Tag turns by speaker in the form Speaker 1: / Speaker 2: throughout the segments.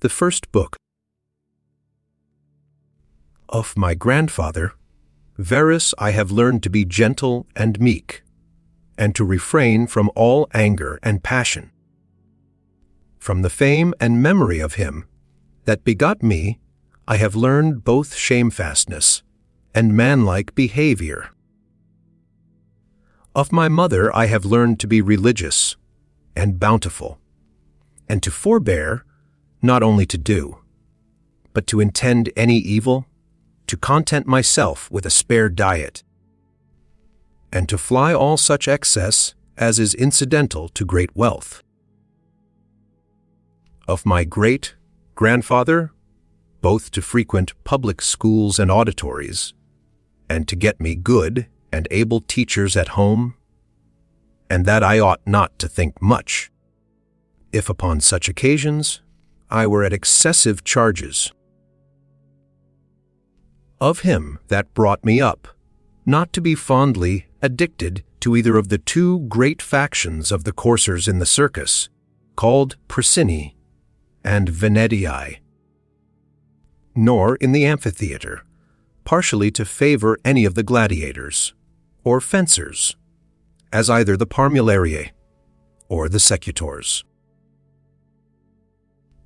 Speaker 1: The First Book. Of my grandfather, Verus I have learned to be gentle and meek, and to refrain from all anger and passion. From the fame and memory of him that begot me, I have learned both shamefastness and manlike behavior. Of my mother I have learned to be religious and bountiful, and to forbear, not only to do, but to intend any evil, to content myself with a spare diet, and to fly all such excess as is incidental to great wealth. Of my great-grandfather, both to frequent public schools and auditories, and to get me good and able teachers at home, and that I ought not to think much, if upon such occasions I were at excessive charges. Of him that brought me up, not to be fondly addicted to either of the two great factions of the coursers in the circus, called Prasini and Venedii, nor in the amphitheatre, partially to favor any of the gladiators, or fencers, as either the parmulariae or the secutors.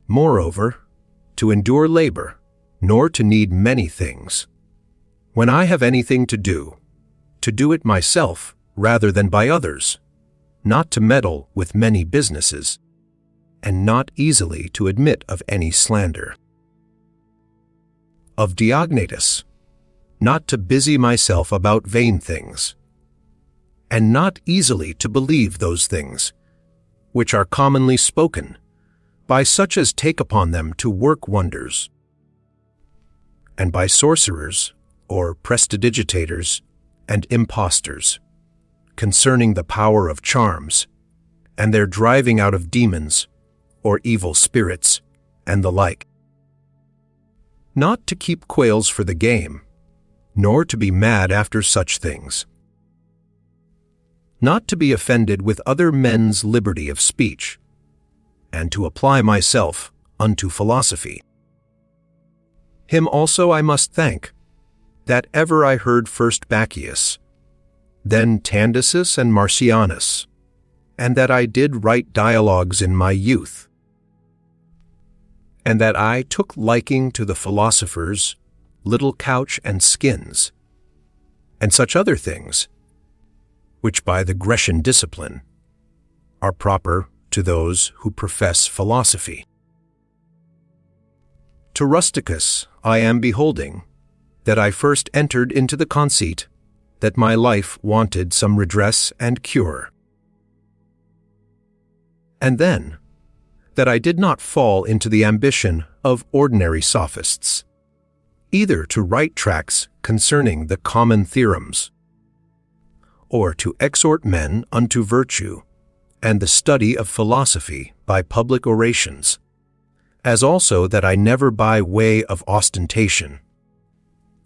Speaker 1: Moreover, to endure labor, nor to need many things. When I have anything to do it myself rather than by others, not to meddle with many businesses, and not easily to admit of any slander. Of Diognetus, not to busy myself about vain things, and not easily to believe those things, which are commonly spoken, by such as take upon them to work wonders, and by sorcerers, or prestidigitators, and impostors, concerning the power of charms, and their driving out of demons, or evil spirits, and the like. Not to keep quails for the game, nor to be mad after such things. Not to be offended with other men's liberty of speech, and to apply myself unto philosophy. Him also I must thank, that ever I heard first Bacchius, then Tandisus and Marcianus, and that I did write dialogues in my youth, and that I took liking to the philosophers, little couch and skins, and such other things, which by the Grecian discipline are proper to those who profess philosophy. To Rusticus I am beholding, that I first entered into the conceit that my life wanted some redress and cure, and then that I did not fall into the ambition of ordinary sophists, either to write tracts concerning the common theorems, or to exhort men unto virtue and the study of philosophy by public orations, as also that I never by way of ostentation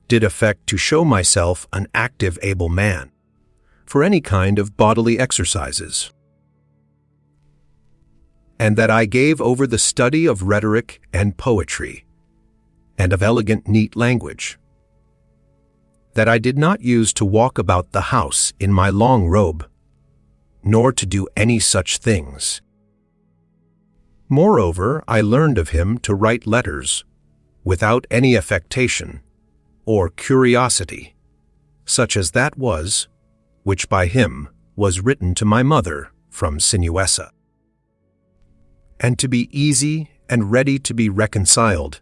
Speaker 1: did affect to show myself an active able man for any kind of bodily exercises, and that I gave over the study of rhetoric and poetry, and of elegant neat language, that I did not use to walk about the house in my long robe, nor to do any such things. Moreover, I learned of him to write letters, without any affectation, or curiosity, such as that was, which by him was written to my mother from Sinuessa, and to be easy and ready to be reconciled,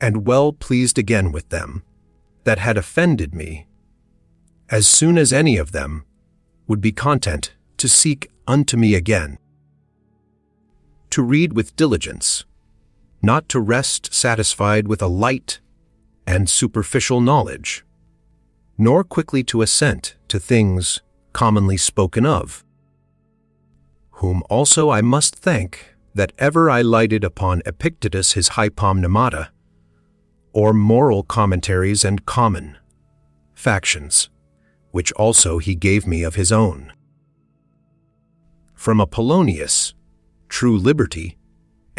Speaker 1: and well pleased again with them that had offended me, as soon as any of them would be content to seek unto me again. To read with diligence, not to rest satisfied with a light and superficial knowledge, nor quickly to assent to things commonly spoken of, whom also I must thank that ever I lighted upon Epictetus his Hypomnemata, or moral commentaries and common factions, which also he gave me of his own. From Apollonius, true liberty,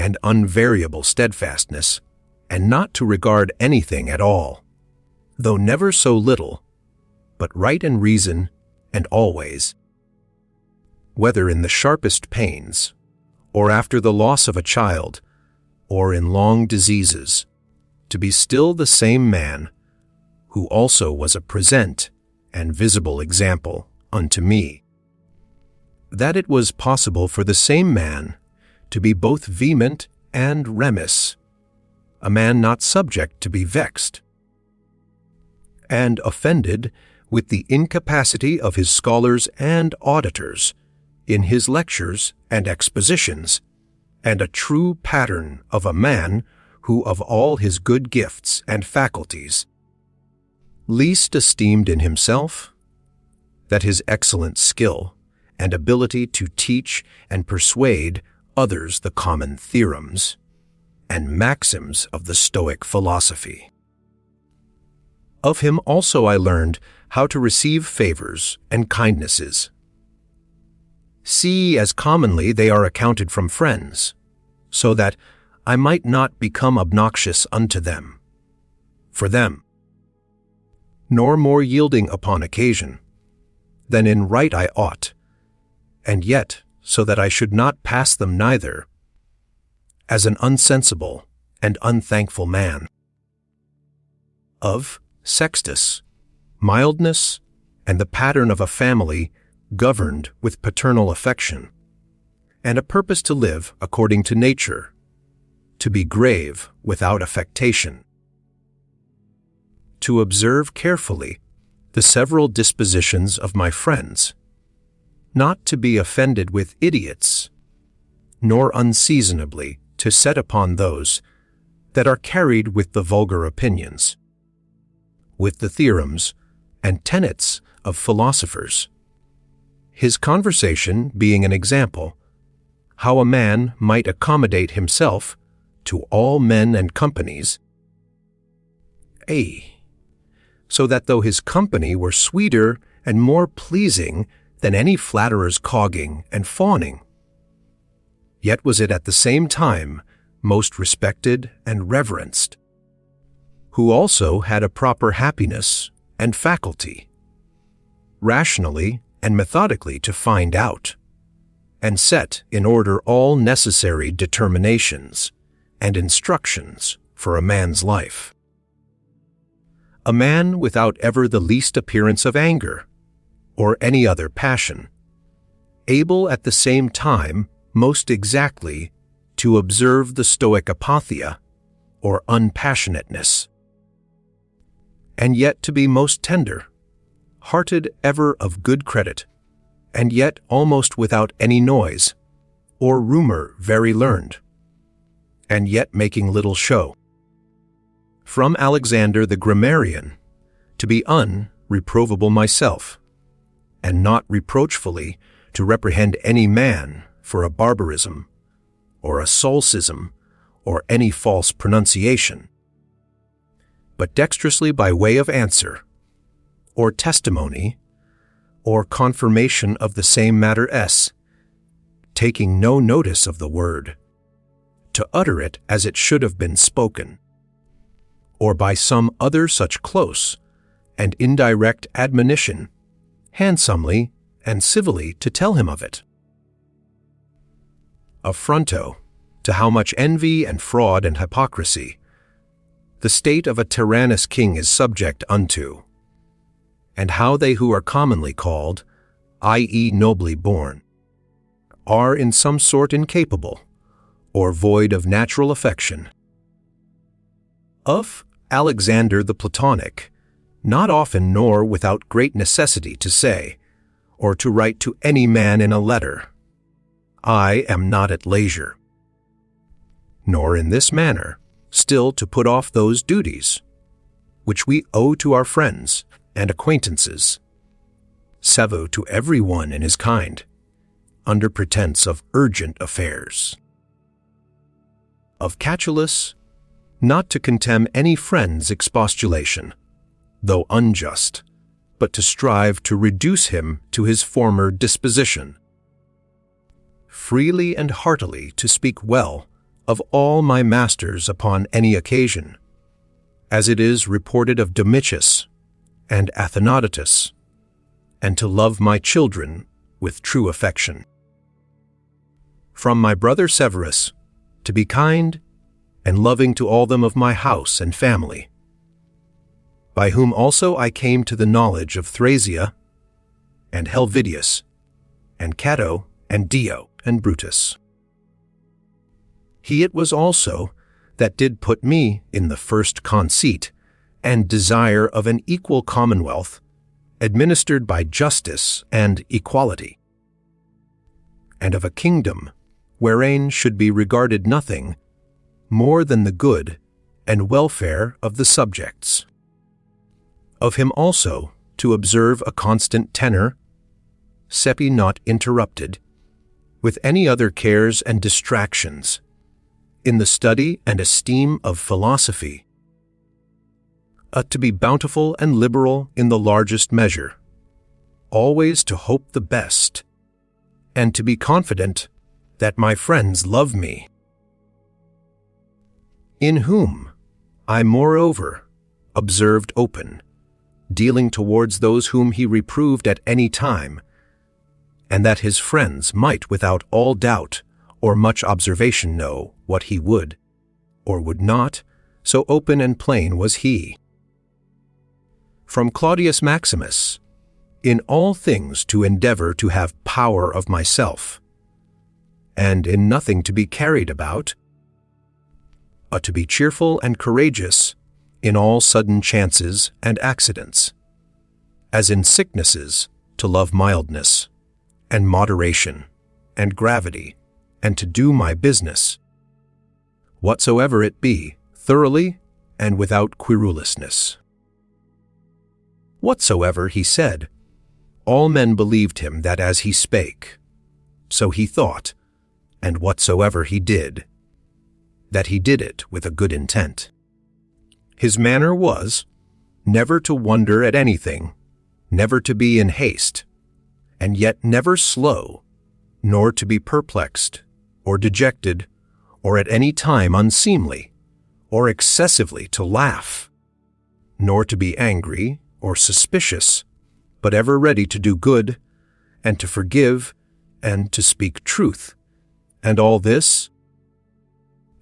Speaker 1: and unvariable steadfastness, and not to regard anything at all, though never so little, but right in reason and always. Whether in the sharpest pains, or after the loss of a child, or in long diseases, to be still the same man, who also was a present and visible example unto me. That it was possible for the same man to be both vehement and remiss, a man not subject to be vexed, and offended with the incapacity of his scholars and auditors in his lectures and expositions, and a true pattern of a man who of all his good gifts and faculties least esteemed in himself, that his excellent skill and ability to teach and persuade others the common theorems and maxims of the Stoic philosophy. Of him also I learned how to receive favors and kindnesses. See, as commonly they are accounted from friends, so that I might not become obnoxious unto them, for them, nor more yielding upon occasion, than in right I ought, and yet so that I should not pass them neither, as an unsensible and unthankful man. Of Sextus, mildness, and the pattern of a family governed with paternal affection, and a purpose to live according to nature, to be grave without affectation, to observe carefully the several dispositions of my friends, not to be offended with idiots, nor unseasonably to set upon those that are carried with the vulgar opinions, with the theorems and tenets of philosophers, his conversation being an example, how a man might accommodate himself to all men and companies, so that though his company were sweeter and more pleasing than any flatterer's cogging and fawning, yet was it at the same time most respected and reverenced, who also had a proper happiness and faculty, rationally and methodically to find out, and set in order all necessary determinations and instructions for a man's life. A man without ever the least appearance of anger, or any other passion, able at the same time most exactly to observe the Stoic apatheia, or unpassionateness, and yet to be most tender, hearted ever of good credit, and yet almost without any noise, or rumor very learned, and yet making little show. From Alexander the grammarian, to be unreprovable myself, and not reproachfully to reprehend any man for a barbarism, or a solecism, or any false pronunciation, but dexterously by way of answer, or testimony, or confirmation of the same matter taking no notice of the word, to utter it as it should have been spoken, or by some other such close and indirect admonition, handsomely and civilly to tell him of it. Affronto to how much envy and fraud and hypocrisy the state of a tyrannous king is subject unto, and how they who are commonly called, i.e. nobly born, are in some sort incapable, or void of natural affection. Of Alexander the Platonic, not often nor without great necessity to say, or to write to any man in a letter, I am not at leisure, nor in this manner still to put off those duties which we owe to our friends and acquaintances, sevo to every one in his kind, under pretense of urgent affairs. Of Catullus, not to contemn any friend's expostulation, though unjust, but to strive to reduce him to his former disposition, freely and heartily to speak well of all my masters upon any occasion, as it is reported of Domitius and Athenodotus, and to love my children with true affection. From my brother Severus, to be kind and loving to all them of my house and family, by whom also I came to the knowledge of Thrasea, and Helvidius, and Cato, and Dio, and Brutus. He it was also that did put me in the first conceit and desire of an equal commonwealth, administered by justice and equality, and of a kingdom wherein should be regarded nothing more than the good and welfare of the subjects. Of him also to observe a constant tenor, sepi not interrupted, with any other cares and distractions, in the study and esteem of philosophy, to be bountiful and liberal in the largest measure, always to hope the best, and to be confident that my friends love me, in whom I moreover observed open, dealing towards those whom he reproved at any time, and that his friends might without all doubt or much observation know what he would, or would not, so open and plain was he. From Claudius Maximus, in all things to endeavor to have power of myself, and in nothing to be carried about, to be cheerful and courageous in all sudden chances and accidents, as in sicknesses to love mildness, and moderation, and gravity, and to do my business, whatsoever it be, thoroughly and without querulousness. Whatsoever he said, all men believed him that as he spake, so he thought, and whatsoever he did, that he did it with a good intent. His manner was, never to wonder at anything, never to be in haste, and yet never slow, nor to be perplexed, or dejected, or at any time unseemly, or excessively to laugh, nor to be angry or suspicious, but ever ready to do good, and to forgive, and to speak truth, and all this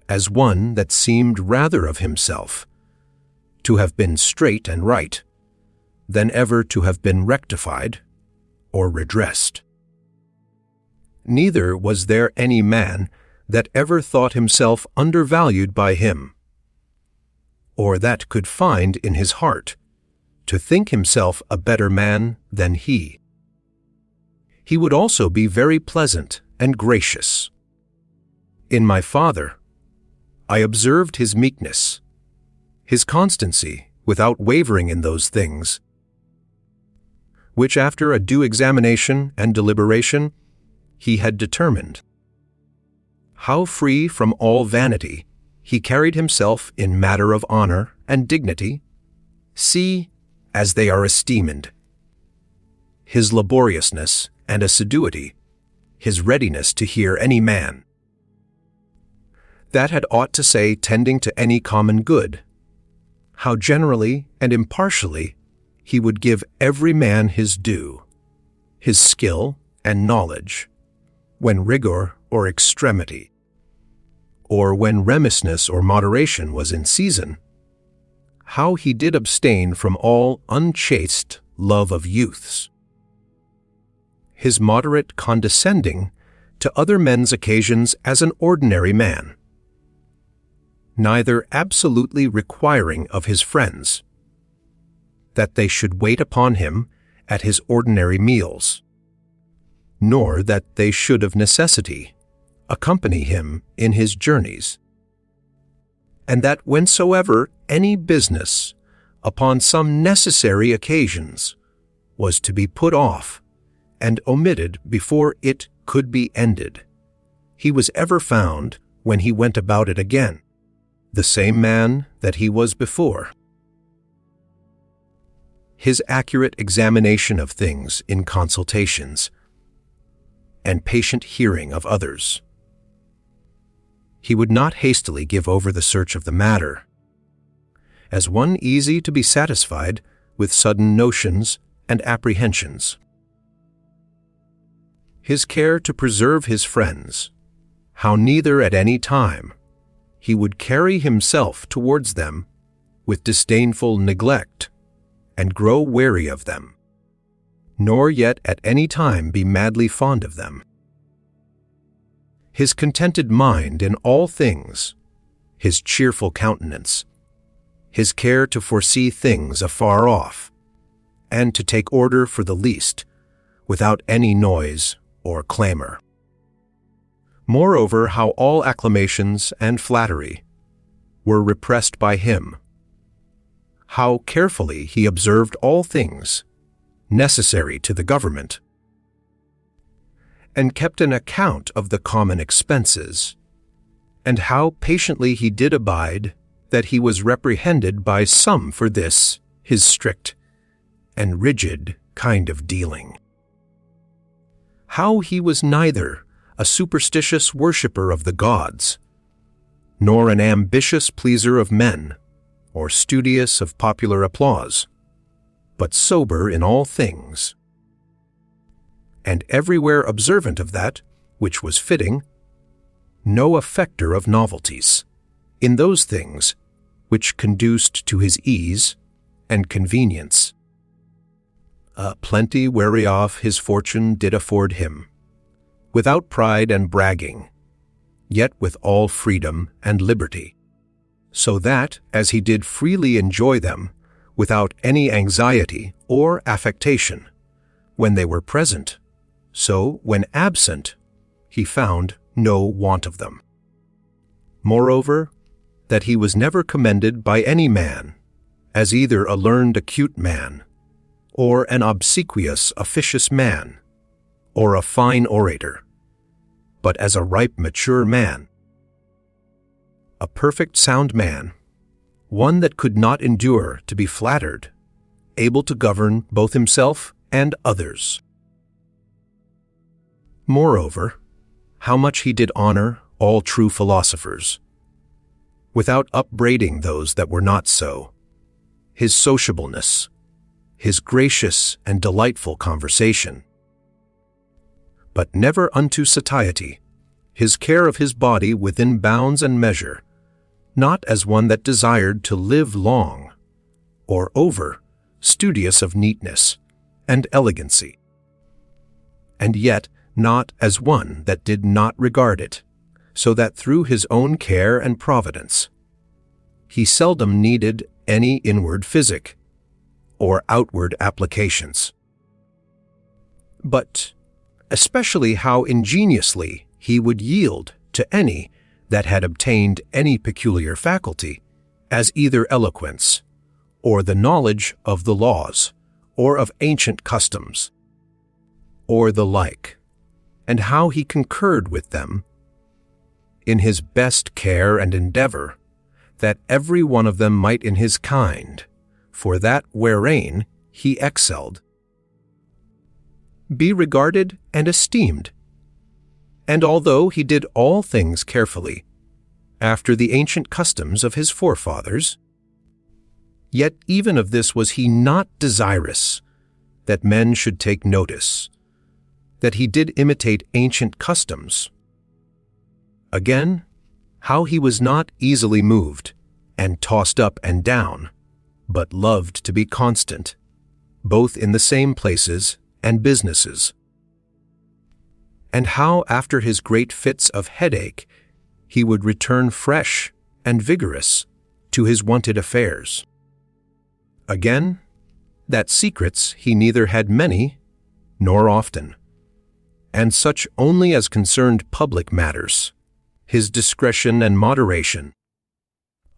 Speaker 1: as one that seemed rather of himself to have been straight and right, than ever to have been rectified or redressed. Neither was there any man that ever thought himself undervalued by him, or that could find in his heart to think himself a better man than he. He would also be very pleasant and gracious. In my father, I observed his meekness, his constancy without wavering in those things, which after a due examination and deliberation he had determined. How free from all vanity he carried himself in matter of honor and dignity, see, as they are esteemed. His laboriousness and assiduity, his readiness to hear any man, that had aught to say tending to any common good, how generally and impartially he would give every man his due, his skill and knowledge, when rigor or extremity, or when remissness or moderation was in season, how he did abstain from all unchaste love of youths, his moderate condescending to other men's occasions as an ordinary man, neither absolutely requiring of his friends that they should wait upon him at his ordinary meals, nor that they should of necessity accompany him in his journeys, and that whensoever any business upon some necessary occasions was to be put off and omitted before it could be ended, he was ever found, when he went about it again, the same man that he was before. His accurate examination of things in consultations, and patient hearing of others, he would not hastily give over the search of the matter, as one easy to be satisfied with sudden notions and apprehensions. His care to preserve his friends, how neither at any time he would carry himself towards them with disdainful neglect and grow weary of them, nor yet at any time be madly fond of them. His contented mind in all things, his cheerful countenance, his care to foresee things afar off, and to take order for the least, without any noise or clamor. Moreover, how all acclamations and flattery were repressed by him, how carefully he observed all things necessary to the government, and kept an account of the common expenses, and how patiently he did abide that he was reprehended by some for this his strict and rigid kind of dealing. How he was neither a superstitious worshipper of the gods, nor an ambitious pleaser of men, or studious of popular applause, but sober in all things, and everywhere observant of that which was fitting, no affecter of novelties, in those things which conduced to his ease and convenience. Plenty whereof his fortune did afford him, without pride and bragging, yet with all freedom and liberty, so that, as he did freely enjoy them, without any anxiety or affectation, when they were present, so when absent, he found no want of them. Moreover, that he was never commended by any man, as either a learned acute man, or an obsequious officious man, or a fine orator, but as a ripe mature man, a perfect sound man, one that could not endure to be flattered, able to govern both himself and others. Moreover, how much he did honor all true philosophers, without upbraiding those that were not so, his sociableness, his gracious and delightful conversation, but never unto satiety, his care of his body within bounds and measure, not as one that desired to live long, or over studious of neatness and elegancy, and yet not as one that did not regard it, so that through his own care and providence he seldom needed any inward physic or outward applications. But especially how ingeniously he would yield to any that had obtained any peculiar faculty, as either eloquence, or the knowledge of the laws, or of ancient customs, or the like, and how he concurred with them in his best care and endeavor, that every one of them might in his kind, for that wherein he excelled, be regarded and esteemed. And although he did all things carefully, after the ancient customs of his forefathers, yet even of this was he not desirous that men should take notice, that he did imitate ancient customs. Again, how he was not easily moved and tossed up and down, but loved to be constant, both in the same places and businesses. And how after his great fits of headache he would return fresh and vigorous to his wonted affairs. Again, that secrets he neither had many nor often, and such only as concerned public matters, his discretion and moderation,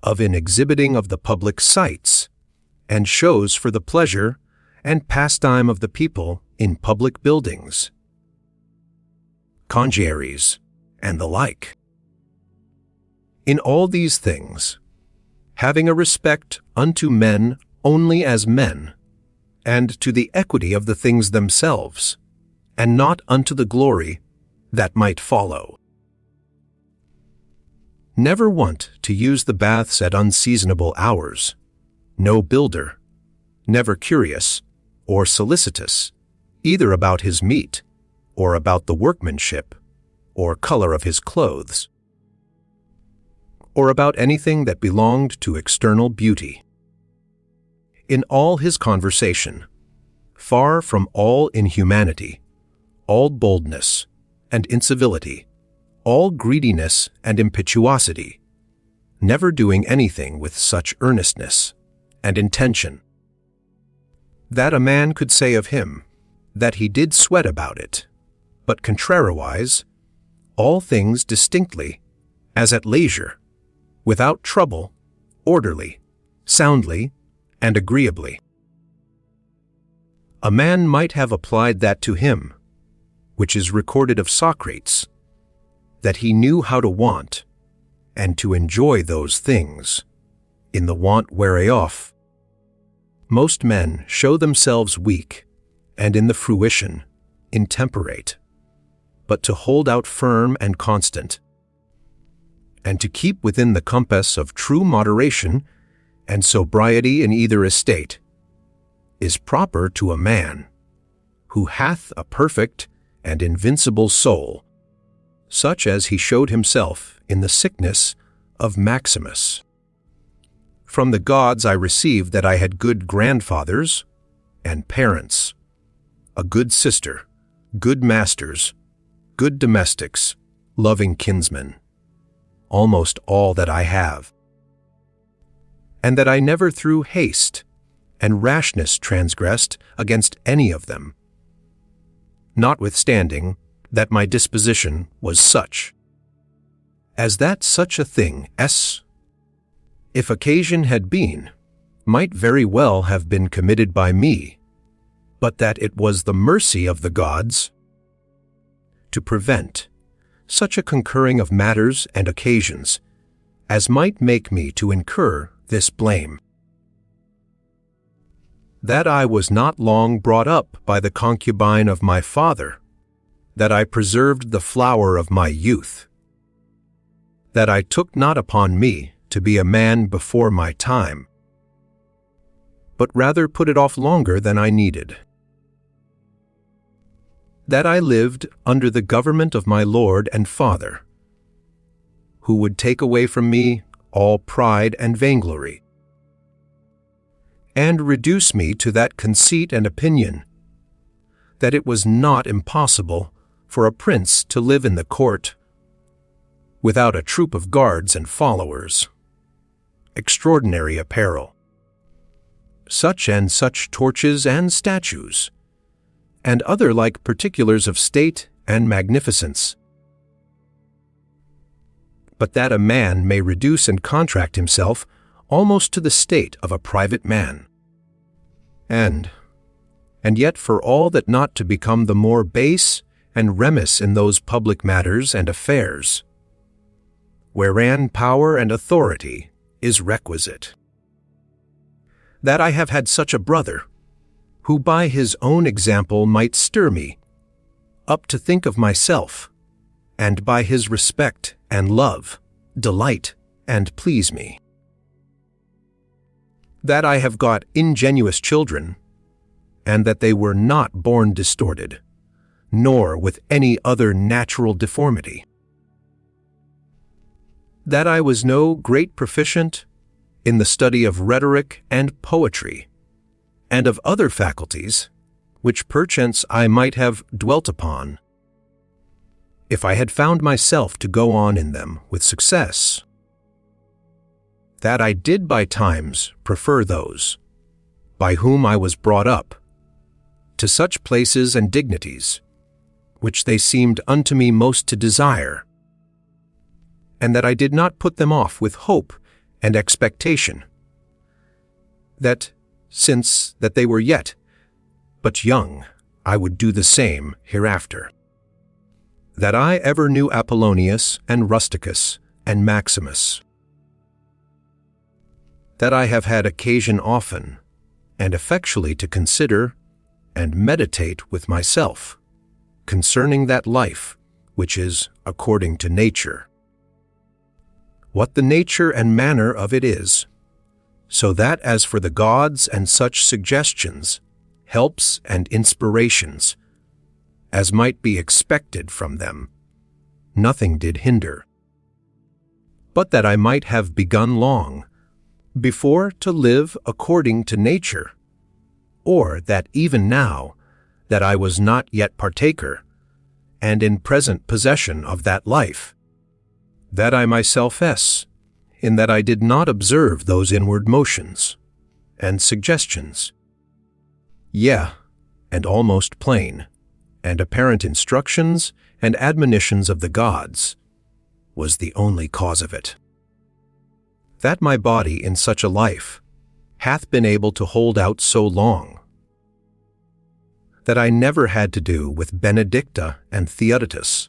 Speaker 1: of in exhibiting of the public sights, and shows for the pleasure and pastime of the people in public buildings, congeries, and the like. In all these things, having a respect unto men only as men, and to the equity of the things themselves, and not unto the glory that might follow. never wont to use the baths at unseasonable hours, no builder, never curious or solicitous, either about his meat, or about the workmanship, or color of his clothes, or about anything that belonged to external beauty. In all his conversation, far from all inhumanity, all boldness and incivility, all greediness and impetuosity, never doing anything with such earnestness and intention, that a man could say of him that he did sweat about it, but contrariwise, all things distinctly, as at leisure, without trouble, orderly, soundly, and agreeably. A man might have applied that to him, which is recorded of Socrates, that he knew how to want, and to enjoy those things, in the want whereof most men show themselves weak, and in the fruition intemperate, but to hold out firm and constant, and to keep within the compass of true moderation and sobriety in either estate, is proper to a man who hath a perfect and invincible soul, such as he showed himself in the sickness of Maximus. From the gods I received that I had good grandfathers and parents, a good sister, good masters, good domestics, loving kinsmen, almost all that I have, and that I never through haste and rashness transgressed against any of them, notwithstanding that my disposition was such, as that such a thing if occasion had been, might very well have been committed by me, but that it was the mercy of the gods to prevent such a concurring of matters and occasions as might make me to incur this blame. That I was not long brought up by the concubine of my father, that I preserved the flower of my youth, that I took not upon me to be a man before my time, but rather put it off longer than I needed, that I lived under the government of my Lord and Father, who would take away from me all pride and vainglory, and reduce me to that conceit and opinion that it was not impossible for a prince to live in the court without a troop of guards and followers, extraordinary apparel, such and such torches and statues, and other like particulars of state and magnificence, but that a man may reduce and contract himself almost to the state of a private man, and yet for all that not to become the more base and remiss in those public matters and affairs, wherein power and authority is requisite. That I have had such a brother, who by his own example might stir me up to think of myself, and by his respect and love delight and please me. That I have got ingenuous children, and that they were not born distorted, nor with any other natural deformity. That I was no great proficient in the study of rhetoric and poetry, and of other faculties, which perchance I might have dwelt upon, if I had found myself to go on in them with success. That I did by times prefer those, by whom I was brought up, to such places and dignities, which they seemed unto me most to desire, and that I did not put them off with hope and expectation, that, since that they were yet but young, I would do the same hereafter. That I ever knew Apollonius and Rusticus and Maximus. That I have had occasion often and effectually to consider and meditate with myself concerning that life which is according to nature, what the nature and manner of it is, so that as for the gods and such suggestions, helps and inspirations, as might be expected from them, nothing did hinder. But that I might have begun long before to live according to nature, or that even now, that I was not yet partaker, and in present possession of that life, that I myself ess, in that I did not observe those inward motions and suggestions, yea, and almost plain, and apparent instructions and admonitions of the gods, was the only cause of it. That my body in such a life hath been able to hold out so long, that I never had to do with Benedicta and Theodotus.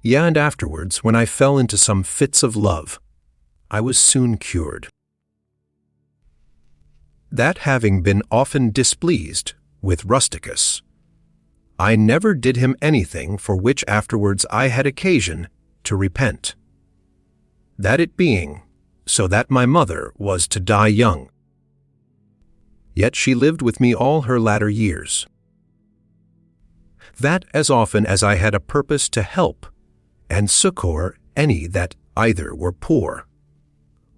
Speaker 1: Yea, and afterwards, when I fell into some fits of love, I was soon cured. That having been often displeased with Rusticus, I never did him anything for which afterwards I had occasion to repent. That it being so that my mother was to die young, yet she lived with me all her latter years. That as often as I had a purpose to help and succor any that either were poor,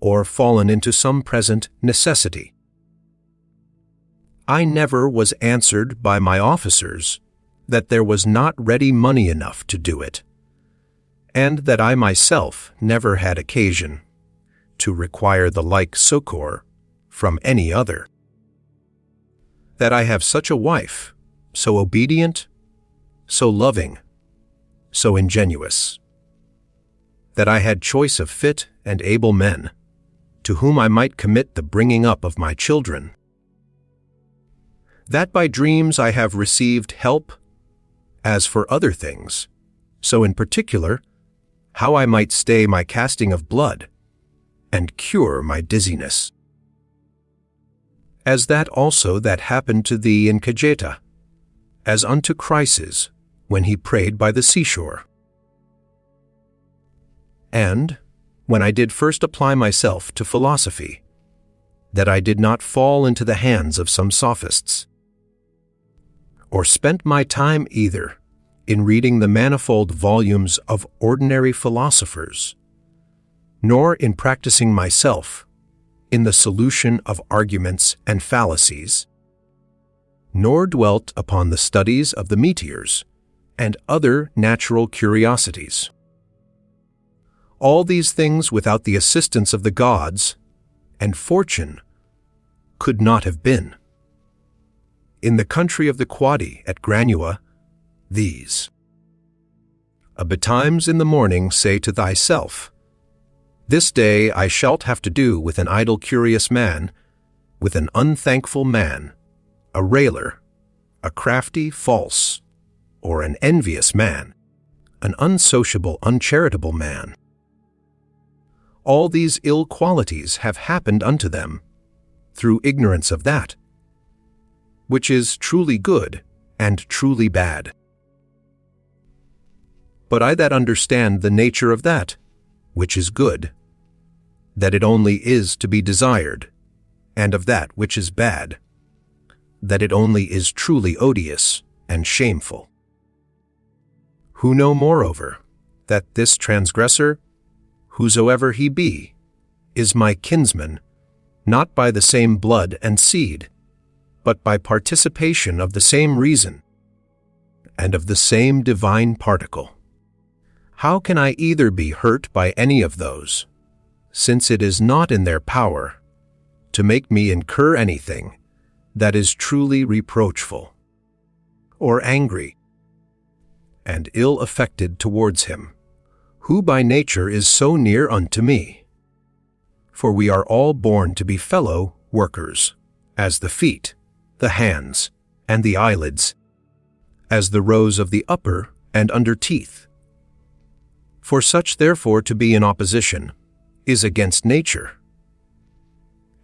Speaker 1: or fallen into some present necessity, I never was answered by my officers that there was not ready money enough to do it, and that I myself never had occasion to require the like succor from any other. That I have such a wife, so obedient, so loving, so ingenuous, that I had choice of fit and able men, to whom I might commit the bringing up of my children. That by dreams I have received help, as for other things, so in particular, how I might stay my casting of blood, and cure my dizziness. As that also that happened to thee in Cajeta, as unto Chryses, when he prayed by the seashore. And, when I did first apply myself to philosophy, that I did not fall into the hands of some sophists, or spent my time either in reading the manifold volumes of ordinary philosophers, nor in practicing myself in the solution of arguments and fallacies, nor dwelt upon the studies of the meteors and other natural curiosities. All these things without the assistance of the gods and fortune could not have been. In the country of the Quadi at Granua, these. Betimes in the morning say to thyself, this day I shalt have to do with an idle curious man, with an unthankful man, a railer, a crafty false, or an envious man, an unsociable uncharitable man. All these ill qualities have happened unto them, through ignorance of that, which is truly good and truly bad. But I that understand the nature of that, which is good, that it only is to be desired, and of that which is bad, that it only is truly odious and shameful. Who know moreover, that this transgressor, whosoever he be, is my kinsman, not by the same blood and seed, but by participation of the same reason, and of the same divine particle. How can I either be hurt by any of those, since it is not in their power to make me incur anything that is truly reproachful, or angry, and ill affected towards him, who by nature is so near unto me? For we are all born to be fellow workers, as the feet, the hands, and the eyelids, as the rows of the upper and under teeth. For such therefore to be in opposition is against nature.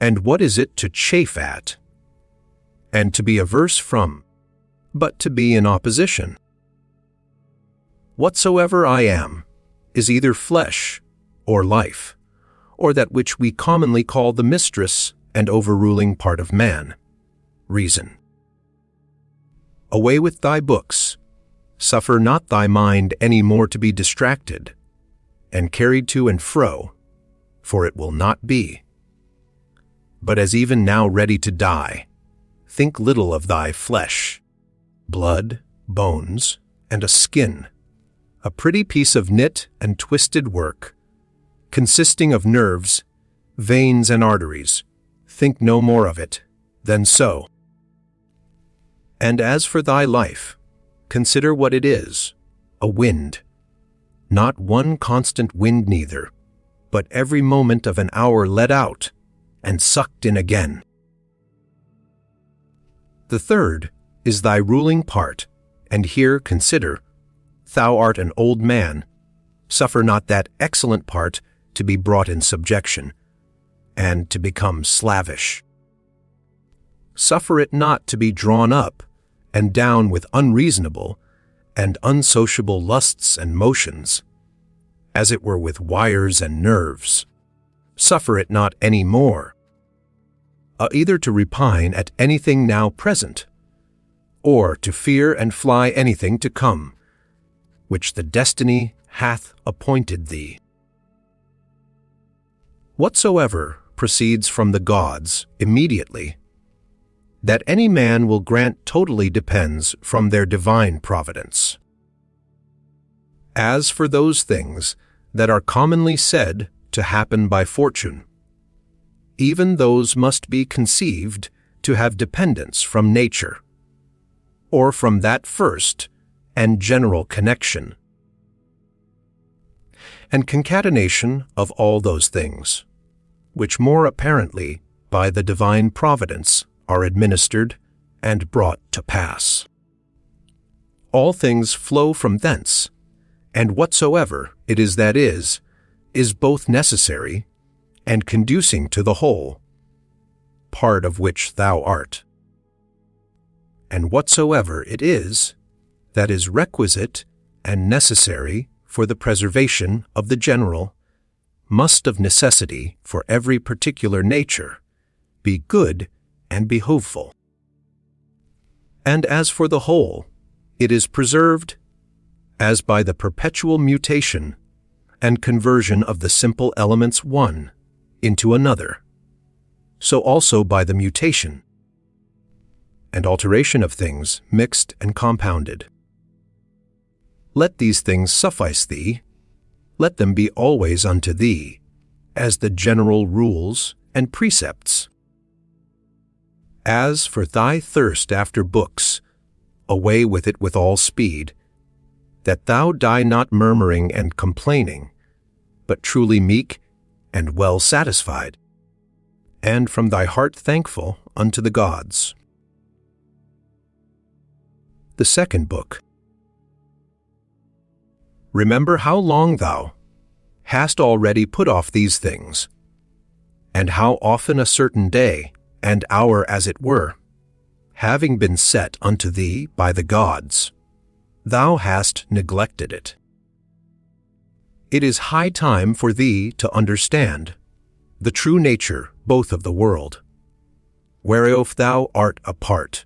Speaker 1: And what is it to chafe at, and to be averse from, but to be in opposition? Whatsoever I am is either flesh or life, or that which we commonly call the mistress and overruling part of man, reason. Away with thy books, suffer not thy mind any more to be distracted, and carried to and fro, for it will not be. But as even now ready to die, think little of thy flesh, blood, bones, and a skin, a pretty piece of knit and twisted work, consisting of nerves, veins, and arteries. Think no more of it than so. And as for thy life, consider what it is, a wind, not one constant wind neither, but every moment of an hour let out and sucked in again. The third is thy ruling part, and here consider, thou art an old man, suffer not that excellent part to be brought in subjection, and to become slavish. Suffer it not to be drawn up and down with unreasonable and unsociable lusts and motions, as it were with wires and nerves. Suffer it not any more, either to repine at anything now present, or to fear and fly anything to come, which the destiny hath appointed thee. Whatsoever proceeds from the gods immediately, that any man will grant totally depends from their divine providence. As for those things that are commonly said to happen by fortune, even those must be conceived to have dependence from nature, or from that first and general connection and concatenation of all those things, which more apparently by the divine providence are administered and brought to pass. All things flow from thence, and whatsoever it is that is both necessary and conducing to the whole, part of which thou art. And whatsoever it is that is requisite and necessary for the preservation of the general, must of necessity for every particular nature be good and behoveful. And as for the whole, it is preserved as by the perpetual mutation and conversion of the simple elements one into another, so also by the mutation and alteration of things mixed and compounded. Let these things suffice thee, let them be always unto thee, as the general rules and precepts. As for thy thirst after books, away with it with all speed, that thou die not murmuring and complaining, but truly meek and well satisfied, and from thy heart thankful unto the gods. The Second Book. Remember how long thou hast already put off these things, and how often a certain day and hour as it were, having been set unto thee by the gods, thou hast neglected it. It is high time for thee to understand the true nature both of the world, whereof thou art a part,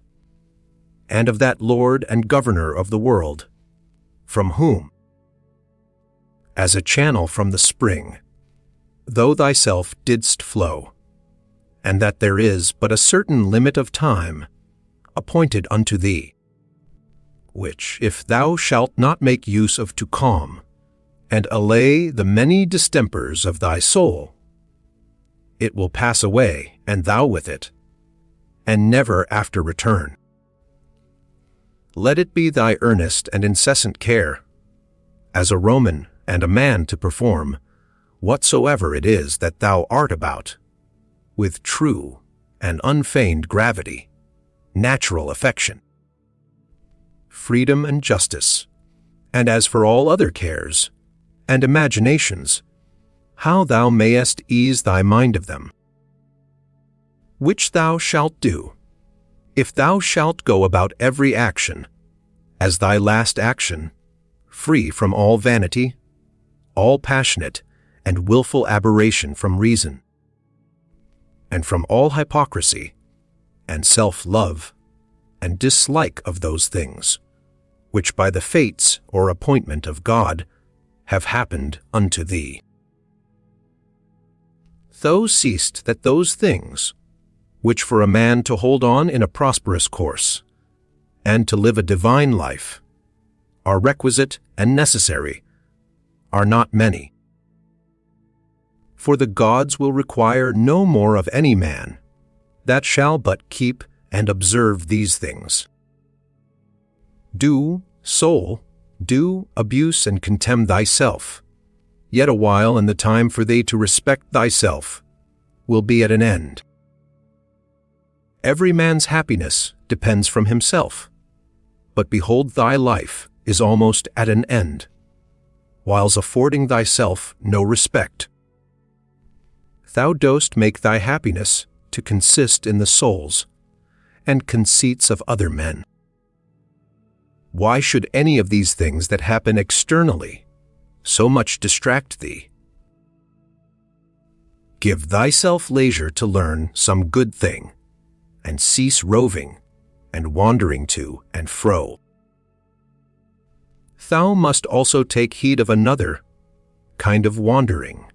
Speaker 1: and of that Lord and Governor of the world, from whom, as a channel from the spring, thou thyself didst flow, and that there is but a certain limit of time appointed unto thee, which if thou shalt not make use of to calm and allay the many distempers of thy soul, it will pass away, and thou with it, and never after return. Let it be thy earnest and incessant care, as a Roman and a man to perform, whatsoever it is that thou art about, with true and unfeigned gravity, natural affection, freedom and justice, and as for all other cares and imaginations, how thou mayest ease thy mind of them, which thou shalt do, if thou shalt go about every action, as thy last action, free from all vanity, all passionate and willful aberration from reason, and from all hypocrisy, and self-love, and dislike of those things, which by the fates or appointment of God have happened unto thee. Thou seest that those things, which for a man to hold on in a prosperous course, and to live a divine life, are requisite and necessary, are not many. For the gods will require no more of any man, that shall but keep and observe these things. Do, soul, do abuse and contemn thyself, yet a while and the time for thee to respect thyself will be at an end. Every man's happiness depends from himself, but behold thy life is almost at an end, whiles affording thyself no respect. Thou dost make thy happiness to consist in the souls and conceits of other men. Why should any of these things that happen externally so much distract thee? Give thyself leisure to learn some good thing, and cease roving and wandering to and fro. Thou must also take heed of another kind of wandering,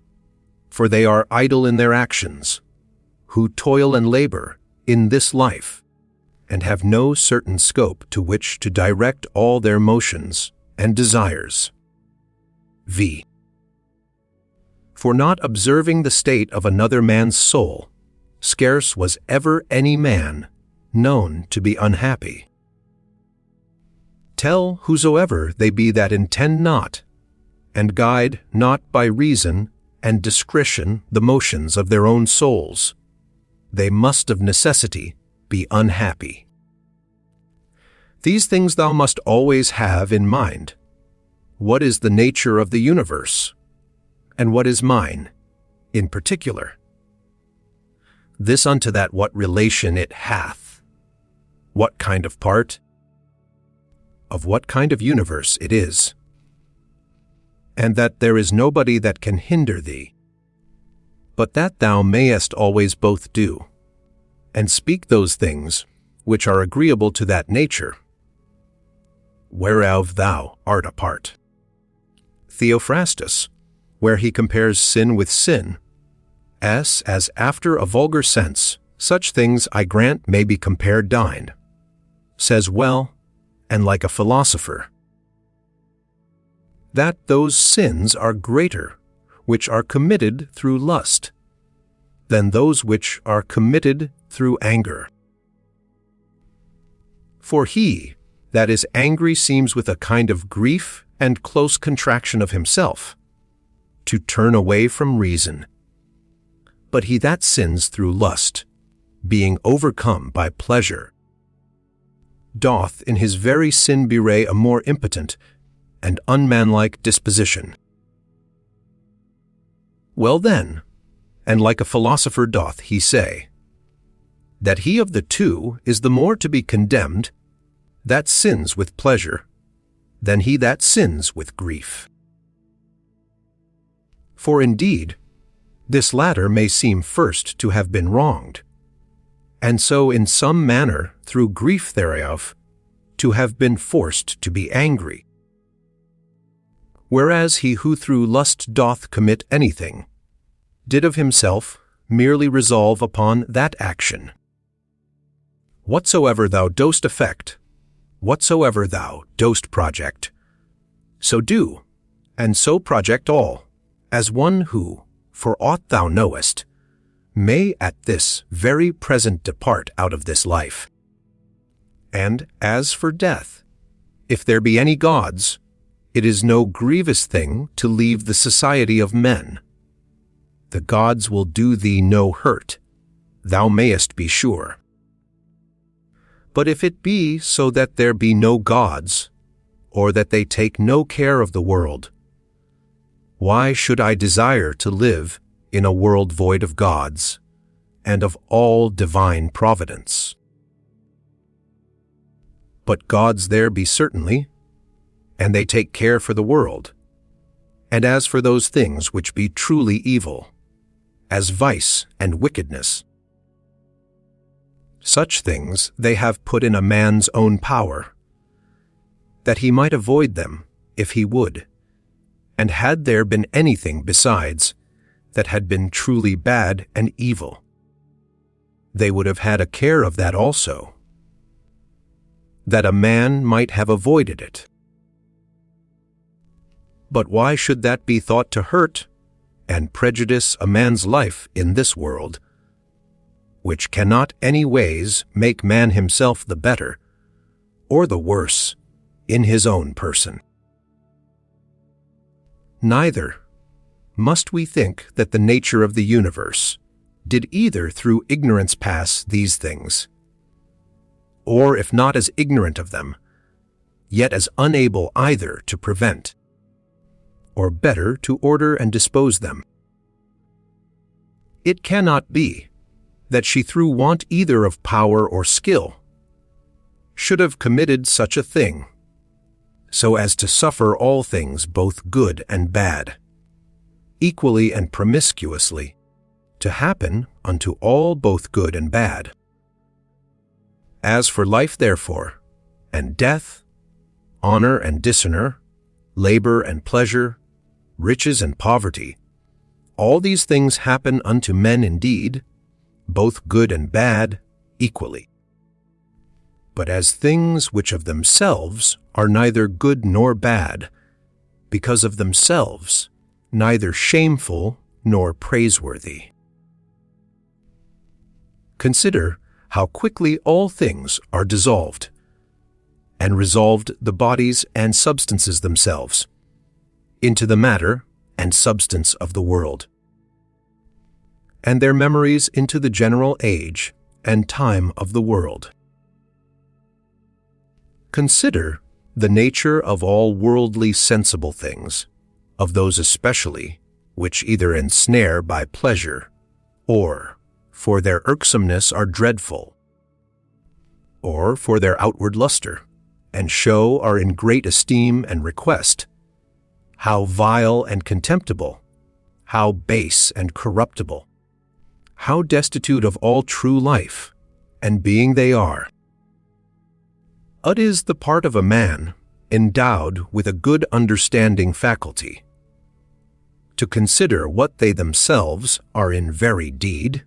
Speaker 1: for they are idle in their actions, who toil and labor in this life, and have no certain scope to which to direct all their motions and desires. V. For not observing the state of another man's soul, scarce was ever any man known to be unhappy. Tell whosoever they be that intend not, and guide not by reason and discretion the motions of their own souls, they must of necessity be unhappy. These things thou must always have in mind. What is the nature of the universe, and what is mine, in particular? This unto that what relation it hath, what kind of part, of what kind of universe it is, and that there is nobody that can hinder thee, but that thou mayest always both do, and speak those things which are agreeable to that nature, whereof thou art a part. Theophrastus, where he compares sin with sin, as after a vulgar sense, such things I grant may be compared dined, says well, and like a philosopher, that those sins are greater which are committed through lust than those which are committed through anger. For he that is angry seems with a kind of grief and close contraction of himself to turn away from reason. But he that sins through lust, being overcome by pleasure, doth in his very sin bewray a more impotent and unmanlike disposition. Well then, and like a philosopher doth he say, that he of the two is the more to be condemned that sins with pleasure than he that sins with grief. For indeed, this latter may seem first to have been wronged, and so in some manner through grief thereof to have been forced to be angry. Whereas he who through lust doth commit anything, did of himself merely resolve upon that action. Whatsoever thou dost effect, whatsoever thou dost project, so do, and so project all, as one who, for aught thou knowest, may at this very present depart out of this life. And as for death, if there be any gods, it is no grievous thing to leave the society of men. The gods will do thee no hurt, thou mayest be sure. But if it be so that there be no gods, or that they take no care of the world, why should I desire to live in a world void of gods, and of all divine providence? But gods there be certainly, and they take care for the world, And as for those things which be truly evil, as vice and wickedness, such things they have put in a man's own power, that he might avoid them if he would. And had there been anything besides that had been truly bad and evil, they would have had a care of that also, that a man might have avoided it. But why should that be thought to hurt and prejudice a man's life in this world, which cannot any ways make man himself the better or the worse in his own person? Neither must we think that the nature of the universe did either through ignorance pass these things, or if not as ignorant of them, yet as unable either to prevent, or better to order and dispose them. It cannot be that she through want either of power or skill should have committed such a thing, so as to suffer all things both good and bad, equally and promiscuously, to happen unto all both good and bad. As for life therefore, and death, honor and dishonor, labor and pleasure, riches and poverty, all these things happen unto men indeed, both good and bad, equally. But as things which of themselves are neither good nor bad, because of themselves neither shameful nor praiseworthy. Consider how quickly all things are dissolved, and resolved the bodies and substances themselves into the matter and substance of the world, and their memories into the general age and time of the world. Consider the nature of all worldly sensible things, of those especially which either ensnare by pleasure, or for their irksomeness are dreadful, or for their outward luster and show are in great esteem and request, how vile and contemptible, how base and corruptible, how destitute of all true life and being they are. It is the part of a man endowed with a good understanding faculty to consider what they themselves are in very deed,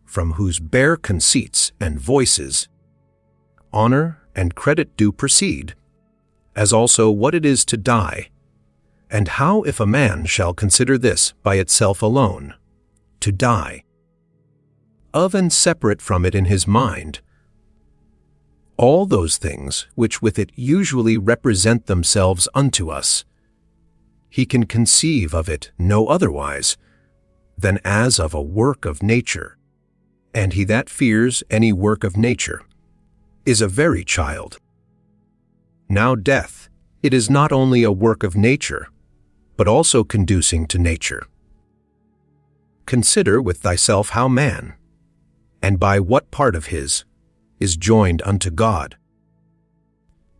Speaker 1: from whose bare conceits and voices honor and credit do proceed, as also what it is to die, and how if a man shall consider this by itself alone, to die, of and separate from it in his mind, all those things which with it usually represent themselves unto us, he can conceive of it no otherwise than as of a work of nature, and he that fears any work of nature is a very child. Now death, it is not only a work of nature, but also conducing to nature. Consider with thyself how man, and by what part of his, is joined unto God,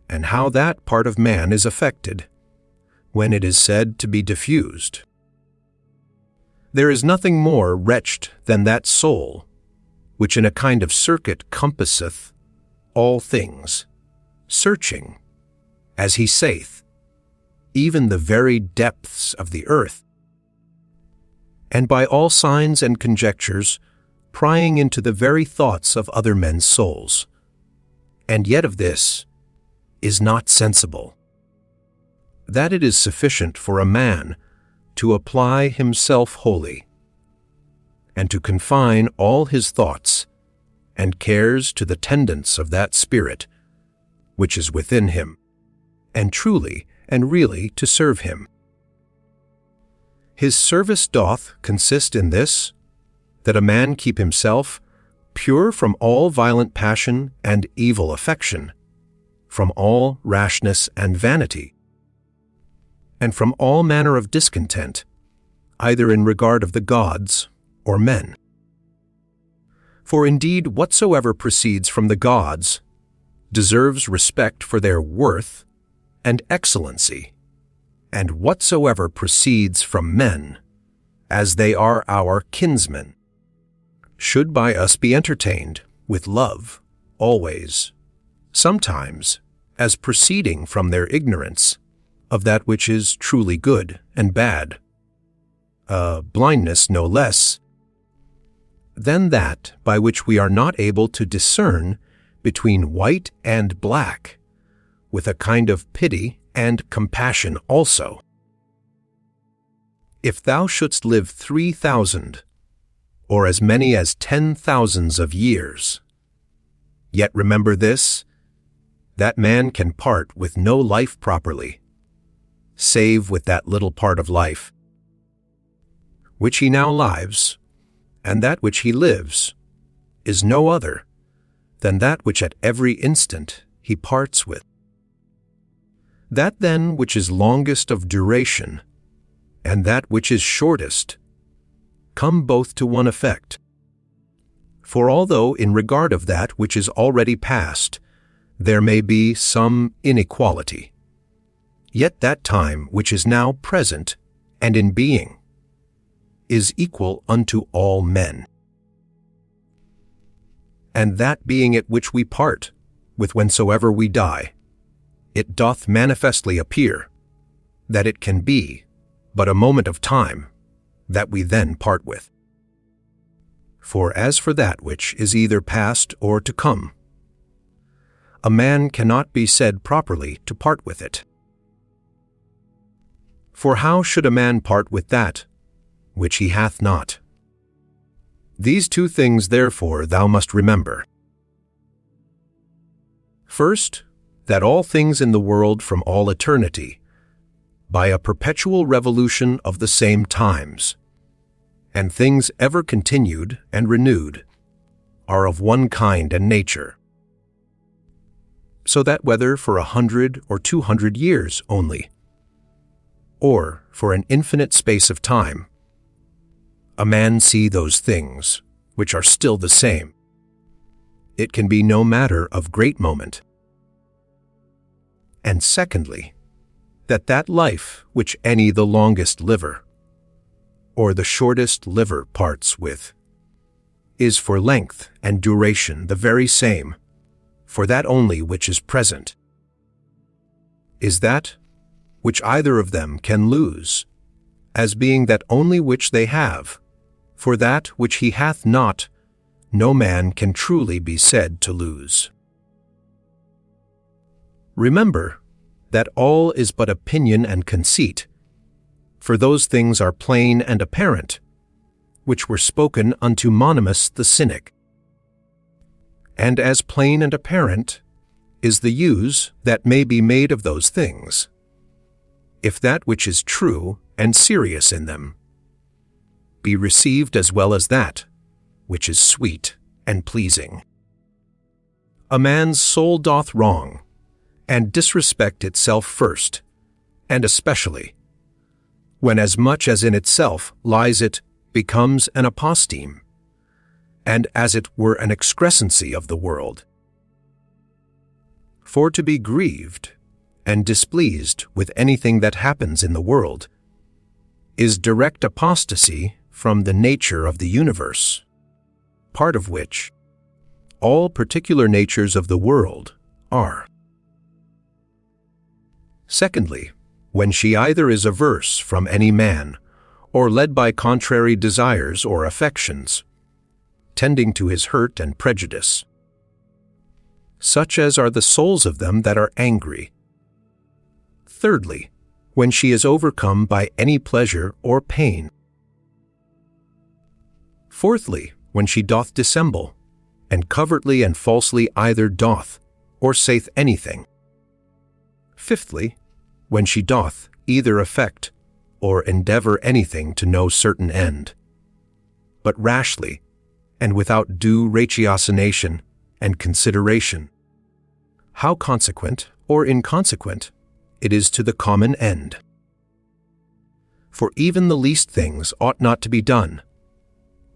Speaker 1: and how that part of man is affected, when it is said to be diffused. There is nothing more wretched than that soul, which in a kind of circuit compasseth all things, searching, as he saith, even the very depths of the earth, and by all signs and conjectures prying into the very thoughts of other men's souls, and yet of this is not sensible, that it is sufficient for a man to apply himself wholly, and to confine all his thoughts and cares to the tendance of that spirit which is within him, and truly and really to serve him. His service doth consist in this, that a man keep himself pure from all violent passion and evil affection, from all rashness and vanity, and from all manner of discontent, either in regard of the gods or men. For indeed whatsoever proceeds from the gods deserves respect for their worth and excellency, and whatsoever proceeds from men, as they are our kinsmen, should by us be entertained with love, always, sometimes as proceeding from their ignorance of that which is truly good and bad, blindness no less than that by which we are not able to discern between white and black, with a kind of pity and compassion also. If thou shouldst live 3,000, or as many as 10,000 of years, yet remember this, that man can part with no life properly, save with that little part of life, which he now lives, and that which he lives is no other than that which at every instant he parts with. That then which is longest of duration, and that which is shortest, come both to one effect. For although in regard of that which is already past, there may be some inequality, yet that time which is now present and in being is equal unto all men. And that being at which we part, with whensoever we die, it doth manifestly appear that it can be but a moment of time that we then part with. For as for that which is either past or to come, a man cannot be said properly to part with it. For how should a man part with that which he hath not? These two things therefore thou must remember. First, that all things in the world from all eternity, by a perpetual revolution of the same times, and things ever continued and renewed, are of one kind and nature, so that whether for 100 or 200 years only, or for an infinite space of time, a man see those things which are still the same, it can be no matter of great moment. And secondly, that life which any the longest liver, or the shortest liver parts with, is for length and duration the very same, for that only which is present, is that which either of them can lose, as being that only which they have, for that which he hath not, no man can truly be said to lose. Remember that all is but opinion and conceit, for those things are plain and apparent, which were spoken unto Monimus the Cynic. And as plain and apparent is the use that may be made of those things, if that which is true and serious in them be received as well as that which is sweet and pleasing. A man's soul doth wrong, and disrespect itself first, and especially, when as much as in itself lies it becomes an aposteme, and as it were an excrescency of the world. For to be grieved and displeased with anything that happens in the world is direct apostasy from the nature of the universe, part of which all particular natures of the world are. Secondly, when she either is averse from any man, or led by contrary desires or affections, tending to his hurt and prejudice, such as are the souls of them that are angry. Thirdly, when she is overcome by any pleasure or pain. Fourthly, when she doth dissemble, and covertly and falsely either doth or saith anything. Fifthly, when she doth either affect or endeavor anything to no certain end, but rashly and without due ratiocination and consideration, how consequent or inconsequent it is to the common end. For even the least things ought not to be done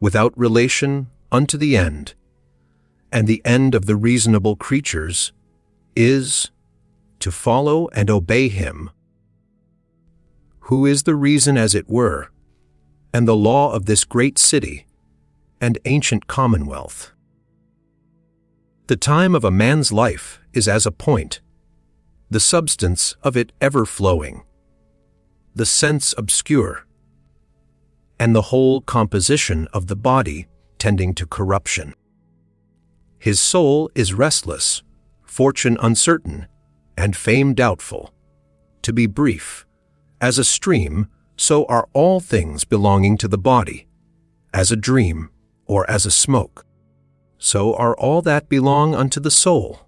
Speaker 1: without relation unto the end, and the end of the reasonable creatures is to follow and obey him who is the reason as it were, and the law of this great city and ancient commonwealth. The time of a man's life is as a point, the substance of it ever flowing, the sense obscure, and the whole composition of the body tending to corruption. His soul is restless, fortune uncertain, and fame doubtful. To be brief, as a stream, so are all things belonging to the body. As a dream, or as a smoke, so are all that belong unto the soul.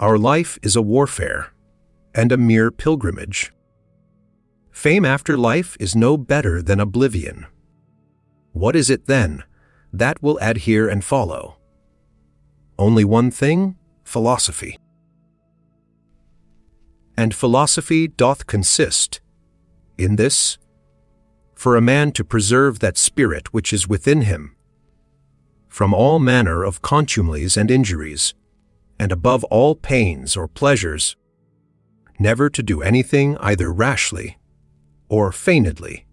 Speaker 1: Our life is a warfare, and a mere pilgrimage. Fame after life is no better than oblivion. What is it then that will adhere and follow? Only one thing, philosophy. And philosophy doth consist in this, for a man to preserve that spirit which is within him, from all manner of contumelies and injuries, and above all pains or pleasures, never to do anything either rashly, or feignedly,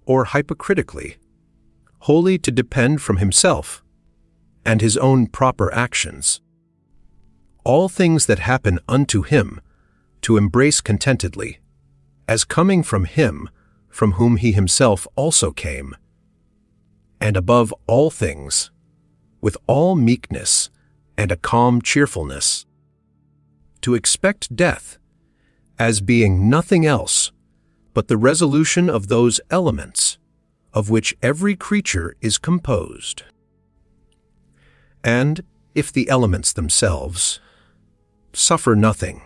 Speaker 1: or hypocritically, wholly to depend from himself, and his own proper actions. All things that happen unto him, to embrace contentedly, as coming from him, from whom he himself also came, and above all things, with all meekness and a calm cheerfulness, to expect death as being nothing else but the resolution of those elements of which every creature is composed. And if the elements themselves suffer nothing,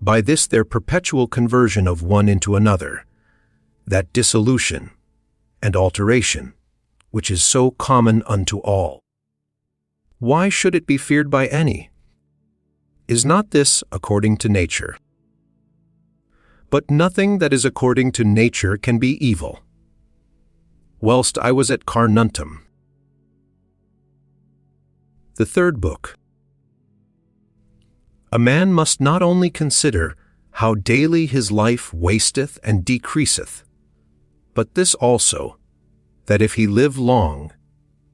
Speaker 1: by this their perpetual conversion of one into another, that dissolution and alteration which is so common unto all, why should it be feared by any? Is not this according to nature? But nothing that is according to nature can be evil. Whilst I was at Carnuntum. The Third Book. A man must not only consider how daily his life wasteth and decreaseth, but this also, that if he live long,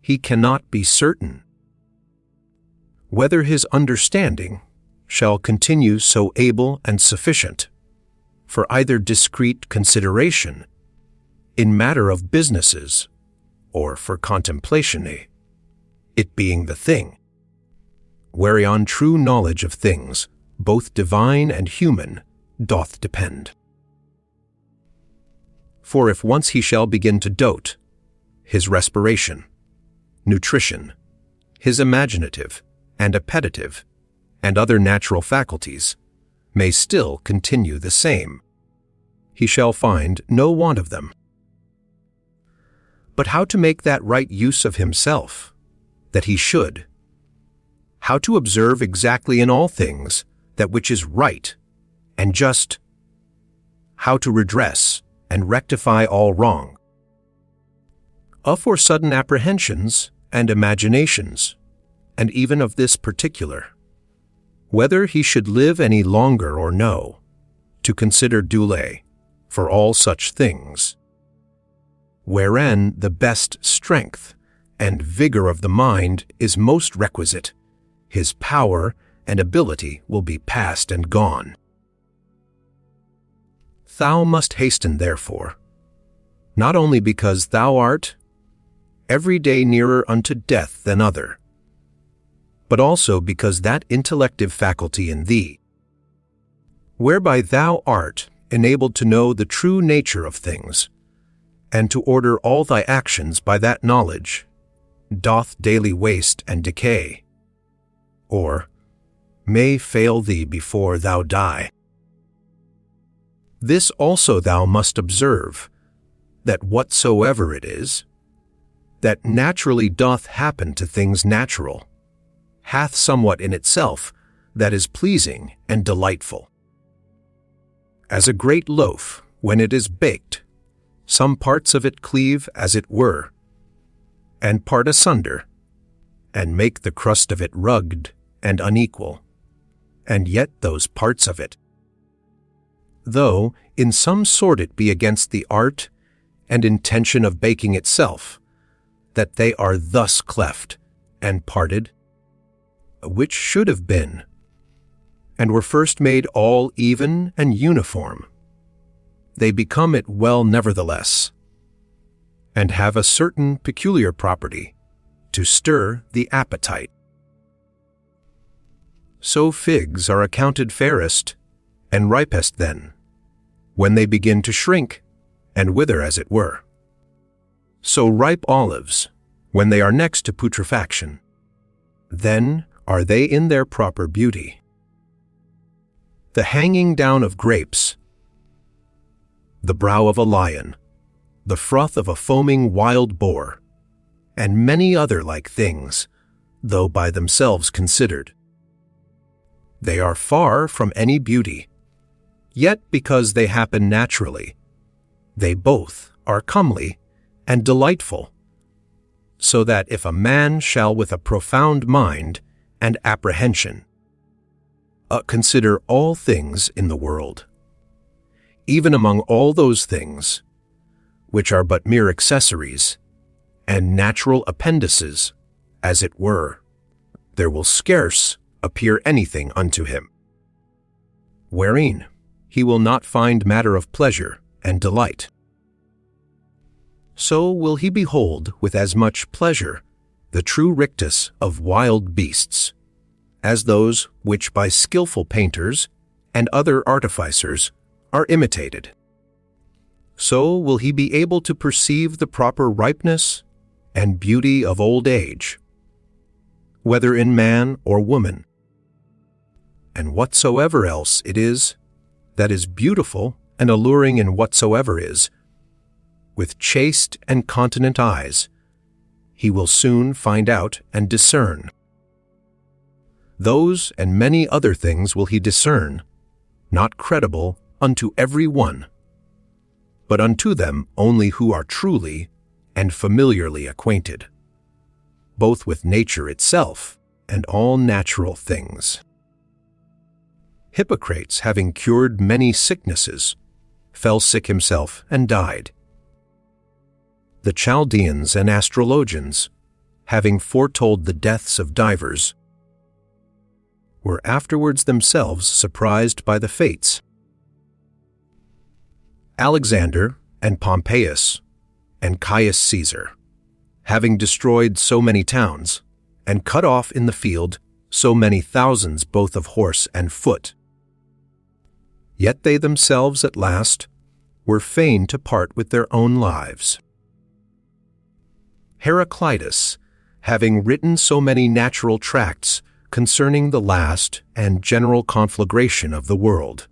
Speaker 1: he cannot be certain whether his understanding shall continue so able and sufficient for either discreet consideration in matter of businesses, or for contemplatione, it being the thing, whereon true knowledge of things, both divine and human, doth depend. For if once he shall begin to dote, his respiration, nutrition, his imaginative and appetitive, and other natural faculties, may still continue the same, he shall find no want of them. But how to make that right use of himself, that he should, how to observe exactly in all things that which is right and just, how to redress and rectify all wrong, of or sudden apprehensions and imaginations, and even of this particular, whether he should live any longer or no, to consider dule for all such things, wherein the best strength and vigor of the mind is most requisite, his power and ability will be past and gone. Thou must hasten, therefore, not only because thou art every day nearer unto death than other, but also because that intellective faculty in thee, whereby thou art enabled to know the true nature of things, and to order all thy actions by that knowledge, doth daily waste and decay, or may fail thee before thou die. This also thou must observe, that whatsoever it is, that naturally doth happen to things natural, hath somewhat in itself that is pleasing and delightful. As a great loaf, when it is baked, some parts of it cleave as it were, and part asunder, and make the crust of it rugged and unequal, and yet those parts of it though in some sort it be against the art and intention of baking itself, that they are thus cleft and parted, which should have been, and were first made all even and uniform. They become it well nevertheless, and have a certain peculiar property to stir the appetite. So figs are accounted fairest and ripest then, when they begin to shrink and wither as it were. So ripe olives, when they are next to putrefaction, then are they in their proper beauty. The hanging down of grapes, the brow of a lion, the froth of a foaming wild boar, and many other like things, though by themselves considered, they are far from any beauty, yet because they happen naturally, they both are comely and delightful, so that if a man shall with a profound mind and apprehension consider all things in the world, even among all those things which are but mere accessories and natural appendices, as it were, there will scarce appear anything unto him, wherein he will not find matter of pleasure and delight. So will he behold with as much pleasure the true rictus of wild beasts, as those which by skillful painters and other artificers are imitated. So will he be able to perceive the proper ripeness and beauty of old age, whether in man or woman, and whatsoever else it is that is beautiful and alluring in whatsoever is, with chaste and continent eyes, he will soon find out and discern. Those and many other things will he discern, not credible unto every one, but unto them only who are truly and familiarly acquainted, both with nature itself and all natural things. Hippocrates, having cured many sicknesses, fell sick himself and died. The Chaldeans and astrologians, having foretold the deaths of divers, were afterwards themselves surprised by the fates. Alexander and Pompeius and Caius Caesar, having destroyed so many towns and cut off in the field so many thousands both of horse and foot, yet they themselves at last were fain to part with their own lives. Heraclitus, having written so many natural tracts concerning the last and general conflagration of the world,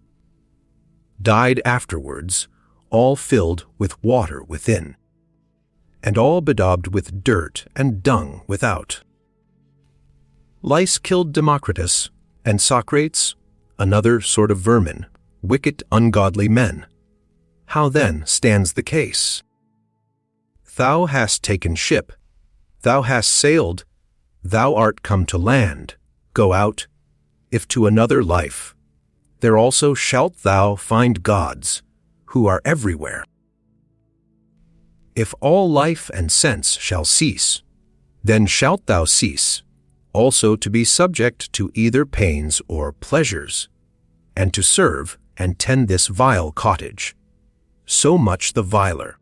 Speaker 1: died afterwards, all filled with water within, and all bedaubed with dirt and dung without. Lice killed Democritus, and Socrates, another sort of vermin, wicked, ungodly men. How then stands the case? Thou hast taken ship, thou hast sailed, thou art come to land. Go out, if to another life, there also shalt thou find gods, who are everywhere. If all life and sense shall cease, then shalt thou cease, also to be subject to either pains or pleasures, and to serve and tend this vile cottage, so much the viler.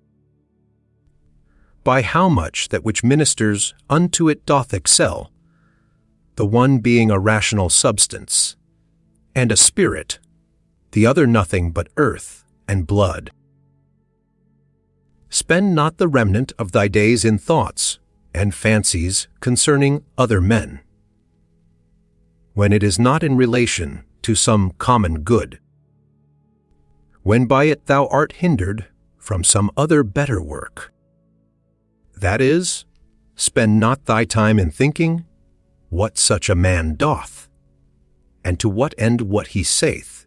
Speaker 1: By how much that which ministers unto it doth excel, the one being a rational substance, and a spirit, the other nothing but earth and blood. Spend not the remnant of thy days in thoughts and fancies concerning other men, when it is not in relation to some common good, when by it thou art hindered from some other better work. That is, spend not thy time in thinking what such a man doth, and to what end what he saith,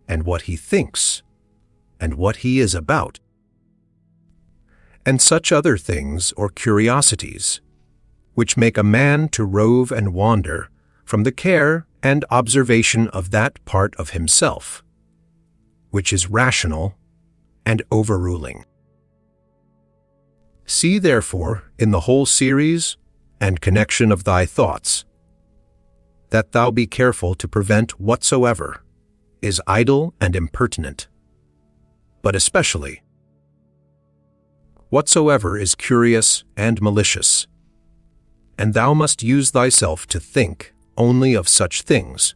Speaker 1: and what he thinks, and what he is about, and such other things or curiosities, which make a man to rove and wander from the care and observation of that part of himself, which is rational and overruling. See therefore in the whole series and connection of thy thoughts, that thou be careful to prevent whatsoever is idle and impertinent, but especially whatsoever is curious and malicious, and thou must use thyself to think only of such things,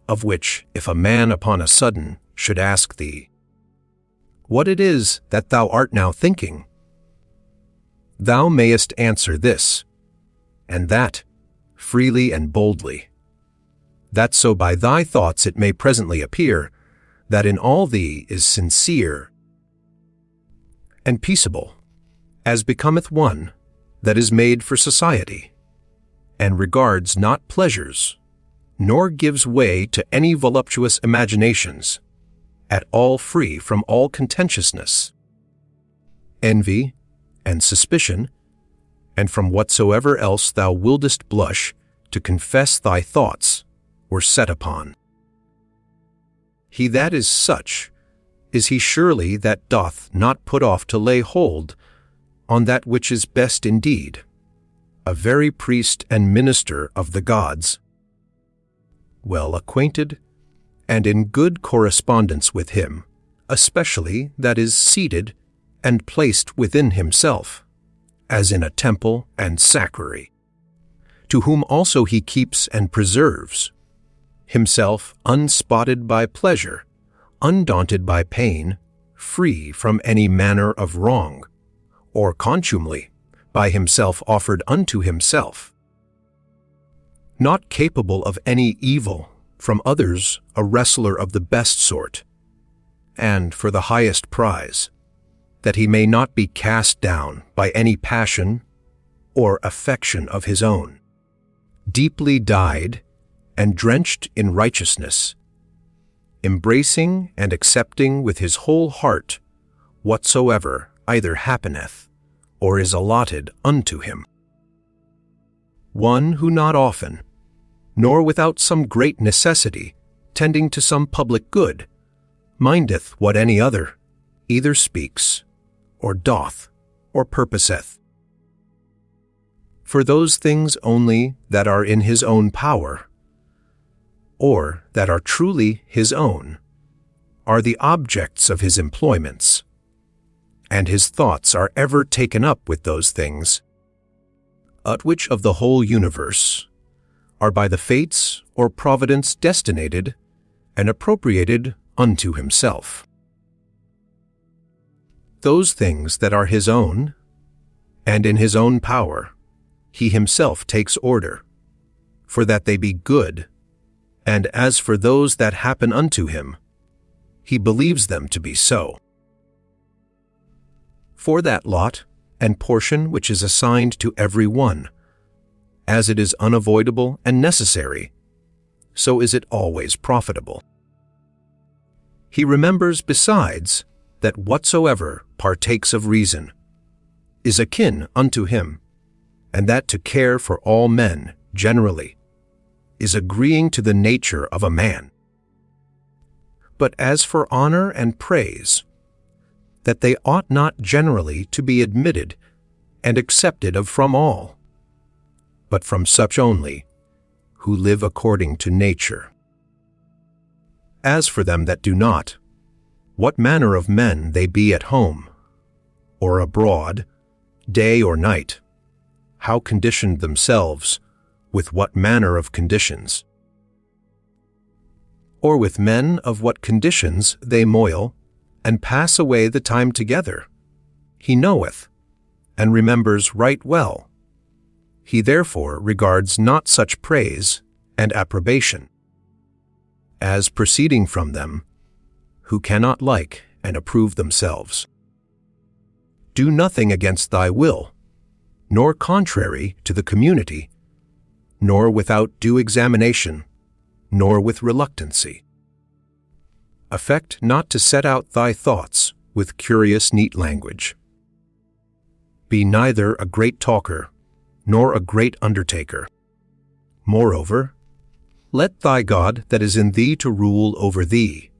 Speaker 1: of which if a man upon a sudden should ask thee, what it is that thou art now thinking, thou mayest answer this, and that, freely and boldly, that so by thy thoughts it may presently appear that in all thee is sincere and peaceable, as becometh one that is made for society, and regards not pleasures, nor gives way to any voluptuous imaginations, at all free from all contentiousness, envy, and suspicion, and from whatsoever else thou wouldest blush to confess thy thoughts were set upon. He that is such, is he surely that doth not put off to lay hold on that which is best indeed, a very priest and minister of the gods, well acquainted and in good correspondence with him, especially that is seated and placed within himself, as in a temple and sacrary, to whom also he keeps and preserves, himself unspotted by pleasure, undaunted by pain, free from any manner of wrong, or contumely, by himself offered unto himself, not capable of any evil, from others a wrestler of the best sort, and for the highest prize, that he may not be cast down by any passion or affection of his own, deeply dyed and drenched in righteousness, embracing and accepting with his whole heart whatsoever either happeneth or is allotted unto him. One who not often, nor without some great necessity, tending to some public good, mindeth what any other either speaks, or doth, or purposeth. For those things only that are in his own power, or that are truly his own, are the objects of his employments, and his thoughts are ever taken up with those things, at which of the whole universe are by the fates or providence destinated and appropriated unto himself. Those things that are his own, and in his own power, he himself takes order, for that they be good, and as for those that happen unto him, he believes them to be so. For that lot and portion which is assigned to every one, as it is unavoidable and necessary, so is it always profitable. He remembers besides that whatsoever partakes of reason is akin unto him, and that to care for all men generally is agreeing to the nature of a man. But as for honor and praise, that they ought not generally to be admitted and accepted of from all, but from such only who live according to nature. As for them that do not, what manner of men they be at home, or abroad, day or night, how conditioned themselves, with what manner of conditions, or with men of what conditions they moil, and pass away the time together, he knoweth, and remembers right well. He therefore regards not such praise and approbation, as proceeding from them, who cannot like and approve themselves. Do nothing against thy will, nor contrary to the community, nor without due examination, nor with reluctancy. Affect not to set out thy thoughts with curious neat language. Be neither a great talker, nor a great undertaker. Moreover, let thy God that is in thee to rule over thee,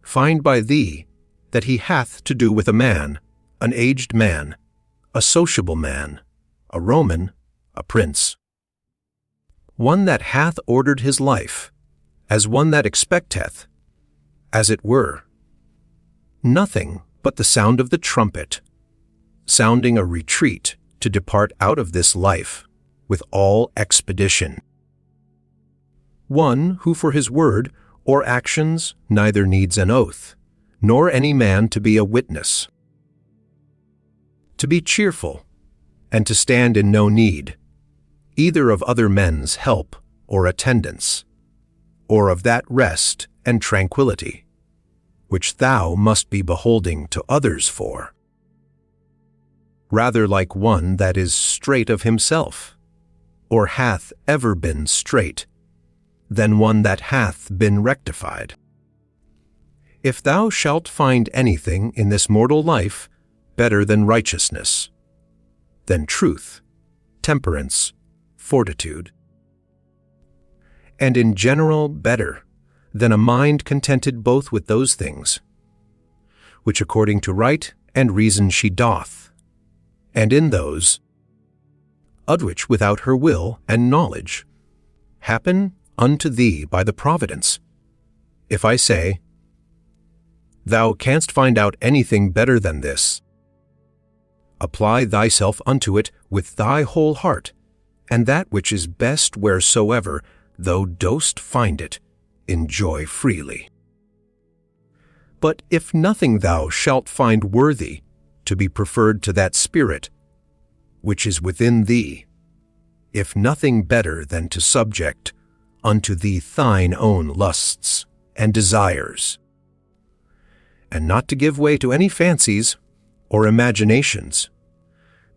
Speaker 1: find by thee that he hath to do with a man, an aged man, a sociable man, a Roman, a prince. One that hath ordered his life, as one that expecteth, as it were, nothing but the sound of the trumpet, sounding a retreat to depart out of this life with all expedition. One who for his word or actions neither needs an oath, nor any man to be a witness. To be cheerful, and to stand in no need, either of other men's help or attendance, or of that rest and tranquillity, which thou must be beholding to others for. Rather like one that is straight of himself, or hath ever been straight, than one that hath been rectified. If thou shalt find anything in this mortal life better than righteousness, than truth, temperance, fortitude, and in general better than a mind contented both with those things, which according to right and reason she doth, and in those, which without her will and knowledge happen unto thee by the providence. If I say, thou canst find out anything better than this, apply thyself unto it with thy whole heart, and that which is best wheresoever thou dost find it, enjoy freely. But if nothing thou shalt find worthy to be preferred to that spirit which is within thee, if nothing better than to subject unto thee thine own lusts and desires, and not to give way to any fancies or imaginations,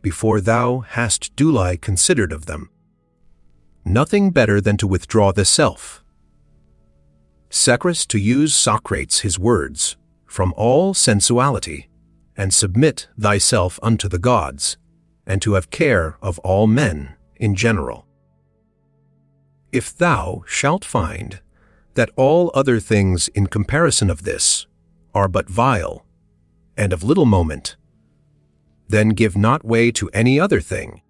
Speaker 1: before thou hast duly considered of them, nothing better than to withdraw the self. Sacris, to use Socrates his words, from all sensuality, and submit thyself unto the gods, and to have care of all men in general. If thou shalt find that all other things in comparison of this are but vile, and of little moment, then give not way to any other thing,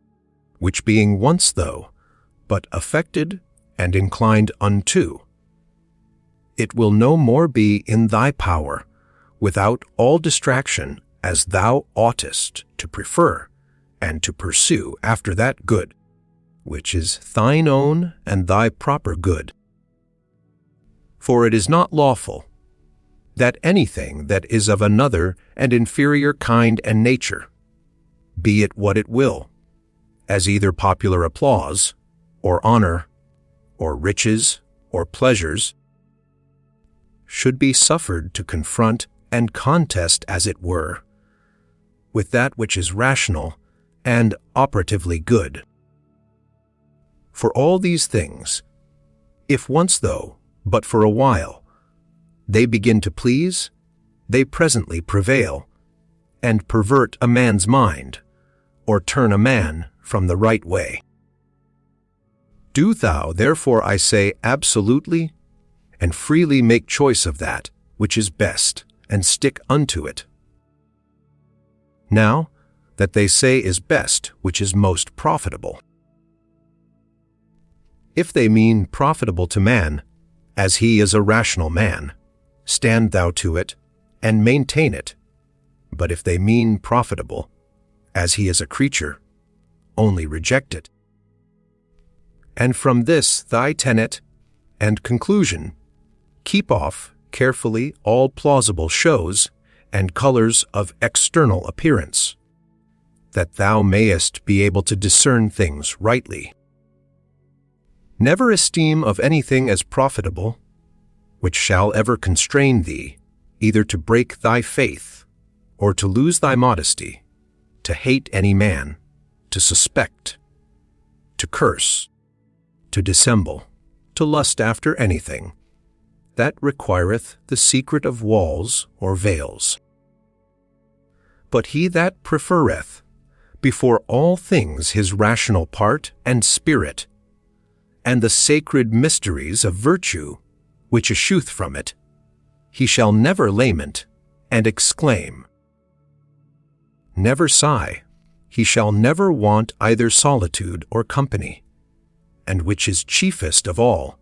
Speaker 1: which being once though, but affected and inclined unto, it will no more be in thy power, without all distraction, as thou oughtest to prefer and to pursue after that good, which is thine own and thy proper good. For it is not lawful that anything that is of another and inferior kind and nature, be it what it will, as either popular applause, or honor, or riches, or pleasures, should be suffered to confront and contest, as it were, with that which is rational and operatively good. For all these things, if once though, but for a while, they begin to please, they presently prevail, and pervert a man's mind, or turn a man from the right way. Do thou, therefore, I say, absolutely and freely make choice of that which is best, and stick unto it. Now, that they say is best which is most profitable. If they mean profitable to man, as he is a rational man, stand thou to it, and maintain it. But if they mean profitable, as he is a creature, only reject it. And from this thy tenet and conclusion, keep off carefully all plausible shows and colors of external appearance, that thou mayest be able to discern things rightly. Never esteem of anything as profitable, which shall ever constrain thee, either to break thy faith, or to lose thy modesty, to hate any man, to suspect, to curse, to dissemble, to lust after anything that requireth the secret of walls or veils. But he that preferreth before all things his rational part and spirit, and the sacred mysteries of virtue which issue from it, he shall never lament and exclaim. Never sigh, he shall never want either solitude or company, and which is chiefest of all,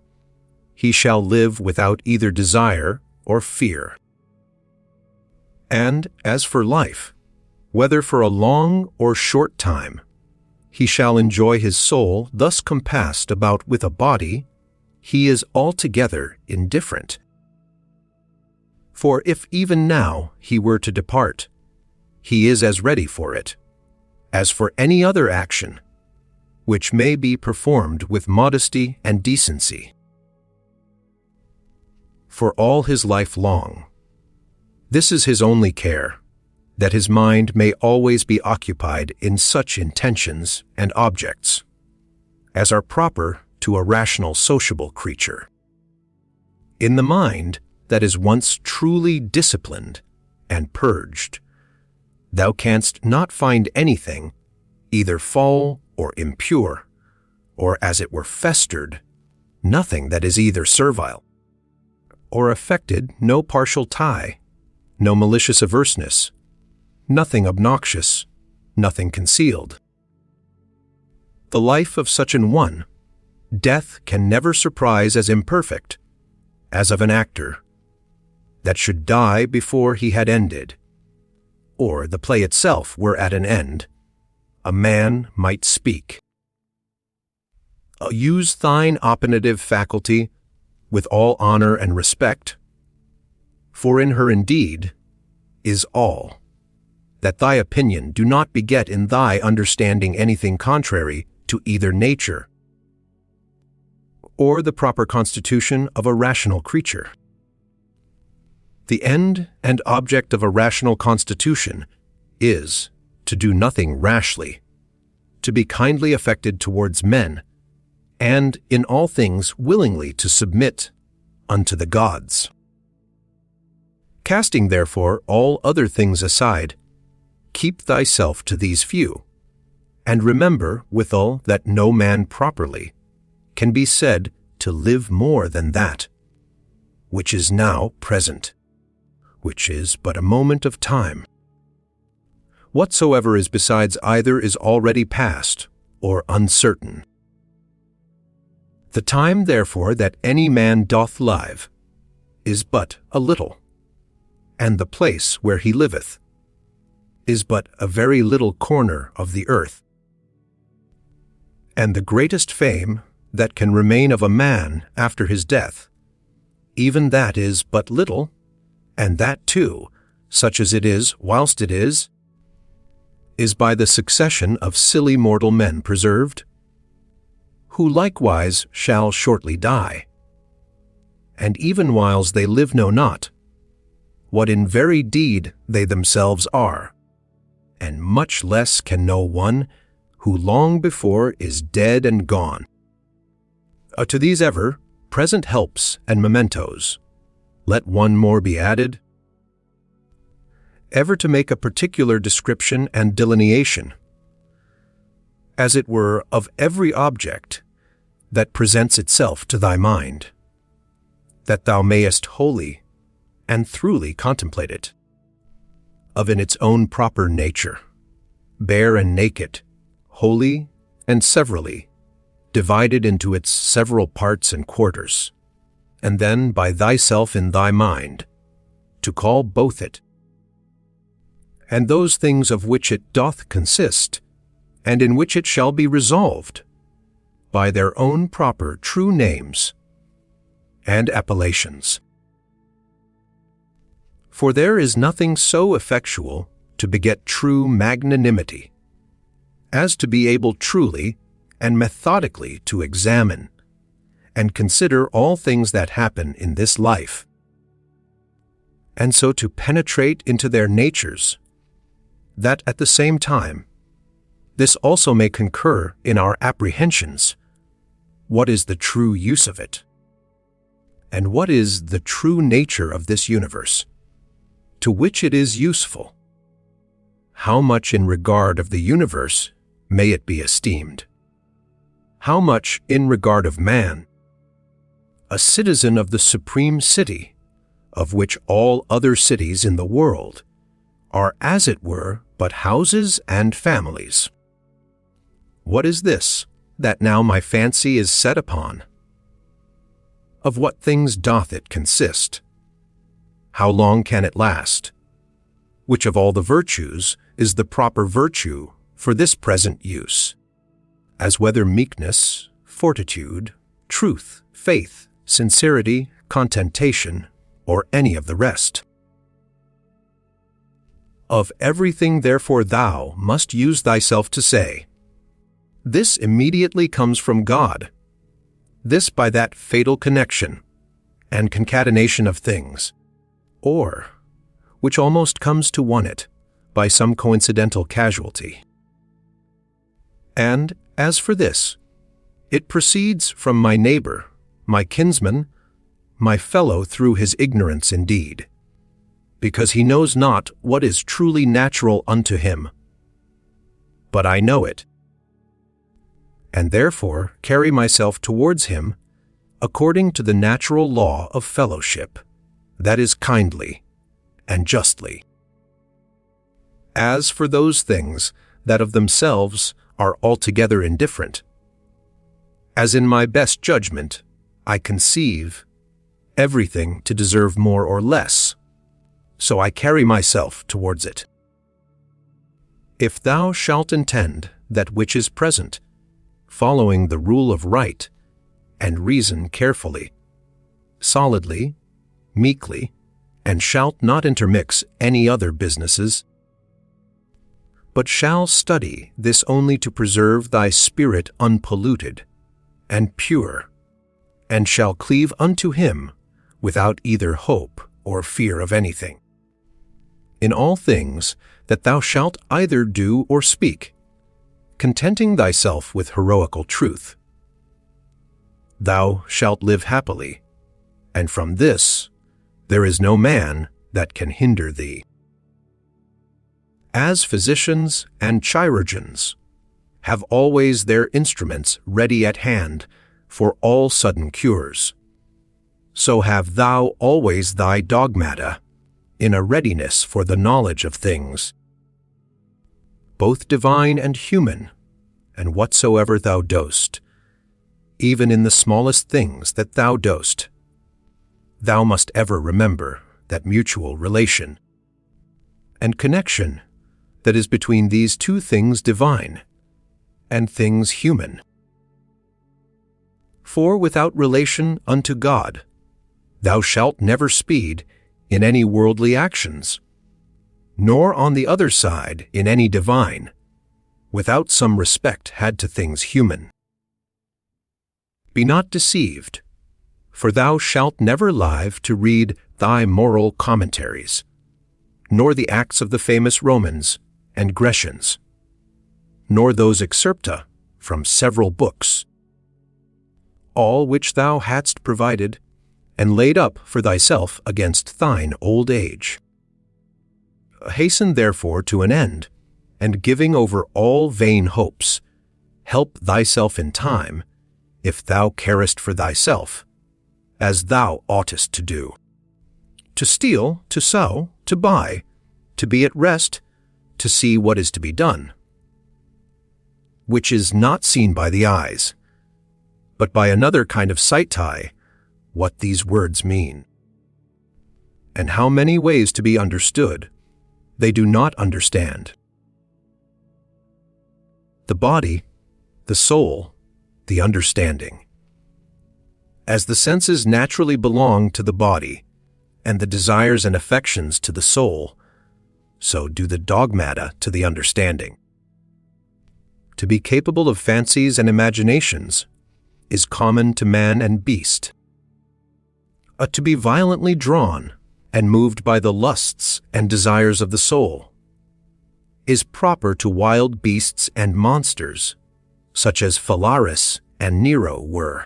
Speaker 1: he shall live without either desire or fear. And as for life, whether for a long or short time, he shall enjoy his soul thus compassed about with a body, he is altogether indifferent. For if even now he were to depart, he is as ready for it, as for any other action, which may be performed with modesty and decency. For all his life long, this is his only care, that his mind may always be occupied in such intentions and objects as are proper to a rational sociable creature. In the mind that is once truly disciplined and purged, thou canst not find anything either foul or impure, or as it were festered, nothing that is either servile, or affected no partial tie, no malicious averseness, nothing obnoxious, nothing concealed. The life of such an one, death can never surprise as imperfect, as of an actor, that should die before he had ended, or the play itself were at an end, a man might speak. Use thine opinative faculty with all honor and respect, for in her indeed is all, that thy opinion do not beget in thy understanding anything contrary to either nature or the proper constitution of a rational creature. The end and object of a rational constitution is to do nothing rashly, to be kindly affected towards men, and in all things willingly to submit unto the gods. Casting therefore all other things aside, keep thyself to these few, and remember withal that no man properly can be said to live more than that, which is now present, which is but a moment of time. Whatsoever is besides either is already past or uncertain. The time, therefore, that any man doth live is but a little, and the place where he liveth is but a very little corner of the earth. And the greatest fame that can remain of a man after his death, even that is but little, and that too, such as it is whilst it is by the succession of silly mortal men preserved, who likewise shall shortly die. And even whiles they live know not what in very deed they themselves are, and much less can know one who long before is dead and gone. To these ever present helps and mementos, let one more be added, ever to make a particular description and delineation, as it were, of every object that presents itself to thy mind, that thou mayest wholly and throughly contemplate it, of in its own proper nature, bare and naked, wholly and severally, divided into its several parts and quarters, and then by thyself in thy mind, to call both it, and those things of which it doth consist, and in which it shall be resolved, by their own proper true names and appellations. For there is nothing so effectual to beget true magnanimity, as to be able truly and methodically to examine and consider all things that happen in this life, and so to penetrate into their natures, that at the same time this also may concur in our apprehensions, what is the true use of it, and what is the true nature of this universe, to which it is useful, how much in regard of the universe may it be esteemed, how much in regard of man, a citizen of the supreme city, of which all other cities in the world are as it were but houses and families. What is this that now my fancy is set upon? Of what things doth it consist? How long can it last? Which of all the virtues is the proper virtue for this present use? As whether meekness, fortitude, truth, faith, sincerity, contentation, or any of the rest. Of everything therefore thou must use thyself to say, this immediately comes from God, this by that fatal connection and concatenation of things, or, which almost comes to one it, by some coincidental casualty. And, as for this, it proceeds from my neighbor, my kinsman, my fellow through his ignorance indeed, because he knows not what is truly natural unto him. But I know it, and therefore carry myself towards him according to the natural law of fellowship, that is kindly and justly. As for those things that of themselves are altogether indifferent, as in my best judgment I conceive everything to deserve more or less, so I carry myself towards it. If thou shalt intend that which is present, following the rule of right, and reason carefully, solidly, meekly, and shalt not intermix any other businesses, but shall study this only to preserve thy spirit unpolluted and pure, and shall cleave unto him without either hope or fear of anything. In all things that thou shalt either do or speak, contenting thyself with heroical truth, thou shalt live happily, and from this there is no man that can hinder thee. As physicians and chirurgeons have always their instruments ready at hand for all sudden cures, so have thou always thy dogmata in a readiness for the knowledge of things, both divine and human, and whatsoever thou dost, even in the smallest things that thou dost, thou must ever remember that mutual relation and connection that is between these two things divine and things human. For without relation unto God, thou shalt never speed in any worldly actions, nor on the other side in any divine, without some respect had to things human. Be not deceived, for thou shalt never live to read thy moral commentaries, nor the acts of the famous Romans and Grecians, nor those excerpta from several books, all which thou hadst provided and laid up for thyself against thine old age. Hasten therefore to an end, and giving over all vain hopes, help thyself in time, if thou carest for thyself, as thou oughtest to do. To steal, to sow, to buy, to be at rest, to see what is to be done, which is not seen by the eyes, but by another kind of sight tie, what these words mean. And how many ways to be understood, they do not understand. The body, the soul, the understanding. As the senses naturally belong to the body, and the desires and affections to the soul, so do the dogmata to the understanding. To be capable of fancies and imaginations is common to man and beast. To be violently drawn and moved by the lusts and desires of the soul is proper to wild beasts and monsters, such as Phalaris and Nero were.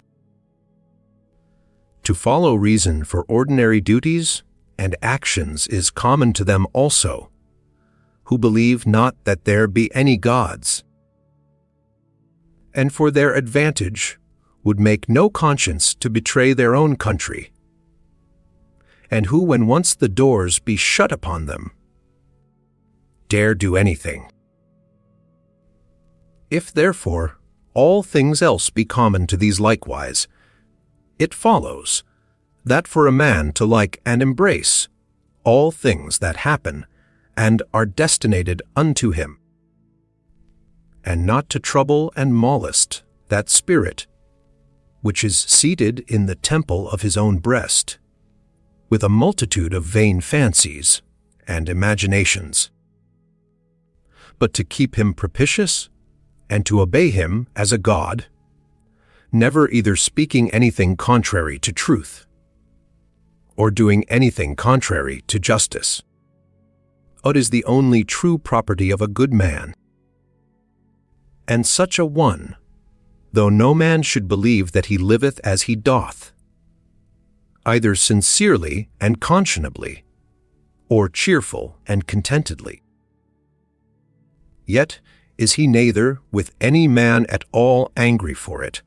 Speaker 1: To follow reason for ordinary duties and actions is common to them also, who believe not that there be any gods, and for their advantage would make no conscience to betray their own country, and who, when once the doors be shut upon them, dare do anything. If, therefore, all things else be common to these likewise, it follows that for a man to like and embrace all things that happen and are destinated unto him, and not to trouble and molest that spirit which is seated in the temple of his own breast, with a multitude of vain fancies and imaginations, but to keep him propitious and to obey him as a god, never either speaking anything contrary to truth or doing anything contrary to justice. It is the only true property of a good man. And such a one, though no man should believe that he liveth as he doth, either sincerely and conscionably, or cheerful and contentedly, yet is he neither with any man at all angry for it,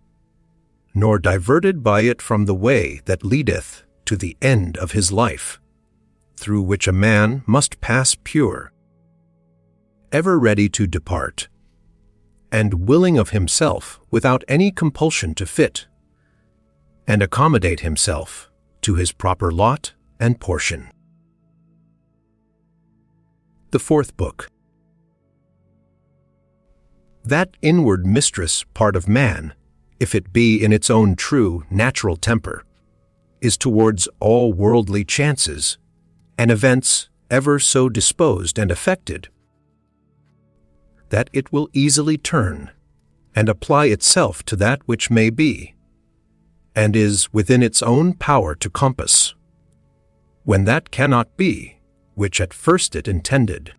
Speaker 1: nor diverted by it from the way that leadeth to the end of his life, through which a man must pass pure, ever ready to depart, and willing of himself without any compulsion to fit, and accommodate himself to his proper lot and portion. The Fourth Book. That inward mistress part of man, if it be in its own true natural temper, is towards all worldly chances and events ever so disposed and affected, that it will easily turn and apply itself to that which may be, and is within its own power to compass, when that cannot be which at first it intended.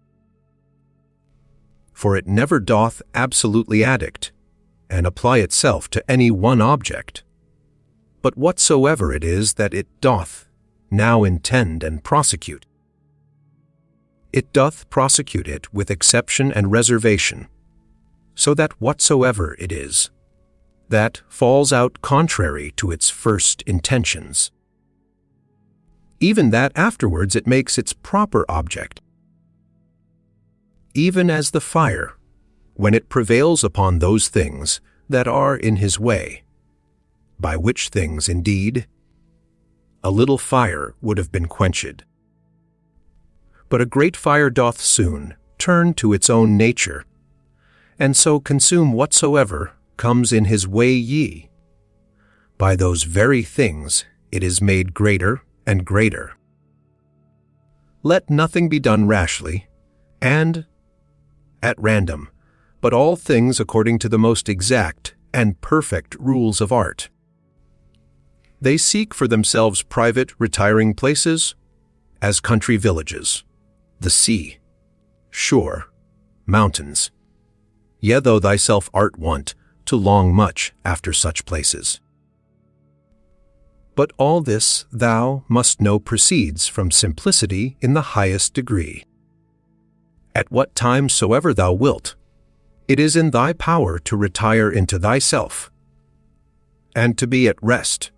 Speaker 1: For it never doth absolutely addict, and apply itself to any one object, but whatsoever it is that it doth now intend and prosecute, it doth prosecute it with exception and reservation, so that whatsoever it is, that falls out contrary to its first intentions, even that afterwards it makes its proper object, even as the fire, when it prevails upon those things that are in his way, by which things, indeed, a little fire would have been quenched. But a great fire doth soon turn to its own nature, and so consume whatsoever comes in his way. By those very things it is made greater and greater. Let nothing be done rashly, and at random, but all things according to the most exact and perfect rules of art. They seek for themselves private retiring places, as country villages, the sea, shore, mountains, yea, though thyself art wont to long much after such places. But all this thou must know proceeds from simplicity in the highest degree. At what time soever thou wilt, it is in thy power to retire into thyself, and to be at rest,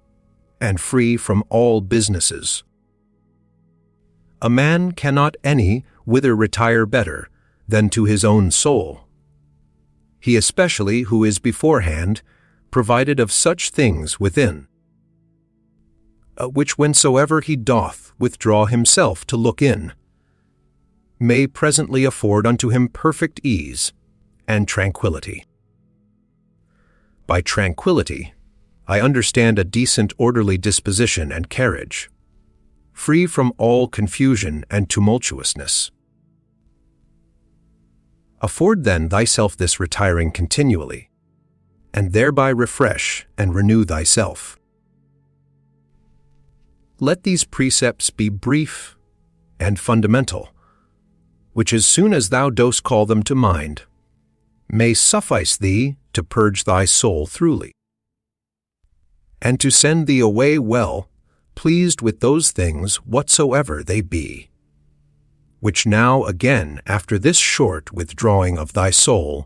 Speaker 1: and free from all businesses. A man cannot any whither retire better than to his own soul, he especially who is beforehand provided of such things within, which whensoever he doth withdraw himself to look in, may presently afford unto him perfect ease and tranquility. By tranquility, I understand a decent orderly disposition and carriage, free from all confusion and tumultuousness. Afford then thyself this retiring continually, and thereby refresh and renew thyself. Let these precepts be brief and fundamental, which as soon as thou dost call them to mind, may suffice thee to purge thy soul throughly, and to send thee away well, pleased with those things whatsoever they be, which now again after this short withdrawing of thy soul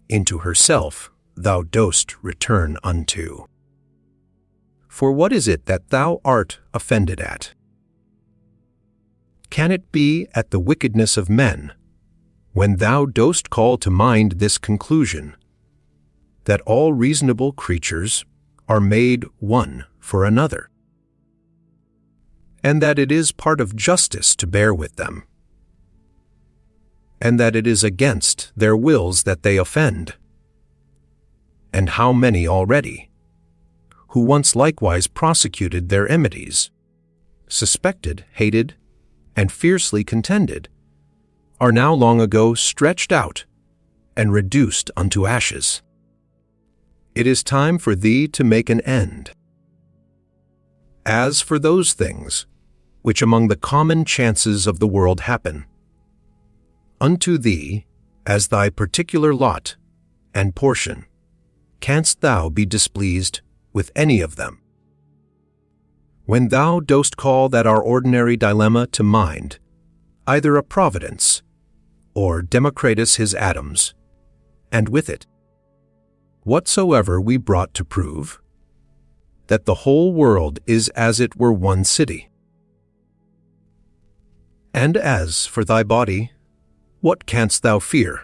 Speaker 1: into herself thou dost return unto. For what is it that thou art offended at? can it be at the wickedness of men, when thou dost call to mind this conclusion, that all reasonable creatures are made one for another, and that it is part of justice to bear with them, and that it is against their wills that they offend? And how many already, who once likewise prosecuted their enmities, suspected, hated, and fiercely contended, are now long ago stretched out and reduced unto ashes. It is time for thee to make an end. As for those things which among the common chances of the world happen, unto thee, as thy particular lot and portion, canst thou be displeased with any of them? When thou dost call that our ordinary dilemma to mind, either a providence, or Democritus his atoms, and with it, whatsoever we brought to prove, that the whole world is as it were one city. And as for thy body, what canst thou fear,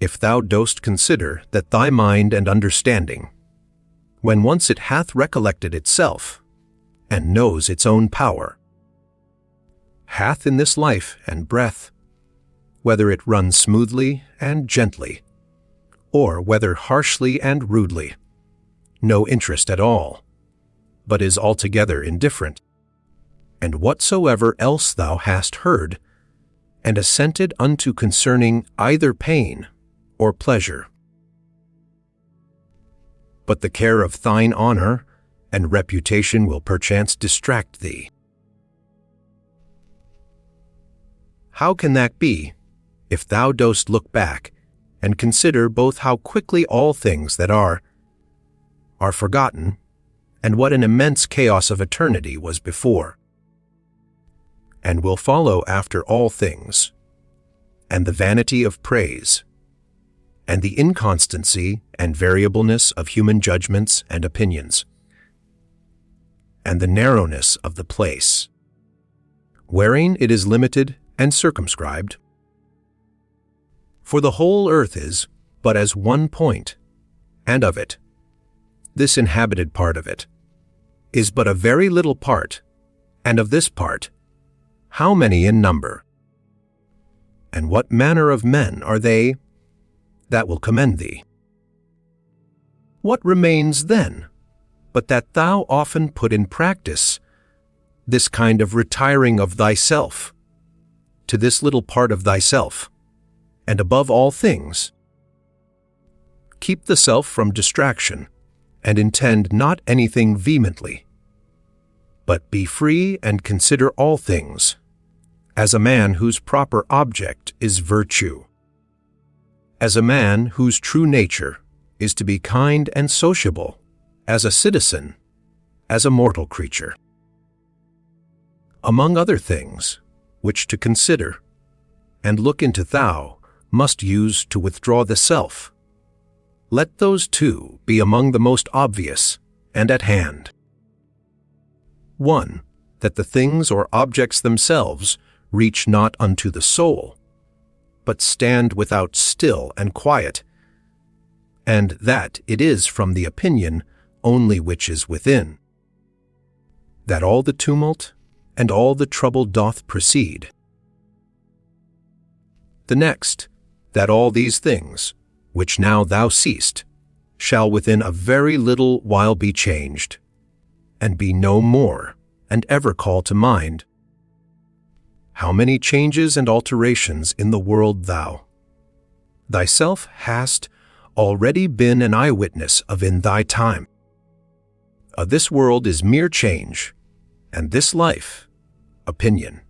Speaker 1: if thou dost consider that thy mind and understanding, when once it hath recollected itself, and knows its own power, hath in this life and breath, whether it runs smoothly and gently, or whether harshly and rudely, no interest at all, but is altogether indifferent, and whatsoever else thou hast heard, and assented unto concerning either pain or pleasure. But the care of thine honor and reputation will perchance distract thee. How can that be, if thou dost look back and consider both how quickly all things that are forgotten, and what an immense chaos of eternity was before, and will follow after all things, and the vanity of praise, and the inconstancy and variableness of human judgments and opinions, and the narrowness of the place, wherein it is limited and circumscribed? For the whole earth is but as one point, and of it, this inhabited part of it, is but a very little part, and of this part, how many in number? And what manner of men are they that will commend thee? What remains then, but that thou often put in practice this kind of retiring of thyself to this little part of thyself, and above all things, keep the self from distraction, and intend not anything vehemently, but be free and consider all things, as a man whose proper object is virtue, as a man whose true nature is to be kind and sociable, as a citizen, as a mortal creature. Among other things, which to consider and look into thou must use to withdraw the self, let those two be among the most obvious and at hand. 1. That the things or objects themselves reach not unto the soul, but stand without still and quiet, and that it is from the opinion only which is within, that all the tumult and all the trouble doth proceed. The next, that all these things, which now thou seest, shall within a very little while be changed, and be no more, and ever call to mind. How many changes and alterations in the world thou thyself hast already been an eyewitness of in thy time. This world is mere change, and this life, opinion.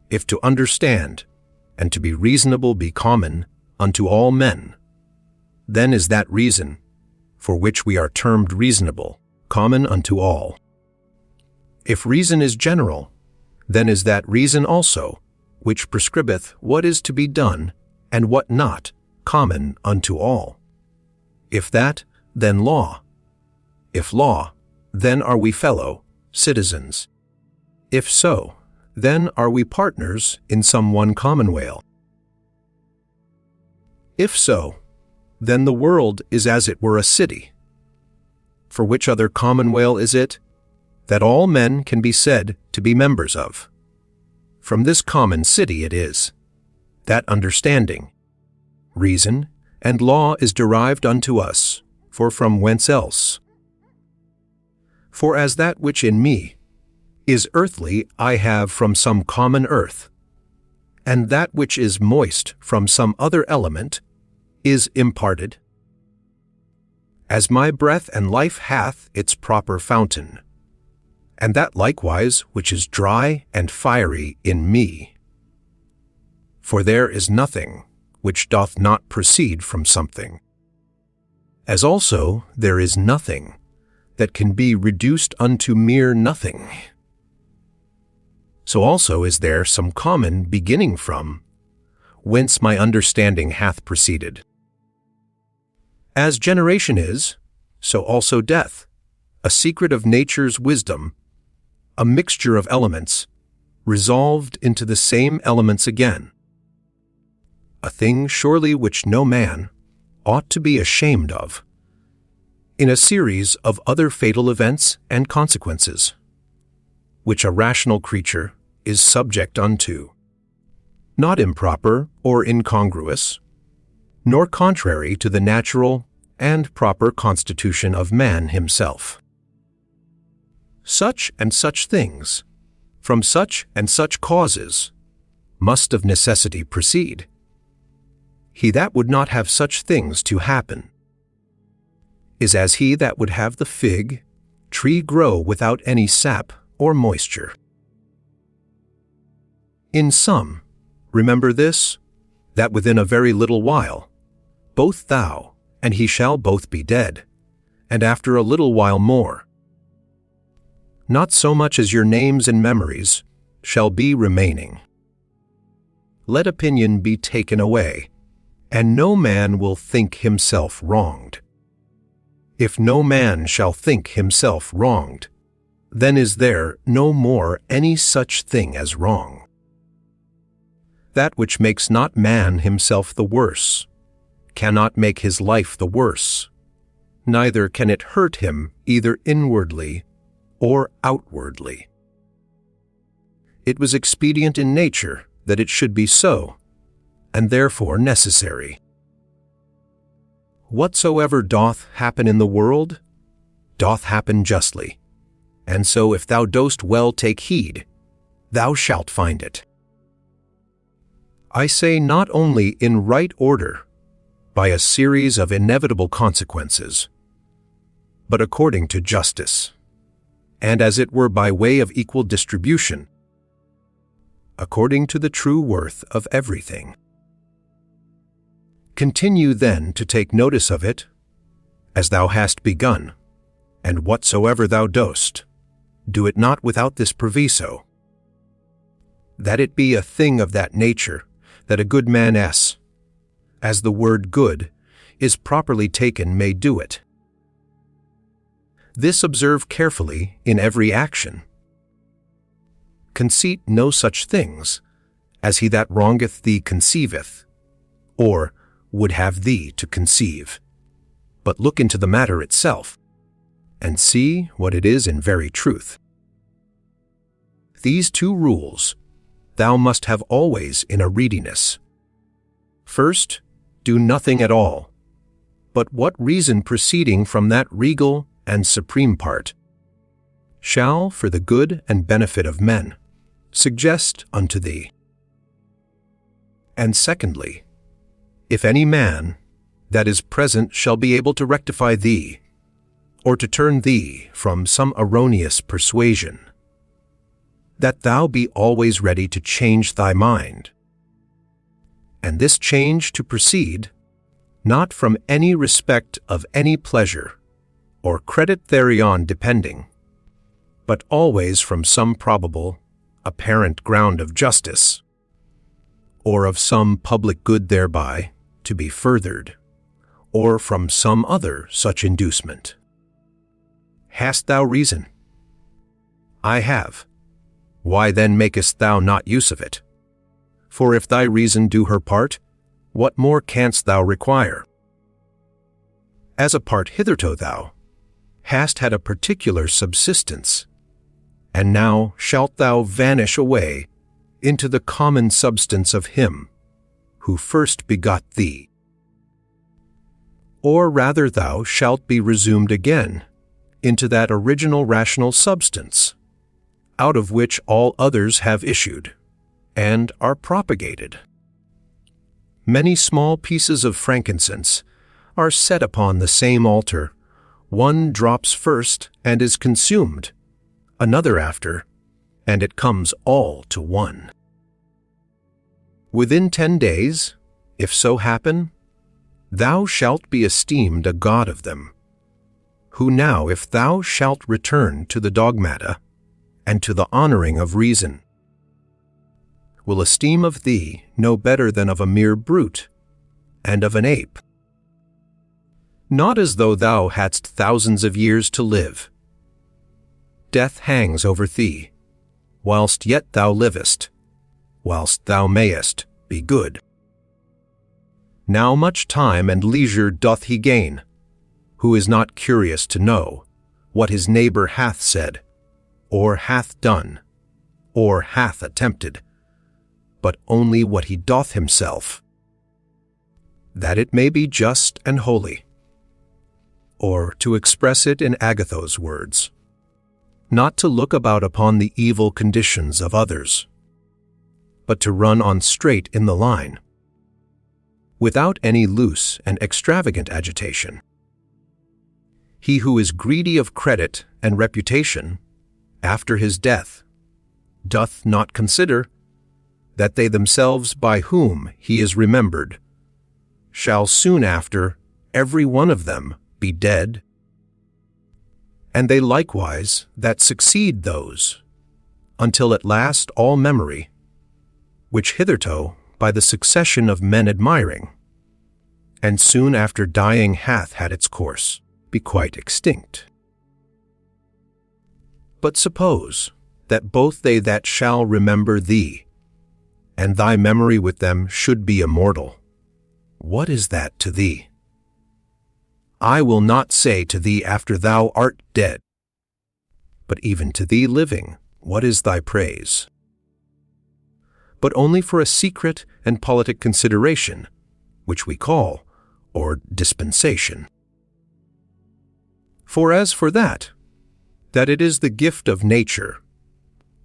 Speaker 1: If to understand and to be reasonable be common unto all men, then is that reason, for which we are termed reasonable, common unto all. If reason is general, then is that reason also, which prescribeth what is to be done and what not, common unto all. If that, then law. If law, then are we fellow citizens. If so, then are we partners in some one commonweal? If so, then the world is as it were a city. For which other commonweal is it that all men can be said to be members of? From this common city it is, that understanding, reason, and law is derived unto us, for from whence else? For as that which in me is earthly I have from some common earth, and that which is moist from some other element is imparted. As my breath and life hath its proper fountain, and that likewise which is dry and fiery in me. For there is nothing which doth not proceed from something, as also there is nothing that can be reduced unto mere nothing. So also is there some common beginning from, whence my understanding hath proceeded. As generation is, so also death, a secret of nature's wisdom, a mixture of elements, resolved into the same elements again. A thing surely which no man ought to be ashamed of, in a series of other fatal events and consequences, which a rational creature is subject unto, not improper or incongruous, nor contrary to the natural and proper constitution of man himself. Such and such things, from such and such causes, must of necessity proceed. He that would not have such things to happen is as he that would have the fig tree grow without any sap or moisture. In sum, remember this, that within a very little while, both thou and he shall both be dead, and after a little while more. Not so much as your names and memories shall be remaining. Let opinion be taken away, and no man will think himself wronged. If no man shall think himself wronged, then is there no more any such thing as wrong. That which makes not man himself the worse cannot make his life the worse, neither can it hurt him either inwardly or outwardly. It was expedient in nature that it should be so, and therefore necessary. Whatsoever doth happen in the world, doth happen justly, and so if thou dost well take heed, thou shalt find it. I say not only in right order, by a series of inevitable consequences, but according to justice, and as it were by way of equal distribution, according to the true worth of everything. Continue then to take notice of it, as thou hast begun, and whatsoever thou dost, do it not without this proviso, that it be a thing of that nature that a good man as the word good is properly taken may do it. This observe carefully in every action. Conceit no such things, as he that wrongeth thee conceiveth, or would have thee to conceive, but look into the matter itself, and see what it is in very truth. These two rules thou must have always in a readiness. First, do nothing at all, but what reason proceeding from that regal and supreme part shall, for the good and benefit of men, suggest unto thee. And secondly, if any man that is present shall be able to rectify thee, or to turn thee from some erroneous persuasion, that thou be always ready to change thy mind, and this change to proceed, not from any respect of any pleasure, or credit thereon depending, but always from some probable, apparent ground of justice, or of some public good thereby to be furthered, or from some other such inducement. Hast thou reason? I have. why then makest thou not use of it? For if thy reason do her part, what more canst thou require? As a part hitherto thou hast had a particular subsistence, and now shalt thou vanish away into the common substance of him who first begot thee. Or rather thou shalt be resumed again into that original rational substance, out of which all others have issued, and are propagated. Many small pieces of frankincense are set upon the same altar. One drops first and is consumed, another after, and it comes all to one. Within 10 days, if so happen, thou shalt be esteemed a god of them, who now, if thou shalt return to the dogmata and to the honoring of reason, will esteem of thee no better than of a mere brute and of an ape. Not as though thou hadst thousands of years to live. Death hangs over thee, whilst yet thou livest, whilst thou mayest be good. Now much time and leisure doth he gain, who is not curious to know what his neighbor hath said, or hath done, or hath attempted, but only what he doth himself, that it may be just and holy. Or, to express it in Agatho's words, not to look about upon the evil conditions of others, but to run on straight in the line, without any loose and extravagant agitation. He who is greedy of credit and reputation after his death doth not consider that they themselves by whom he is remembered shall soon after every one of them be dead, and they likewise that succeed those, until at last all memory, which hitherto by the succession of men admiring, and soon after dying hath had its course, be quite extinct. But suppose that both they that shall remember thee, and thy memory with them should be immortal, what is that to thee? I will not say to thee after thou art dead, but even to thee living, what is thy praise? But only for a secret and politic consideration, which we call, or dispensation. For as for that it is the gift of nature,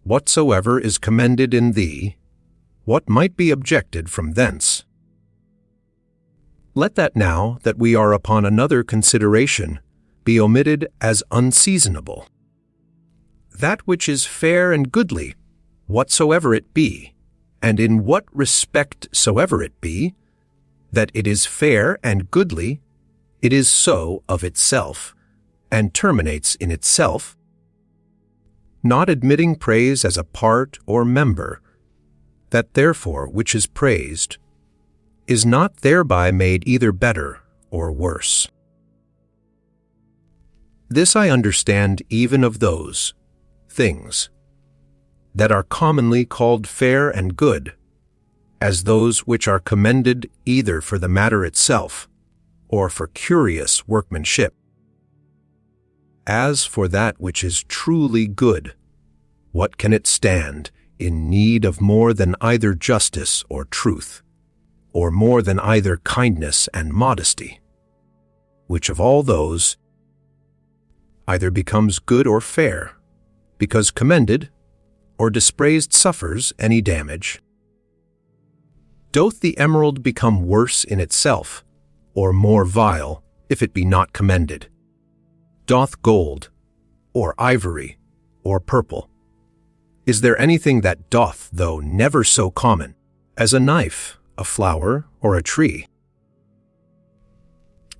Speaker 1: whatsoever is commended in thee, what might be objected from thence? Let that now that we are upon another consideration be omitted as unseasonable. That which is fair and goodly, whatsoever it be, and in what respect soever it be, that it is fair and goodly, it is so of itself, and terminates in itself, not admitting praise as a part or member, that therefore which is praised is not thereby made either better or worse. This I understand even of those things that are commonly called fair and good, as those which are commended either for the matter itself or for curious workmanship. As for that which is truly good, what can it stand in need of more than either justice or truth, or more than either kindness and modesty, which of all those either becomes good or fair, because commended or dispraised suffers any damage? Doth the emerald become worse in itself, or more vile, if it be not commended? Doth gold, or ivory, or purple? Is there anything that doth, though never so common, as a knife, a flower, or a tree?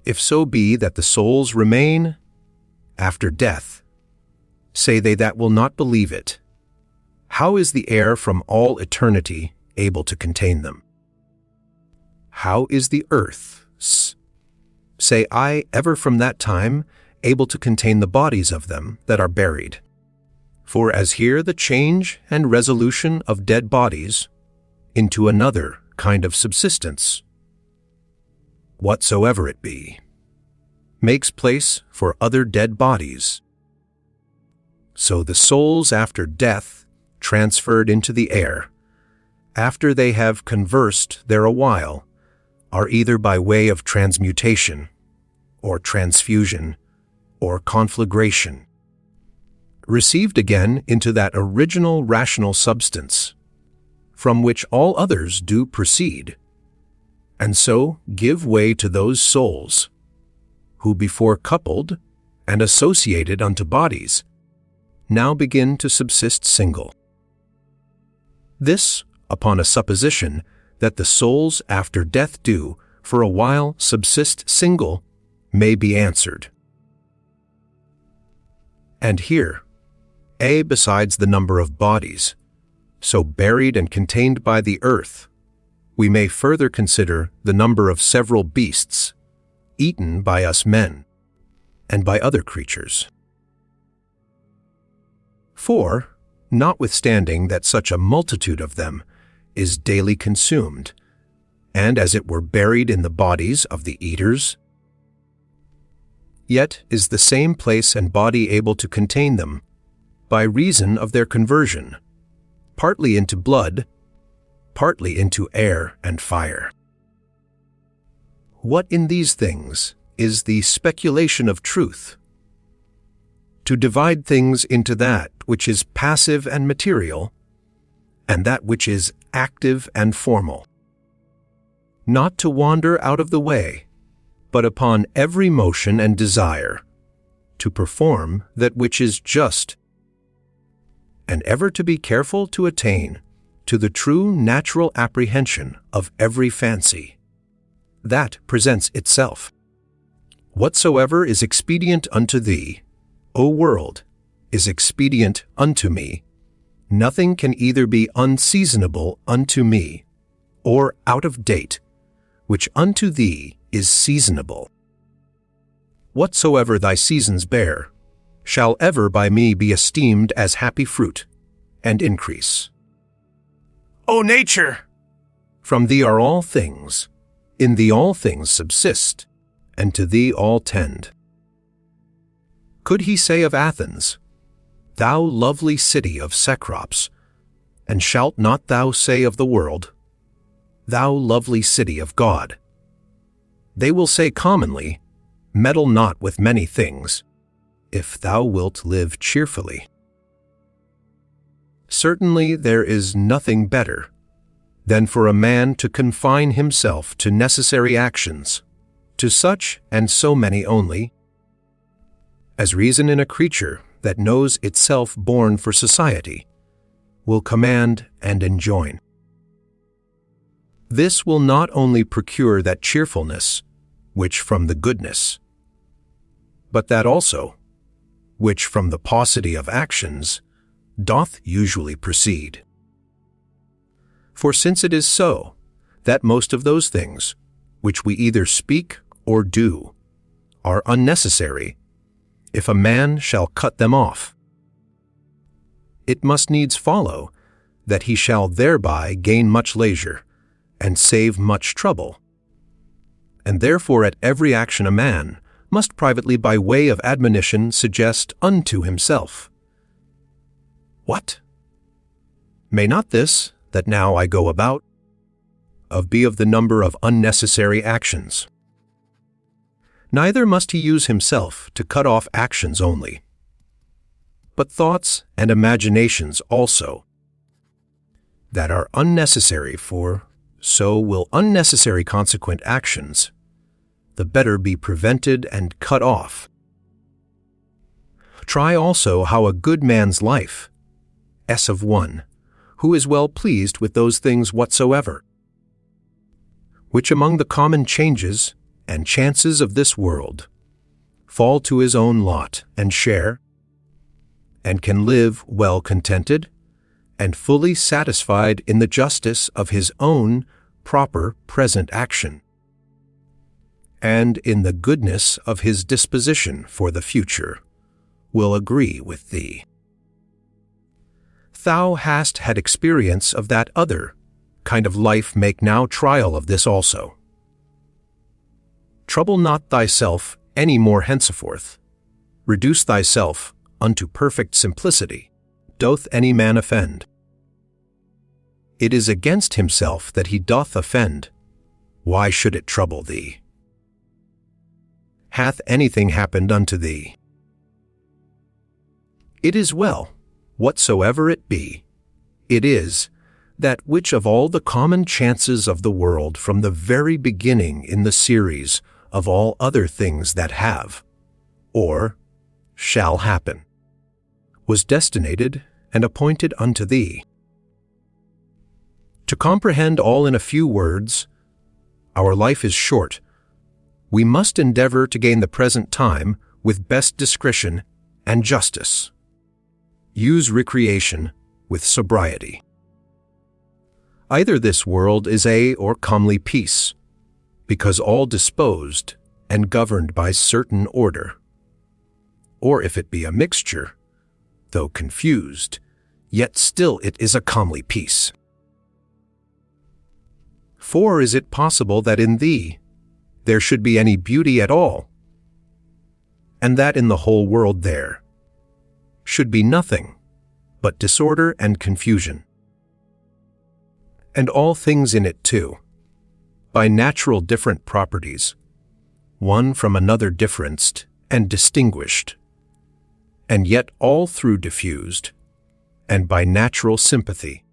Speaker 1: If so be that the souls remain after death, say they that will not believe it, how is the air from all eternity able to contain them? How is the earth, say I, ever from that time able to contain the bodies of them that are buried? For as here the change and resolution of dead bodies into another kind of subsistence, whatsoever it be, makes place for other dead bodies, so the souls after death transferred into the air, after they have conversed there a while, are either by way of transmutation, or transfusion, or conflagration, received again into that original rational substance, from which all others do proceed, and so give way to those souls, who before coupled and associated unto bodies, now begin to subsist single. This upon a supposition that the souls after death do, for a while, subsist single, may be answered. And here, A, besides the number of bodies, so buried and contained by the earth, we may further consider the number of several beasts, eaten by us men, and by other creatures. For, notwithstanding that such a multitude of them is daily consumed, and as it were buried in the bodies of the eaters, yet is the same place and body able to contain them, by reason of their conversion, partly into blood, partly into air and fire. What in these things is the speculation of truth? To divide things into that which is passive and material, and that which is active and formal. Not to wander out of the way, but upon every motion and desire, to perform that which is just, and ever to be careful to attain to the true natural apprehension of every fancy that presents itself. Whatsoever is expedient unto thee, O world, is expedient unto me. Nothing can either be unseasonable unto me, or out of date, which unto thee is seasonable. Whatsoever thy seasons bear, shall ever by me be esteemed as happy fruit, and increase. O nature! From thee are all things, in thee all things subsist, and to thee all tend. Could he say of Athens, Thou lovely city of Cecrops, and shalt not thou say of the world, Thou lovely city of God? They will say commonly, Meddle not with many things, if thou wilt live cheerfully. Certainly there is nothing better than for a man to confine himself to necessary actions, to such and so many only, as reason in a creature that knows itself born for society will command and enjoin. This will not only procure that cheerfulness which from the goodness, but that also which from the paucity of actions doth usually proceed. For since it is so, that most of those things which we either speak or do are unnecessary, if a man shall cut them off, it must needs follow that he shall thereby gain much leisure and save much trouble. And therefore at every action a man must privately by way of admonition suggest unto himself, What? May not this, that now I go about, be of the number of unnecessary actions? Neither must he use himself to cut off actions only, but thoughts and imaginations also, that are unnecessary, for so will unnecessary consequent actions the better be prevented and cut off. Try also how a good man's life, of one, who is well pleased with those things whatsoever, which among the common changes and chances of this world fall to his own lot and share, and can live well contented and fully satisfied in the justice of his own proper present action, and in the goodness of his disposition for the future, will agree with thee. thou hast had experience of that other kind of life, make now trial of this also. Trouble not thyself any more henceforth. Reduce thyself unto perfect simplicity. Doth any man offend? It is against himself that he doth offend. Why should it trouble thee? Hath anything happened unto thee? It is well, whatsoever it be. It is that which of all the common chances of the world from the very beginning in the series of all other things that have, or shall happen, was destinated and appointed unto thee. To comprehend all in a few words, our life is short. We must endeavor to gain the present time with best discretion and justice. Use recreation with sobriety. Either this world is a or comely peace, because all disposed and governed by certain order. Or if it be a mixture, though confused, yet still it is a comely peace. For is it possible that in thee there should be any beauty at all, and that in the whole world there should be nothing but disorder and confusion, and all things in it too, by natural different properties, one from another differenced and distinguished, and yet all through diffused, and by natural sympathy,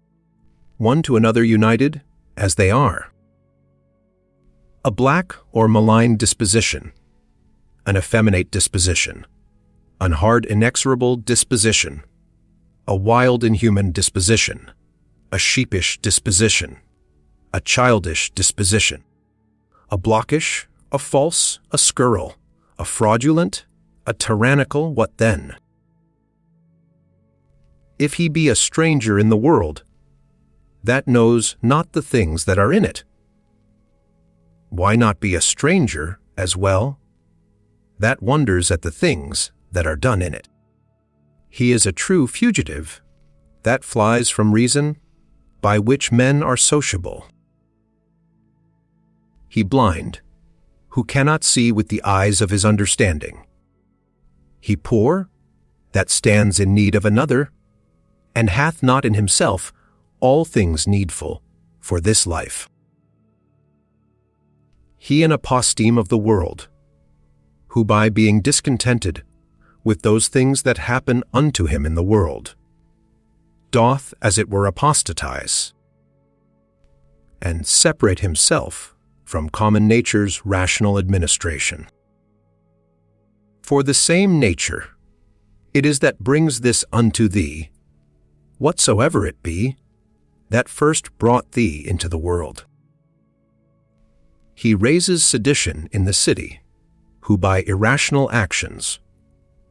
Speaker 1: one to another united as they are. A black or malign disposition, an effeminate disposition, an hard inexorable disposition, a wild inhuman disposition, a sheepish disposition, a childish disposition, a blockish, a false, a scurril, a fraudulent, a tyrannical, what then? If he be a stranger in the world, that knows not the things that are in it, why not be a stranger as well that wonders at the things that are done in it? He is a true fugitive that flies from reason, by which men are sociable. He blind, who cannot see with the eyes of his understanding. He poor, that stands in need of another, and hath not in himself all things needful for this life. He an aposteme of the world, who by being discontented with those things that happen unto him in the world, doth as it were apostatize, and separate himself from common nature's rational administration. For the same nature it is that brings this unto thee, whatsoever it be, that first brought thee into the world. He raises sedition in the city, who by irrational actions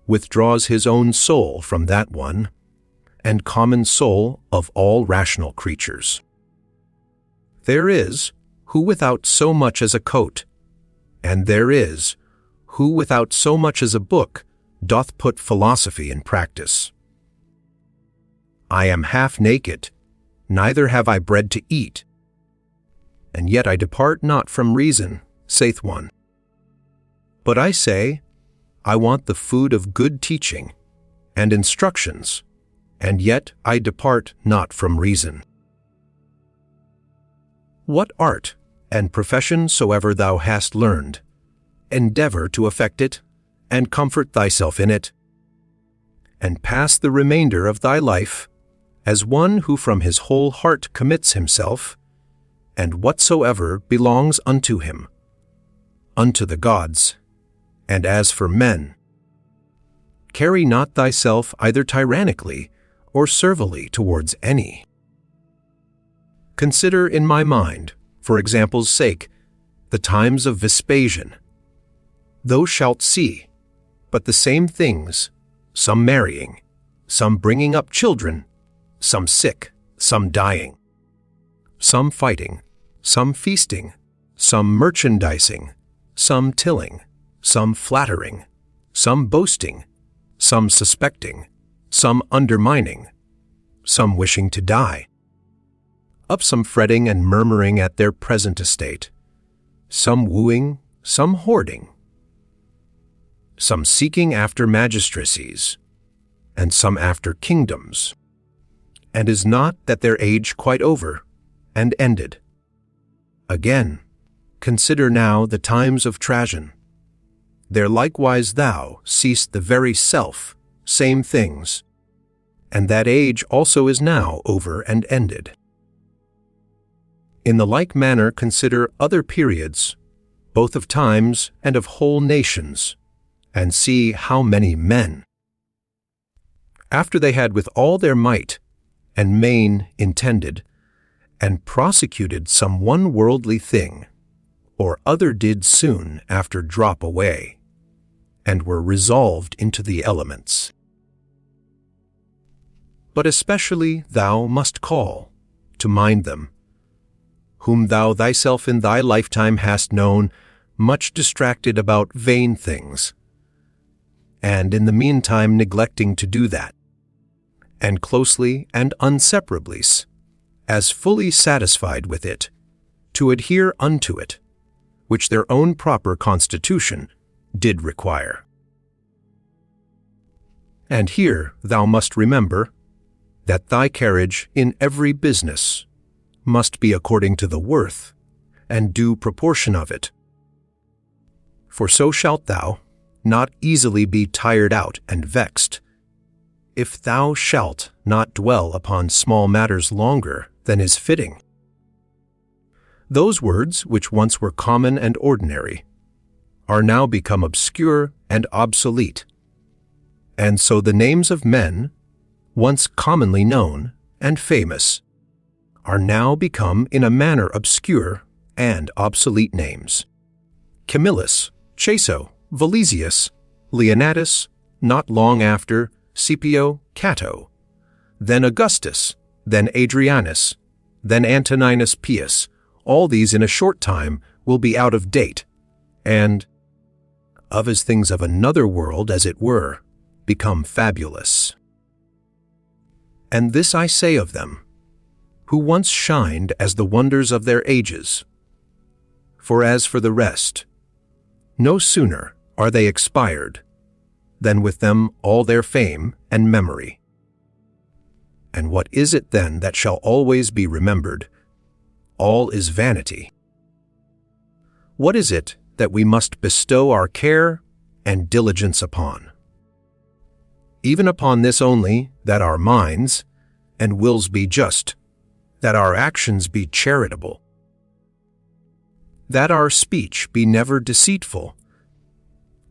Speaker 1: withdraws his own soul from that one, and common soul of all rational creatures. There is who without so much as a coat, and there is who without so much as a book doth put philosophy in practice. I am half naked, neither have I bread to eat, and yet I depart not from reason, saith one. But I say, I want the food of good teaching and instructions, and yet I depart not from reason. What art and profession soever thou hast learned, endeavor to effect it, and comfort thyself in it, and pass the remainder of thy life as one who from his whole heart commits himself, and whatsoever belongs unto him, unto the gods, and as for men, carry not thyself either tyrannically or servilely towards any. Consider in my mind, for example's sake, the times of Vespasian. Thou shalt see but the same things, some marrying, some bringing up children, some sick, some dying, some fighting, some feasting, some merchandising, some tilling, some flattering, some boasting, some suspecting, some undermining, some wishing to die, of some fretting and murmuring at their present estate, some wooing, some hoarding, some seeking after magistracies, and some after kingdoms. And is not that their age quite over and ended? Again, consider now the times of Trajan. There likewise thou seest the very same things, and that age also is now over and ended. In the like manner consider other periods, both of times and of whole nations, and see how many men, after they had with all their might and main intended, and prosecuted some one worldly thing, or other did soon after drop away, and were resolved into the elements. But especially thou must call to mind them, whom thou thyself in thy lifetime hast known much distracted about vain things, and in the meantime neglecting to do that, and closely and inseparably, as fully satisfied with it, to adhere unto it, which their own proper constitution did require. And here thou must remember that thy carriage in every business must be according to the worth and due proportion of it. For so shalt thou not easily be tired out and vexed, if thou shalt not dwell upon small matters longer than is fitting. Those words which once were common and ordinary are now become obscure and obsolete, and so the names of men, once commonly known and famous, are now become in a manner obscure and obsolete names. Camillus, Caeso, Valesius, Leonatus, not long after Scipio, Cato, then Augustus, then Adrianus, then Antoninus Pius, all these in a short time will be out of date, and, of as things of another world as it were, become fabulous. And this I say of them, who once shined as the wonders of their ages. For as for the rest, no sooner are they expired than with them all their fame and memory. And what is it then that shall always be remembered? All is vanity. What is it that we must bestow our care and diligence upon? Even upon this only, that our minds and wills be just, that our actions be charitable, that our speech be never deceitful,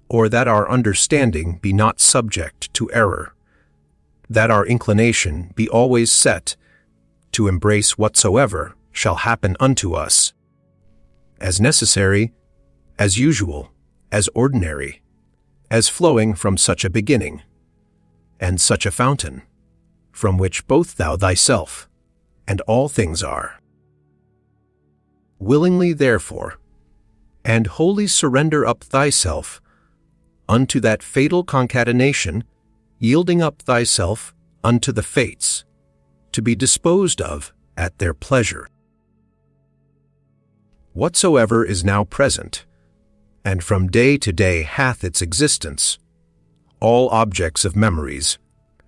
Speaker 1: or that our understanding be not subject to error, that our inclination be always set to embrace whatsoever shall happen unto us, as necessary, as usual, as ordinary, as flowing from such a beginning, and such a fountain, from which both thou thyself and all things are. Willingly, therefore, and wholly surrender up thyself unto that fatal concatenation, yielding up thyself unto the fates, to be disposed of at their pleasure. Whatsoever is now present, and from day to day hath its existence, all objects of memories,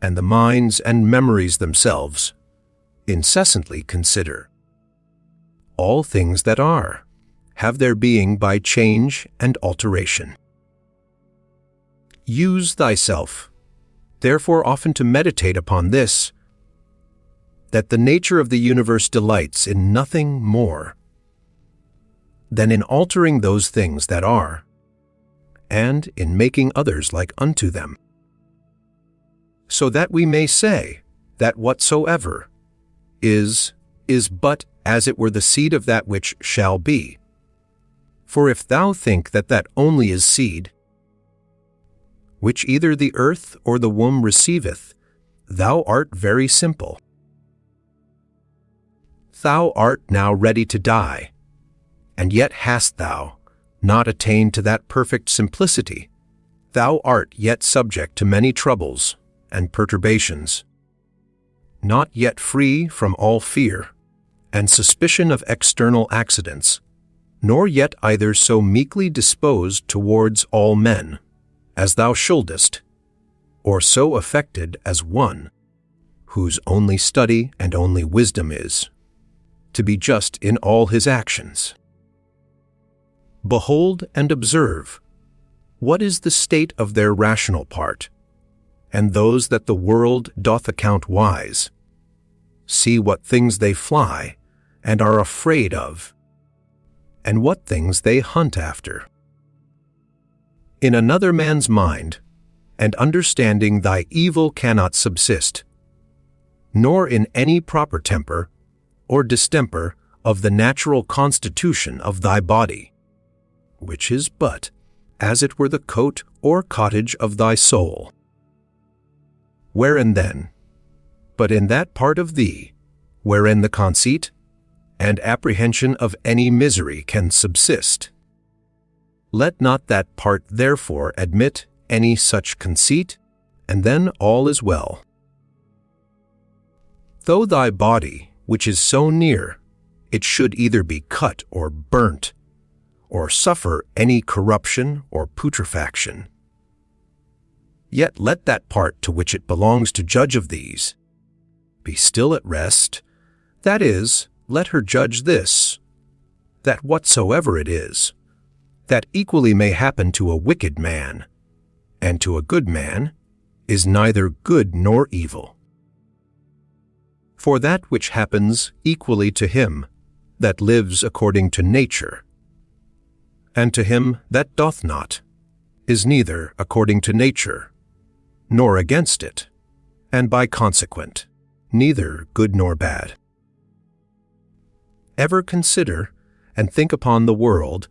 Speaker 1: and the minds and memories themselves, incessantly consider. All things that are have their being by change and alteration. Use thyself, therefore, often to meditate upon this, that the nature of the universe delights in nothing more than in altering those things that are, and in making others like unto them, so that we may say that whatsoever is but as it were the seed of that which shall be. For if thou think that that only is seed, which either the earth or the womb receiveth, thou art very simple. Thou art now ready to die, and yet hast thou not attained to that perfect simplicity. Thou art yet subject to many troubles and perturbations. not yet free from all fear and suspicion of external accidents, nor yet either so meekly disposed towards all men as thou shouldest, or so affected as one whose only study and only wisdom is to be just in all his actions. Behold and observe what is the state of their rational part, and those that the world doth account wise. See what things they fly and are afraid of, and what things they hunt after. In another man's mind and understanding thy evil cannot subsist, nor in any proper temper or distemper of the natural constitution of thy body, which is but as it were the coat or cottage of thy soul. Wherein then, but in that part of thee, wherein the conceit and apprehension of any misery can subsist, let not that part therefore admit any such conceit, and then all is well. Though thy body, which is so near, it should either be cut or burnt, or suffer any corruption or putrefaction, yet let that part to which it belongs to judge of these be still at rest, that is, let her judge this, that whatsoever it is, that equally may happen to a wicked man, and to a good man, is neither good nor evil. For that which happens equally to him that lives according to nature, and to him that doth not, is neither according to nature, nor against it, and by consequent, neither good nor bad. Ever consider and think upon the world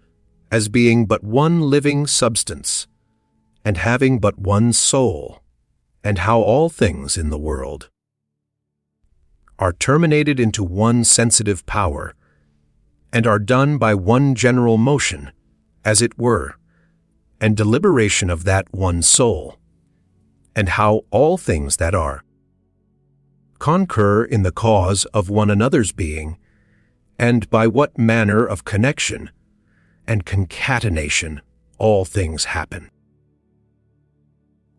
Speaker 1: as being but one living substance, and having but one soul, and how all things in the world are terminated into one sensitive power, and are done by one general motion, as it were, and deliberation of that one soul, and how all things that are concur in the cause of one another's being, and by what manner of connection and concatenation all things happen.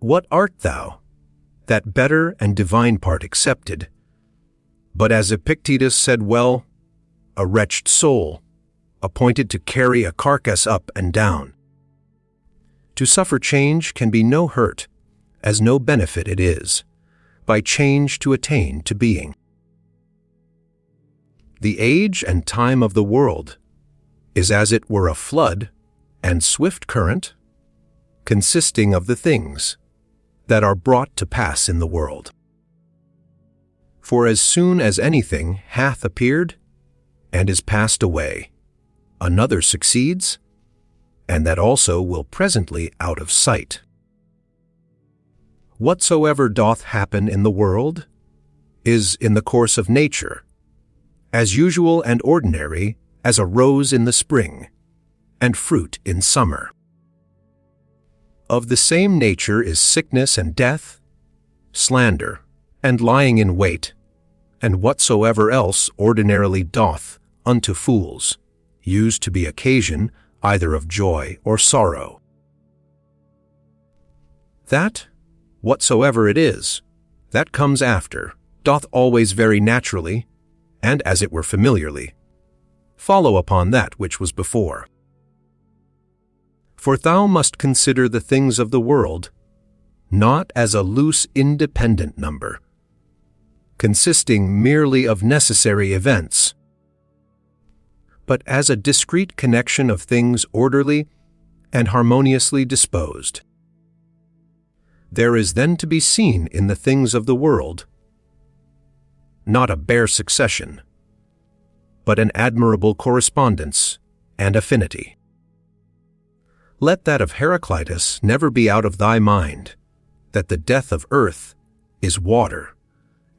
Speaker 1: What art thou, that better and divine part accepted, but as Epictetus said well, a wretched soul, appointed to carry a carcass up and down? To suffer change can be no hurt, as no benefit it is, by change to attain to being. The age and time of the world is as it were a flood and swift current, consisting of the things that are brought to pass in the world. For as soon as anything hath appeared and is passed away, another succeeds, and that also will presently out of sight. Whatsoever doth happen in the world is in the course of nature, as usual and ordinary as a rose in the spring, and fruit in summer. Of the same nature is sickness and death, slander, and lying in wait, and whatsoever else ordinarily doth unto fools, used to be occasion either of joy or sorrow. That, whatsoever it is, that comes after, doth always very naturally, and as it were familiarly, follow upon that which was before. For thou must consider the things of the world not as a loose independent number, consisting merely of necessary events, but as a discrete connection of things orderly and harmoniously disposed. There is then to be seen in the things of the world not a bare succession, but an admirable correspondence and affinity. Let that of Heraclitus never be out of thy mind, that the death of earth is water,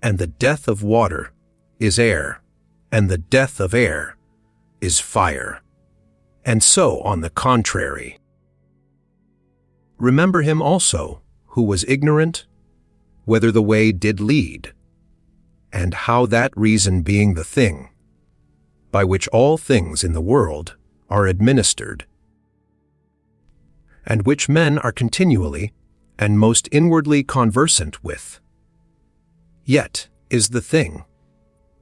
Speaker 1: and the death of water is air, and the death of air is fire, and so on the contrary. Remember him also, who was ignorant, whither the way did lead, and how that reason being the thing, by which all things in the world are administered, and which men are continually and most inwardly conversant with, yet is the thing,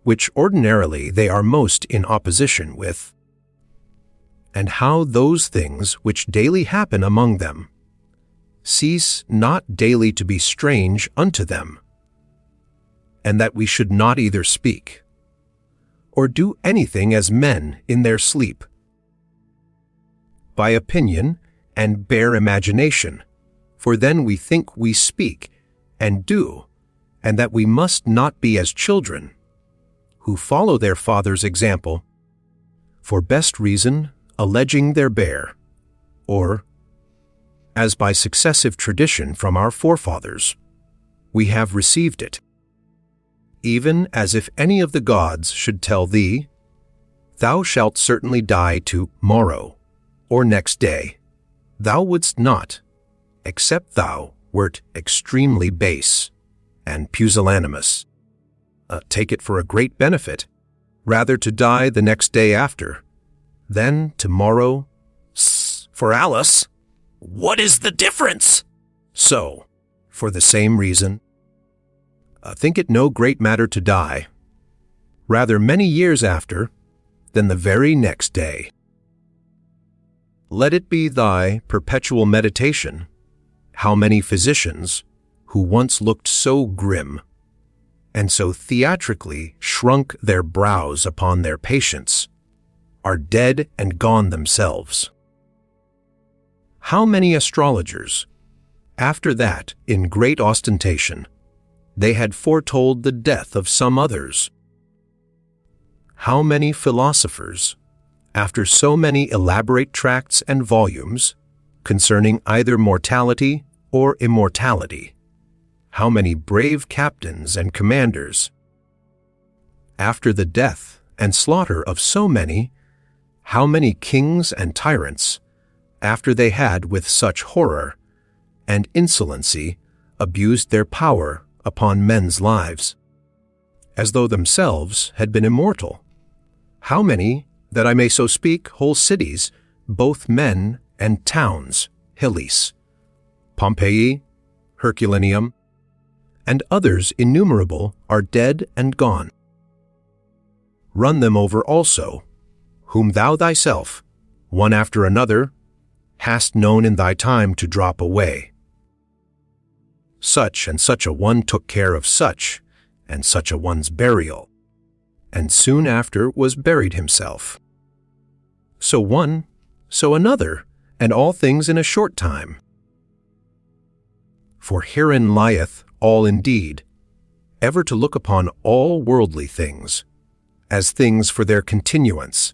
Speaker 1: which ordinarily they are most in opposition with, and how those things which daily happen among them cease not daily to be strange unto them, and that we should not either speak or do anything as men in their sleep, by opinion and bare imagination, for then we think we speak and do, and that we must not be as children, who follow their father's example, for best reason alleging their bare, or, as by successive tradition from our forefathers, we have received it, even as if any of the gods should tell thee, thou shalt certainly die to-morrow, or next day, thou wouldst not, except thou wert extremely base and pusillanimous. Take it for a great benefit, rather to die the next day after, than tomorrow. For Alice, what is the difference? So, for the same reason, think it no great matter to die, rather many years after, than the very next day. Let it be thy perpetual meditation, how many physicians, who once looked so grim, and so theatrically shrunk their brows upon their patients, are dead and gone themselves. How many astrologers, after that in great ostentation, they had foretold the death of some others? How many philosophers, after so many elaborate tracts and volumes concerning either mortality or immortality, how many brave captains and commanders, after the death and slaughter of so many, how many kings and tyrants, after they had with such horror and insolency abused their power upon men's lives, as though themselves had been immortal, how many, that I may so speak, whole cities, both men and towns, Hillis, Pompeii, Herculaneum, and others innumerable are dead and gone. Run them over also, whom thou thyself, one after another, hast known in thy time to drop away. Such and such a one took care of such and such a one's burial, and soon after was buried himself. So one, so another, and all things in a short time. For herein lieth all indeed, ever to look upon all worldly things, as things for their continuance,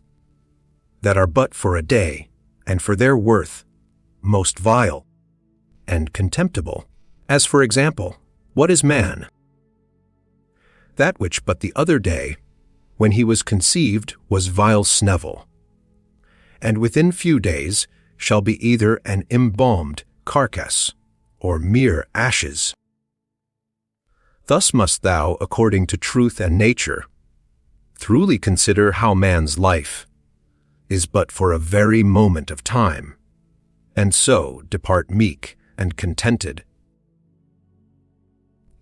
Speaker 1: that are but for a day, and for their worth, most vile and contemptible. As for example, what is man? That which but the other day, when he was conceived, was vile snevel, and within few days shall be either an embalmed carcass, or mere ashes. Thus must thou, according to truth and nature, truly consider how man's life is but for a very moment of time, and so depart meek and contented.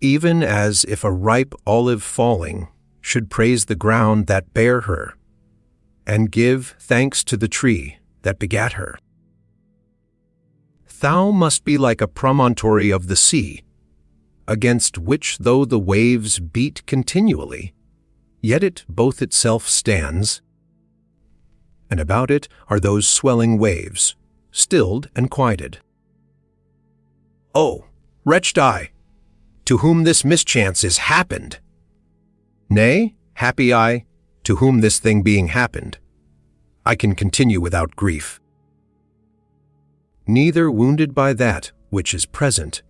Speaker 1: Even as if a ripe olive falling should praise the ground that bare her, and give thanks to the tree that begat her. Thou must be like a promontory of the sea, against which though the waves beat continually, yet it both itself stands, and about it are those swelling waves, stilled and quieted. Oh, wretched I, to whom this mischance is happened! Nay, happy I, to whom this thing being happened, I can continue without grief. Neither wounded by that which is present,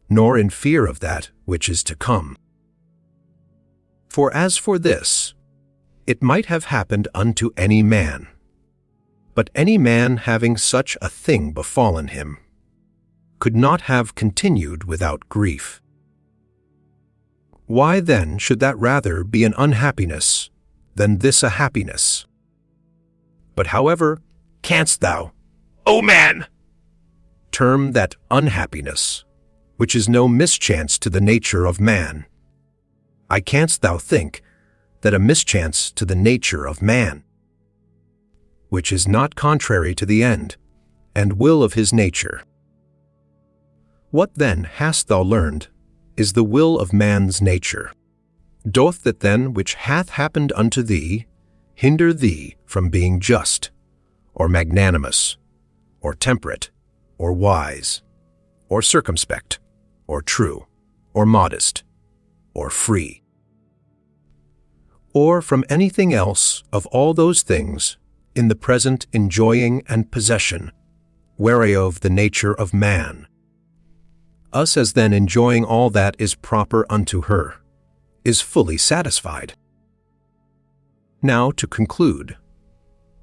Speaker 1: nor in fear of that which is to come. For as for this, it might have happened unto any man, but any man having such a thing befallen him could not have continued without grief. Why then should that rather be an unhappiness than this a happiness? But however canst thou, O man, term that unhappiness, which is no mischance to the nature of man? I canst thou think that a mischance to the nature of man, which is not contrary to the end and will of his nature? What then hast thou learned is the will of man's nature? Doth that then which hath happened unto thee hinder thee from being just, or magnanimous, or temperate, or wise, or circumspect, or true, or modest, or free, or from anything else of all those things in the present enjoying and possession, whereof the nature of man? Us as then enjoying all that is proper unto her, is fully satisfied. Now to conclude,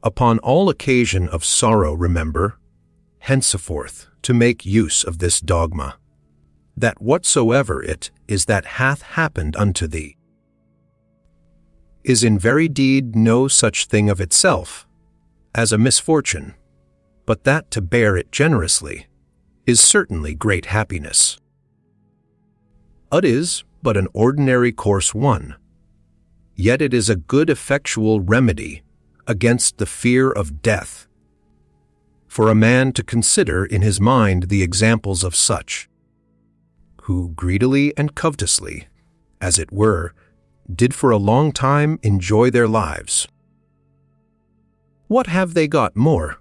Speaker 1: upon all occasion of sorrow remember, henceforth to make use of this dogma, that whatsoever it is that hath happened unto thee, is in very deed no such thing of itself as a misfortune, but that to bear it generously is certainly great happiness. It is but an ordinary course one, yet it is a good effectual remedy against the fear of death, for a man to consider in his mind the examples of such, who greedily and covetously, as it were, did for a long time enjoy their lives. What have they got more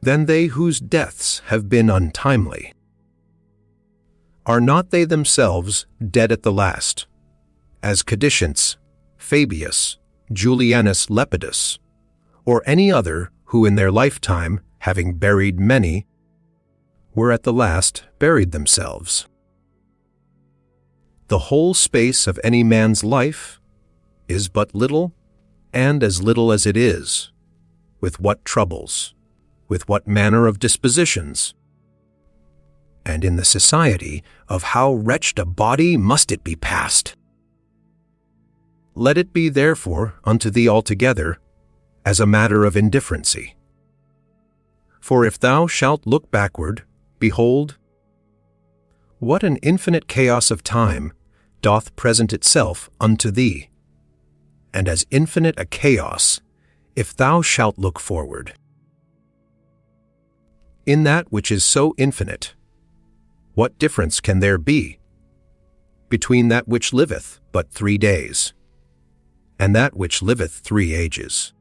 Speaker 1: than they whose deaths have been untimely? Are not they themselves dead at the last, as Cadicians, Fabius, Julianus Lepidus, or any other who in their lifetime, having buried many, were at the last buried themselves? The whole space of any man's life is but little, and as little as it is, with what troubles, with what manner of dispositions, and in the society of how wretched a body must it be passed. Let it be therefore unto thee altogether as a matter of indifferency. For if thou shalt look backward, behold, what an infinite chaos of time doth present itself unto thee, and as infinite a chaos if thou shalt look forward. In that which is so infinite, what difference can there be between that which liveth but 3 days, and that which liveth 3 ages?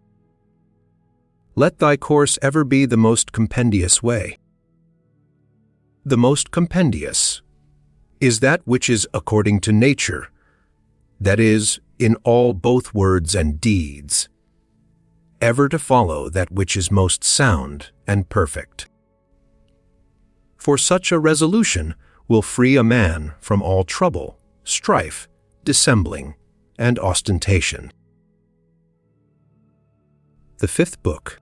Speaker 1: Let thy course ever be the most compendious way. The most compendious is that which is according to nature, that is, in all both words and deeds, ever to follow that which is most sound and perfect. For such a resolution will free a man from all trouble, strife, dissembling, and ostentation. The Fifth Book.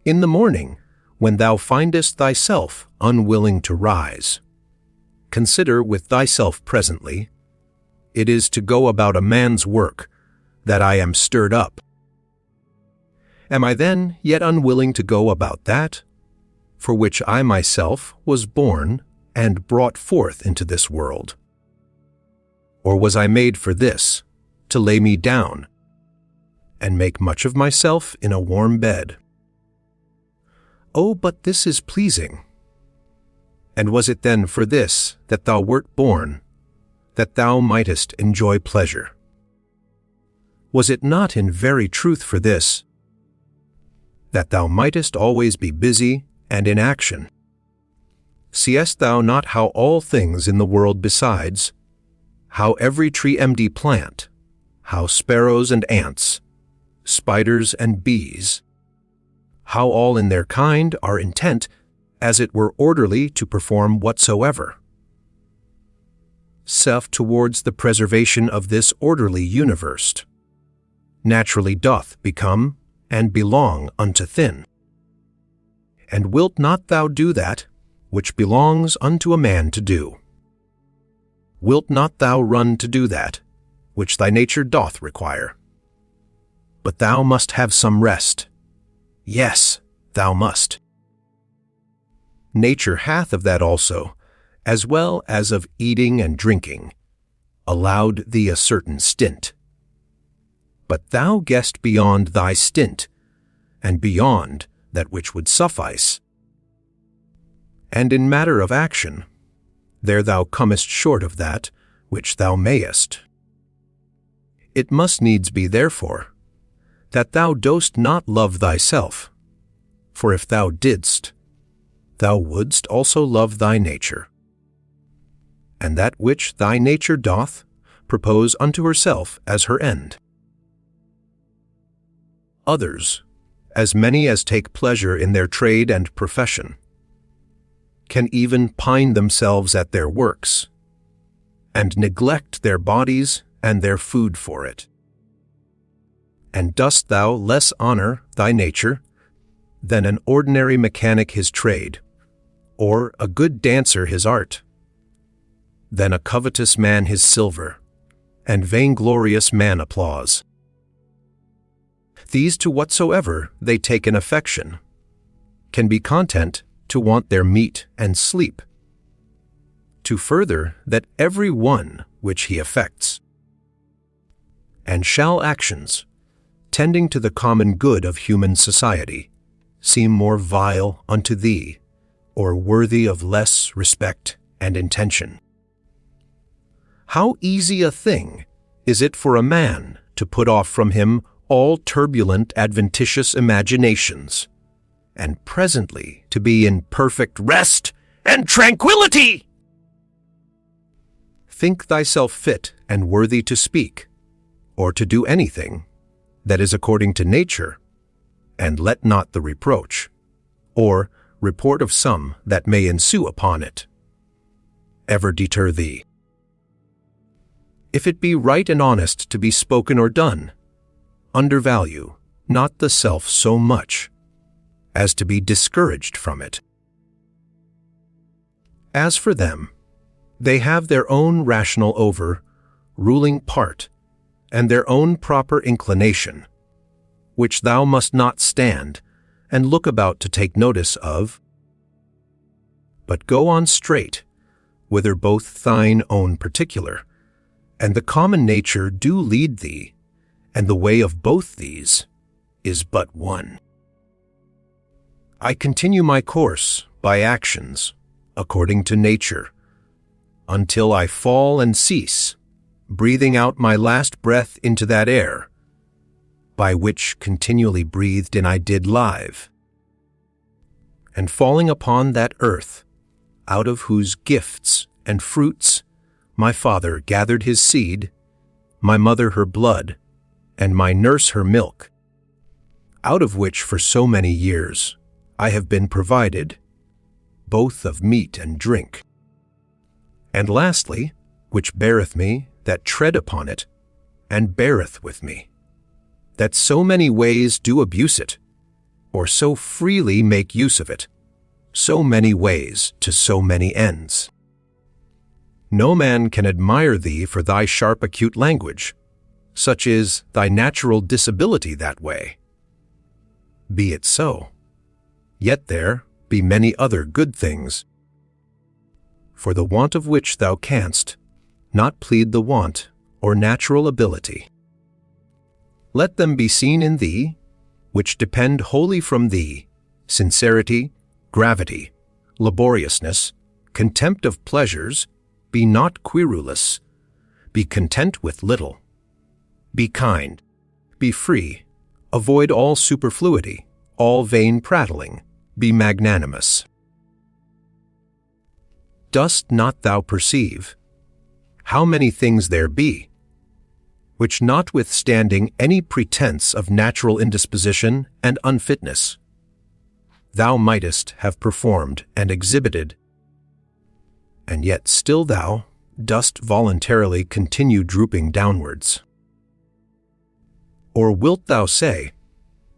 Speaker 1: In the morning, when thou findest thyself unwilling to rise, consider with thyself presently, it is to go about a man's work that I am stirred up. Am I then yet unwilling to go about that, for which I myself was born and brought forth into this world? Or was I made for this, to lay me down, and make much of myself in a warm bed? Oh, but this is pleasing. And was it then for this that thou wert born, that thou mightest enjoy pleasure? Was it not in very truth for this, that thou mightest always be busy and in action? Seest thou not how all things in the world besides, how every tree empty plant, how sparrows and ants, spiders and bees, how all in their kind are intent, as it were orderly to perform whatsoever, self towards the preservation of this orderly universe, naturally doth become and belong unto thin? And wilt not thou do that which belongs unto a man to do? wilt not thou run to do that, which thy nature doth require? But thou must have some rest. Yes, thou must. Nature hath of that also, as well as of eating and drinking, allowed thee a certain stint. But thou gest beyond thy stint, and beyond that which would suffice. And in matter of action, there thou comest short of that which thou mayest. It must needs be, therefore, that thou dost not love thyself, for if thou didst, thou wouldst also love thy nature. And that which thy nature doth propose unto herself as her end. Others, as many as take pleasure in their trade and profession, can even pine themselves at their works, and neglect their bodies and their food for it. And dost thou less honor thy nature than an ordinary mechanic his trade, or a good dancer his art, than a covetous man his silver, and vainglorious man applause? These to whatsoever they take an affection, can be content to want their meat and sleep, to further that every one which he affects. And shall actions, tending to the common good of human society, seem more vile unto thee, or worthy of less respect and intention? How easy a thing is it for a man to put off from him all turbulent adventitious imaginations, and presently to be in perfect rest and tranquillity! Think thyself fit and worthy to speak, or to do anything that is according to nature, and let not the reproach, or report of some that may ensue upon it, ever deter thee. If it be right and honest to be spoken or done, undervalue not the self so much as to be discouraged from it. As for them, they have their own rational over, ruling part, and their own proper inclination, which thou must not stand and look about to take notice of, but go on straight, whither both thine own particular and the common nature do lead thee, and the way of both these is but one. I continue my course by actions, according to nature, until I fall and cease, breathing out my last breath into that air, by which continually breathed in I did live, and falling upon that earth, out of whose gifts and fruits my father gathered his seed, my mother her blood, and my nurse her milk, out of which for so many years I have been provided, both of meat and drink. And lastly, which beareth me that tread upon it, and beareth with me, that so many ways do abuse it, or so freely make use of it, so many ways to so many ends. No man can admire thee for thy sharp acute language, such is thy natural disability that way. Be it so. Yet there be many other good things, for the want of which thou canst not plead the want or natural ability. Let them be seen in thee, which depend wholly from thee, sincerity, gravity, laboriousness, contempt of pleasures. Be not querulous, be content with little. Be kind, be free, avoid all superfluity, all vain prattling, be magnanimous. Dost not thou perceive how many things there be, which notwithstanding any pretense of natural indisposition and unfitness, thou mightest have performed and exhibited, and yet still thou dost voluntarily continue drooping downwards? Or wilt thou say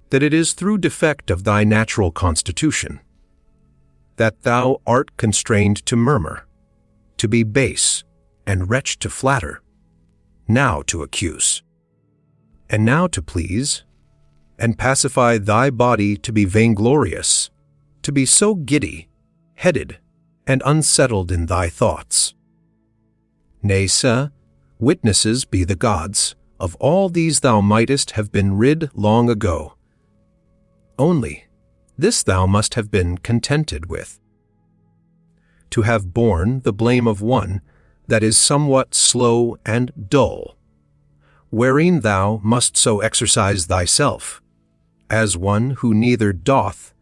Speaker 1: that it is through defect of thy natural constitution that thou art constrained to murmur, to be base, and wretch to flatter, now to accuse, and now to please, and pacify thy body to be vainglorious, to be so giddy, headed, and unsettled in thy thoughts. Nay, sir, witnesses be the gods, of all these thou mightest have been rid long ago. Only this thou must have been contented with, to have borne the blame of one that is somewhat slow and dull, wherein thou must so exercise thyself, as one who neither doth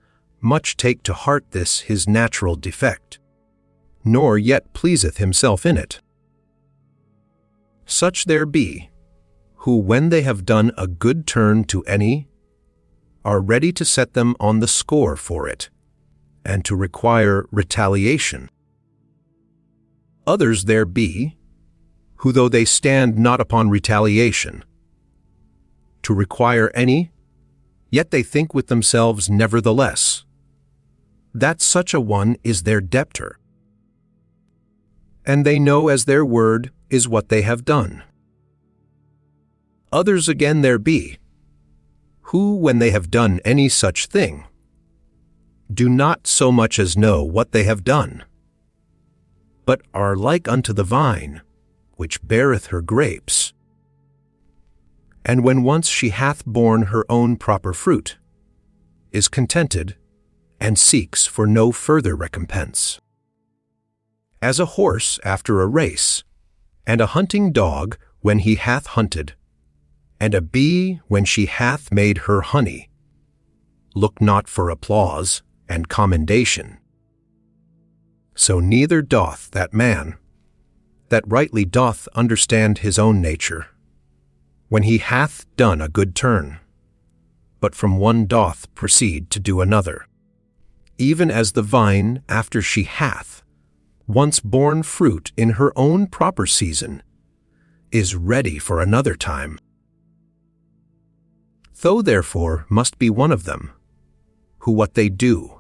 Speaker 1: much take to heart this his natural defect, nor yet pleaseth himself in it. Such there be, who when they have done a good turn to any, are ready to set them on the score for it, and to require retaliation. Others there be, who though they stand not upon retaliation, to require any, yet they think with themselves nevertheless, that such a one is their debtor, and they know as their word is what they have done. Others again there be, who, when they have done any such thing, do not so much as know what they have done, but are like unto the vine, which beareth her grapes, and when once she hath borne her own proper fruit, is contented, and seeks for no further recompense. As a horse after a race, and a hunting dog when he hath hunted, and a bee when she hath made her honey, look not for applause and commendation. So neither doth that man that rightly doth understand his own nature, when he hath done a good turn, but from one doth proceed to do another, even as the vine after she hath once borne fruit in her own proper season, is ready for another time. Though therefore must be one of them, who what they do,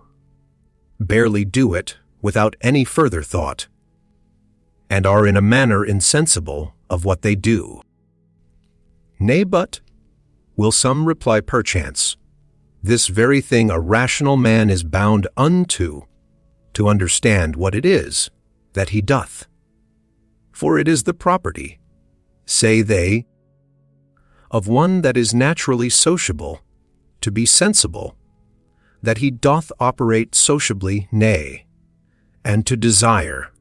Speaker 1: barely do it without any further thought, and are in a manner insensible of what they do. Nay, but, will some reply perchance, this very thing a rational man is bound unto, to understand what it is that he doth. For it is the property, say they, of one that is naturally sociable, to be sensible, that he doth operate sociably, nay, and to desire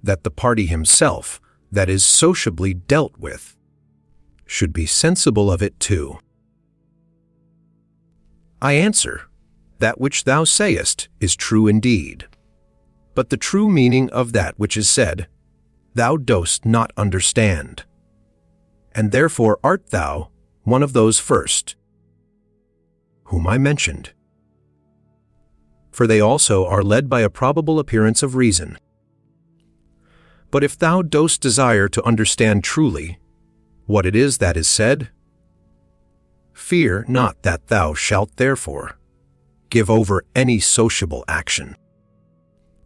Speaker 1: that the party himself that is sociably dealt with should be sensible of it too. I answer, that which thou sayest is true indeed, but the true meaning of that which is said thou dost not understand, and therefore art thou one of those first, whom I mentioned. For they also are led by a probable appearance of reason. But if thou dost desire to understand truly what it is that is said, fear not that thou shalt therefore give over any sociable action.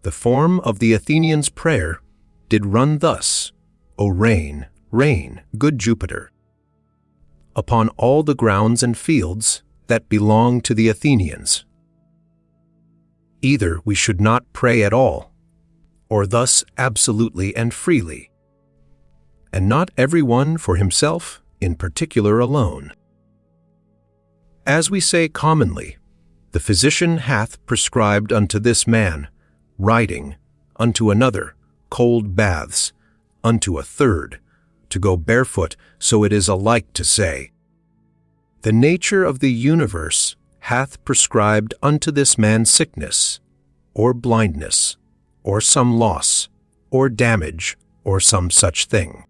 Speaker 1: The form of the Athenians' prayer did run thus, O rain, rain, good Jupiter, upon all the grounds and fields that belong to the Athenians. Either we should not pray at all, or thus absolutely and freely, and not every one for himself in particular alone. As we say commonly, the physician hath prescribed unto this man riding, unto another cold baths, unto a third to go barefoot, so it is alike to say, the nature of the universe hath prescribed unto this man sickness, or blindness, or some loss, or damage, or some such thing.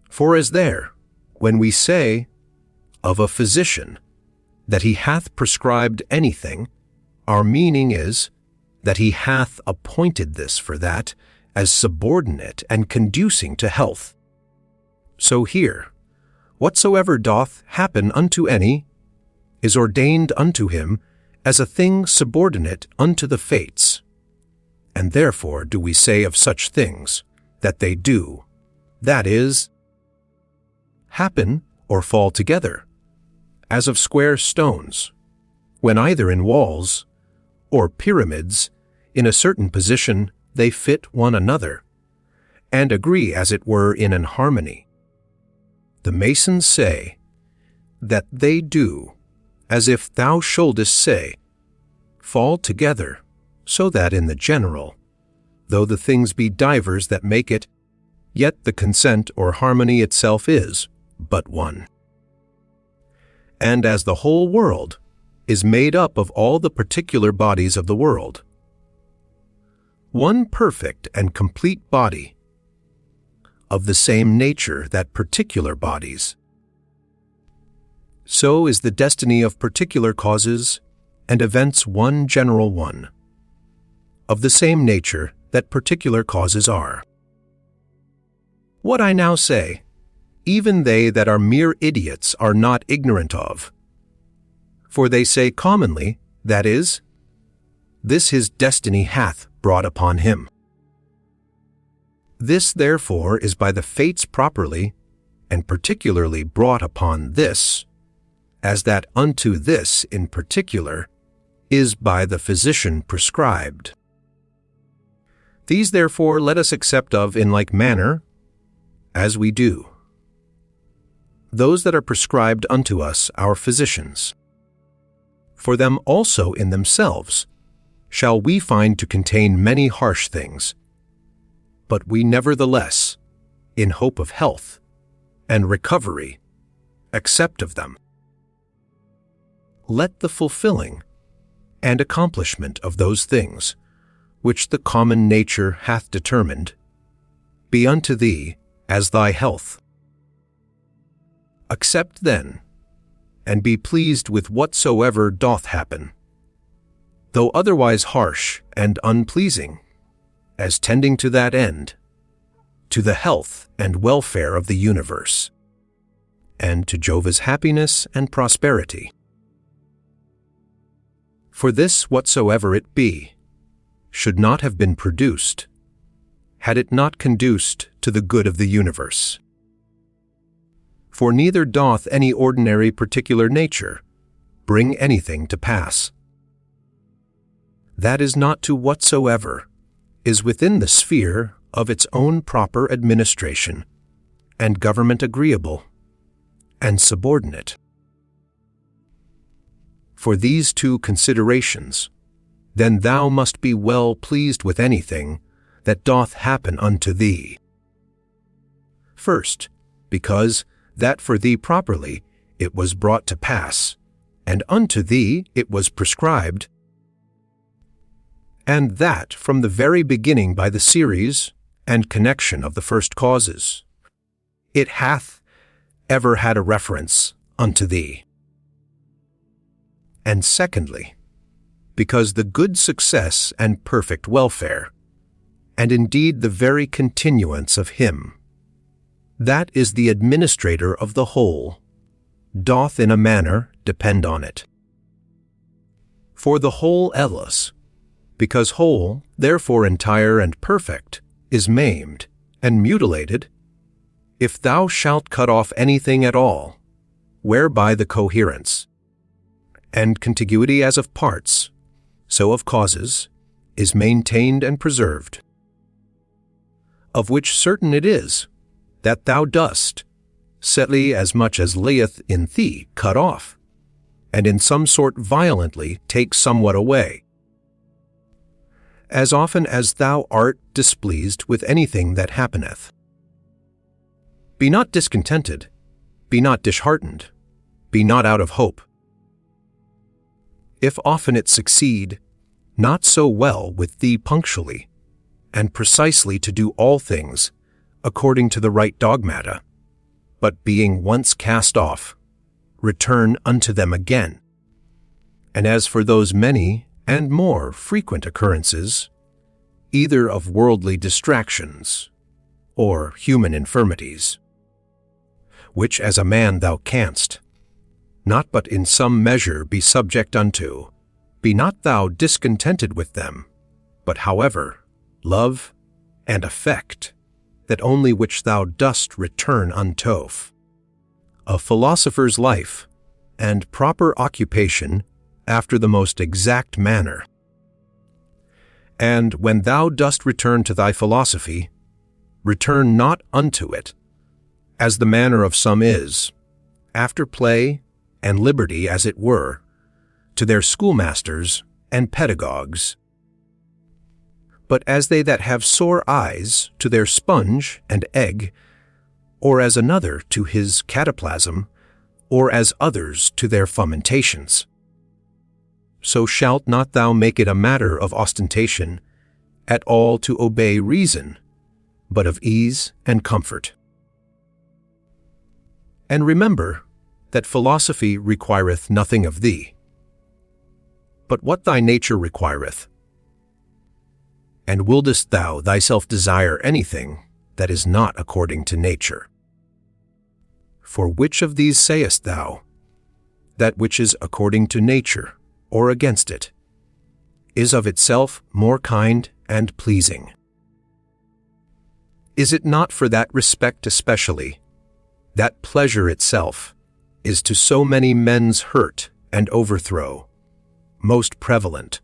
Speaker 1: For as there, when we say of a physician that he hath prescribed anything, our meaning is that he hath appointed this for that as subordinate and conducing to health. So here, whatsoever doth happen unto any is ordained unto him as a thing subordinate unto the fates, and therefore do we say of such things, that they do, that is, happen or fall together, as of square stones, when either in walls or pyramids, in a certain position, they fit one another, and agree as it were in an harmony. The masons say that they do, as if thou shouldest say, fall together, so that in the general, though the things be divers that make it, yet the consent or harmony itself is but one. And as the whole world is made up of all the particular bodies of the world, one perfect and complete body, of the same nature that particular bodies, so is the destiny of particular causes and events one general one, of the same nature that particular causes are. What I now say, even they that are mere idiots are not ignorant of. For they say commonly, that is, this his destiny hath brought upon him. This therefore is by the fates properly and particularly brought upon this, as that unto this in particular is by the physician prescribed. These therefore let us accept of in like manner as we do those that are prescribed unto us our physicians. For them also in themselves shall we find to contain many harsh things, but we nevertheless, in hope of health and recovery, accept of them. Let the fulfilling and accomplishment of those things, which the common nature hath determined, be unto thee as thy health. Accept then, and be pleased with whatsoever doth happen, though otherwise harsh and unpleasing, as tending to that end, to the health and welfare of the universe, and to Jehovah's happiness and prosperity. For this whatsoever it be, should not have been produced, had it not conduced to the good of the universe. For neither doth any ordinary particular nature bring anything to pass. That is not to whatsoever is within the sphere of its own proper administration, and government agreeable, and subordinate. For these two considerations, then thou must be well pleased with anything that doth happen unto thee. First, because that for thee properly it was brought to pass, and unto thee it was prescribed, and that from the very beginning by the series and connection of the first causes, it hath ever had a reference unto thee. And secondly, because the good success and perfect welfare, and indeed the very continuance of him, that is the administrator of the whole, doth in a manner depend on it. For the whole Elos, because whole, therefore entire and perfect, is maimed and mutilated, if thou shalt cut off anything at all, whereby the coherence and contiguity as of parts, so of causes, is maintained and preserved, of which certain it is that thou dost, setly as much as lieth in thee, cut off, and in some sort violently take somewhat away, as often as thou art displeased with anything that happeneth. Be not discontented, be not disheartened, be not out of hope. If often it succeed, not so well with thee punctually, and precisely to do all things according to the right dogmata, but being once cast off, return unto them again. And as for those many and more frequent occurrences, either of worldly distractions or human infirmities, which as a man thou canst, not but in some measure be subject unto, be not thou discontented with them, but however, love, and affect, that only which thou dost return unto. A philosopher's life, and proper occupation after the most exact manner. And when thou dost return to thy philosophy, return not unto it, as the manner of some is, after play and liberty as it were, to their schoolmasters and pedagogues, but as they that have sore eyes to their sponge and egg, or as another to his cataplasm, or as others to their fomentations. So shalt not thou make it a matter of ostentation at all to obey reason, but of ease and comfort. And remember that philosophy requireth nothing of thee, but what thy nature requireth. And wouldest thou thyself desire anything that is not according to nature? For which of these sayest thou, that which is according to nature, or against it, is of itself more kind and pleasing? Is it not for that respect especially, that pleasure itself is to so many men's hurt and overthrow, most prevalent,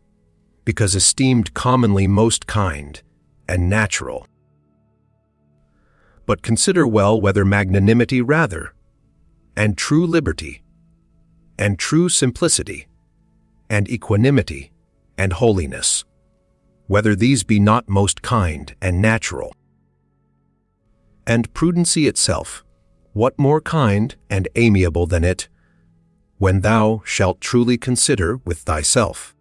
Speaker 1: because esteemed commonly most kind and natural? But consider well whether magnanimity rather, and true liberty, and true simplicity, and equanimity, and holiness, whether these be not most kind and natural. And prudency itself, what more kind and amiable than it, when thou shalt truly consider with thyself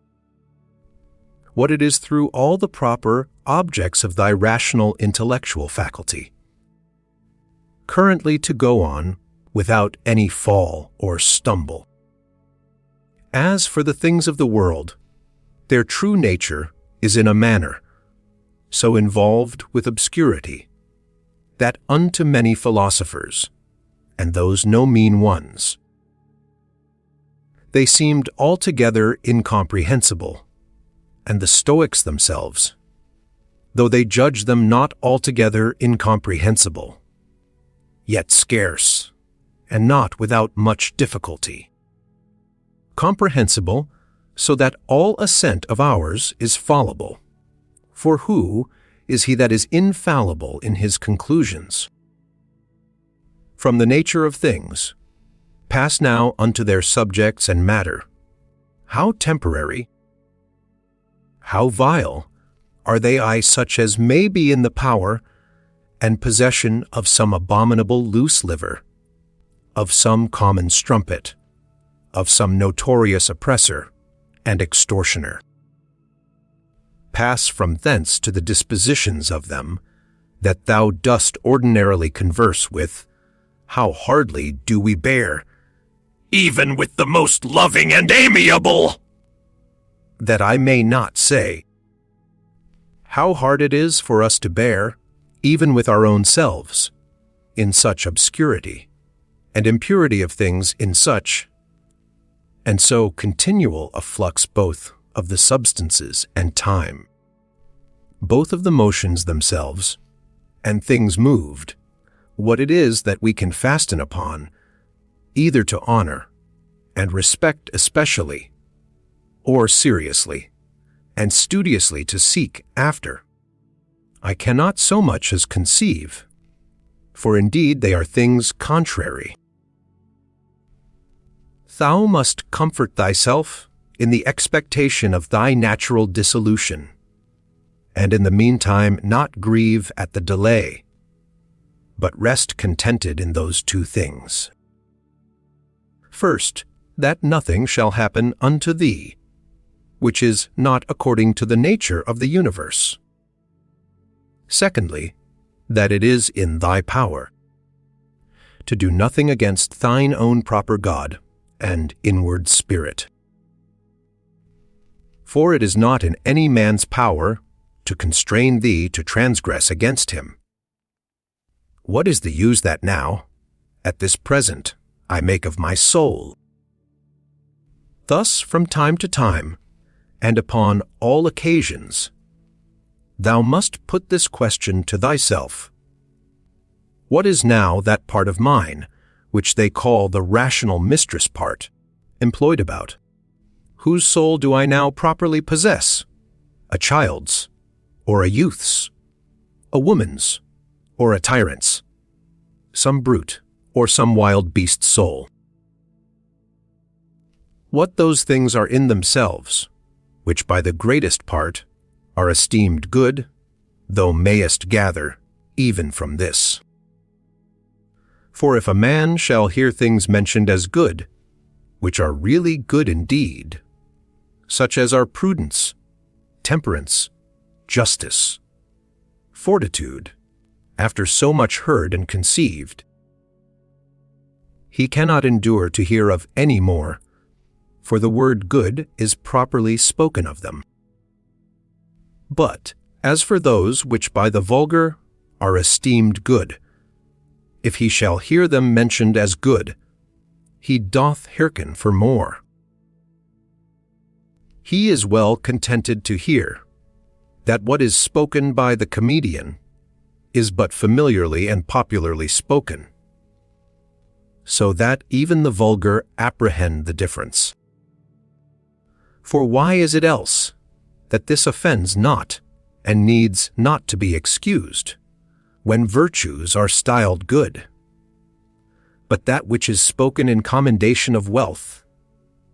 Speaker 1: what it is through all the proper objects of thy rational intellectual faculty, currently to go on without any fall or stumble. As for the things of the world, their true nature is in a manner so involved with obscurity that unto many philosophers, and those no mean ones, they seemed altogether incomprehensible, and the Stoics themselves, though they judge them not altogether incomprehensible, yet scarce, and not without much difficulty, comprehensible, so that all assent of ours is fallible. For who is he that is infallible in his conclusions? From the nature of things, pass now unto their subjects and matter. How temporary, how vile are they such as may be in the power and possession of some abominable loose liver, of some common strumpet, of some notorious oppressor and extortioner. Pass from thence to the dispositions of them that thou dost ordinarily converse with. How hardly do we bear, even with the most loving and amiable, that I may not say, how hard it is for us to bear, even with our own selves, in such obscurity, and impurity of things in such, and so continual a flux both of the substances and time, both of the motions themselves, and things moved, what it is that we can fasten upon, either to honor, and respect especially, or seriously, and studiously to seek after, I cannot so much as conceive, for indeed they are things contrary. Thou must comfort thyself in the expectation of thy natural dissolution, and in the meantime not grieve at the delay, but rest contented in those two things. First, that nothing shall happen unto thee, which is not according to the nature of the universe. Secondly, that it is in thy power to do nothing against thine own proper God and inward spirit. For it is not in any man's power to constrain thee to transgress against him. What is the use that now, at this present, I make of my soul? Thus, from time to time, and upon all occasions, thou must put this question to thyself. What is now that part of mine, which they call the rational mistress part, employed about? Whose soul do I now properly possess? A child's, or a youth's? A woman's, or a tyrant's? Some brute, or some wild beast's soul? What those things are in themselves, which by the greatest part are esteemed good, thou mayest gather even from this. For if a man shall hear things mentioned as good, which are really good indeed, such as are prudence, temperance, justice, fortitude, after so much heard and conceived, he cannot endure to hear of any more, for the word good is properly spoken of them. But as for those which by the vulgar are esteemed good, if he shall hear them mentioned as good, he doth hearken for more. He is well contented to hear that what is spoken by the comedian is but familiarly and popularly spoken, so that even the vulgar apprehend the difference. For why is it else that this offends not, and needs not to be excused, when virtues are styled good? But that which is spoken in commendation of wealth,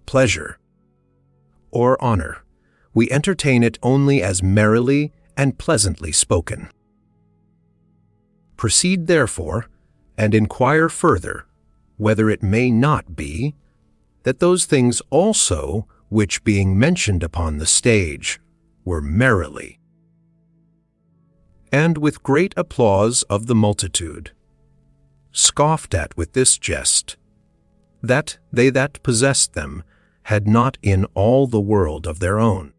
Speaker 1: pleasure, or honor, we entertain it only as merrily and pleasantly spoken. Proceed therefore, and inquire further, whether it may not be that those things also which being mentioned upon the stage were merrily, and with great applause of the multitude, scoffed at with this jest, that they that possessed them had not in all the world of their own.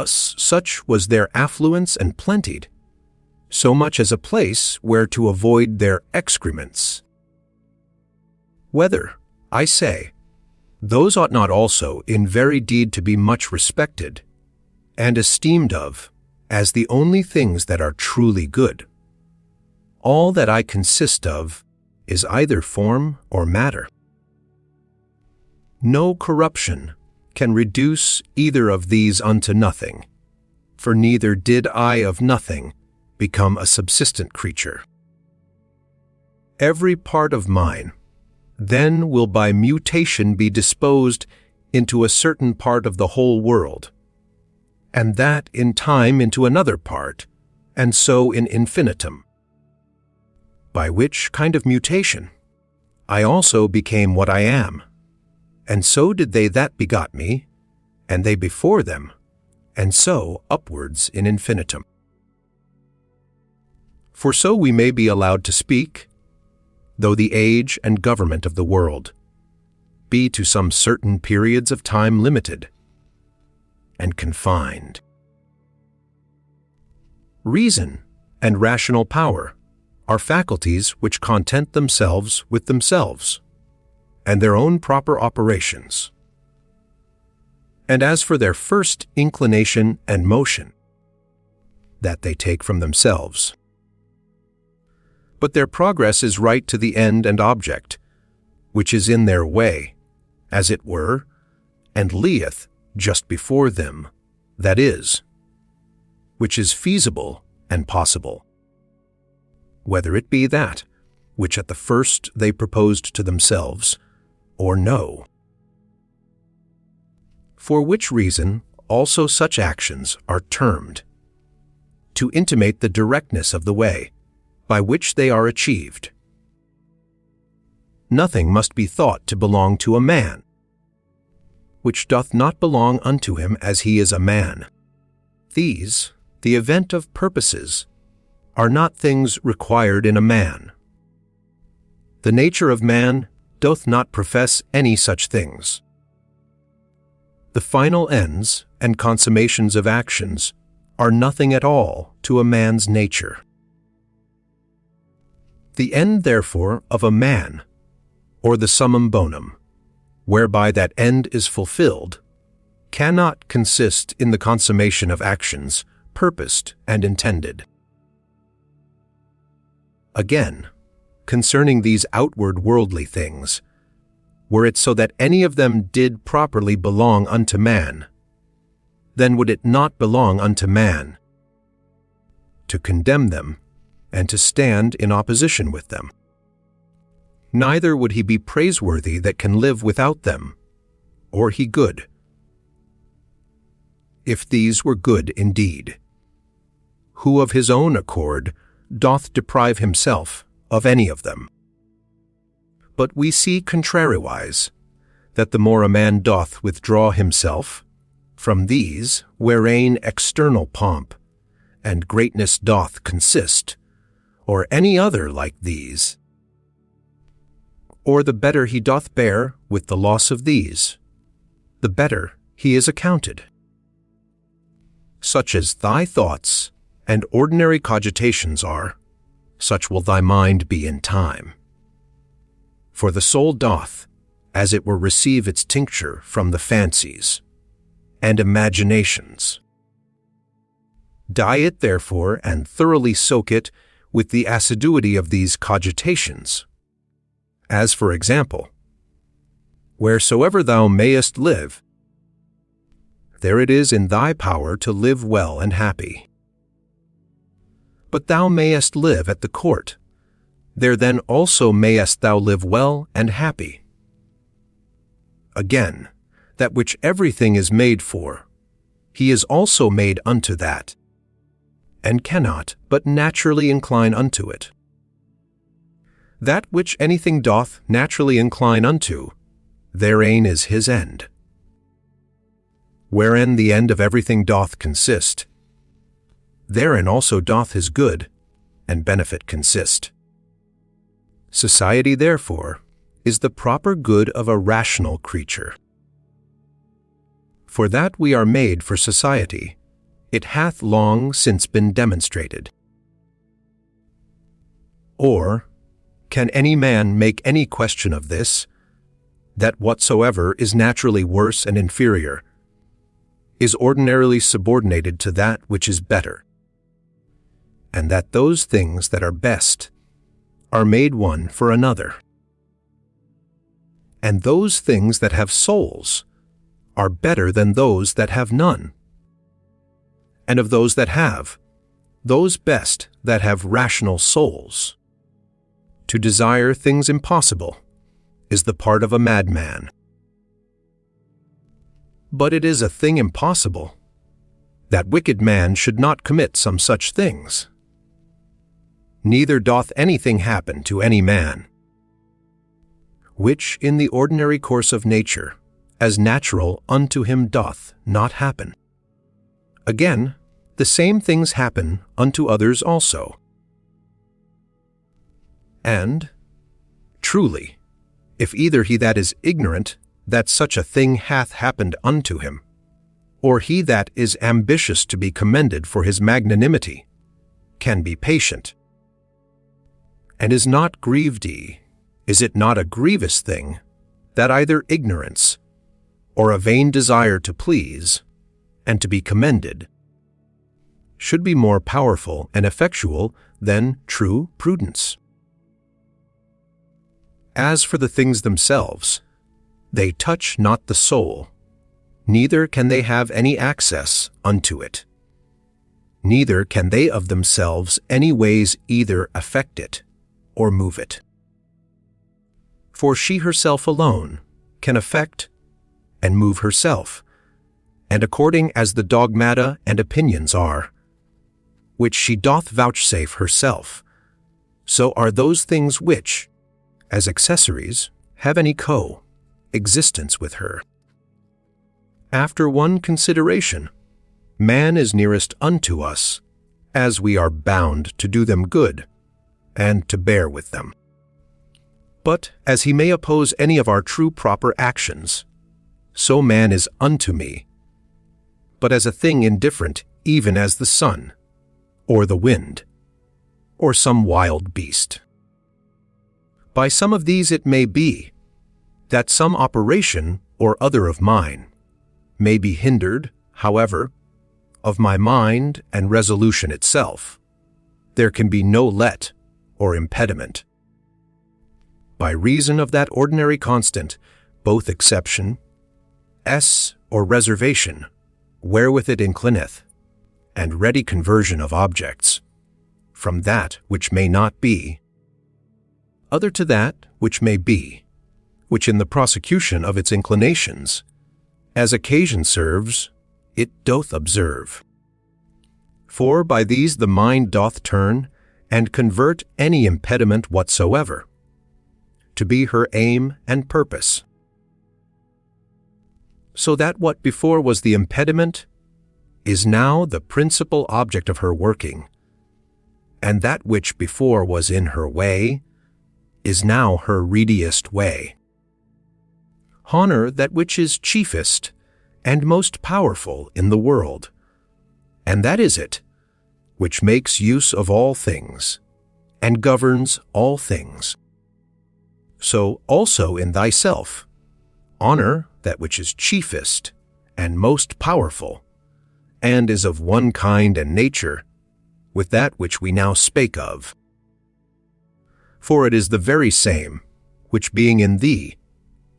Speaker 1: Such was their affluence and plenty, so much as a place where to avoid their excrements. Whether, I say, those ought not also in very deed to be much respected, and esteemed of, as the only things that are truly good. All that I consist of is either form or matter. No corruption can reduce either of these unto nothing, for neither did I of nothing become a subsistent creature. Every part of mine then will by mutation be disposed into a certain part of the whole world, and that in time into another part, and so in infinitum. By which kind of mutation I also became what I am, and so did they that begot me, and they before them, and so upwards in infinitum. For so we may be allowed to speak, though the age and government of the world be to some certain periods of time limited and confined. Reason and rational power are faculties which content themselves with themselves and their own proper operations. And as for their first inclination and motion, that they take from themselves. But their progress is right to the end and object, which is in their way, as it were, and lieth just before them, that is, which is feasible and possible. Whether it be that, which at the first they proposed to themselves, or no. For which reason also such actions are termed, to intimate the directness of the way, by which they are achieved. Nothing must be thought to belong to a man, which doth not belong unto him as he is a man. These, the event of purposes, are not things required in a man. The nature of man doth not profess any such things. The final ends and consummations of actions are nothing at all to a man's nature. The end, therefore, of a man, or the summum bonum, whereby that end is fulfilled, cannot consist in the consummation of actions purposed and intended. Again, concerning these outward worldly things, were it so that any of them did properly belong unto man, then would it not belong unto man to condemn them and to stand in opposition with them. Neither would he be praiseworthy that can live without them, or he good, if these were good indeed, who of his own accord doth deprive himself of any of them. But we see contrariwise, that the more a man doth withdraw himself from these wherein external pomp and greatness doth consist, or any other like these, or the better he doth bear with the loss of these, the better he is accounted. Such as thy thoughts and ordinary cogitations are, such will thy mind be in time. For the soul doth, as it were, receive its tincture from the fancies and imaginations. Dye it therefore, and thoroughly soak it with the assiduity of these cogitations. As for example, wheresoever thou mayest live, there it is in thy power to live well and happy. But thou mayest live at the court, there then also mayest thou live well and happy. Again, that which everything is made for, he is also made unto that, and cannot but naturally incline unto it. That which anything doth naturally incline unto, therein is his end. Wherein the end of everything doth consist, therein also doth his good and benefit consist. Society, therefore, is the proper good of a rational creature. For that we are made for society, it hath long since been demonstrated. Or, can any man make any question of this, that whatsoever is naturally worse and inferior is ordinarily subordinated to that which is better, and that those things that are best are made one for another, and those things that have souls are better than those that have none, and of those that have, those best that have rational souls. To desire things impossible is the part of a madman. But it is a thing impossible that wicked man should not commit some such things. Neither doth anything happen to any man, which in the ordinary course of nature, as natural unto him doth not happen. Again, the same things happen unto others also. And, truly, if either he that is ignorant that such a thing hath happened unto him, or he that is ambitious to be commended for his magnanimity, can be patient, and is not grieved, is it not a grievous thing that either ignorance or a vain desire to please and to be commended should be more powerful and effectual than true prudence? As for the things themselves, they touch not the soul, neither can they have any access unto it. Neither can they of themselves any ways either affect it or move it. For she herself alone can affect and move herself, and according as the dogmata and opinions are, which she doth vouchsafe herself, so are those things which, as accessories, have any co-existence with her. After one consideration, man is nearest unto us, as we are bound to do them good, and to bear with them. But as he may oppose any of our true proper actions, so man is unto me, but as a thing indifferent even as the sun, or the wind, or some wild beast. By some of these it may be that some operation or other of mine may be hindered, however, of my mind and resolution itself, there can be no let or impediment. By reason of that ordinary constant, both exception, or reservation, wherewith it inclineth, and ready conversion of objects, from that which may not be, other to that which may be, which in the prosecution of its inclinations, as occasion serves, it doth observe. For by these the mind doth turn, and convert any impediment whatsoever, to be her aim and purpose. So that what before was the impediment is now the principal object of her working, and that which before was in her way is now her readiest way. Honor that which is chiefest and most powerful in the world, and that is it, which makes use of all things, and governs all things. So also in thyself, honor that which is chiefest and most powerful, and is of one kind and nature with that which we now spake of. For it is the very same, which being in thee,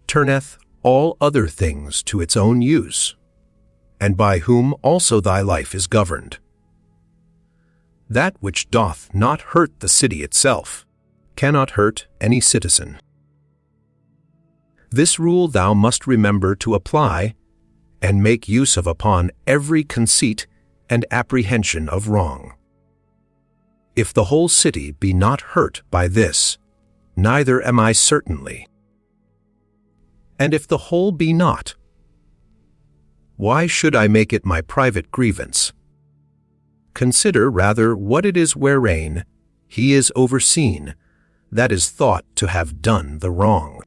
Speaker 1: turneth all other things to its own use, and by whom also thy life is governed. That which doth not hurt the city itself cannot hurt any citizen. This rule thou must remember to apply and make use of upon every conceit and apprehension of wrong. If the whole city be not hurt by this, neither am I certainly. And if the whole be not, why should I make it my private grievance? Consider rather what it is wherein he is overseen, that is thought to have done the wrong.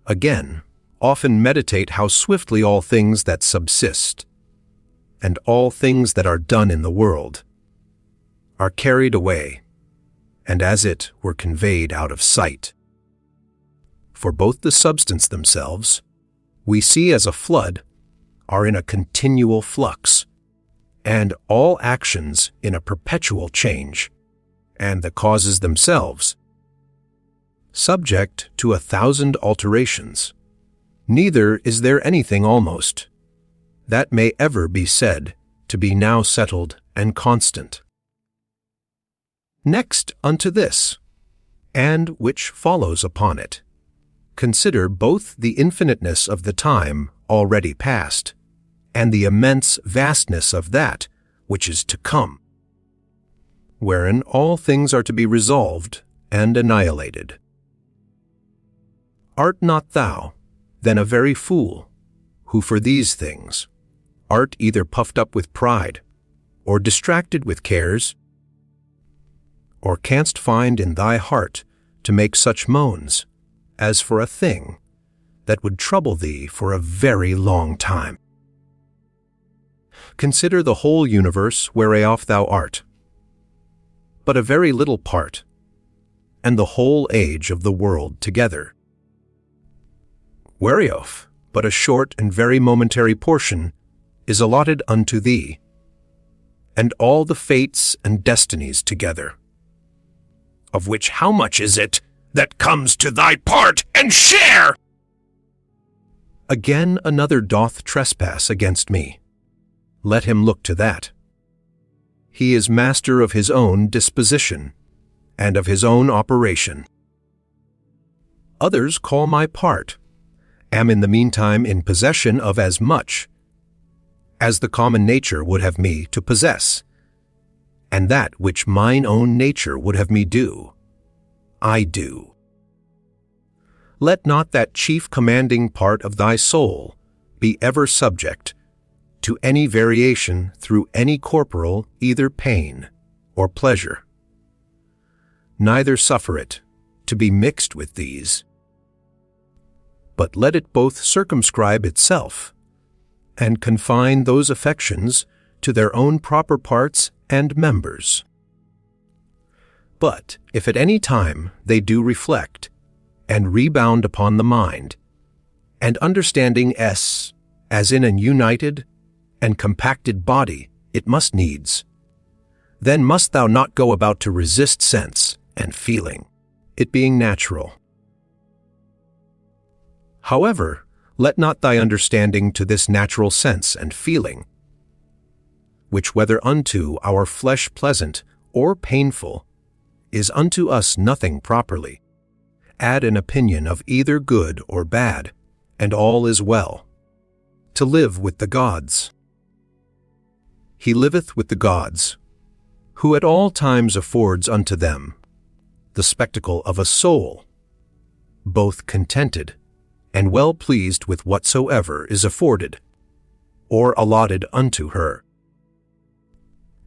Speaker 1: Again, often meditate how swiftly all things that subsist, and all things that are done in the world, are carried away, and as it were conveyed out of sight. For both the substance themselves, we see as a flood, are in a continual flux, and all actions in a perpetual change, and the causes themselves, subject to 1,000 alterations. Neither is there anything almost that may ever be said to be now settled and constant. Next unto this, and which follows upon it, consider both the infiniteness of the time already past, and the immense vastness of that which is to come, wherein all things are to be resolved and annihilated. Art not thou, then, a very fool, who for these things art either puffed up with pride, or distracted with cares, or canst find in thy heart to make such moans as for a thing that would trouble thee for a very long time? Consider the whole universe whereof thou art, but a very little part, and the whole age of the world together, whereof but a short and very momentary portion is allotted unto thee, and all the fates and destinies together, of which how much is it that comes to thy part and share? Again another doth trespass against me. Let him look to that. He is master of his own disposition, and of his own operation. Others call my part, am in the meantime in possession of as much as the common nature would have me to possess, and that which mine own nature would have me do, I do. Let not that chief commanding part of thy soul be ever subject to any variation through any corporal either pain or pleasure. Neither suffer it to be mixed with these, but let it both circumscribe itself and confine those affections to their own proper parts and members. But if at any time they do reflect and rebound upon the mind, and understanding as in an united and compacted body it must needs. Then must thou not go about to resist sense and feeling, it being natural. However, let not thy understanding to this natural sense and feeling, which whether unto our flesh pleasant or painful, is unto us nothing properly, add an opinion of either good or bad, and all is well. To live with the gods. He liveth with the gods, who at all times affords unto them the spectacle of a soul, both contented and well pleased with whatsoever is afforded, or allotted unto her,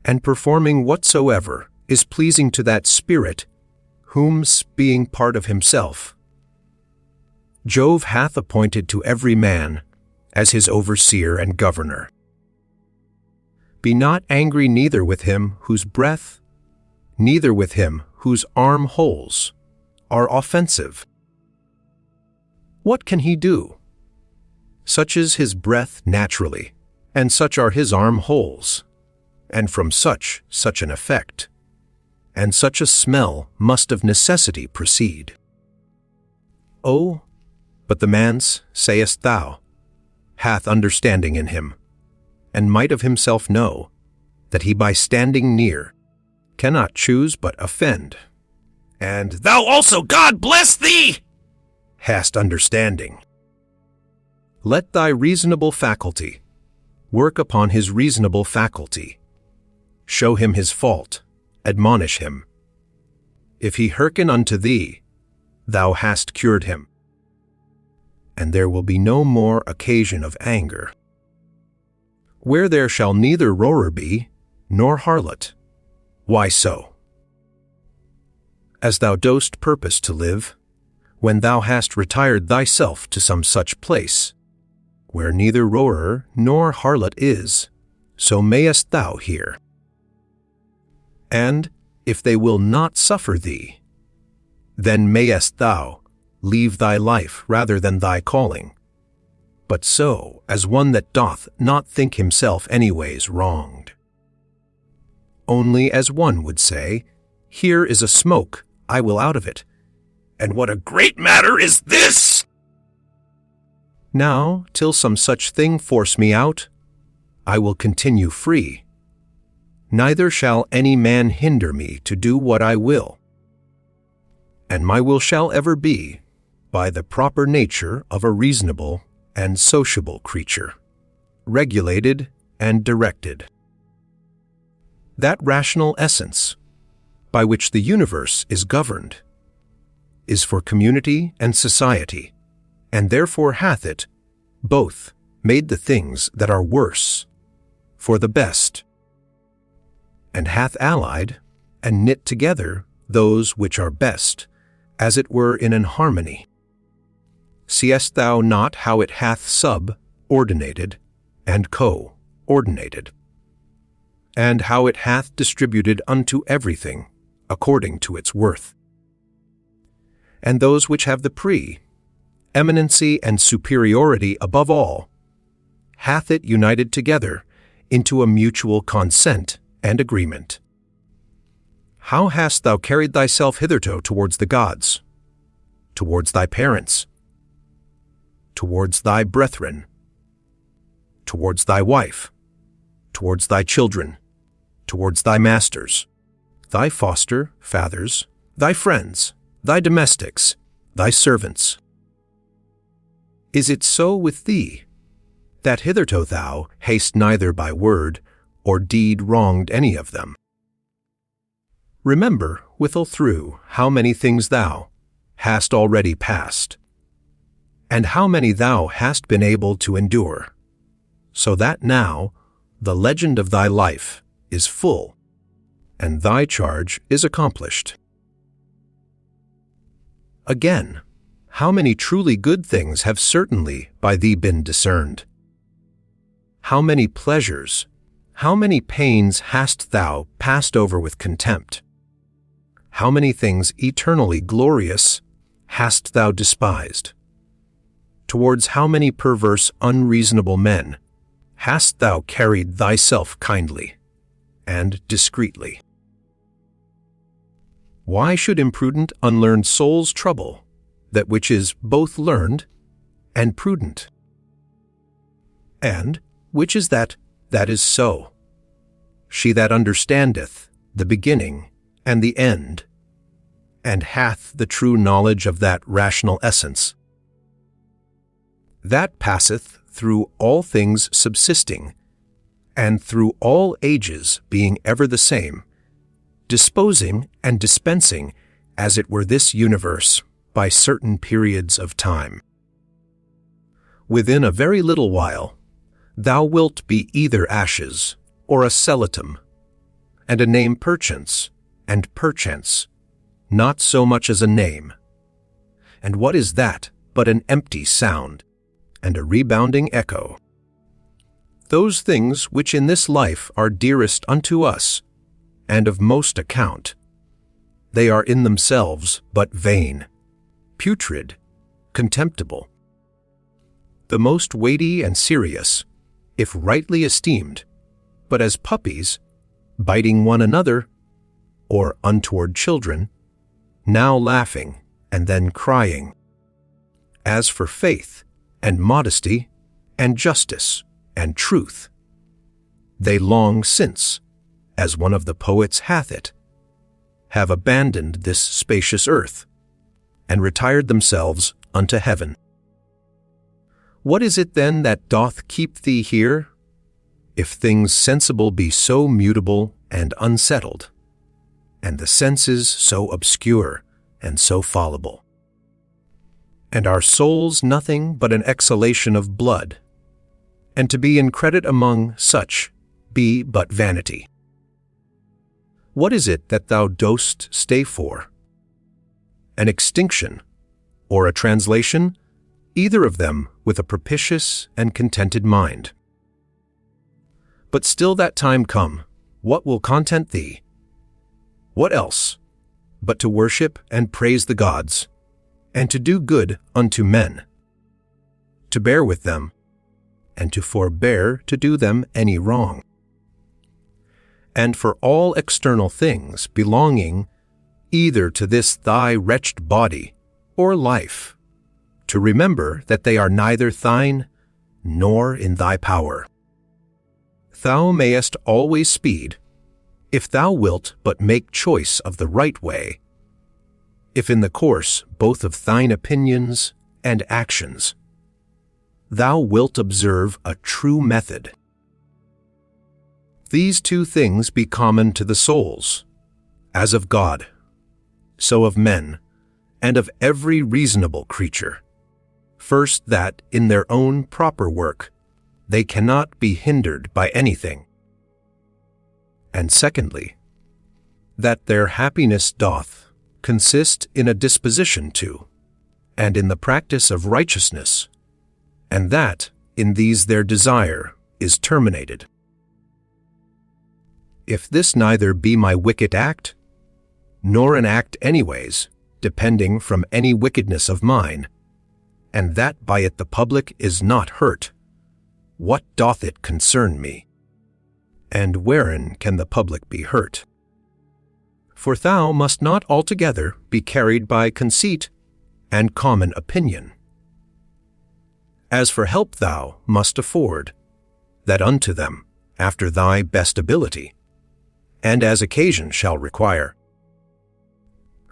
Speaker 1: and performing whatsoever is pleasing to that spirit, whom, being part of himself, Jove hath appointed to every man as his overseer and governor. Be not angry neither with him whose breath, neither with him whose arm holes are offensive. What can he do? Such is his breath naturally, and such are his arm holes, and from such an effect, and such a smell must of necessity proceed. Oh, but the man's, sayest thou, hath understanding in him, and might of himself know, that he by standing near cannot choose but offend, and thou also, God bless thee, hast understanding. Let thy reasonable faculty work upon his reasonable faculty. Show him his fault, admonish him. If he hearken unto thee, thou hast cured him, and there will be no more occasion of anger. Where there shall neither roarer be, nor harlot. Why so? As thou dost purpose to live, when thou hast retired thyself to some such place, where neither roarer nor harlot is, so mayest thou hear. And, if they will not suffer thee, then mayest thou leave thy life rather than thy calling, but so as one that doth not think himself anyways wronged. Only as one would say, Here is a smoke, I will out of it, and what a great matter is this! Now, till some such thing force me out, I will continue free. Neither shall any man hinder me to do what I will. And my will shall ever be, by the proper nature of a reasonable and sociable creature, regulated and directed. That rational essence, by which the universe is governed, is for community and society, and therefore hath it both made the things that are worse for the best, and hath allied and knit together those which are best, as it were in an harmony. Seest thou not how it hath sub-ordinated and co-ordinated, and how it hath distributed unto everything according to its worth? And those which have the pre-eminency and superiority above all, hath it united together into a mutual consent and agreement. How hast thou carried thyself hitherto towards the gods, towards thy parents, towards thy brethren, towards thy wife, towards thy children, towards thy masters, thy foster fathers, thy friends, thy domestics, thy servants? Is it so with thee, that hitherto thou hast neither by word or deed wronged any of them? Remember withal through how many things thou hast already passed, and how many thou hast been able to endure, so that now the legend of thy life is full, and thy charge is accomplished. Again, how many truly good things have certainly by thee been discerned? How many pleasures, how many pains hast thou passed over with contempt? How many things eternally glorious hast thou despised? Towards how many perverse, unreasonable men hast thou carried thyself kindly and discreetly? Why should imprudent, unlearned souls trouble that which is both learned and prudent? And which is that is so? She that understandeth the beginning and the end, and hath the true knowledge of that rational essence, that passeth through all things subsisting, and through all ages being ever the same, disposing and dispensing as it were this universe by certain periods of time. Within a very little while, thou wilt be either ashes or a skeleton, and a name perchance, and perchance, not so much as a name. And what is that but an empty sound, and a rebounding echo? Those things which in this life are dearest unto us, and of most account, they are in themselves but vain, putrid, contemptible. The most weighty and serious, if rightly esteemed, but as puppies, biting one another, or untoward children, now laughing and then crying. As for faith, and modesty, and justice, and truth, they long since, as one of the poets hath it, have abandoned this spacious earth, and retired themselves unto heaven. What is it then that doth keep thee here, if things sensible be so mutable and unsettled, and the senses so obscure and so fallible, and our souls nothing but an exhalation of blood, and to be in credit among such be but vanity? What is it that thou dost stay for? An extinction, or a translation, either of them with a propitious and contented mind. But still that time come, what will content thee? What else, but to worship and praise the gods, and to do good unto men, to bear with them, and to forbear to do them any wrong, and for all external things belonging either to this thy wretched body or life, to remember that they are neither thine nor in thy power. Thou mayest always speed, if thou wilt but make choice of the right way, if in the course both of thine opinions and actions thou wilt observe a true method. These two things be common to the souls, as of God, so of men, and of every reasonable creature. First, that in their own proper work they cannot be hindered by anything. And secondly, that their happiness doth consist in a disposition to, and in the practice of righteousness, and that in these their desire is terminated. If this neither be my wicked act, nor an act anyways, depending from any wickedness of mine, and that by it the public is not hurt, what doth it concern me? And wherein can the public be hurt? For thou must not altogether be carried by conceit and common opinion. As for help thou must afford, that unto them, after thy best ability, and as occasion shall require,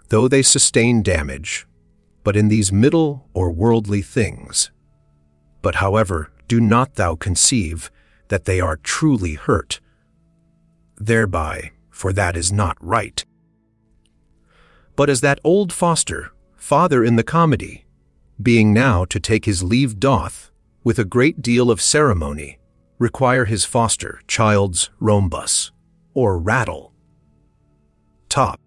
Speaker 1: though they sustain damage, but in these middle or worldly things, but however do not thou conceive that they are truly hurt thereby, for that is not right. But as that old foster, father in the comedy, being now to take his leave doth, with a great deal of ceremony, require his foster child's rhombus, or rattle, top,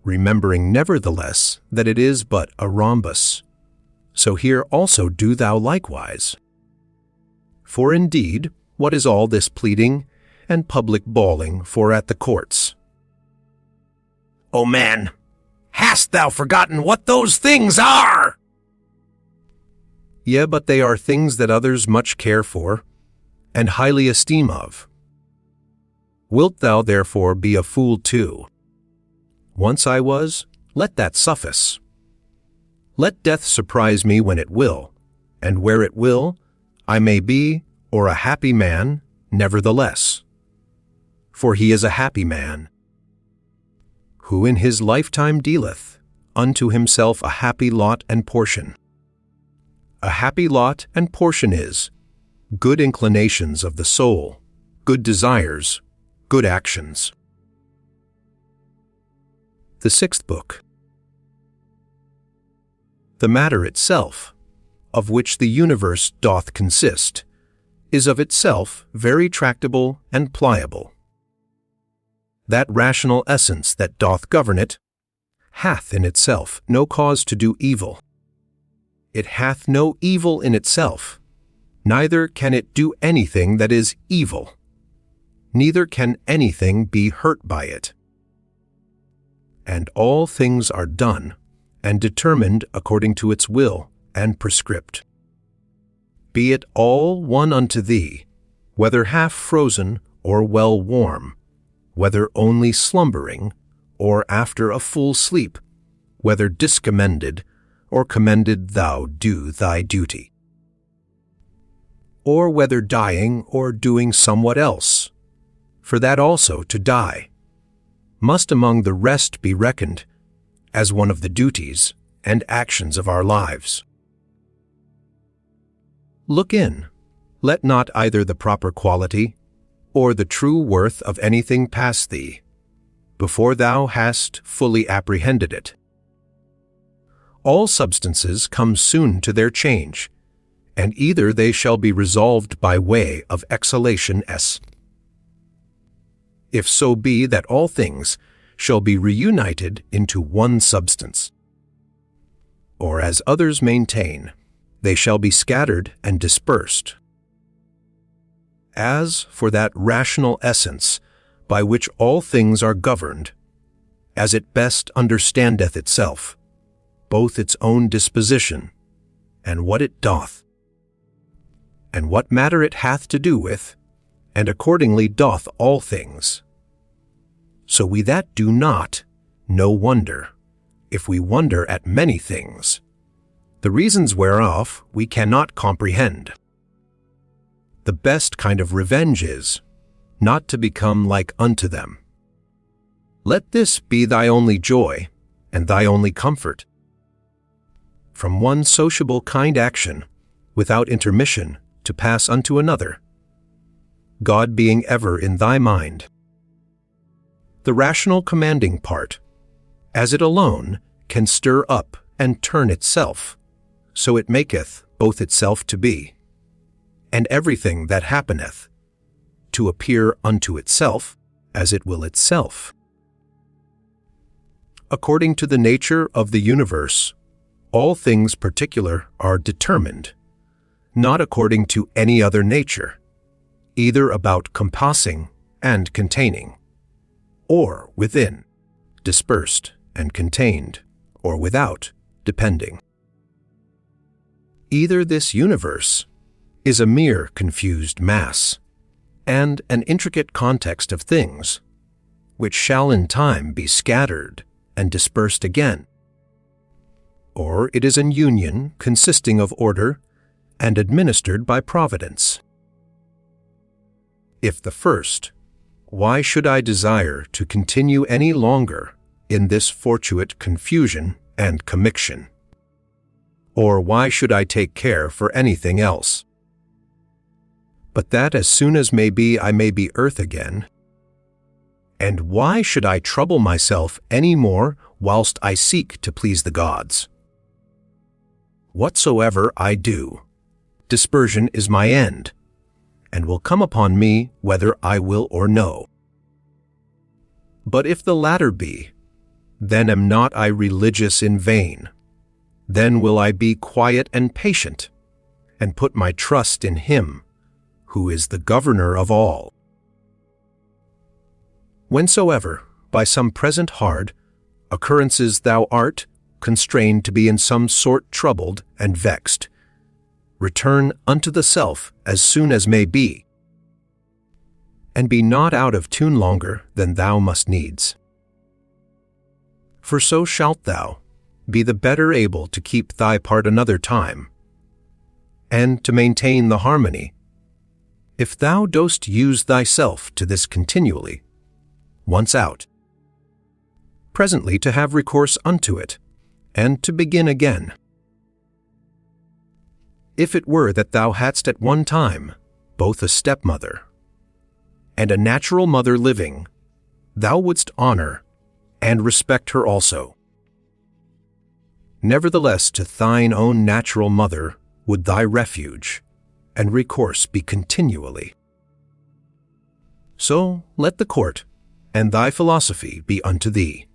Speaker 1: remembering nevertheless that it is but a rhombus, so here also do thou likewise. For indeed, what is all this pleading and public bawling for at the courts? O man, hast thou forgotten what those things are? Yea, but they are things that others much care for, and highly esteem of. Wilt thou therefore be a fool too? Once I was, let that suffice. Let death surprise me when it will, and where it will, I may be, or a happy man, nevertheless. For he is a happy man, who in his lifetime dealeth unto himself a happy lot and portion. A happy lot and portion is good inclinations of the soul, good desires, good actions. The Sixth Book. The matter itself, of which the universe doth consist, is of itself very tractable and pliable. That rational essence that doth govern it hath in itself no cause to do evil. It hath no evil in itself, neither can it do anything that is evil, neither can anything be hurt by it. And all things are done and determined according to its will and prescript. Be it all one unto thee, whether half frozen or well warm, whether only slumbering, or after a full sleep, whether discommended, or commended thou do thy duty. Or whether dying or doing somewhat else, for that also to die must among the rest be reckoned as one of the duties and actions of our lives. Look in, let not either the proper quality or the true worth of anything pass thee, before thou hast fully apprehended it. All substances come soon to their change, and either they shall be resolved by way of exhalation s. If so be that all things shall be reunited into one substance, or as others maintain, they shall be scattered and dispersed. As for that rational essence by which all things are governed, as it best understandeth itself, both its own disposition, and what it doth, and what matter it hath to do with, and accordingly doth all things. So we that do not, no wonder, if we wonder at many things, the reasons whereof we cannot comprehend. The best kind of revenge is, not to become like unto them. Let this be thy only joy, and thy only comfort. From one sociable kind action, without intermission, to pass unto another, God being ever in thy mind. The rational commanding part, as it alone can stir up and turn itself, so it maketh both itself to be, and everything that happeneth, to appear unto itself as it will itself. According to the nature of the universe, all things particular are determined, not according to any other nature, either about compassing and containing, or within, dispersed and contained, or without, depending. Either this universe is a mere confused mass, and an intricate context of things, which shall in time be scattered and dispersed again, or it is an union consisting of order and administered by providence. If the first, why should I desire to continue any longer in this fortuite confusion and commixtion? Or why should I take care for anything else? But that as soon as may be I may be earth again. And why should I trouble myself any more whilst I seek to please the gods? Whatsoever I do, dispersion is my end, and will come upon me whether I will or no. But if the latter be, then am not I religious in vain. Then will I be quiet and patient, and put my trust in Him, who is the governor of all. Whensoever, by some present hard occurrences thou art constrained to be in some sort troubled and vexed, return unto the self as soon as may be, and be not out of tune longer than thou must needs. For so shalt thou be the better able to keep thy part another time, and to maintain the harmony, if thou dost use thyself to this continually, once out, presently to have recourse unto it, and to begin again. If it were that thou hadst at one time both a stepmother and a natural mother living, thou wouldst honor and respect her also. Nevertheless, to thine own natural mother would thy refuge and recourse be continually. So let the court and thy philosophy be unto thee.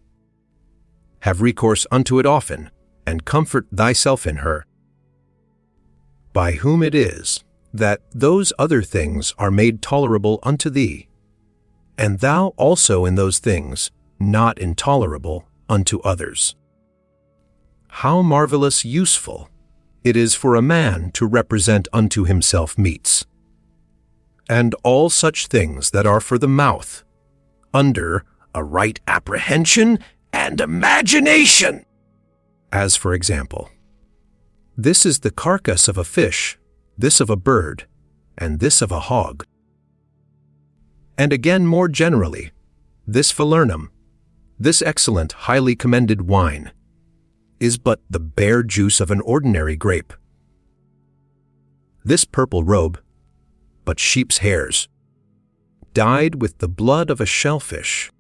Speaker 1: Have recourse unto it often, and comfort thyself in her, by whom it is that those other things are made tolerable unto thee, and thou also in those things not intolerable unto others. How marvelous useful it is for a man to represent unto himself meats, and all such things that are for the mouth, under a right apprehension and imagination. As for example, this is the carcass of a fish, this of a bird, and this of a hog. And again more generally, this falernum, this excellent highly commended wine, is but the bare juice of an ordinary grape. This purple robe, but sheep's hairs, dyed with the blood of a shellfish.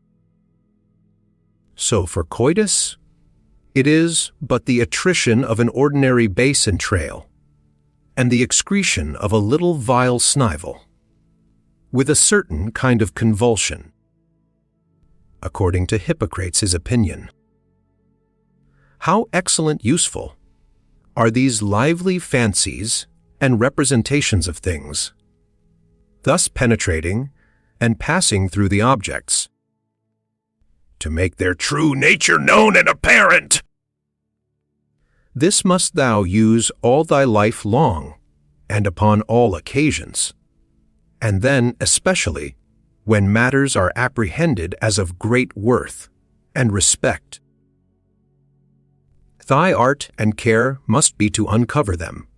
Speaker 1: So for coitus, it is but the attrition of an ordinary base entrail, and the excretion of a little vile snivel, with a certain kind of convulsion, according to Hippocrates' opinion. How excellent useful are these lively fancies and representations of things, thus penetrating and passing through the objects, to make their true nature known and apparent. This must thou use all thy life long, and upon all occasions, and then especially when matters are apprehended as of great worth and respect. Thy art and care must be to uncover them,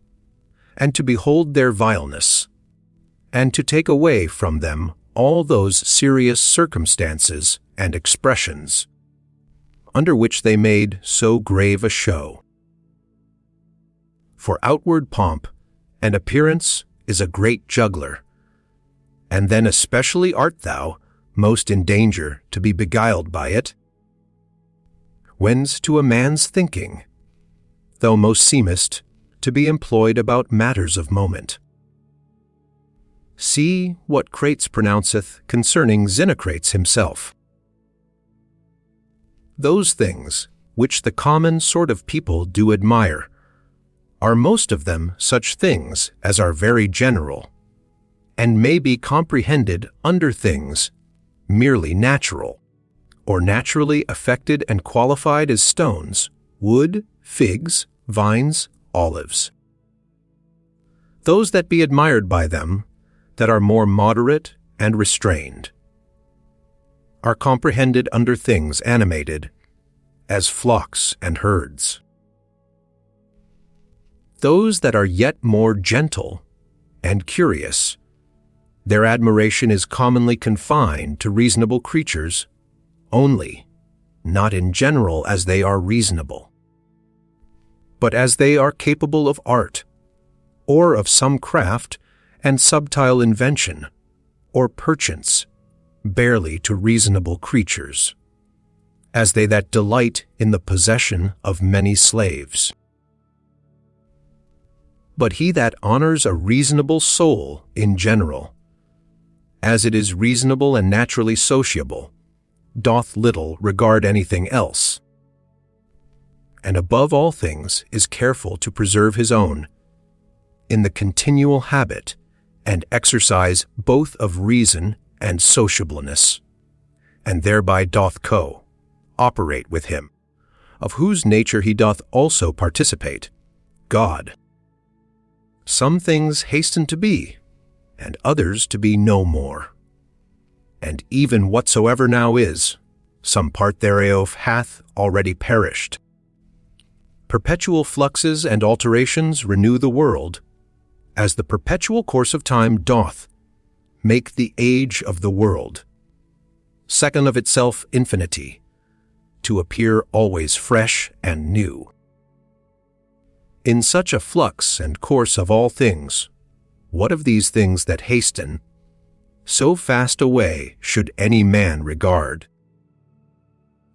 Speaker 1: and to behold their vileness, and to take away from them all those serious circumstances and expressions, under which they made so grave a show. For outward pomp and appearance is a great juggler, and then especially art thou most in danger to be beguiled by it, whence to a man's thinking, thou most seemest to be employed about matters of moment. See what Crates pronounceth concerning Xenocrates himself. Those things which the common sort of people do admire are most of them such things as are very general, and may be comprehended under things merely natural, or naturally affected and qualified as stones, wood, figs, vines, olives. Those that be admired by them, that are more moderate and restrained, are comprehended under things animated, as flocks and herds. Those that are yet more gentle and curious, their admiration is commonly confined to reasonable creatures only, not in general as they are reasonable, but as they are capable of art, or of some craft and subtile invention, or perchance, barely to reasonable creatures, as they that delight in the possession of many slaves. But he that honors a reasonable soul in general, as it is reasonable and naturally sociable, doth little regard anything else, and above all things is careful to preserve his own, in the continual habit and exercise both of reason and sociableness, and thereby doth operate with him, of whose nature he doth also participate, God. Some things hasten to be, and others to be no more. and even whatsoever now is, some part thereof hath already perished. Perpetual fluxes and alterations renew the world, as the perpetual course of time doth make the age of the world, second of itself infinity, to appear always fresh and new. In such a flux and course of all things, what of these things that hasten so fast away should any man regard?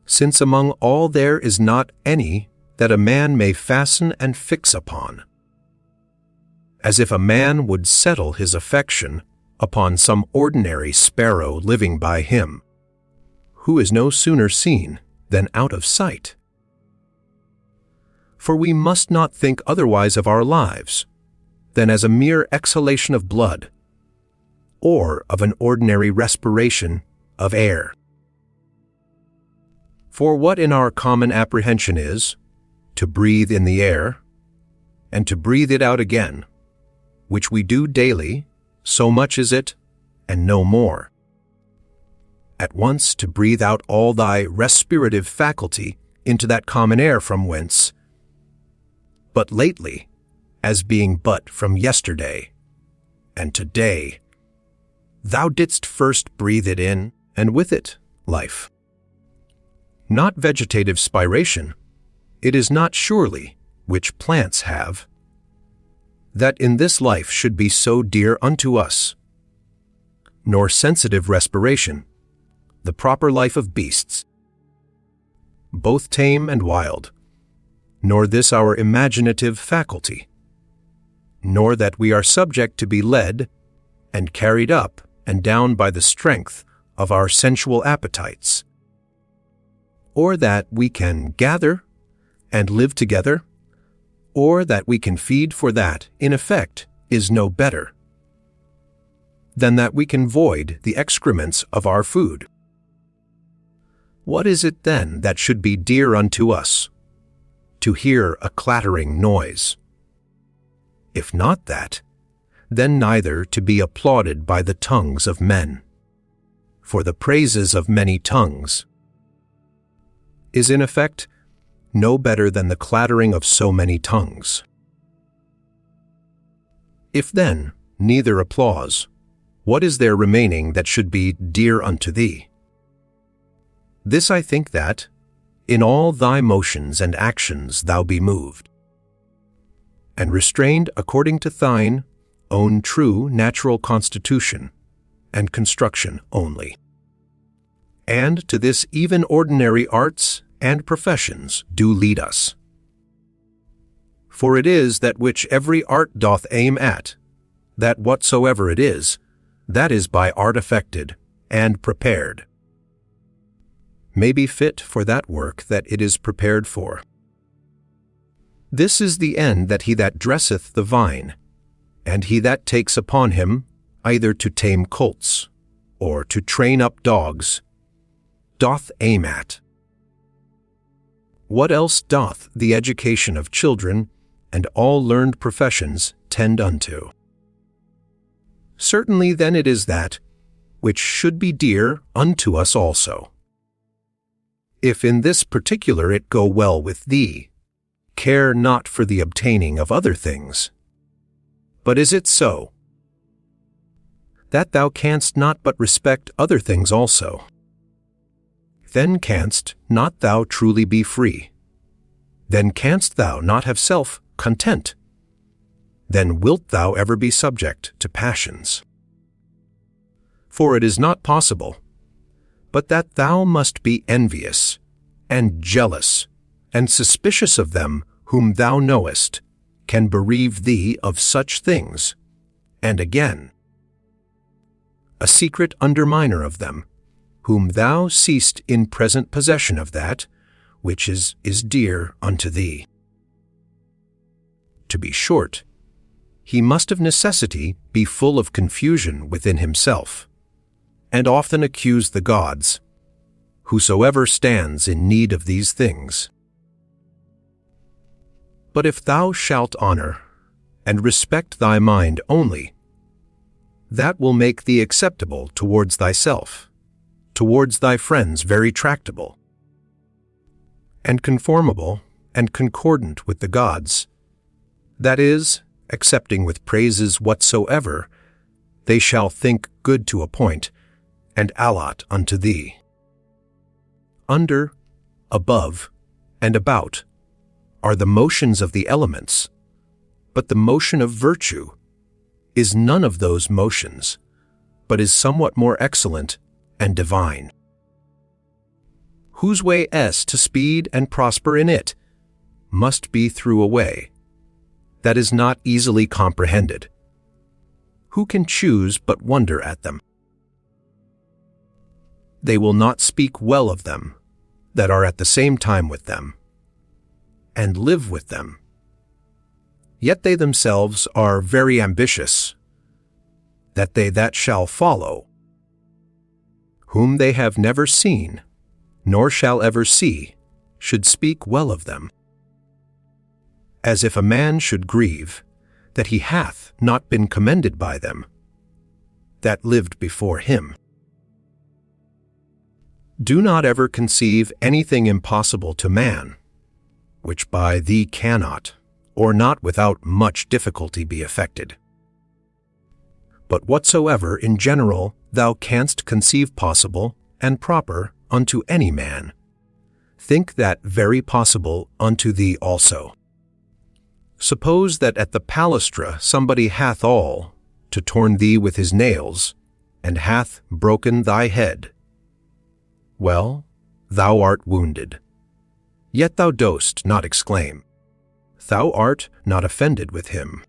Speaker 1: Since among all there is not any that a man may fasten and fix upon, as if a man would settle his affection upon some ordinary sparrow living by him, who is no sooner seen than out of sight. For we must not think otherwise of our lives than as a mere exhalation of blood, or of an ordinary respiration of air. For what in our common apprehension is, to breathe in the air, and to breathe it out again, which we do daily, so much is it, and no more. At once to breathe out all thy respirative faculty into that common air from whence, but lately, as being but from yesterday, and today, thou didst first breathe it in, and with it, life. Not vegetative spiration, it is not surely, which plants have, that in this life should be so dear unto us, nor sensitive respiration, the proper life of beasts, both tame and wild, nor this our imaginative faculty, nor that we are subject to be led and carried up and down by the strength of our sensual appetites, or that we can gather and live together, or that we can feed, for that, in effect, is no better than that we can void the excrements of our food. What is it then that should be dear unto us? To hear a clattering noise. If not that, then neither to be applauded by the tongues of men. For the praises of many tongues is in effect no better than the clattering of so many tongues. If then neither applause, what is there remaining that should be dear unto thee? This I think, that in all thy motions and actions thou be moved, and restrained according to thine own true natural constitution and construction only. And to this even ordinary arts and professions do lead us. For it is that which every art doth aim at, that whatsoever it is, that is by art effected and prepared, may be fit for that work that it is prepared for. This is the end, that he that dresseth the vine, and he that takes upon him either to tame colts or to train up dogs, doth aim at. What else doth the education of children and all learned professions tend unto? Certainly then it is that which should be dear unto us also. If in this particular it go well with thee, care not for the obtaining of other things. But is it so, that thou canst not but respect other things also? Then canst not thou truly be free. Then canst thou not have self-content. Then wilt thou ever be subject to passions. For it is not possible, but that thou must be envious, and jealous, and suspicious of them whom thou knowest can bereave thee of such things, and again, a secret underminer of them, whom thou seest in present possession of that which is dear unto thee. To be short, he must of necessity be full of confusion within himself, and often accuse the gods, whosoever stands in need of these things. But if thou shalt honor and respect thy mind only, that will make thee acceptable towards thyself towards thy friends very tractable, and conformable and concordant with the gods, that is, accepting with praises whatsoever they shall think good to appoint and allot unto thee. Under, above, and about are the motions of the elements, but the motion of virtue is none of those motions, but is somewhat more excellent and divine. Whose way is to speed and prosper in it must be through a way that is not easily comprehended. Who can choose but wonder at them? They will not speak well of them that are at the same time with them, and live with them. Yet they themselves are very ambitious, that they that shall follow, whom they have never seen, nor shall ever see, should speak well of them. As if a man should grieve that he hath not been commended by them that lived before him. Do not ever conceive anything impossible to man, which by thee cannot, or not without much difficulty be effected. But whatsoever in general thou canst conceive possible and proper unto any man, think that very possible unto thee also. Suppose that at the palæstra somebody hath all to torn thee with his nails, and hath broken thy head. Well, thou art wounded. Yet thou dost not exclaim. Thou art not offended with him.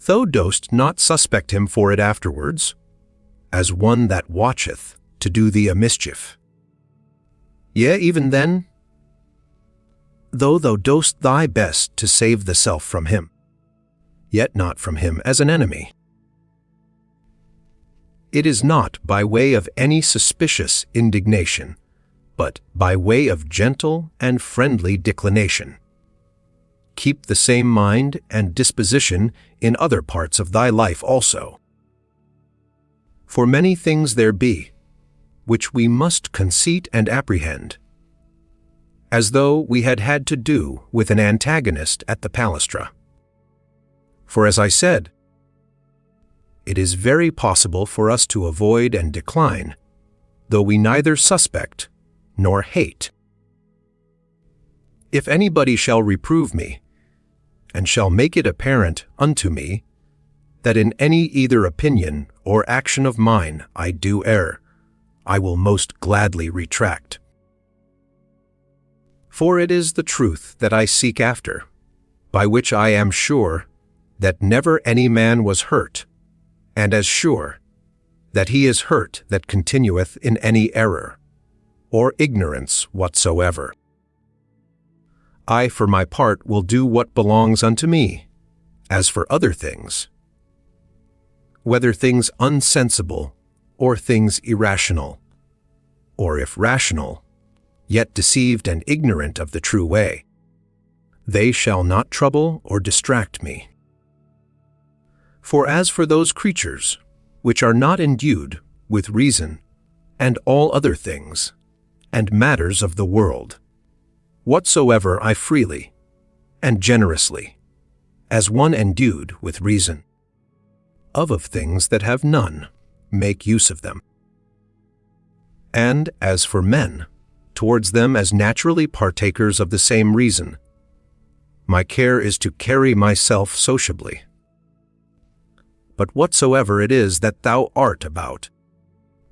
Speaker 1: Thou dost not suspect him for it afterwards, as one that watcheth to do thee a mischief. Yea, even then, though thou dost thy best to save the self from him, yet not from him as an enemy. It is not by way of any suspicious indignation, but by way of gentle and friendly declination. Keep the same mind and disposition in other parts of thy life also. For many things there be, which we must conceit and apprehend, as though we had had to do with an antagonist at the palæstra. For as I said, it is very possible for us to avoid and decline, though we neither suspect nor hate. If anybody shall reprove me, and shall make it apparent unto me that in any either opinion or action of mine I do err, I will most gladly retract. For it is the truth that I seek after, by which I am sure that never any man was hurt, and as sure that he is hurt that continueth in any error, or ignorance whatsoever. I for my part will do what belongs unto me, as for other things, whether things unsensible or things irrational, or if rational, yet deceived and ignorant of the true way, they shall not trouble or distract me. For as for those creatures which are not endued with reason, and all other things, and matters of the world, whatsoever I freely and generously, as one endued with reason, of things that have none, make use of them. And as for men, towards them as naturally partakers of the same reason, my care is to carry myself sociably. But whatsoever it is that thou art about,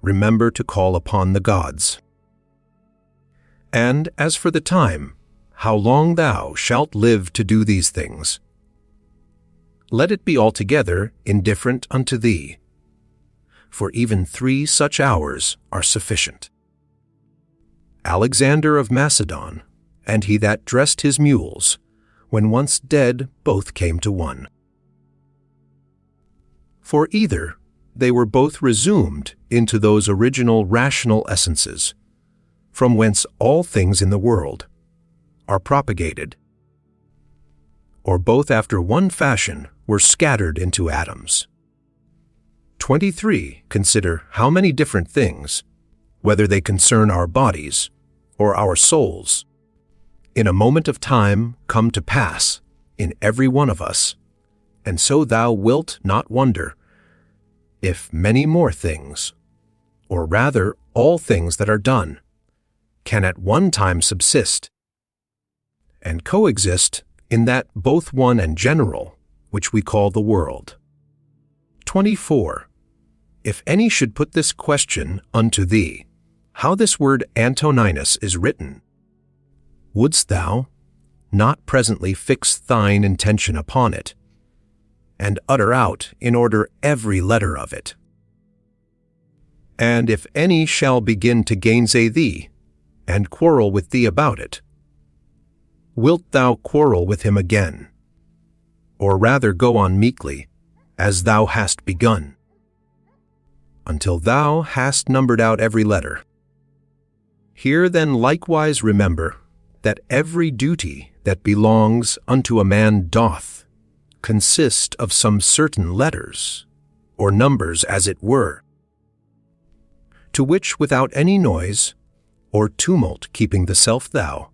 Speaker 1: remember to call upon the gods. And as for the time, how long thou shalt live to do these things, let it be altogether indifferent unto thee, for even 3 such hours are sufficient. Alexander of Macedon, and he that dressed his mules, when once dead both came to one. For either they were both resumed into those original rational essences, from whence all things in the world are propagated, or both after one fashion were scattered into atoms. 23. Consider how many different things, whether they concern our bodies or our souls, in a moment of time come to pass in every one of us, and so thou wilt not wonder if many more things, or rather all things that are done, can at one time subsist and coexist in that both one and general which we call the world. 24. If any should put this question unto thee, how this word Antoninus is written, wouldst thou not presently fix thine intention upon it, and utter out in order every letter of it? And if any shall begin to gainsay thee, and quarrel with thee about it, wilt thou quarrel with him again, or rather go on meekly, as thou hast begun, until thou hast numbered out every letter? Here then likewise remember that every duty that belongs unto a man doth consist of some certain letters, or numbers as it were, to which without any noise or tumult keeping the self thou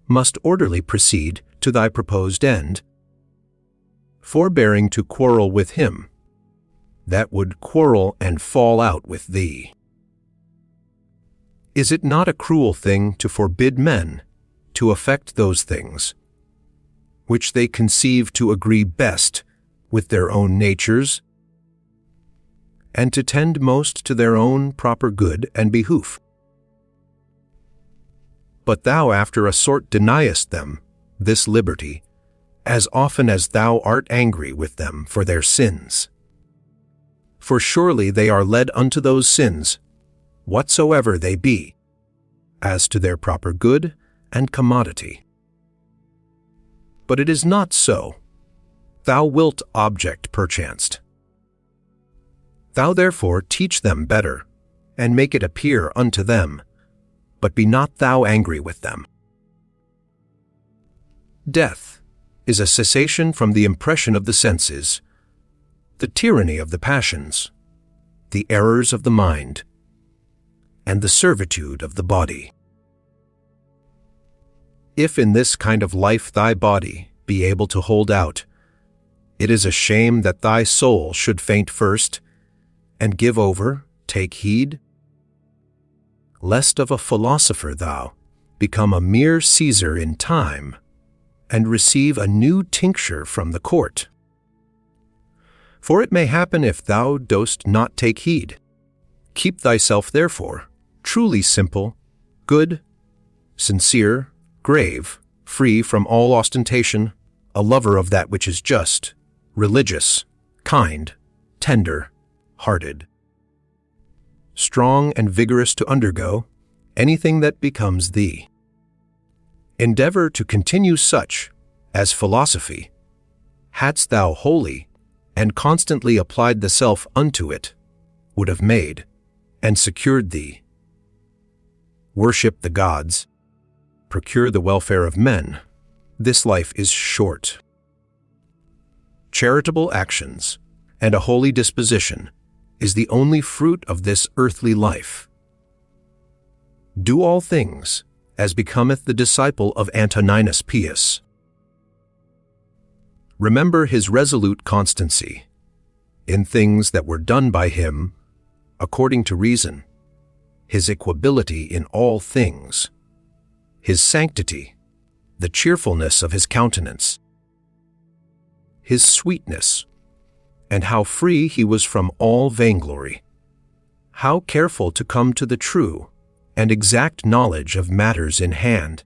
Speaker 1: must orderly proceed to thy proposed end, forbearing to quarrel with him that would quarrel and fall out with thee. Is it not a cruel thing to forbid men to affect those things which they conceive to agree best with their own natures, and to tend most to their own proper good and behoof? But thou after a sort deniest them this liberty, as often as thou art angry with them for their sins. For surely they are led unto those sins, whatsoever they be, as to their proper good and commodity. But it is not so. Thou wilt object perchance. Thou therefore teach them better, and make it appear unto them, but be not thou angry with them. Death is a cessation from the impression of the senses, the tyranny of the passions, the errors of the mind, and the servitude of the body. If in this kind of life thy body be able to hold out, it is a shame that thy soul should faint first, and give over, take heed, lest of a philosopher thou become a mere Caesar in time, and receive a new tincture from the court. For it may happen if thou dost not take heed. Keep thyself therefore truly simple, good, sincere, grave, free from all ostentation, a lover of that which is just, religious, kind, tender, hearted, strong and vigorous to undergo anything that becomes thee. Endeavor to continue such, as philosophy, hadst thou wholly and constantly applied the self unto it, would have made and secured thee. Worship the gods, procure the welfare of men. This life is short. Charitable actions and a holy disposition is the only fruit of this earthly life. Do all things as becometh the disciple of Antoninus Pius. Remember his resolute constancy in things that were done by him according to reason, his equability in all things, his sanctity, the cheerfulness of his countenance, his sweetness, and how free he was from all vainglory, how careful to come to the true and exact knowledge of matters in hand.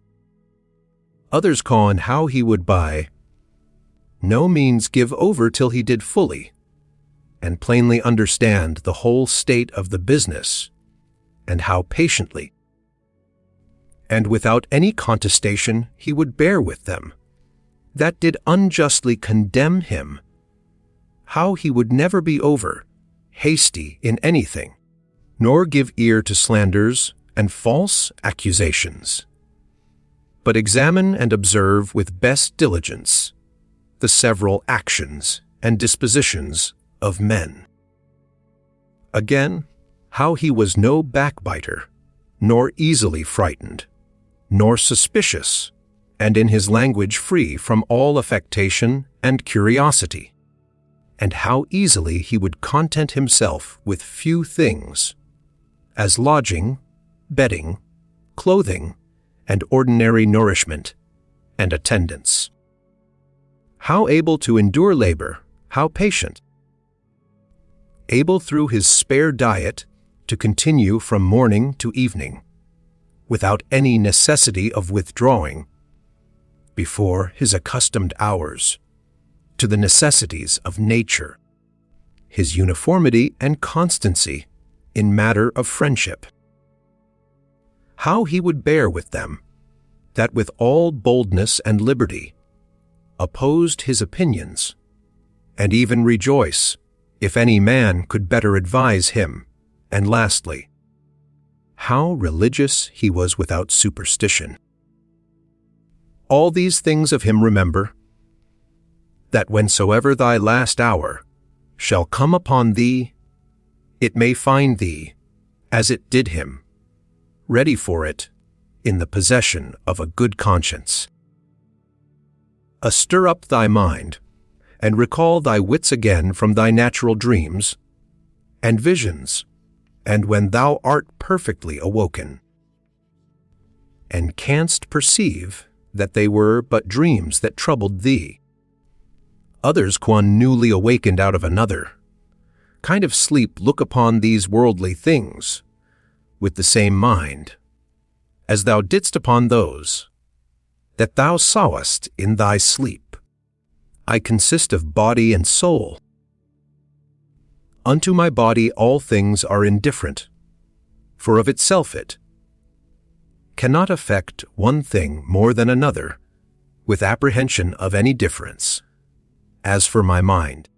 Speaker 1: Others con how he would by no means give over till he did fully, and plainly understand the whole state of the business, and how patiently, and without any contestation he would bear with them, that did unjustly condemn him, how he would never be over hasty in anything, nor give ear to slanders and false accusations, but examine and observe with best diligence the several actions and dispositions of men. Again, how he was no backbiter, nor easily frightened, nor suspicious, and in his language free from all affectation and curiosity, and how easily he would content himself with few things, as lodging, bedding, clothing, and ordinary nourishment, and attendance. How able to endure labor, how patient. Able through his spare diet to continue from morning to evening, without any necessity of withdrawing, before his accustomed hours, to the necessities of nature, his uniformity and constancy in matter of friendship. How he would bear with them, that with all boldness and liberty opposed his opinions, and even rejoice if any man could better advise him. And lastly, how religious he was without superstition. All these things of him remember, that whensoever thy last hour shall come upon thee, it may find thee, as it did him, ready for it, in the possession of a good conscience. Stir up thy mind, and recall thy wits again from thy natural dreams and visions, and when thou art perfectly awoken, and canst perceive that they were but dreams that troubled thee, others quan newly awakened out of another kind of sleep look upon these worldly things with the same mind as thou didst upon those that thou sawest in thy sleep. I consist of body and soul. Unto my body all things are indifferent, for of itself it cannot affect one thing more than another with apprehension of any difference. As for my mind,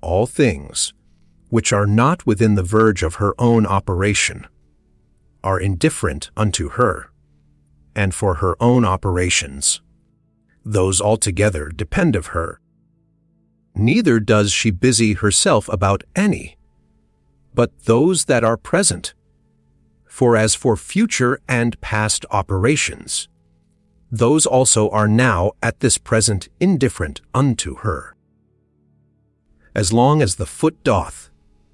Speaker 1: all things which are not within the verge of her own operation are indifferent unto her, and for her own operations, those altogether depend of her. Neither does she busy herself about any, but those that are present. For as for future and past operations, those also are now at this present indifferent unto her. As long as the foot doth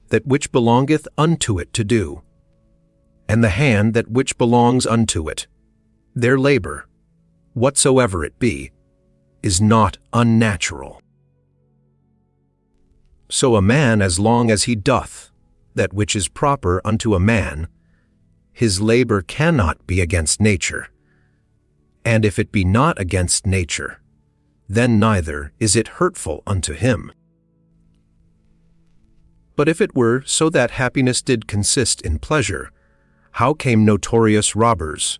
Speaker 1: that which belongeth unto it to do, and the hand that which belongs unto it, their labor, whatsoever it be, is not unnatural. So a man, as long as he doth that which is proper unto a man, his labor cannot be against nature. And if it be not against nature, then neither is it hurtful unto him. But if it were so that happiness did consist in pleasure, how came notorious robbers,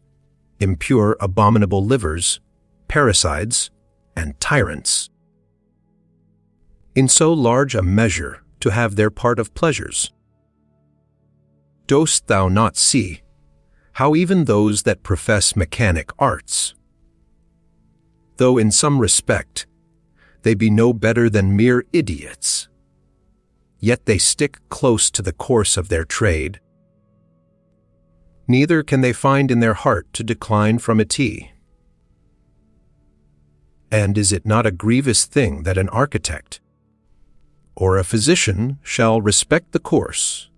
Speaker 1: impure abominable livers, parricides, and tyrants in so large a measure to have their part of pleasures? Dost thou not see how even those that profess mechanic arts, though in some respect they be no better than mere idiots, yet they stick close to the course of their trade, neither can they find in their heart to decline from it. And is it not a grievous thing that an architect or a physician shall respect the course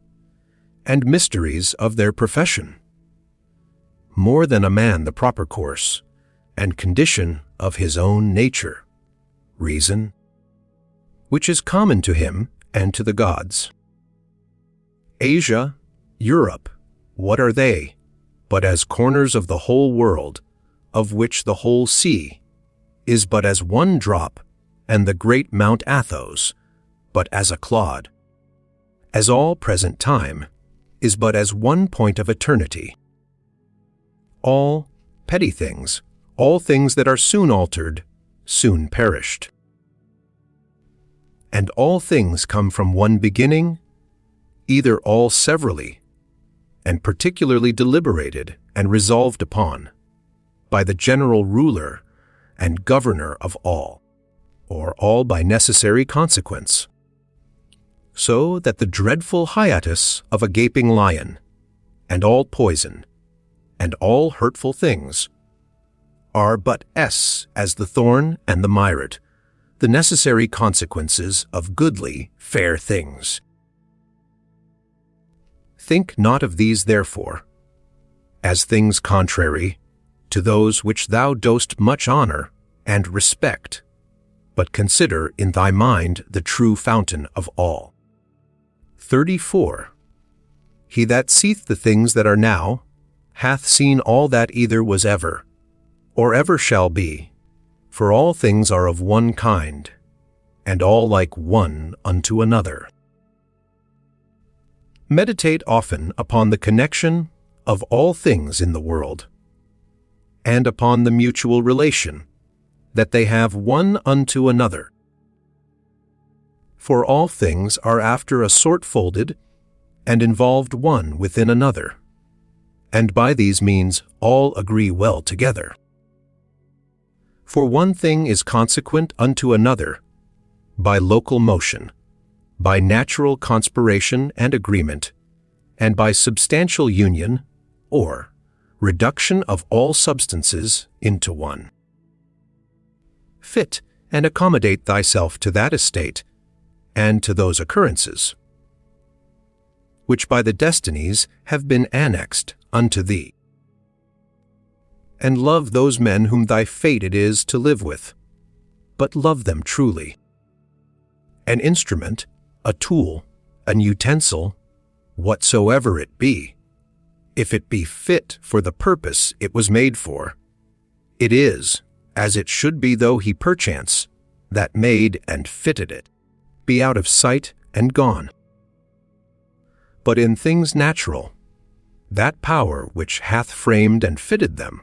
Speaker 1: and mysteries of their profession more than a man the proper course and condition of his own nature, reason, which is common to him and to the gods? Asia, Europe, what are they but as corners of the whole world, of which the whole sea is but as one drop, and the great Mount Athos but as a clod, as all present time is but as one point of eternity. All petty things, all things that are soon altered, soon perished. And all things come from one beginning, either all severally, and particularly deliberated and resolved upon by the general ruler and governor of all, or all by necessary consequence. so that the dreadful hiatus of a gaping lion, and all poison, and all hurtful things, are but as the thorn and the myriad, the necessary consequences of goodly, fair things. Think not of these, therefore, as things contrary to those which thou dost much honor and respect, but consider in thy mind the true fountain of all. 34. He that seeth the things that are now hath seen all that either was ever, or ever shall be, for all things are of one kind, and all like one unto another. Meditate often upon the connection of all things in the world, and upon the mutual relation that they have one unto another. For all things are after a sort folded and involved one within another, and by these means all agree well together. For one thing is consequent unto another by local motion, by natural conspiration and agreement, and by substantial union, or reduction of all substances into one. Fit and accommodate thyself to that estate, and to those occurrences, which by the destinies have been annexed unto thee. And love those men whom thy fate it is to live with, but love them truly. An instrument, a tool, an utensil, whatsoever it be, if it be fit for the purpose it was made for, it is, as it should be, though he perchance, that made and fitted it, be out of sight and gone. But in things natural, that power which hath framed and fitted them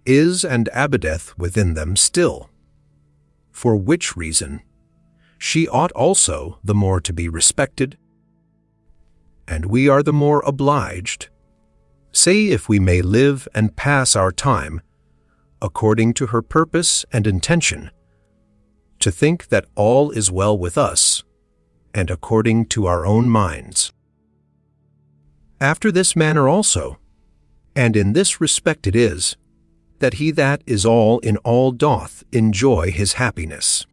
Speaker 1: is and abideth within them still, for which reason she ought also the more to be respected, and we are the more obliged, say if we may live and pass our time according to her purpose and intention, to think that all is well with us, and according to our own minds. After this manner also, and in this respect it is, that he that is all in all doth enjoy his happiness.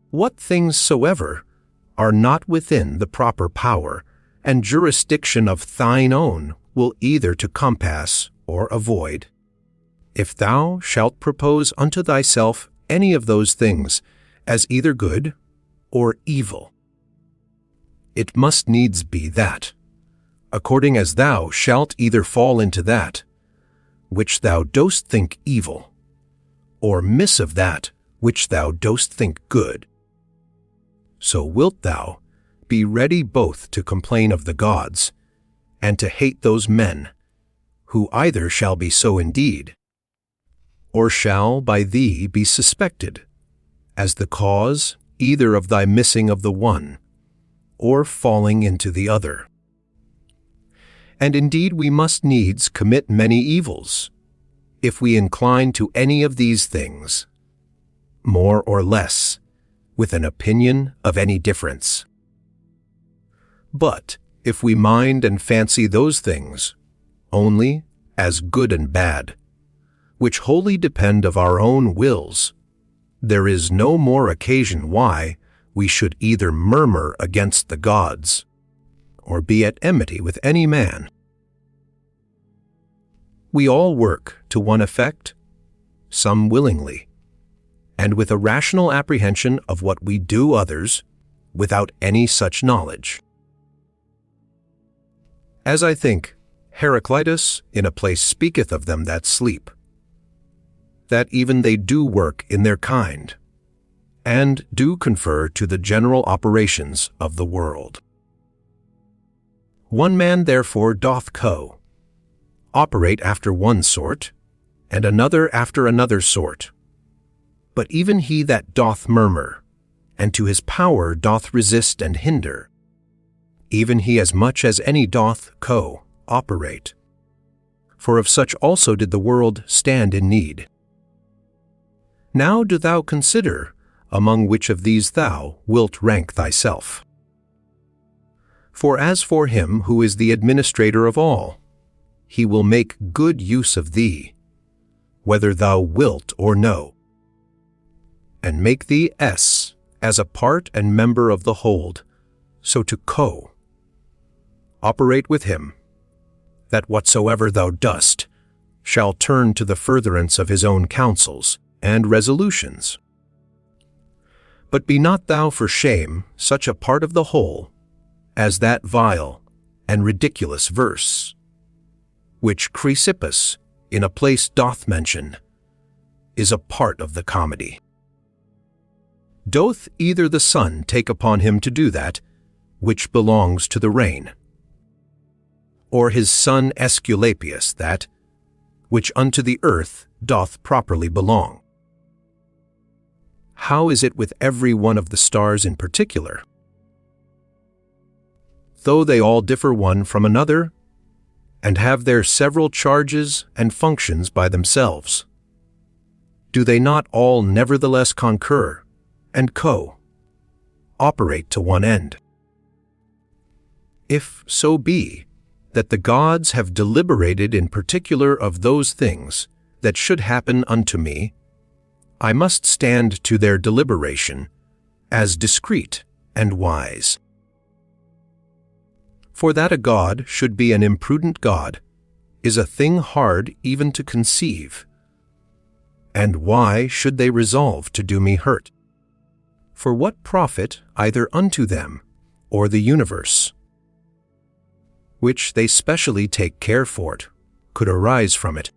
Speaker 1: What things soever are not within the proper power and jurisdiction of thine own will either to compass or avoid. If thou shalt propose unto thyself any of those things as either good or evil, it must needs be that, according as thou shalt either fall into that which thou dost think evil, or miss of that which thou dost think good, so wilt thou be ready both to complain of the gods and to hate those men who either shall be so indeed, or shall by thee be suspected as the cause either of thy missing of the one or falling into the other. And indeed we must needs commit many evils, if we incline to any of these things, more or less, with an opinion of any difference. But if we mind and fancy those things only as good and bad, which wholly depend of our own wills, there is no more occasion why we should either murmur against the gods, or be at enmity with any man. We all work to one effect, some willingly, and with a rational apprehension of what we do others, without any such knowledge. As I think, Heraclitus in a place speaketh of them that sleep, that even they do work in their kind, and do confer to the general operations of the world. One man therefore doth operate after one sort, and another after another sort. But even he that doth murmur, and to his power doth resist and hinder, even he as much as any doth operate. For of such also did the world stand in need. Now do thou consider among which of these thou wilt rank thyself. For as for him who is the administrator of all, he will make good use of thee, whether thou wilt or no, and make thee as a part and member of the whole, so to operate with him, that whatsoever thou dost shall turn to the furtherance of his own counsels and resolutions. But be not thou for shame such a part of the whole as that vile and ridiculous verse, which Chrysippus in a place doth mention, is a part of the comedy. Doth either the sun take upon him to do that which belongs to the rain, or his son Aesculapius that which unto the earth doth properly belong? How is it with every one of the stars in particular? Though they all differ one from another, and have their several charges and functions by themselves, do they not all nevertheless concur and operate to one end? If so be that the gods have deliberated in particular of those things that should happen unto me, I must stand to their deliberation as discreet and wise. For that a god should be an imprudent god is a thing hard even to conceive. And why should they resolve to do me hurt? For what profit either unto them or the universe, which they specially take care for it, could arise from it?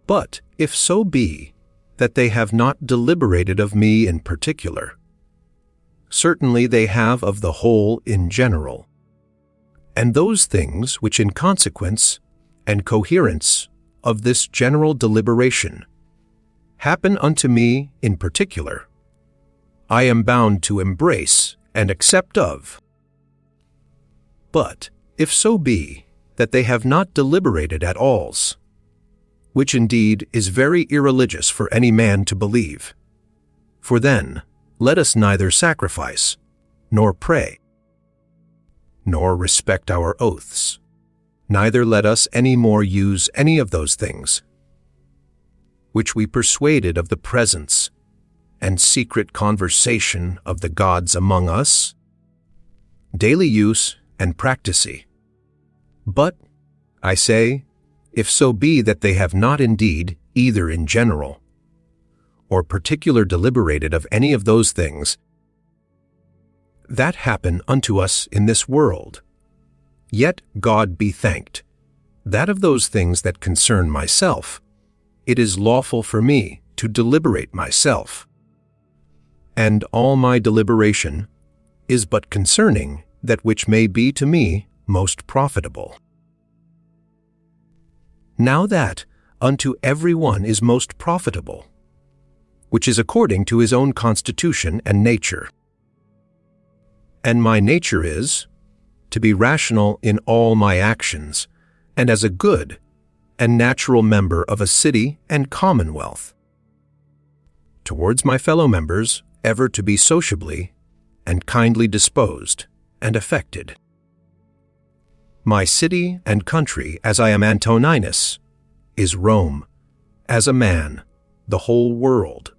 Speaker 1: But if so be that they have not deliberated of me in particular, certainly they have of the whole in general, and those things which in consequence and coherence of this general deliberation happen unto me in particular, I am bound to embrace and accept of. But if so be that they have not deliberated at alls, which indeed is very irreligious for any man to believe, for then let us neither sacrifice, nor pray, nor respect our oaths, neither let us any more use any of those things, which we persuaded of the presence and secret conversation of the gods among us, daily use and practice. But, I say, if so be that they have not indeed either in general or particular deliberated of any of those things that happen unto us in this world, yet God be thanked, that of those things that concern myself, it is lawful for me to deliberate myself, and all my deliberation is but concerning that which may be to me most profitable. Now that unto every one is most profitable, which is according to his own constitution and nature. And my nature is to be rational in all my actions, and as a good and natural member of a city and commonwealth. Towards my fellow members, ever to be sociably and kindly disposed and affected. My city and country, as I am Antoninus, is Rome, as a man, the whole world.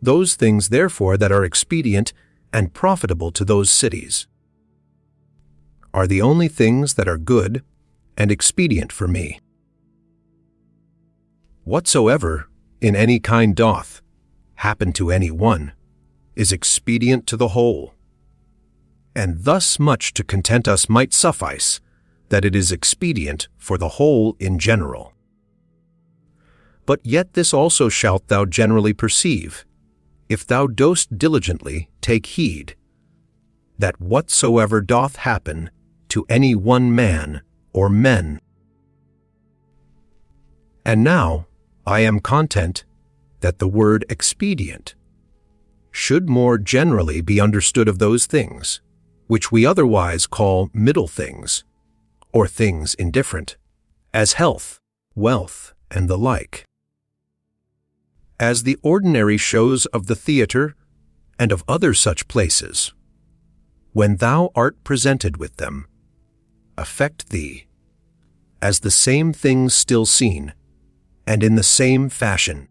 Speaker 1: Those things, therefore, that are expedient and profitable to those cities are the only things that are good and expedient for me. Whatsoever in any kind doth happen to any one is expedient to the whole, and thus much to content us might suffice, that it is expedient for the whole in general. But yet this also shalt thou generally perceive, if thou dost diligently take heed, that whatsoever doth happen to any one man or men. And now I am content that the word expedient should more generally be understood of those things, which we otherwise call middle things, or things indifferent, as health, wealth, and the like. as the ordinary shows of the theatre and of other such places, when thou art presented with them, affect thee, as the same things still seen, and in the same fashion.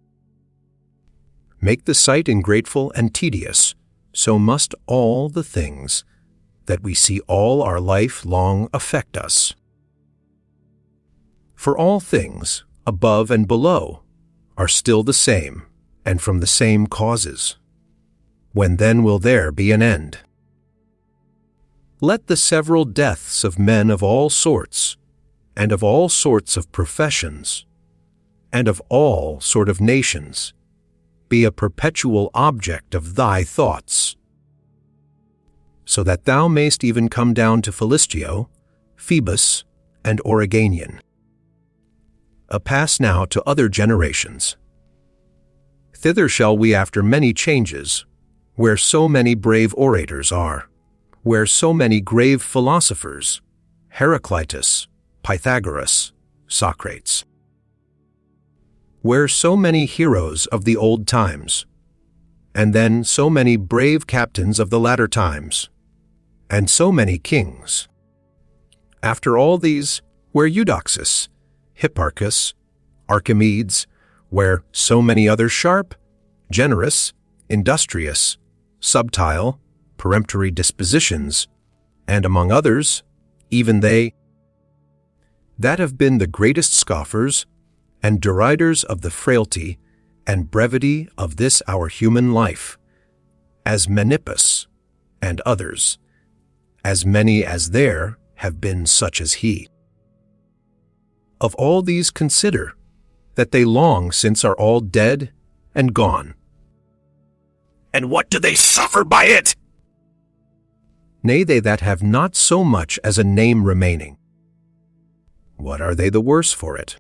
Speaker 1: Make the sight ingrateful and tedious, so must all the things that we see all our life long affect us. For all things, above and below, are still the same, and from the same causes. When then will there be an end? Let the several deaths of men of all sorts, and of all sorts of professions, and of all sort of nations, be a perpetual object of thy thoughts, so that thou mayst even come down to Philistio, Phoebus, and Origanian. Pass now to other generations. Thither shall we after many changes, where so many brave orators are, where so many grave philosophers, Heraclitus, Pythagoras, Socrates, where so many heroes of the old times, and then so many brave captains of the latter times, and so many kings. After all these, where Eudoxus, Hipparchus, Archimedes, where so many others sharp, generous, industrious, subtile, peremptory dispositions, and among others, even they that have been the greatest scoffers and deriders of the frailty and brevity of this our human life, as Menippus and others, as many as there have been such as he. Of all these consider that they long since are all dead and gone. And what do they suffer by it? Nay, they that have not so much as a name remaining. What are they the worse for it?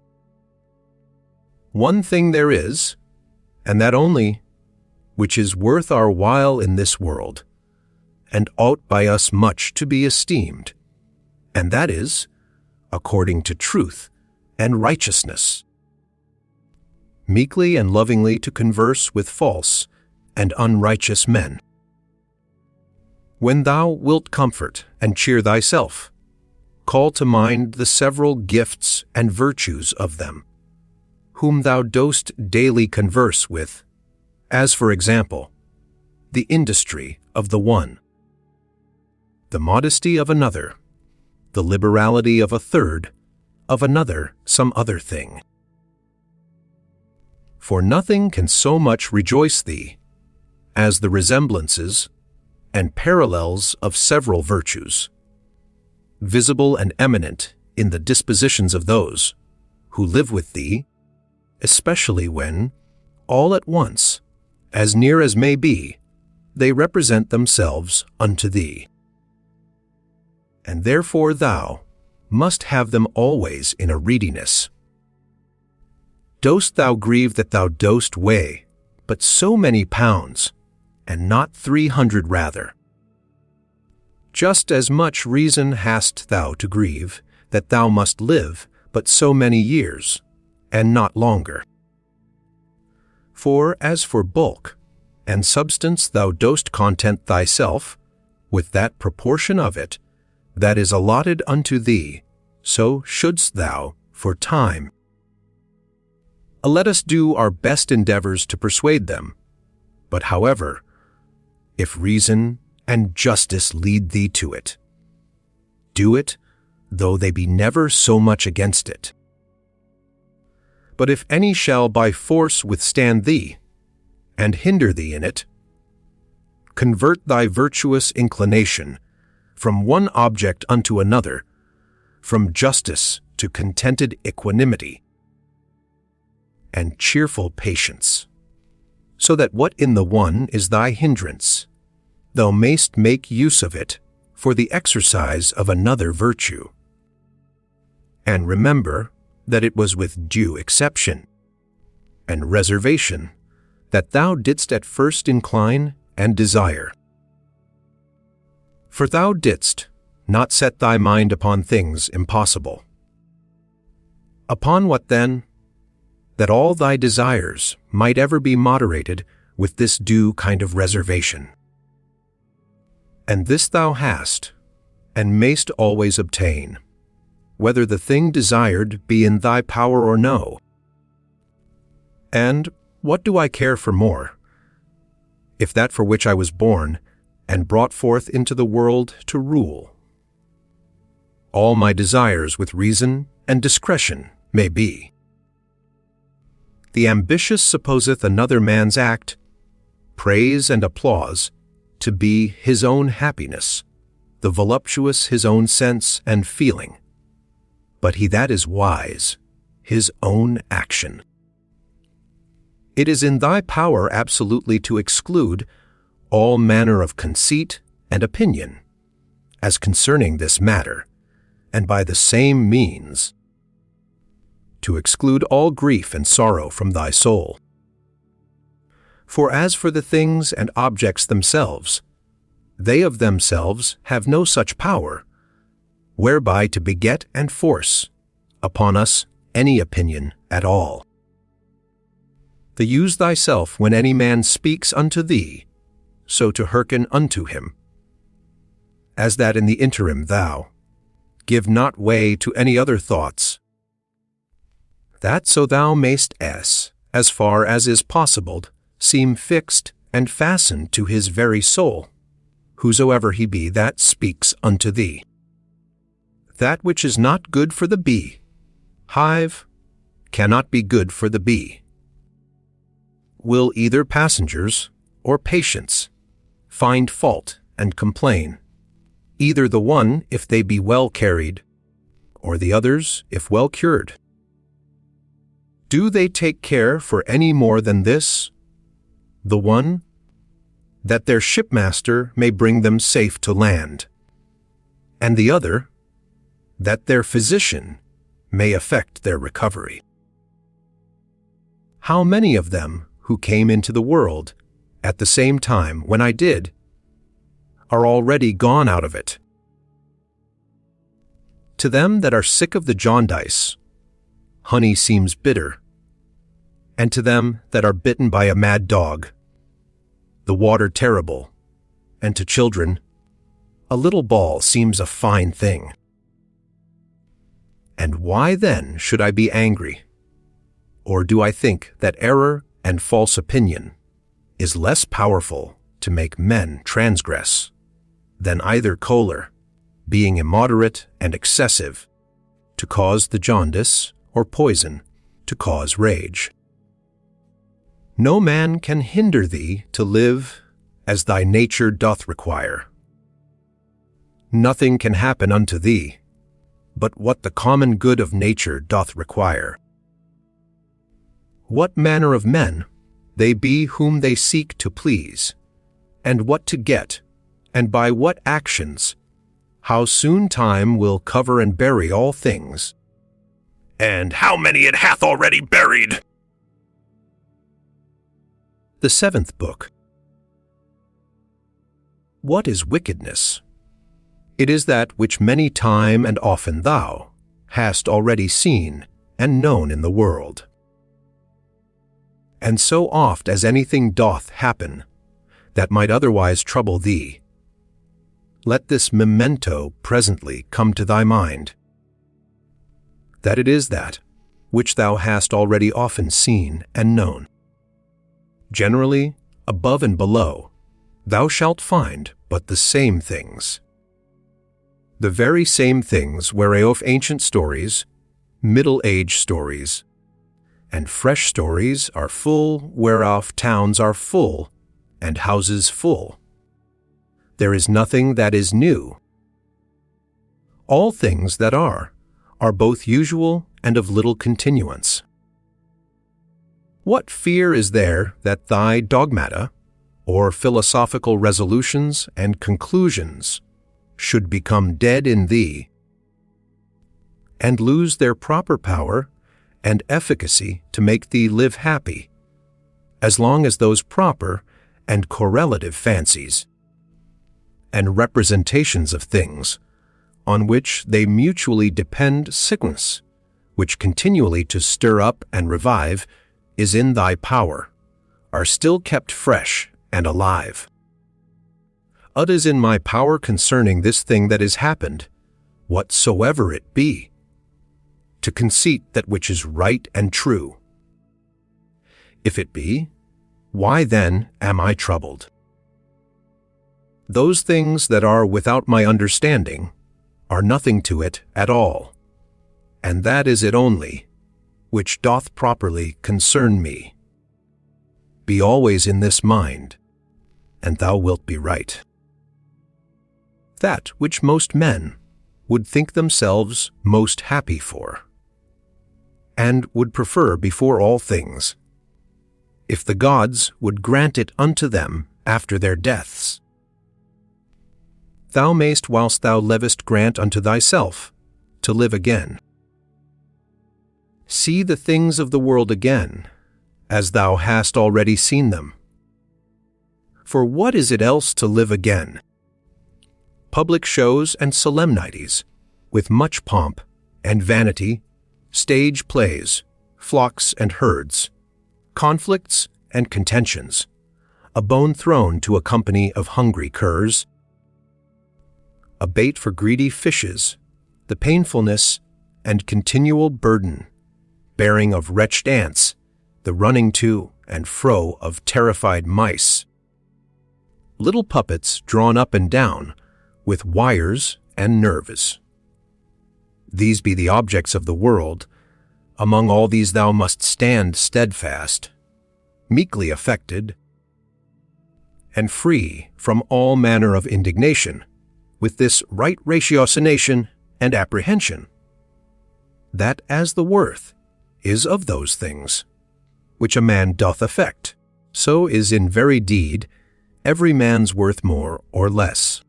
Speaker 1: One thing there is, and that only, which is worth our while in this world, and ought by us much to be esteemed, and that is, according to truth and righteousness, meekly and lovingly to converse with false and unrighteous men. When thou wilt comfort and cheer thyself, call to mind the several gifts and virtues of them, whom thou dost daily converse with, as for example, the industry of the one, the modesty of another, the liberality of a third, of another some other thing. For nothing can so much rejoice thee as the resemblances and parallels of several virtues, visible and eminent in the dispositions of those who live with thee, especially when, all at once, as near as may be, they represent themselves unto thee. And therefore thou must have them always in a readiness. Dost thou grieve that thou dost weigh but so many pounds, and not 300 rather? Just as much reason hast thou to grieve that thou must live but so many years, and not longer. For as for bulk and substance thou dost content thyself with that proportion of it that is allotted unto thee, so shouldst thou for time. Let us do our best endeavors to persuade them, but however, if reason and justice lead thee to it, do it, though they be never so much against it. But if any shall by force withstand thee, and hinder thee in it, convert thy virtuous inclination from one object unto another, from justice to contented equanimity, and cheerful patience, so that what in the one is thy hindrance, thou mayst make use of it for the exercise of another virtue. And remember that it was with due exception and reservation that thou didst at first incline and desire. For thou didst not set thy mind upon things impossible. Upon what then? that all thy desires might ever be moderated with this due kind of reservation. And this thou hast, and mayst always obtain, whether the thing desired be in thy power or no. And what do I care for more, if that for which I was born and brought forth into the world to rule? All my desires with reason and discretion may be. The ambitious supposeth another man's act, praise and applause, to be his own happiness, the voluptuous his own sense and feeling. But he that is wise, his own action. It is in thy power absolutely to exclude all manner of conceit and opinion, as concerning this matter, and by the same means to exclude all grief and sorrow from thy soul. For as for the things and objects themselves, they of themselves have no such power, whereby to beget and force upon us any opinion at all. The use thyself when any man speaks unto thee, so to hearken unto him, as that in the interim thou give not way to any other thoughts, that so thou mayst as far as is possible, seem fixed and fastened to his very soul, whosoever he be that speaks unto thee. That which is not good for the bee, hive, cannot be good for the bee. Will either passengers or patients find fault and complain, either the one if they be well carried, or the others if well cured? Do they take care for any more than this, the one, that their shipmaster may bring them safe to land, and the other, that their physician may effect their recovery? How many of them who came into the world at the same time when I did are already gone out of it? To them that are sick of the jaundice, honey seems bitter, and to them that are bitten by a mad dog, the water terrible, and to children, a little ball seems a fine thing. And why then should I be angry? Or do I think that error and false opinion is less powerful to make men transgress than either choler, being immoderate and excessive, to cause the jaundice, or poison, to cause rage? No man can hinder thee to live as thy nature doth require. Nothing can happen unto thee but what the common good of nature doth require. What manner of men they be whom they seek to please, and what to get, and by what actions, how soon time will cover and bury all things, and how many it hath already buried. The Seventh Book. What is wickedness? It is that which many time and often thou hast already seen and known in the world. And so oft as anything doth happen that might otherwise trouble thee, let this memento presently come to thy mind, that it is that which thou hast already often seen and known. Generally, above and below, thou shalt find but the same things. The very same things whereof ancient stories, middle-age stories, and fresh stories are full, whereof towns are full, and houses full. There is nothing that is new. All things that are both usual and of little continuance. What fear is there that thy dogmata, or philosophical resolutions and conclusions, should become dead in thee, and lose their proper power and efficacy to make thee live happy, as long as those proper and correlative fancies and representations of things on which they mutually depend sickness which continually to stir up and revive, is in thy power, are still kept fresh and alive. Ut is in my power concerning this thing that is happened, whatsoever it be, to conceit that which is right and true. If it be, why then am I troubled? Those things that are without my understanding are nothing to it at all, and that is it only, which doth properly concern me. Be always in this mind, and thou wilt be right. That which most men would think themselves most happy for, and would prefer before all things, if the gods would grant it unto them after their deaths. Thou mayst whilst thou livest grant unto thyself to live again. See the things of the world again, as thou hast already seen them. For what is it else to live again? Public shows and solemnities, with much pomp and vanity, stage plays, flocks and herds, conflicts and contentions, a bone thrown to a company of hungry curs, a bait for greedy fishes, the painfulness and continual burden, bearing of wretched ants, the running to and fro of terrified mice, little puppets drawn up and down with wires and nerves. These be the objects of the world. Among all these thou must stand steadfast, meekly affected, and free from all manner of indignation, with this right ratiocination and apprehension, that as the worth is of those things which a man doth affect, so is in very deed every man's worth more or less.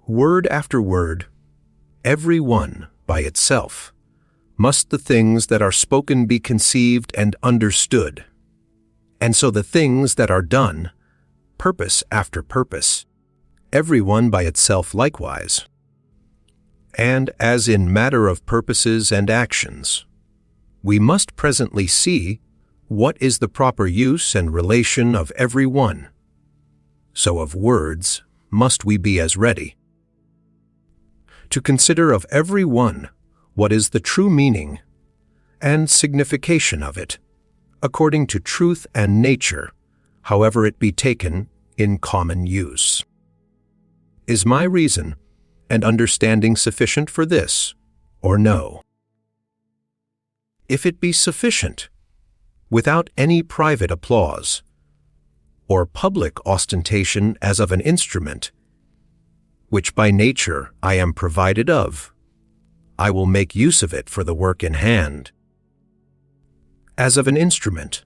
Speaker 1: Word after word, every one by itself, must the things that are spoken be conceived and understood, and so the things that are done, purpose after purpose, every one by itself likewise. And as in matter of purposes and actions, we must presently see what is the proper use and relation of every one, so of words must we be as ready to consider of every one what is the true meaning and signification of it, according to truth and nature, however it be taken in common use. Is my reason and understanding sufficient for this, or no? If it be sufficient, without any private applause, or public ostentation as of an instrument, which by nature I am provided of, I will make use of it for the work in hand. As of an instrument,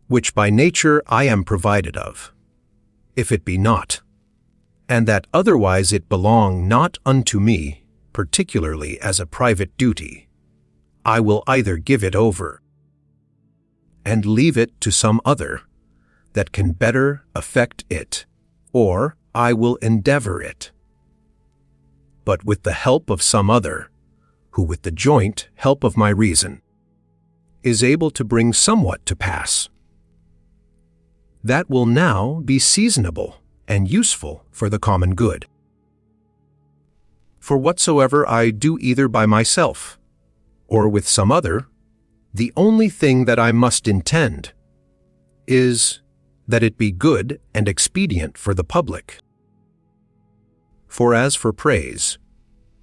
Speaker 1: which by nature I am provided of, if it be not, and that otherwise it belong not unto me, particularly as a private duty, I will either give it over, and leave it to some other that can better effect it, or I will endeavor it, but with the help of some other, who with the joint help of my reason is able to bring somewhat to pass. That will now be seasonable and useful for the common good. For whatsoever I do either by myself or with some other, the only thing that I must intend is that it be good and expedient for the public. For as for praise,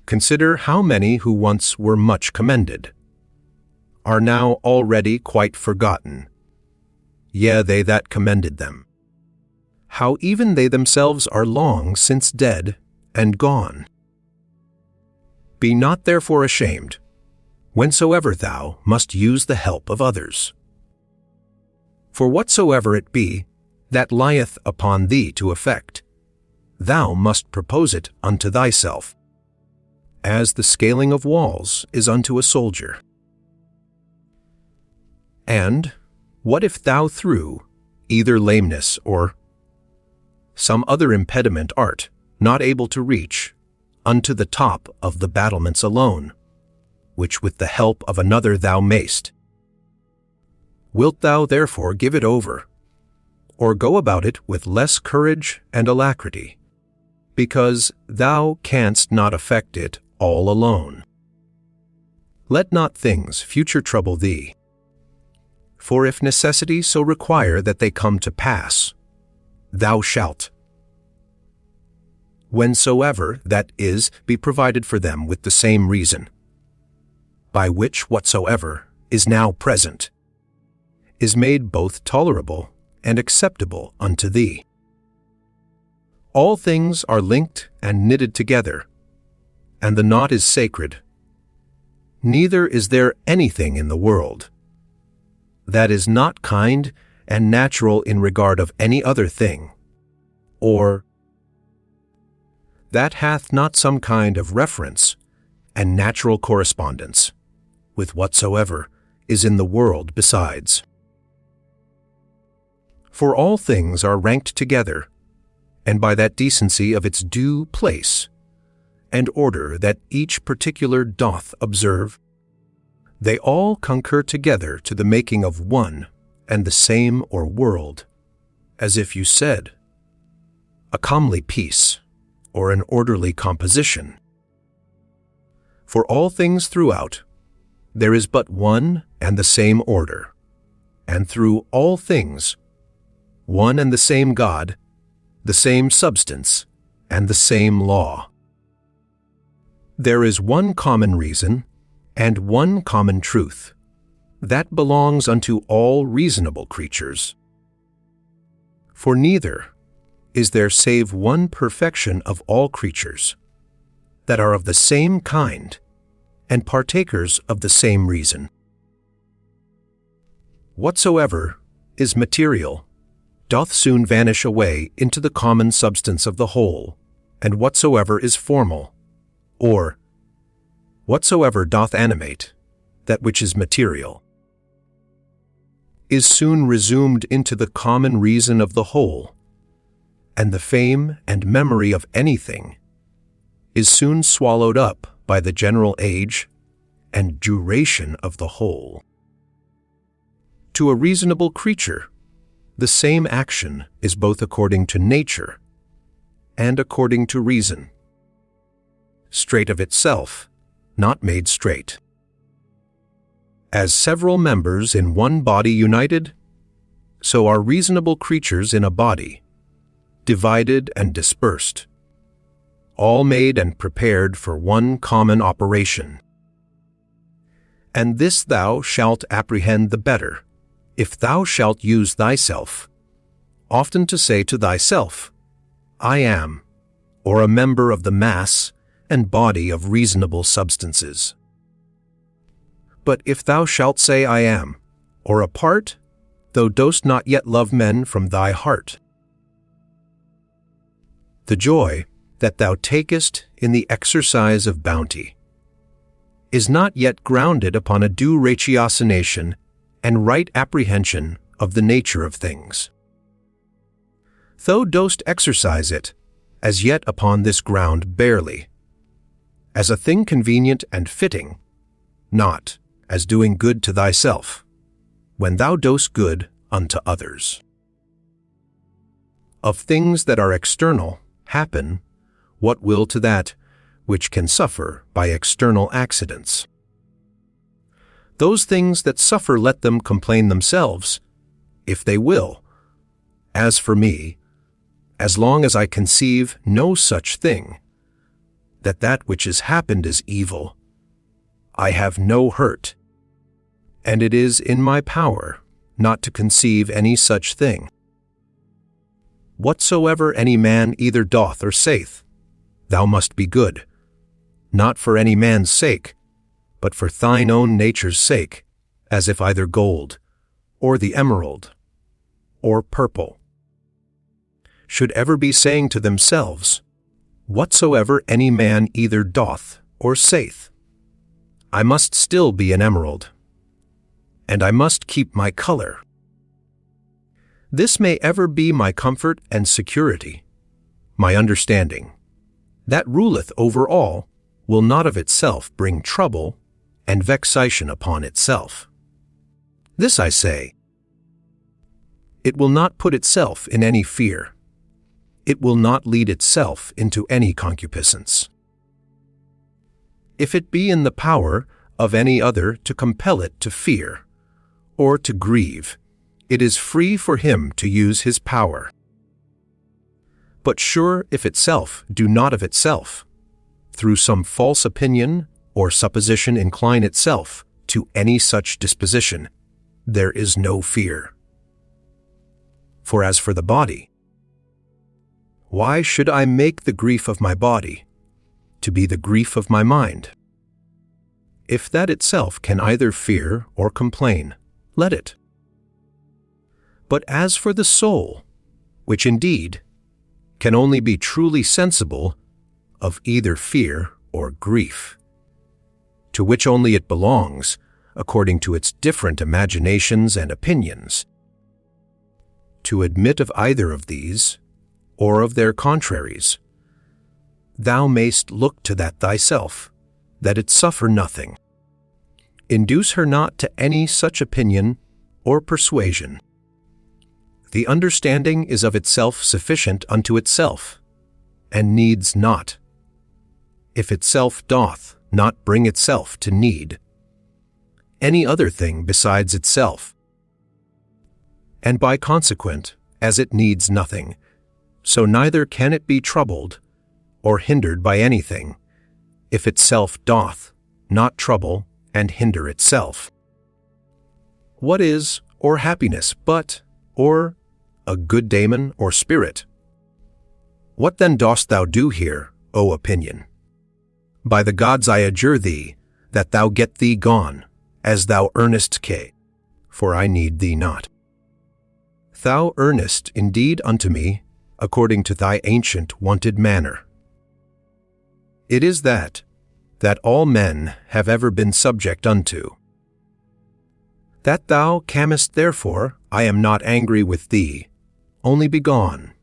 Speaker 1: consider how many who once were much commended are now already quite forgotten, yea, they that commended them, how even they themselves are long since dead and gone. Be not therefore ashamed, whensoever thou must use the help of others. For whatsoever it be that lieth upon thee to effect, thou must propose it unto thyself, as the scaling of walls is unto a soldier. And what if thou through either lameness or some other impediment art not able to reach unto the top of the battlements alone, which with the help of another thou mayst. Wilt thou therefore give it over, or go about it with less courage and alacrity, because thou canst not effect it all alone? Let not things future trouble thee, for if necessity so require that they come to pass, thou shalt. Whensoever, that is, be provided for them with the same reason, by which whatsoever is now present is made both tolerable and acceptable unto thee. All things are linked and knitted together, and the knot is sacred. Neither is there anything in the world that is not kind and natural in regard of any other thing, or that hath not some kind of reference and natural correspondence with whatsoever is in the world besides. For all things are ranked together, and by that decency of its due place, and order that each particular doth observe, they all concur together to the making of one and the same or world, as if you said, a comely piece, or an orderly composition. For all things throughout, there is but one and the same order, and through all things, one and the same God, the same substance, and the same law. There is one common reason and one common truth that belongs unto all reasonable creatures. For neither is there save one perfection of all creatures that are of the same kind and partakers of the same reason. Whatsoever is material doth soon vanish away into the common substance of the whole, and whatsoever is formal, or whatsoever doth animate that which is material, is soon resumed into the common reason of the whole, and the fame and memory of anything is soon swallowed up by the general age and duration of the whole. To a reasonable creature, the same action is both according to nature and according to reason, straight of itself, not made straight. As several members in one body united, so are reasonable creatures in a body, divided and dispersed, all made and prepared for one common operation. And this thou shalt apprehend the better, if thou shalt use thyself often to say to thyself, I am, or a member of the mass and body of reasonable substances. But if thou shalt say I am, or a part, thou dost not yet love men from thy heart. The joy that thou takest in the exercise of bounty is not yet grounded upon a due ratiocination and right apprehension of the nature of things. Thou dost exercise it, as yet upon this ground barely, as a thing convenient and fitting, not as doing good to thyself, when thou dost good unto others. Of things that are external happen what will to that which can suffer by external accidents. Those things that suffer let them complain themselves, if they will. As for me, as long as I conceive no such thing, that which is happened is evil, I have no hurt, and it is in my power not to conceive any such thing. Whatsoever any man either doth or saith, thou must be good, not for any man's sake, but for thine own nature's sake, as if either gold, or the emerald, or purple, should ever be saying to themselves, whatsoever any man either doth or saith, I must still be an emerald, and I must keep my color. This may ever be my comfort and security, my understanding, that ruleth over all, will not of itself bring trouble and vexation upon itself. This I say, it will not put itself in any fear. It will not lead itself into any concupiscence. If it be in the power of any other to compel it to fear, or to grieve, it is free for him to use his power. But sure, if itself do not of itself, through some false opinion or supposition incline itself to any such disposition, there is no fear. For as for the body, why should I make the grief of my body to be the grief of my mind? If that itself can either fear or complain, let it. But as for the soul, which indeed can only be truly sensible of either fear or grief, to which only it belongs according to its different imaginations and opinions, to admit of either of these, or of their contraries, thou mayst look to that thyself, that it suffer nothing. Induce her not to any such opinion or persuasion. The understanding is of itself sufficient unto itself, and needs not, if itself doth not bring itself to need, any other thing besides itself. And by consequent, as it needs nothing, so neither can it be troubled or hindered by anything, if itself doth not trouble and hinder itself. What is or happiness but, or a good daemon or spirit? What then dost thou do here, O opinion? By the gods I adjure thee, that thou get thee gone, as thou earnest K, for I need thee not. Thou earnest indeed unto me, according to thy ancient wonted manner. It is that all men have ever been subject unto. That thou camest therefore, I am not angry with thee, only begone,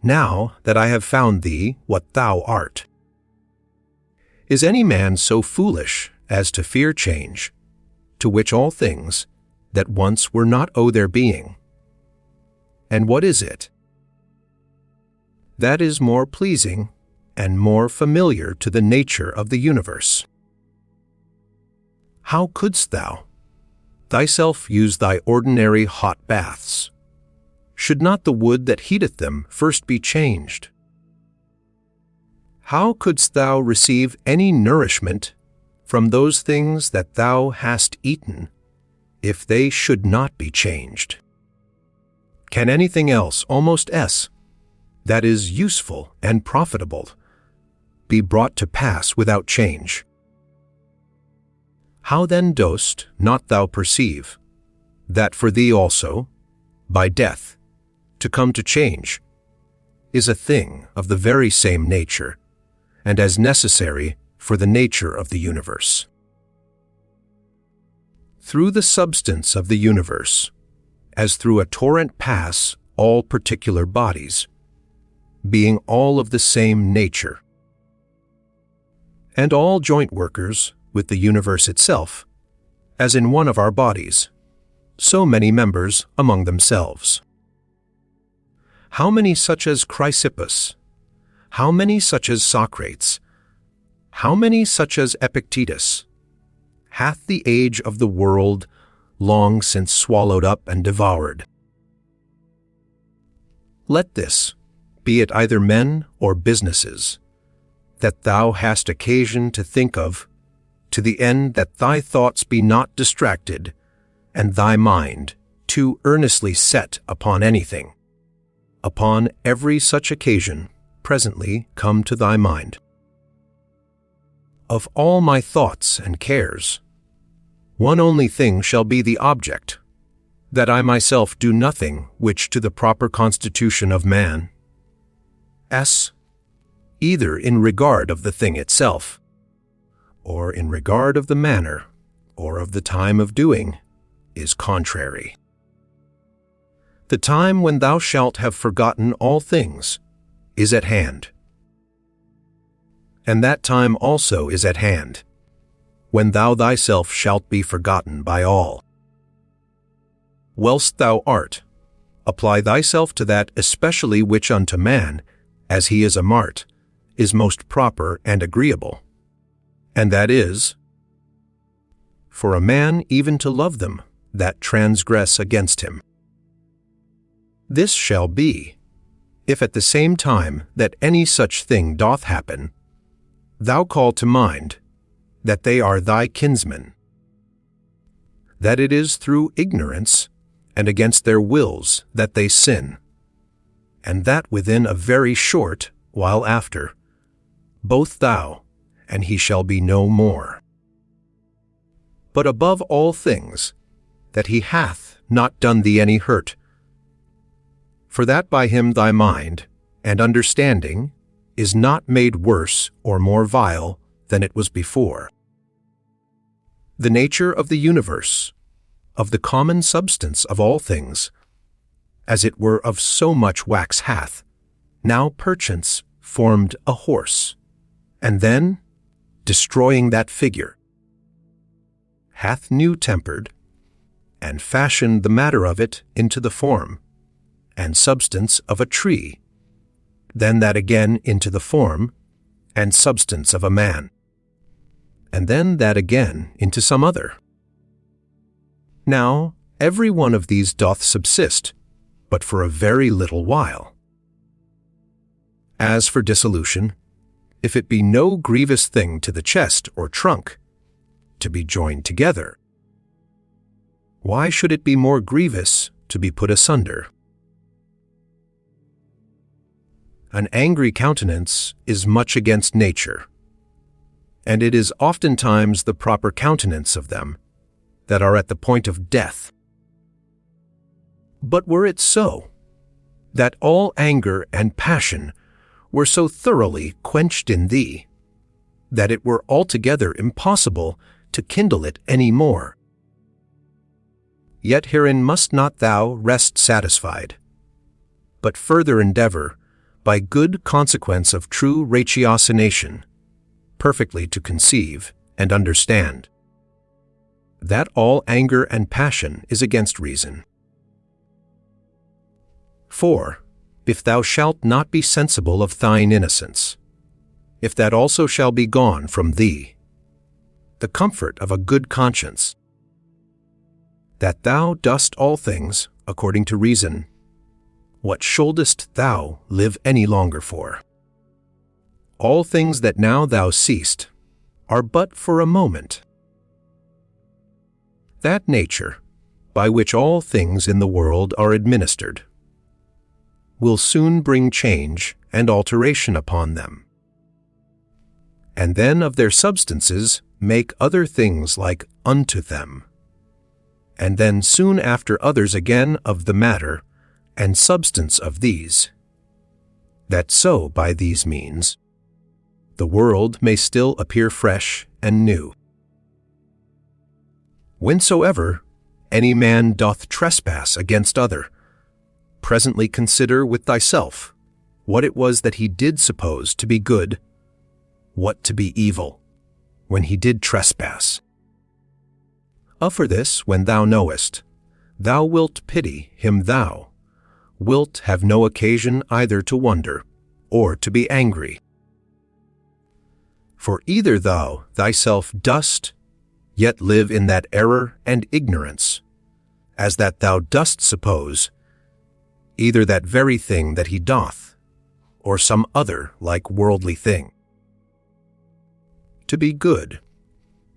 Speaker 1: now that I have found thee what thou art. Is any man so foolish as to fear change, to which all things that once were not owe their being? And what is it? That is more pleasing and more familiar to the nature of the universe. How couldst thou thyself use thy ordinary hot baths? Should not the wood that heateth them first be changed? How couldst thou receive any nourishment from those things that thou hast eaten, if they should not be changed? Can anything else almost that is useful and profitable be brought to pass without change? How then dost not thou perceive that for thee also, by death, to come to change, is a thing of the very same nature, and as necessary for the nature of the universe? Through the substance of the universe, as through a torrent pass all particular bodies, being all of the same nature, and all joint workers with the universe itself, as in one of our bodies, so many members among themselves. How many such as Chrysippus? How many such as Socrates? How many such as Epictetus? Hath the age of the world long since swallowed up and devoured? Let this, be it either men or businesses, that thou hast occasion to think of, to the end that thy thoughts be not distracted, and thy mind too earnestly set upon anything. Upon every such occasion presently come to thy mind. Of all my thoughts and cares, one only thing shall be the object, that I myself do nothing which to the proper constitution of man, either in regard of the thing itself, or in regard of the manner, or of the time of doing, is contrary. The time when thou shalt have forgotten all things is at hand. And that time also is at hand, when thou thyself shalt be forgotten by all. Whilst thou art, apply thyself to that especially which unto man, as he is a mart, is most proper and agreeable, and that is, for a man even to love them that transgress against him. This shall be, if at the same time that any such thing doth happen, thou call to mind that they are thy kinsmen, that it is through ignorance and against their wills that they sin, and that within a very short while after, both thou and he shall be no more. But above all things, that he hath not done thee any hurt, for that by him thy mind and understanding is not made worse or more vile than it was before. The nature of the universe, of the common substance of all things, as it were of so much wax hath, now perchance formed a horse, and then, destroying that figure, hath new tempered, and fashioned the matter of it into the form and substance of a tree, then that again into the form and substance of a man, and then that again into some other. Now every one of these doth subsist, but for a very little while. As for dissolution, if it be no grievous thing to the chest or trunk, to be joined together, why should it be more grievous to be put asunder? An angry countenance is much against nature, and it is oftentimes the proper countenance of them that are at the point of death. But were it so, that all anger and passion were so thoroughly quenched in thee, that it were altogether impossible to kindle it any more, yet herein must not thou rest satisfied, but further endeavor, by good consequence of true ratiocination, perfectly to conceive and understand, that all anger and passion is against reason. For, if thou shalt not be sensible of thine innocence, if that also shall be gone from thee, the comfort of a good conscience, that thou dost all things according to reason, what shouldest thou live any longer for? All things that now thou seest are but for a moment. That nature, by which all things in the world are administered, will soon bring change and alteration upon them, and then of their substances make other things like unto them, and then soon after others again of the matter and substance of these, that so by these means the world may still appear fresh and new. Whensoever any man doth trespass against other, presently consider with thyself what it was that he did suppose to be good, what to be evil, when he did trespass. For this, when thou knowest, thou wilt pity him thou wilt have no occasion either to wonder or to be angry. For either thou thyself dost yet live in that error and ignorance, as that thou dost suppose either that very thing that he doth, or some other like worldly thing, to be good,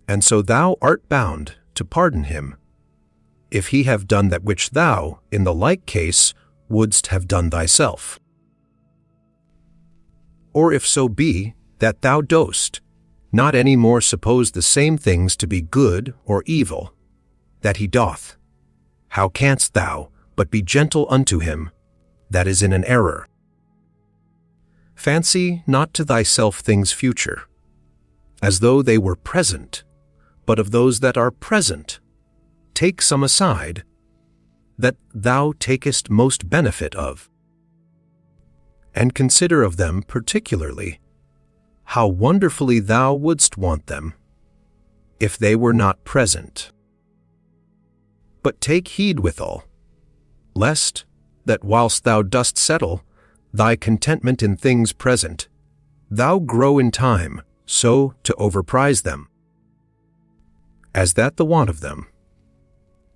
Speaker 1: and so thou art bound to pardon him, if he have done that which thou, in the like case, wouldst have done thyself. Or if so be that thou dost not any more suppose the same things to be good or evil that he doth, how canst thou but be gentle unto him that is in an error? Fancy not to thyself things future, as though they were present, but of those that are present, take some aside, that thou takest most benefit of, and consider of them particularly how wonderfully thou wouldst want them, if they were not present. But take heed withal, lest that whilst thou dost settle thy contentment in things present, thou grow in time so to overprize them, as that the want of them,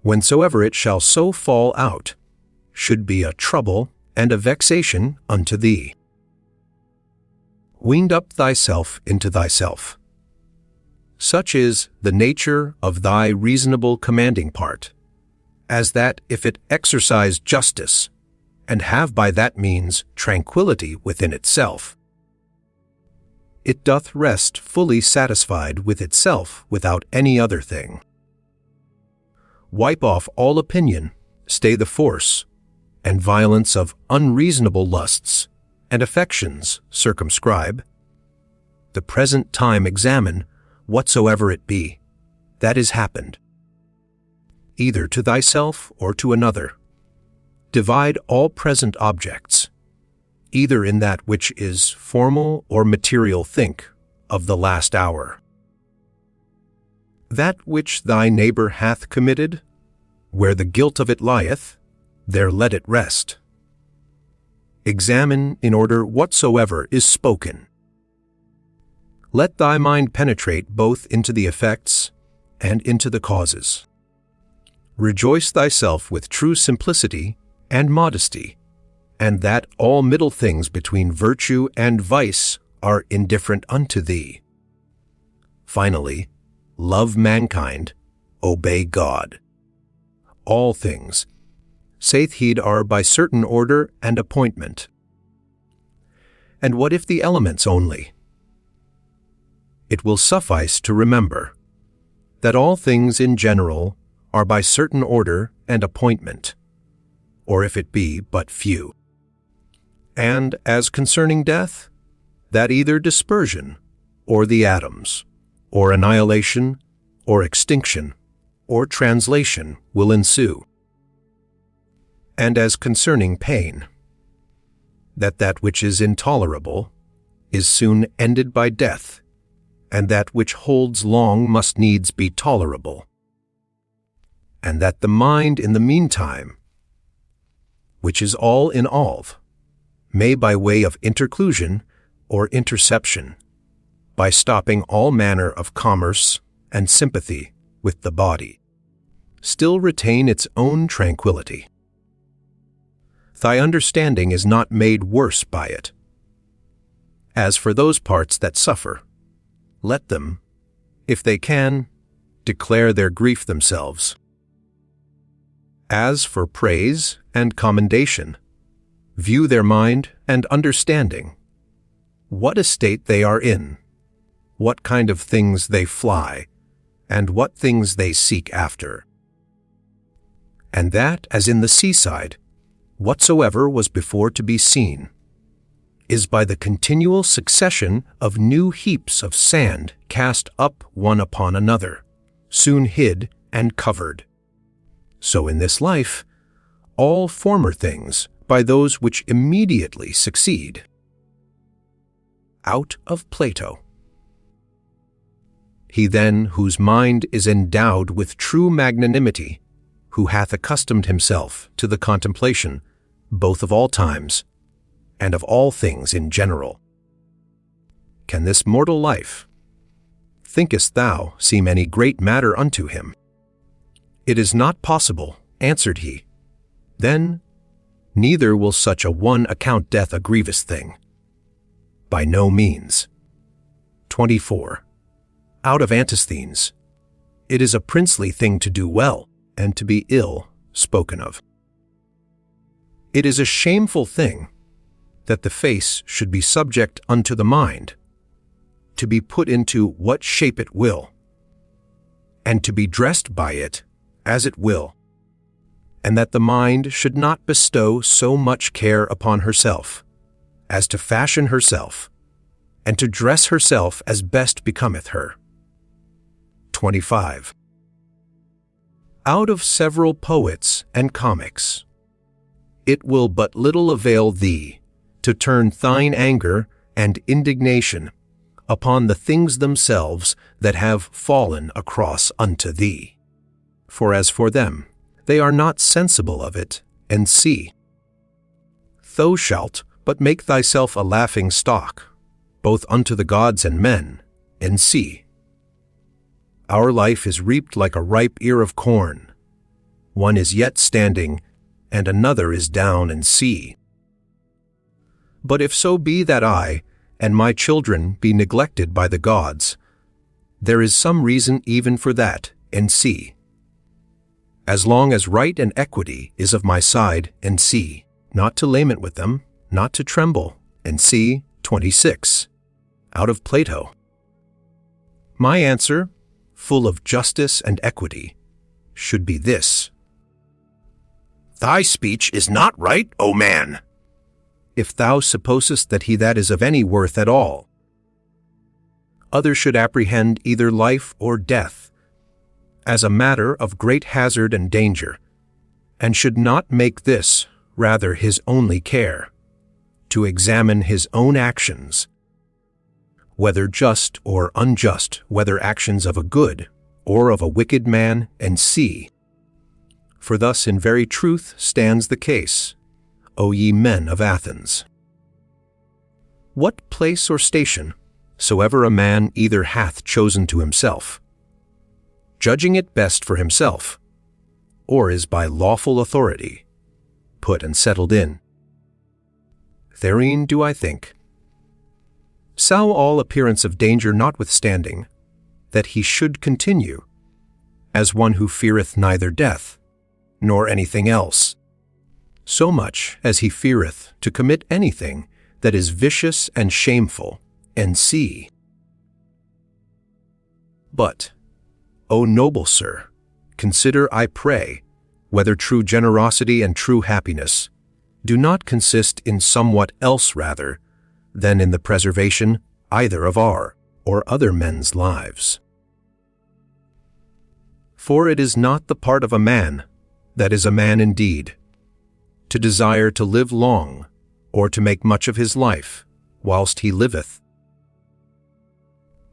Speaker 1: whensoever it shall so fall out, should be a trouble and a vexation unto thee. Weaned up thyself into thyself. Such is the nature of thy reasonable commanding part, as that if it exercise justice, and have by that means tranquillity within itself, it doth rest fully satisfied with itself without any other thing. Wipe off all opinion, stay the force, and violence of unreasonable lusts, and affections circumscribe. The present time examine, whatsoever it be, that is happened, either to thyself or to another. Divide all present objects, either in that which is formal or material. Think of the last hour. That which thy neighbor hath committed, where the guilt of it lieth, there let it rest. Examine in order whatsoever is spoken. Let thy mind penetrate both into the effects and into the causes. Rejoice thyself with true simplicity and modesty, and that all middle things between virtue and vice are indifferent unto thee. Finally, love mankind, obey God. All things, saith he, are by certain order and appointment. And what if the elements only? It will suffice to remember that all things in general are by certain order and appointment, or if it be but few. And as concerning death, that either dispersion, or the atoms, or annihilation, or extinction, or translation will ensue. And as concerning pain, that which is intolerable is soon ended by death, and that which holds long must needs be tolerable. And that the mind in the meantime, which is all in all, may by way of interclusion or interception, by stopping all manner of commerce and sympathy with the body, still retain its own tranquillity. Thy understanding is not made worse by it. As for those parts that suffer, let them, if they can, declare their grief themselves. As for praise and commendation, view their mind and understanding, what estate they are in, what kind of things they fly, and what things they seek after. And that, as in the seaside, whatsoever was before to be seen, is by the continual succession of new heaps of sand cast up one upon another, soon hid and covered. So in this life, all former things by those which immediately succeed. Out of Plato. He then whose mind is endowed with true magnanimity, who hath accustomed himself to the contemplation both of all times and of all things in general. Can this mortal life, thinkest thou, seem any great matter unto him? It is not possible, answered he. Then, neither will such a one account death a grievous thing. By no means. 24. Out of Antisthenes. It is a princely thing to do well, and to be ill spoken of. It is a shameful thing that the face should be subject unto the mind, to be put into what shape it will, and to be dressed by it as it will, and that the mind should not bestow so much care upon herself as to fashion herself, and to dress herself as best becometh her. 25. Out of several poets and comics. It will but little avail thee to turn thine anger and indignation upon the things themselves that have fallen across unto thee. For as for them, they are not sensible of it, and see. Thou shalt but make thyself a laughing stock, both unto the gods and men, and see. Our life is reaped like a ripe ear of corn. One is yet standing, and another is down and see. But if so be that I and my children be neglected by the gods, there is some reason even for that, and see. As long as right and equity is of my side, and see, not to lament with them, not to tremble, and see, 26, out of Plato. My answer, full of justice and equity, should be this: Thy speech is not right, O man, if thou supposest that he that is of any worth at all. Others should apprehend either life or death as a matter of great hazard and danger, and should not make this rather his only care, to examine his own actions, whether just or unjust, whether actions of a good or of a wicked man, and see. For thus in very truth stands the case, O ye men of Athens. What place or station soever a man either hath chosen to himself, judging it best for himself, or is by lawful authority put and settled in, therein do I think, shall all appearance of danger notwithstanding, that he should continue, as one who feareth neither death, nor anything else, so much as he feareth to commit anything that is vicious and shameful, and see. But, O noble sir, consider, I pray, whether true generosity and true happiness do not consist in somewhat else rather than in the preservation either of our or other men's lives. For it is not the part of a man that is a man indeed, to desire to live long or to make much of his life whilst he liveth,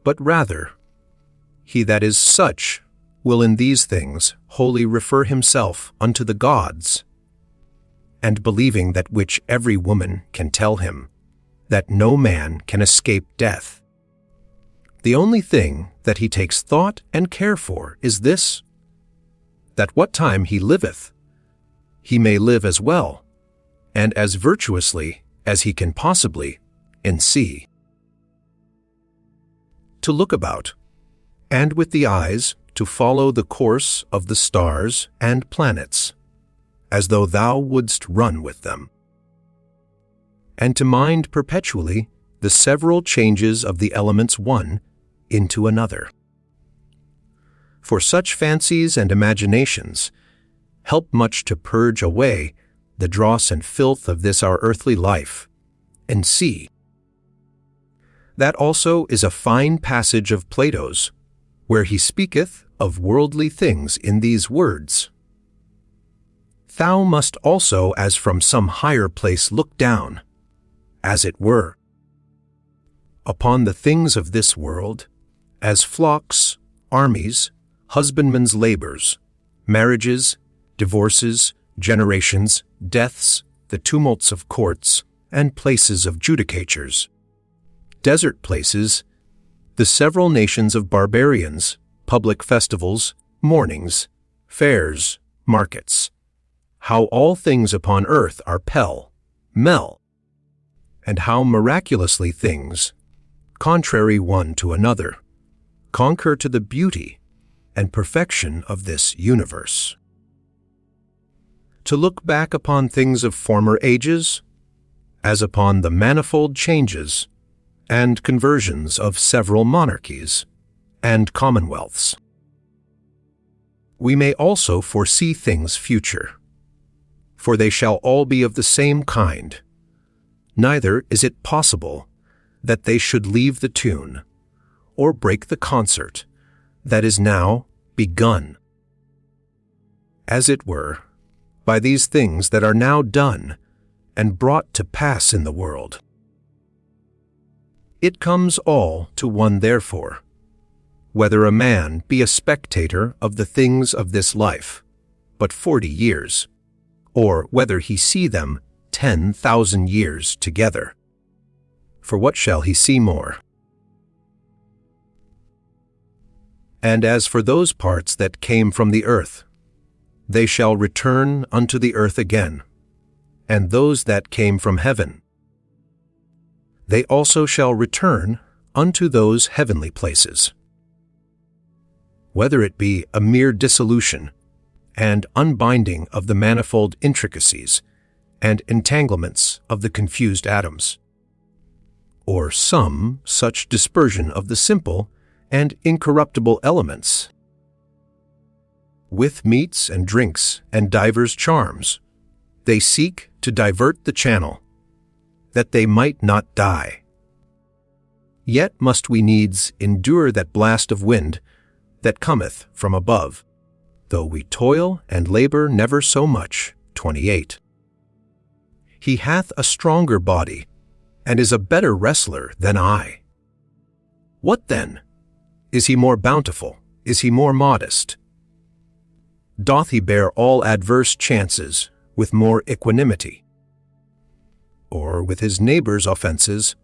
Speaker 1: but rather he that is such will in these things wholly refer himself unto the gods, and believing that which every woman can tell him, that no man can escape death. The only thing that he takes thought and care for is this, that what time he liveth, he may live as well, and as virtuously as he can possibly, and see. To look about, and with the eyes to follow the course of the stars and planets, as though thou wouldst run with them, and to mind perpetually the several changes of the elements one into another. For such fancies and imaginations help much to purge away the dross and filth of this our earthly life, and see. That also is a fine passage of Plato's, where he speaketh of worldly things in these words: Thou must also as from some higher place look down, as it were, upon the things of this world, as flocks, armies, husbandmen's labors, marriages, divorces, generations, deaths, the tumults of courts, and places of judicatures, desert places, the several nations of barbarians, public festivals, mournings, fairs, markets, how all things upon earth are mel, and how miraculously things, contrary one to another, concur to the beauty and perfection of this universe. To look back upon things of former ages, as upon the manifold changes and conversions of several monarchies and commonwealths. We may also foresee things future, for they shall all be of the same kind. Neither is it possible that they should leave the tune, or break the concert that is now begun. As it were, by these things that are now done and brought to pass in the world. It comes all to one therefore, whether a man be a spectator of the things of this life, but 40 years, or whether he see them 10,000 years together. For what shall he see more? And as for those parts that came from the earth, they shall return unto the earth again, and those that came from heaven, they also shall return unto those heavenly places. Whether it be a mere dissolution and unbinding of the manifold intricacies and entanglements of the confused atoms, or some such dispersion of the simple and incorruptible elements, with meats and drinks and divers charms, they seek to divert the channel, that they might not die. Yet must we needs endure that blast of wind that cometh from above, though we toil and labor never so much. 28. He hath a stronger body, and is a better wrestler than I. What then? Is he more bountiful? Is he more modest? Doth he bear all adverse chances with more equanimity? Or with his neighbor's offenses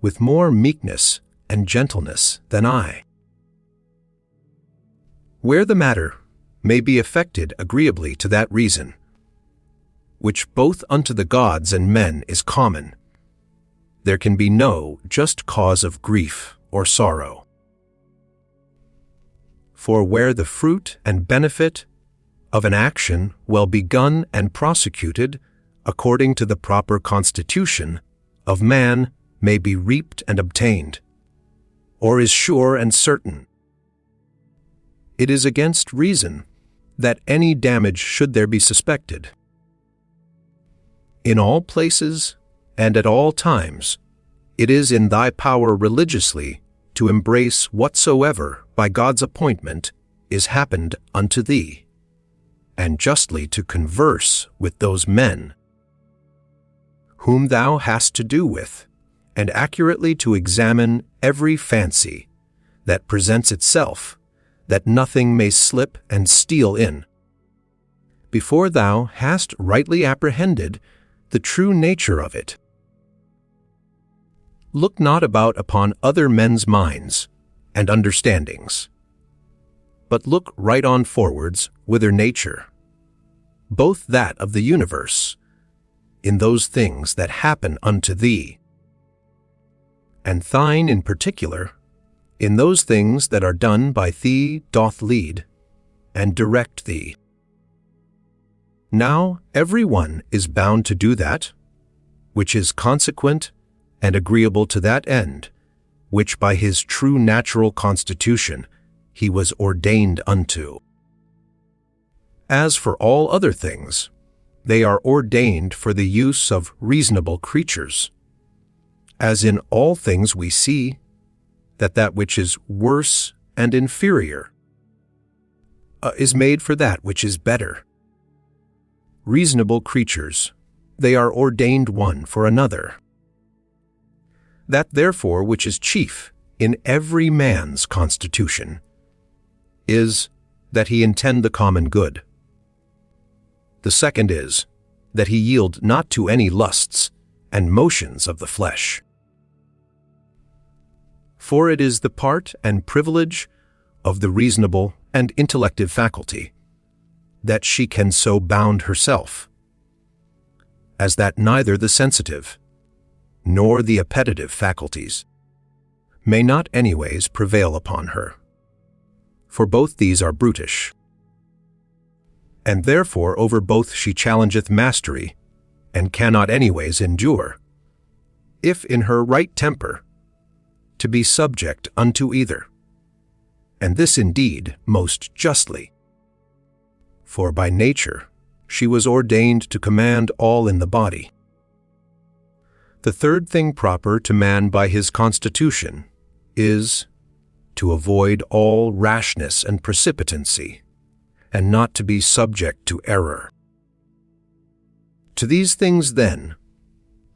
Speaker 1: with more meekness and gentleness than I? Where the matter may be effected agreeably to that reason, which both unto the gods and men is common, there can be no just cause of grief or sorrow. For where the fruit and benefit of an action well begun and prosecuted according to the proper constitution of man may be reaped and obtained, or is sure and certain, it is against reason that any damage should there be suspected. In all places and at all times, it is in thy power religiously to embrace whatsoever by God's appointment is happened unto thee, and justly to converse with those men whom thou hast to do with, and accurately to examine every fancy that presents itself, that nothing may slip and steal in, before thou hast rightly apprehended the true nature of it. Look not about upon other men's minds and understandings, but look right on forwards whither nature, both that of the universe, in those things that happen unto thee, and thine in particular, in those things that are done by thee doth lead and direct thee. Now every one is bound to do that which is consequent and agreeable to that end, which by his true natural constitution he was ordained unto. As for all other things, they are ordained for the use of reasonable creatures. As in all things we see that which is worse and inferior is made for that which is better. Reasonable creatures, they are ordained one for another. That therefore which is chief in every man's constitution is that he intend the common good. The second is that he yield not to any lusts and motions of the flesh. For it is the part and privilege of the reasonable and intellective faculty that she can so bound herself, as that neither the sensitive nor the appetitive faculties may not anyways prevail upon her, for both these are brutish. And therefore over both she challengeth mastery, and cannot anyways endure, if in her right temper, to be subject unto either, and this indeed most justly. For by nature she was ordained to command all in the body. The third thing proper to man by his constitution is to avoid all rashness and precipitancy, and not to be subject to error. To these things then,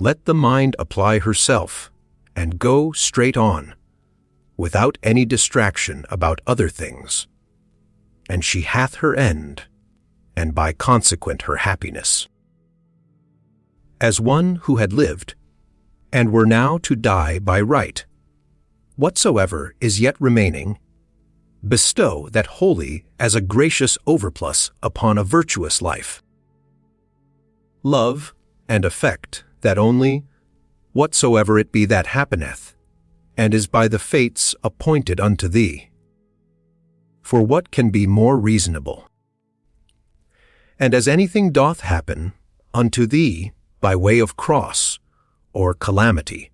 Speaker 1: let the mind apply herself, and go straight on, without any distraction about other things. And she hath her end, and by consequent her happiness. As one who had lived, and were now to die by right, whatsoever is yet remaining, bestow that wholly as a gracious overplus upon a virtuous life. Love and affect that only, whatsoever it be that happeneth, and is by the fates appointed unto thee. For what can be more reasonable? And as anything doth happen unto thee by way of cross or calamity,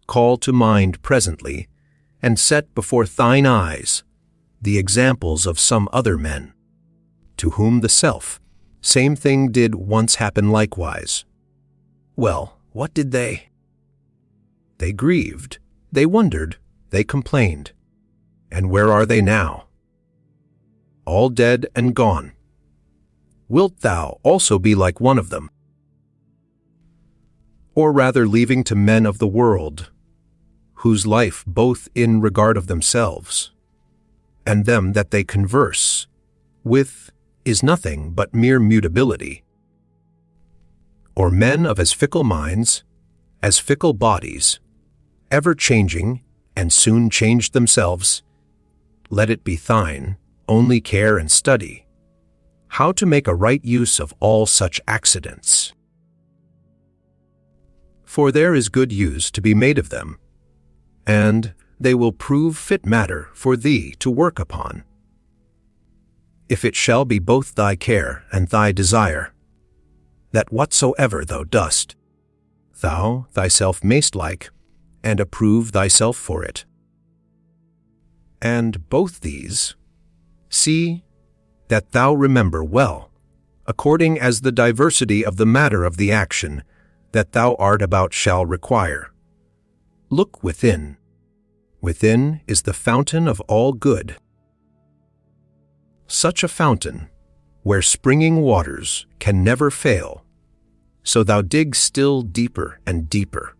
Speaker 1: call to mind presently, and set before thine eyes the examples of some other men, to whom the self same thing did once happen likewise. Well, what did they? They grieved, they wondered, they complained. And where are they now? All dead and gone. Wilt thou also be like one of them? Or rather leaving to men of the world, whose life both in regard of themselves, and them that they converse with is nothing but mere mutability, or men of as fickle minds, as fickle bodies, ever changing and soon changed themselves, let it be thine only care and study, how to make a right use of all such accidents. For there is good use to be made of them, and they will prove fit matter for thee to work upon, if it shall be both thy care and thy desire, that whatsoever thou dost, thou thyself mayst like, and approve thyself for it. And both these, see that thou remember well, according as the diversity of the matter of the action that thou art about shall require. Look within. Within is the fountain of all good. Such a fountain, where springing waters can never fail, so thou dig still deeper and deeper.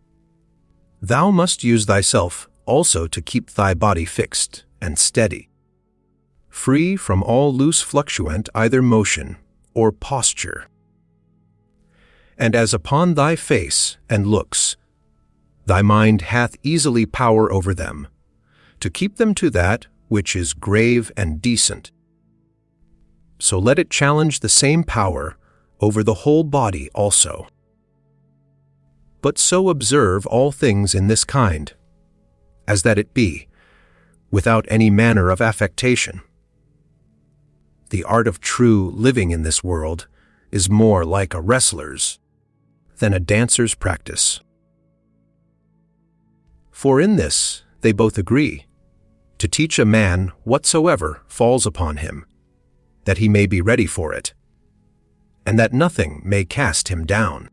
Speaker 1: Thou must use thyself also to keep thy body fixed and steady, free from all loose fluctuant either motion or posture. And as upon thy face and looks, thy mind hath easily power over them, to keep them to that which is grave and decent, so let it challenge the same power over the whole body also. But so observe all things in this kind, as that it be, without any manner of affectation. The art of true living in this world is more like a wrestler's than a dancer's practice. For in this they both agree, to teach a man whatsoever falls upon him, that he may be ready for it, and that nothing may cast him down.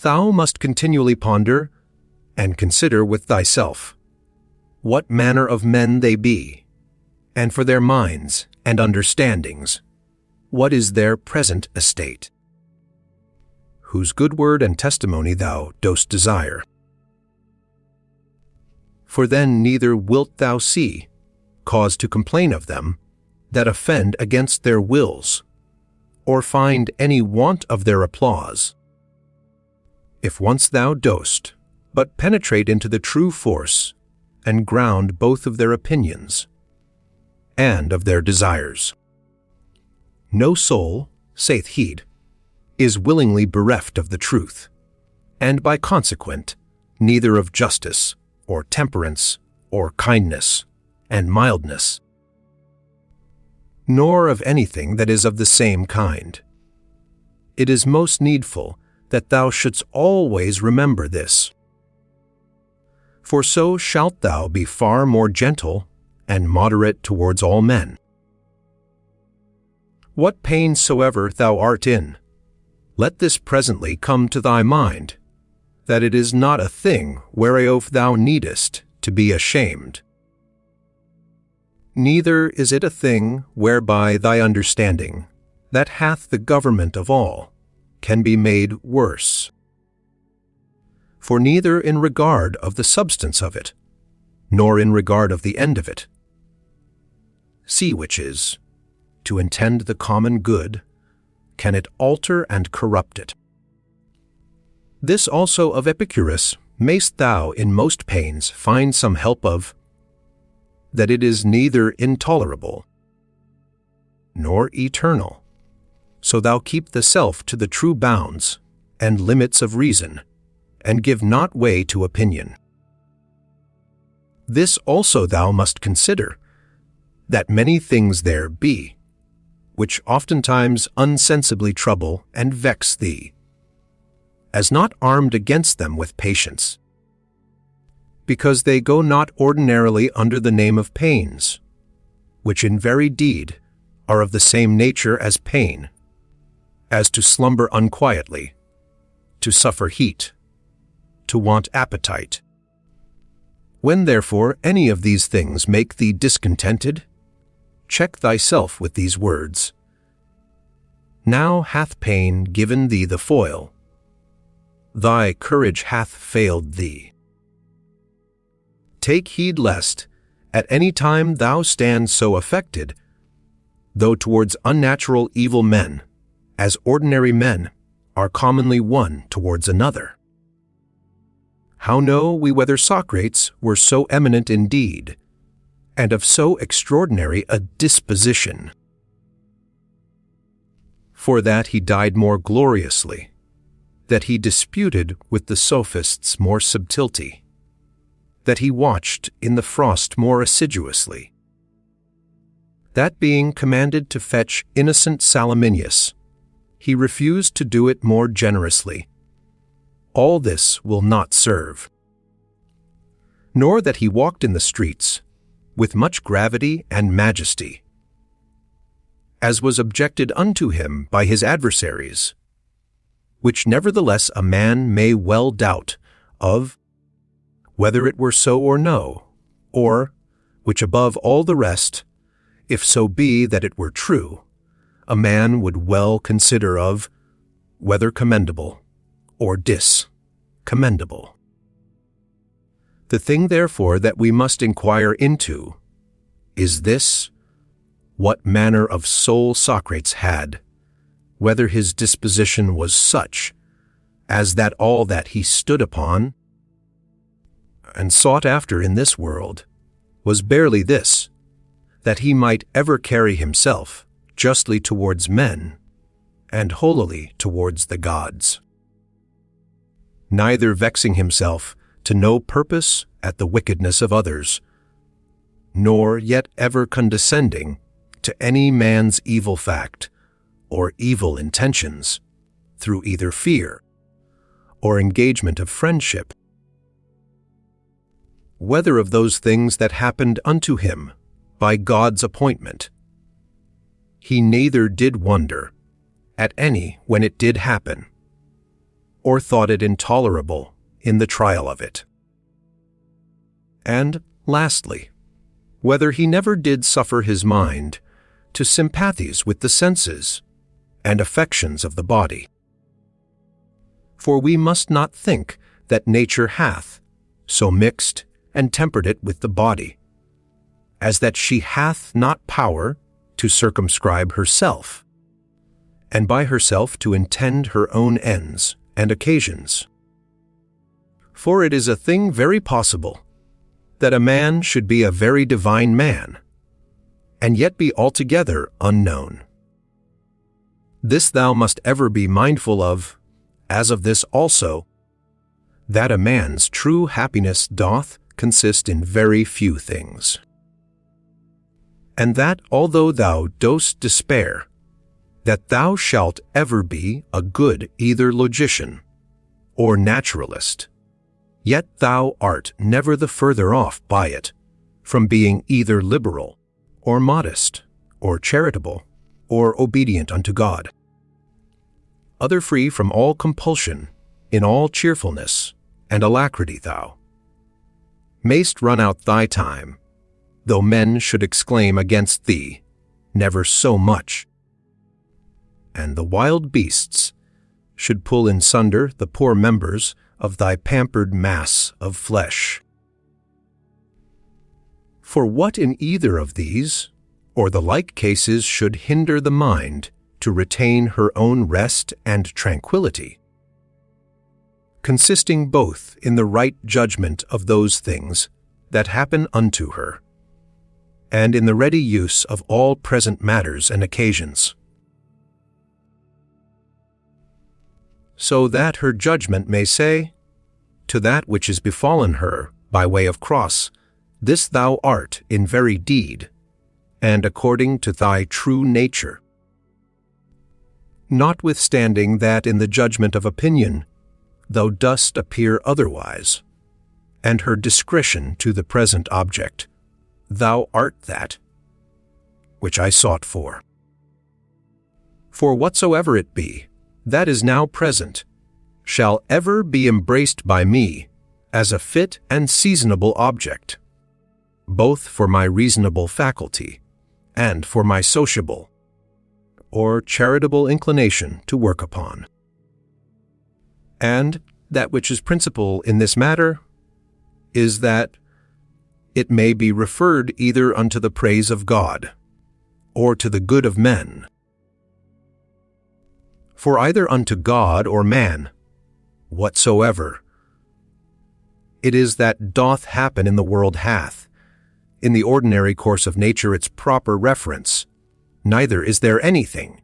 Speaker 1: Thou must continually ponder and consider with thyself what manner of men they be, and for their minds and understandings, what is their present estate, whose good word and testimony thou dost desire. For then neither wilt thou see cause to complain of them that offend against their wills, or find any want of their applause. If once thou dost but penetrate into the true force and ground both of their opinions and of their desires. No soul, saith Heed, is willingly bereft of the truth, and by consequent neither of justice, or temperance, or kindness, and mildness, nor of anything that is of the same kind. It is most needful that thou shouldst always remember this. For so shalt thou be far more gentle and moderate towards all men. What pain soever thou art in, let this presently come to thy mind, that it is not a thing whereof thou needest to be ashamed. Neither is it a thing whereby thy understanding, that hath the government of all, can be made worse. For neither in regard of the substance of it, nor in regard of the end of it, see which is, to intend the common good, can it alter and corrupt it. This also of Epicurus mayst thou in most pains find some help of, that it is neither intolerable nor eternal, so thou keep the self to the true bounds and limits of reason, and give not way to opinion. This also thou must consider, that many things there be, which oftentimes unsensibly trouble and vex thee, as not armed against them with patience, because they go not ordinarily under the name of pains, which in very deed are of the same nature as pain, as to slumber unquietly, to suffer heat, to want appetite. When therefore any of these things make thee discontented, check thyself with these words: Now hath pain given thee the foil, thy courage hath failed thee. Take heed lest, at any time thou stand so affected, though towards unnatural evil men, as ordinary men are commonly one towards another. How know we whether Socrates were so eminent indeed, and of so extraordinary a disposition? For that he died more gloriously, that he disputed with the sophists more subtilty, that he watched in the frost more assiduously, that being commanded to fetch innocent Salaminius, he refused to do it more generously. All this will not serve. Nor that he walked in the streets with much gravity and majesty, as was objected unto him by his adversaries, which nevertheless a man may well doubt of, whether it were so or no, or, which above all the rest, if so be that it were true, a man would well consider of, whether commendable or discommendable. The thing therefore that we must inquire into is this: what manner of soul Socrates had, whether his disposition was such as that all that he stood upon and sought after in this world was barely this, that he might ever carry himself justly towards men and holily towards the gods, neither vexing himself to no purpose at the wickedness of others, nor yet ever condescending to any man's evil fact or evil intentions through either fear or engagement of friendship, whether of those things that happened unto him by God's appointment. He neither did wonder at any when it did happen, or thought it intolerable in the trial of it. And, lastly, whether he never did suffer his mind to sympathies with the senses and affections of the body. For we must not think that nature hath so mixed and tempered it with the body, as that she hath not power to circumscribe herself, and by herself to intend her own ends and occasions. For it is a thing very possible that a man should be a very divine man, and yet be altogether unknown. This thou must ever be mindful of, as of this also, that a man's true happiness doth consist in very few things. And that although thou dost despair, that thou shalt ever be a good either logician or naturalist, yet thou art never the further off by it from being either liberal or modest or charitable or obedient unto God. Other free from all compulsion, in all cheerfulness and alacrity thou mayst run out thy time, though men should exclaim against thee, never so much, and the wild beasts should pull in sunder the poor members of thy pampered mass of flesh. For what in either of these, or the like cases, should hinder the mind to retain her own rest and tranquillity, consisting both in the right judgment of those things that happen unto her, and in the ready use of all present matters and occasions, so that her judgment may say, to that which is befallen her by way of cross, this thou art in very deed, and according to thy true nature. Notwithstanding that in the judgment of opinion thou dost appear otherwise, and her discretion to the present object, thou art that which I sought for. For whatsoever it be that is now present shall ever be embraced by me as a fit and seasonable object, both for my reasonable faculty and for my sociable or charitable inclination to work upon. And that which is principal in this matter is that it may be referred either unto the praise of God or to the good of men. For either unto God or man, whatsoever it is that doth happen in the world hath, in the ordinary course of nature, its proper reference, neither is there anything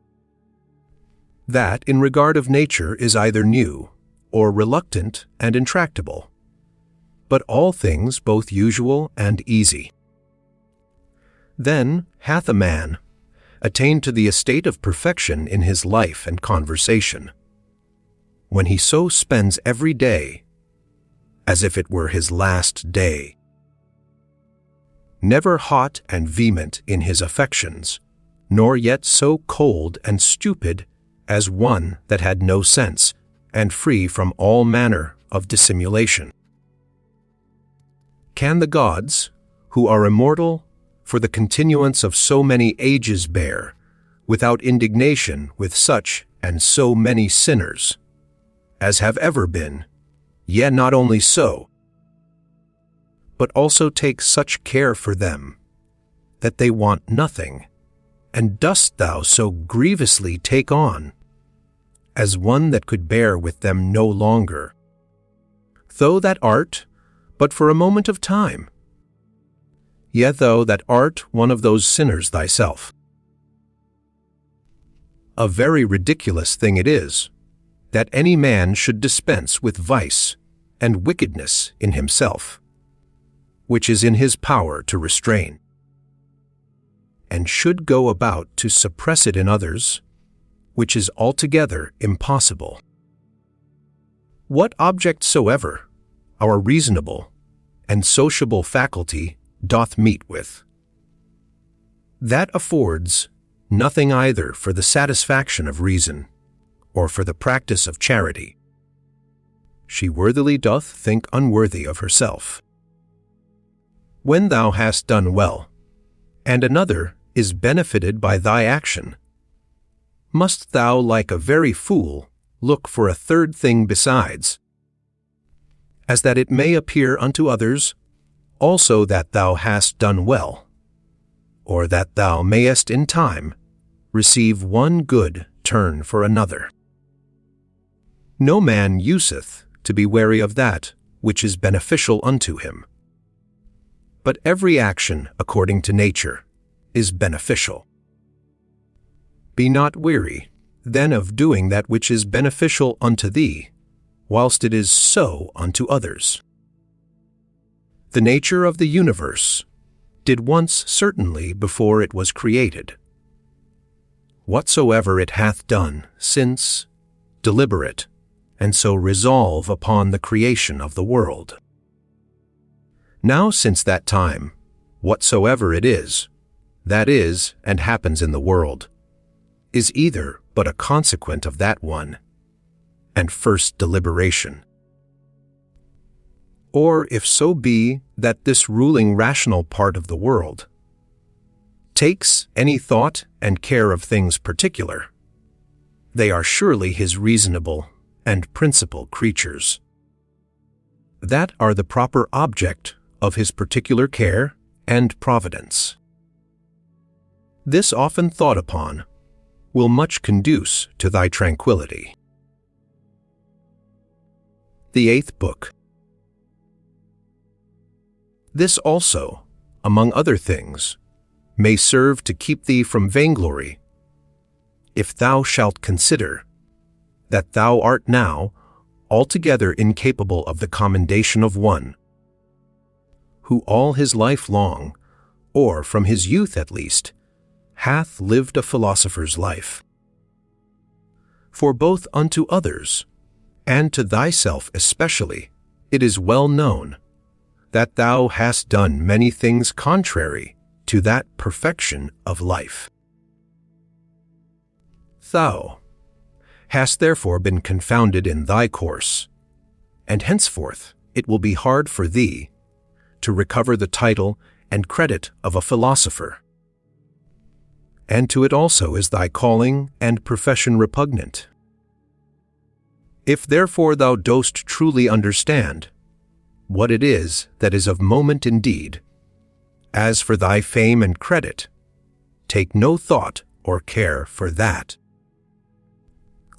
Speaker 1: that in regard of nature is either new or reluctant and intractable, but all things both usual and easy. Then hath a man attained to the estate of perfection in his life and conversation, when he so spends every day as if it were his last day, never hot and vehement in his affections, nor yet so cold and stupid as one that had no sense, and free from all manner of dissimulation. Can the gods, who are immortal, for the continuance of so many ages bear, without indignation with such and so many sinners, as have ever been, yea, not only so, but also take such care for them, that they want nothing, and dost thou so grievously take on, as one that could bear with them no longer, though that art but for a moment of time, yet thou that art one of those sinners thyself? A very ridiculous thing it is, that any man should dispense with vice and wickedness in himself, which is in his power to restrain, and should go about to suppress it in others, which is altogether impossible. What object soever our reasonable and sociable faculty doth meet with, that affords nothing either for the satisfaction of reason or for the practice of charity, she worthily doth think unworthy of herself. When thou hast done well, and another is benefited by thy action, must thou, like a very fool, look for a third thing besides, as that it may appear unto others also that thou hast done well, or that thou mayest in time receive one good turn for another? No man useth to be wary of that which is beneficial unto him, but every action according to nature is beneficial. Be not weary, then, of doing that which is beneficial unto thee, whilst it is so unto others. The nature of the universe did once certainly before it was created. Whatsoever it hath done since, deliberate, and so resolve upon the creation of the world. Now since that time, whatsoever it is, that is and happens in the world, is either but a consequent of that one, and first deliberation. Or if so be that this ruling rational part of the world takes any thought and care of things particular, they are surely his reasonable and principal creatures. that are the proper object of his particular care and providence. This often thought upon will much conduce to thy tranquillity. The Eighth Book. This also, among other things, may serve to keep thee from vainglory, if thou shalt consider that thou art now altogether incapable of the commendation of one, who all his life long, or from his youth at least, hath lived a philosopher's life. For both unto others, and to thyself especially, it is well known that thou hast done many things contrary to that perfection of life. Thou hast therefore been confounded in thy course, and henceforth it will be hard for thee to recover the title and credit of a philosopher. And to it also is thy calling and profession repugnant. If therefore thou dost truly understand what it is that is of moment indeed, as for thy fame and credit, take no thought or care for that.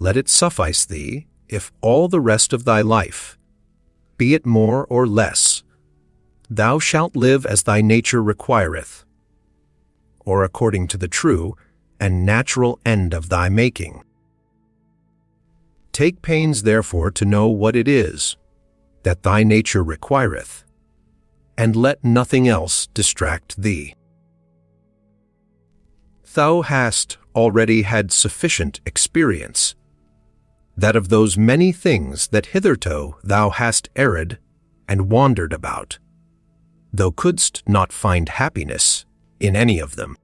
Speaker 1: Let it suffice thee if all the rest of thy life, be it more or less, thou shalt live as thy nature requireth, or according to the true and natural end of thy making. Take pains therefore to know what it is that thy nature requireth, and let nothing else distract thee. Thou hast already had sufficient experience, that of those many things that hitherto thou hast erred and wandered about, thou couldst not find happiness in any of them.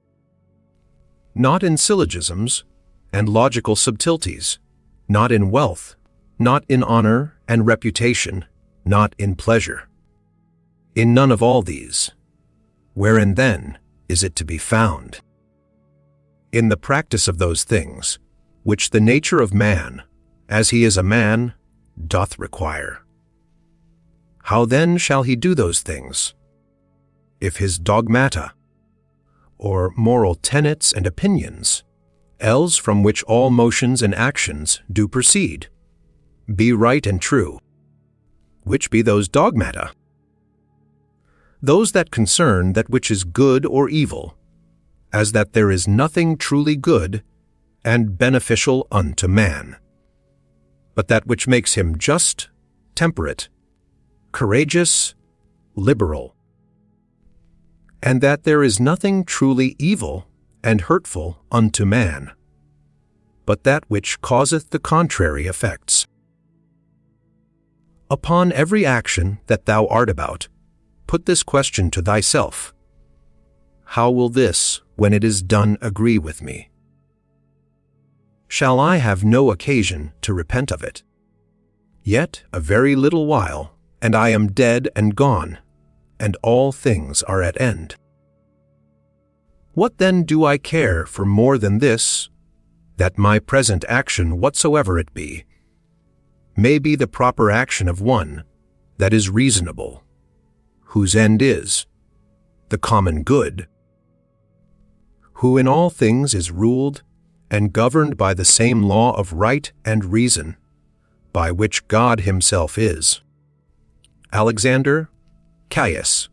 Speaker 1: Not in syllogisms and logical subtleties, not in wealth, not in honor and reputation, not in pleasure. In none of all these. Wherein then is it to be found? In the practice of those things, which the nature of man, as he is a man, doth require. How then shall he do those things? If his dogmata, or moral tenets and opinions, else from which all motions and actions do proceed, be right and true. Which be those dogmata? Those that concern that which is good or evil, as that there is nothing truly good and beneficial unto man, but that which makes him just, temperate, courageous, liberal, and that there is nothing truly evil and hurtful unto man, but that which causeth the contrary effects. Upon every action that thou art about, put this question to thyself: how will this, when it is done, agree with me? Shall I have no occasion to repent of it? Yet a very little while, and I am dead and gone, and all things are at end. What then do I care for more than this, that my present action, whatsoever it be, may be the proper action of one that is reasonable, whose end is the common good, who in all things is ruled and governed by the same law of right and reason, by which God himself is. Alexander, Caius,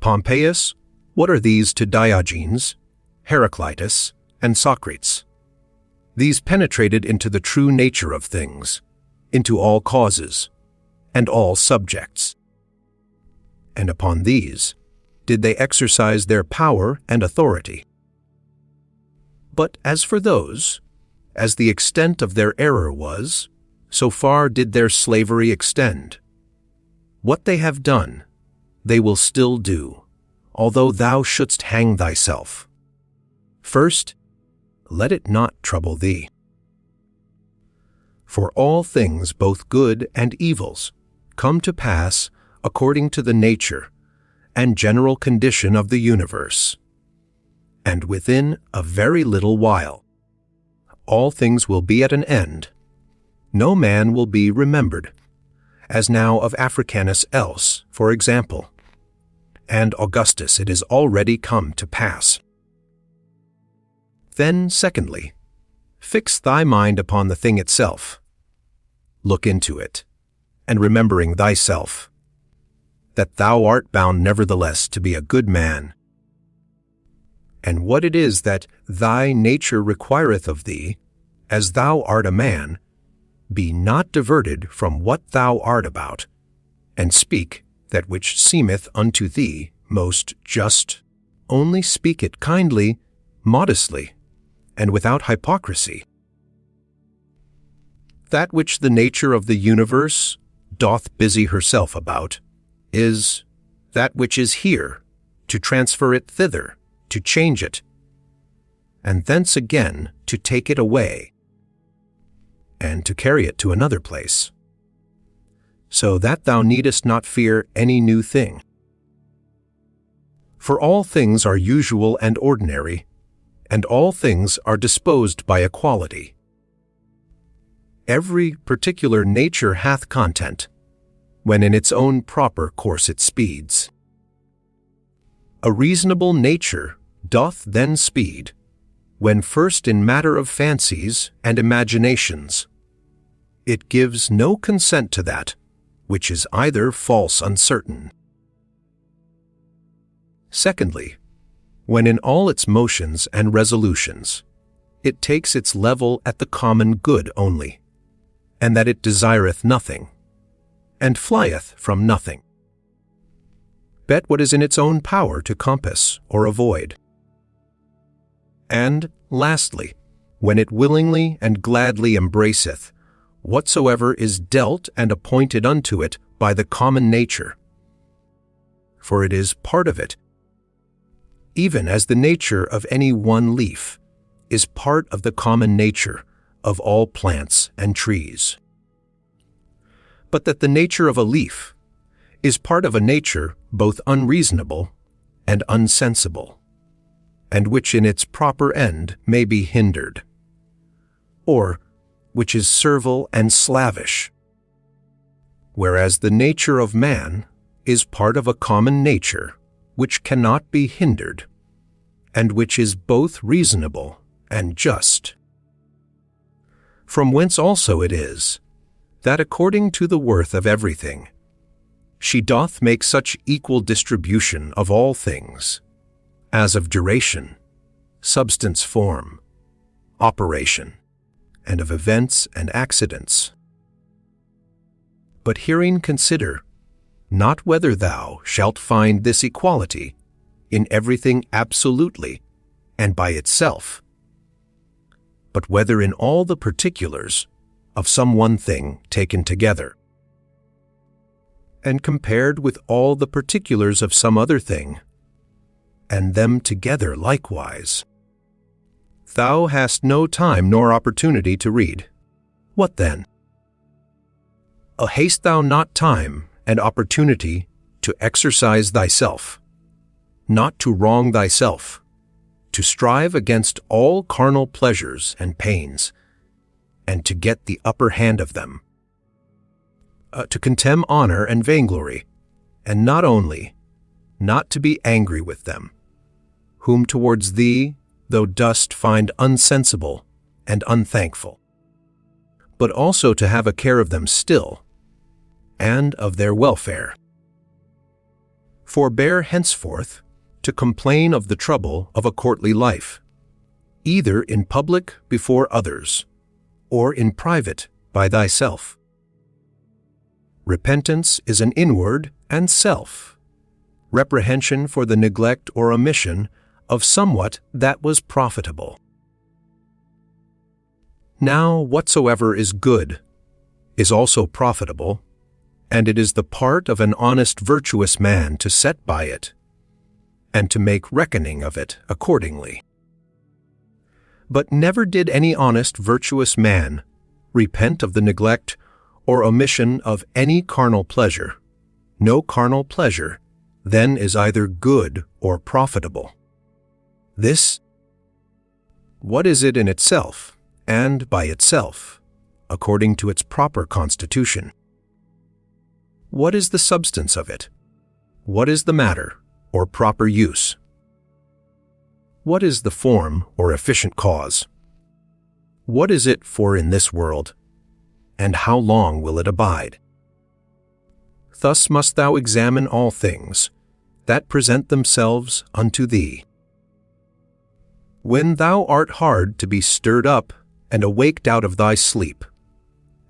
Speaker 1: Pompeius, what are these to Diogenes, Heraclitus, and Socrates? These penetrated into the true nature of things, into all causes, and all subjects. And upon these did they exercise their power and authority. But as for those, as the extent of their error was, so far did their slavery extend. What they have done, they will still do, although thou shouldst hang thyself. First, let it not trouble thee. For all things, both good and evils, come to pass according to the nature and general condition of the universe. And within a very little while, all things will be at an end. No man will be remembered, as now of Africanus else, for example. And Augustus it is already come to pass. Then, secondly, fix thy mind upon the thing itself. Look into it, and remembering thyself, that thou art bound nevertheless to be a good man, and what it is that thy nature requireth of thee, as thou art a man, be not diverted from what thou art about, and speak that which seemeth unto thee most just. Only speak it kindly, modestly, and without hypocrisy. That which the nature of the universe doth busy herself about is that which is here, to transfer it thither, to change it, and thence again to take it away, and to carry it to another place, so that thou needest not fear any new thing. For all things are usual and ordinary, and all things are disposed by equality. Every particular nature hath content, when in its own proper course it speeds. A reasonable nature doth then speed, when first in matter of fancies and imaginations, it gives no consent to that which is either false uncertain. Secondly, when in all its motions and resolutions, it takes its level at the common good only, and that it desireth nothing, and flieth from nothing. Bet what is in its own power to compass or avoid. And, lastly, when it willingly and gladly embraceth whatsoever is dealt and appointed unto it by the common nature, for it is part of it, even as the nature of any one leaf is part of the common nature of all plants and trees. But that the nature of a leaf is part of a nature both unreasonable and unsensible, and which in its proper end may be hindered, or which is servile and slavish, whereas the nature of man is part of a common nature which cannot be hindered, and which is both reasonable and just. From whence also it is, that according to the worth of everything, she doth make such equal distribution of all things, as of duration, substance form, operation, and of events and accidents. But herein consider, not whether thou shalt find this equality in everything absolutely and by itself, but whether in all the particulars of some one thing taken together, and compared with all the particulars of some other thing, and them together likewise. Thou hast no time nor opportunity to read. What then? Haste thou not time and opportunity to exercise thyself, not to wrong thyself, to strive against all carnal pleasures and pains, and to get the upper hand of them, to contemn honor and vainglory, and not only, not to be angry with them, whom towards thee thou dost find unsensible and unthankful, but also to have a care of them still, and of their welfare. Forbear henceforth to complain of the trouble of a courtly life, either in public before others, or in private by thyself. Repentance is an inward and self, reprehension for the neglect or omission of somewhat that was profitable. Now whatsoever is good is also profitable, and it is the part of an honest virtuous man to set by it, and to make reckoning of it accordingly. But never did any honest virtuous man repent of the neglect or omission of any carnal pleasure. No carnal pleasure then is either good or profitable. This, what is it in itself, and by itself, according to its proper constitution? What is the substance of it? What is the matter, or proper use? What is the form or efficient cause? What is it for in this world, and how long will it abide? Thus must thou examine all things that present themselves unto thee. When thou art hard to be stirred up and awaked out of thy sleep,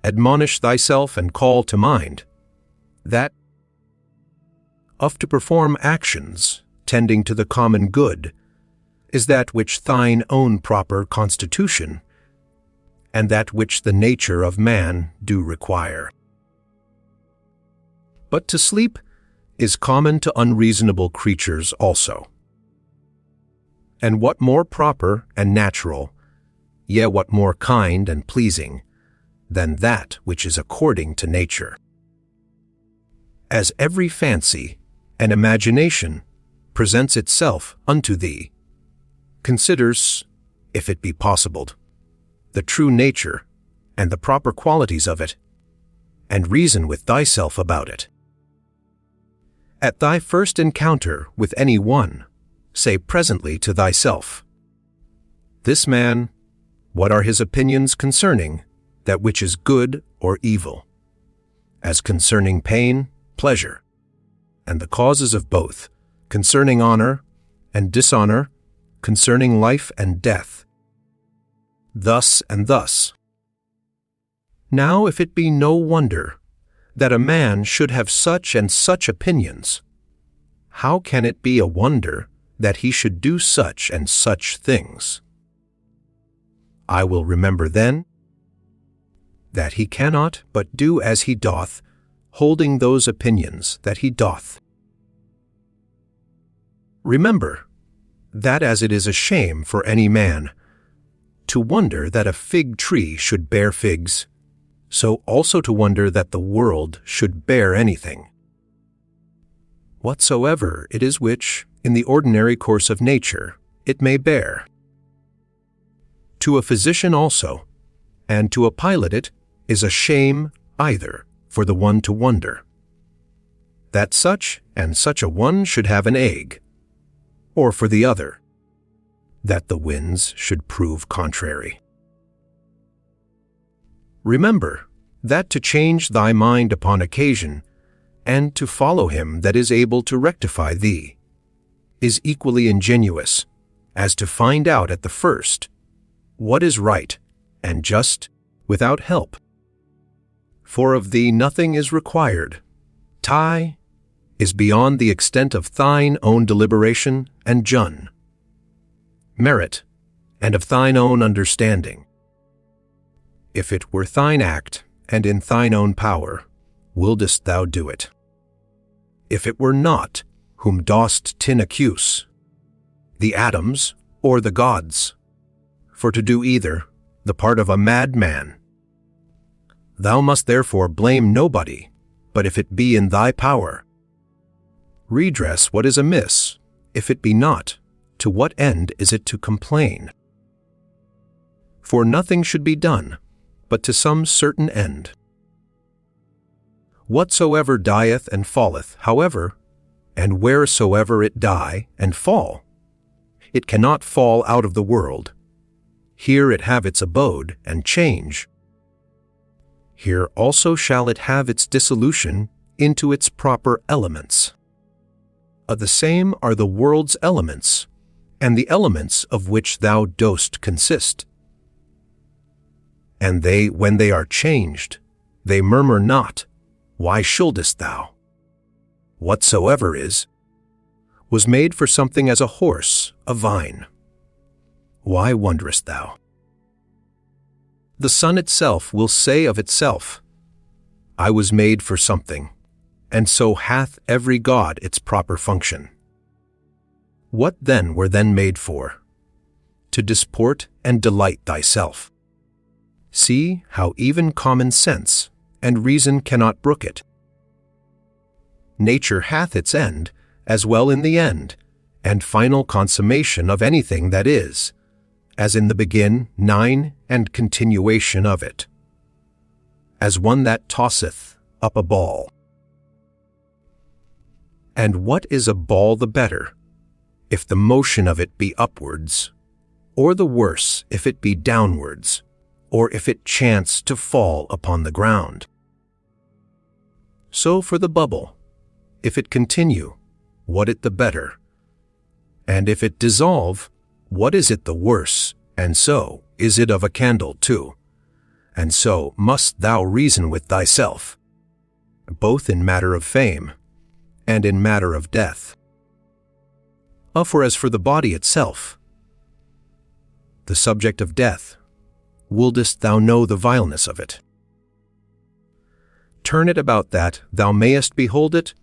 Speaker 1: admonish thyself and call to mind that of to perform actions tending to the common good is that which thine own proper constitution and that which the nature of man do require. But to sleep is common to unreasonable creatures also. And what more proper and natural, yea, what more kind and pleasing, than that which is according to nature? As every fancy and imagination presents itself unto thee, considers, if it be possible, the true nature and the proper qualities of it, and reason with thyself about it. At thy first encounter with any one, say presently to thyself, this man, what are his opinions concerning that which is good or evil, as concerning pain, pleasure, and the causes of both, concerning honor and dishonor, concerning life and death, thus and thus. Now if it be no wonder that a man should have such and such opinions, how can it be a wonder that he should do such and such things? I will remember then that he cannot but do as he doth, holding those opinions that he doth. Remember that as it is a shame for any man to wonder that a fig tree should bear figs, so also to wonder that the world should bear anything, whatsoever it is which, in the ordinary course of nature, it may bear. To a physician also, and to a pilot it is a shame either for the one to wonder that such and such a one should have an egg, or for the other, that the winds should prove contrary. Remember that to change thy mind upon occasion, and to follow him that is able to rectify thee, is equally ingenious as to find out at the first what is right and just without help. For of thee nothing is required. Tie is beyond the extent of thine own deliberation and jun, merit, and of thine own understanding. If it were thine act, and in thine own power, wouldest thou do it? If it were not, whom dost tin accuse? The atoms or the gods? For to do either, the part of a madman. Thou must therefore blame nobody, but if it be in thy power. Redress what is amiss, if it be not, to what end is it to complain? For nothing should be done, but to some certain end. Whatsoever dieth and falleth, however, and wheresoever it die and fall, it cannot fall out of the world. Here it have its abode and change. Here also shall it have its dissolution into its proper elements. Of the same are the world's elements, and the elements of which thou dost consist. And they, when they are changed, they murmur not, why shouldest thou? Whatsoever is, was made for something as a horse, a vine. Why wonderest thou? The sun itself will say of itself, I was made for something, and so hath every god its proper function. What then were then made for? To disport and delight thyself. See how even common sense and reason cannot brook it. Nature hath its end, as well in the end, and final consummation of anything that is, as in the begin, nine, and continuation of it. As one that tosseth up a ball, And what is a ball the better, if the motion of it be upwards, or the worse if it be downwards, or if it chance to fall upon the ground? So for the bubble, if it continue, what it the better? And if it dissolve, what is it the worse? And so is it of a candle too. And so must thou reason with thyself, both in matter of fame and in matter of death. For as for the body itself, the subject of death, wouldest thou know the vileness of it? Turn it about that thou mayest behold it,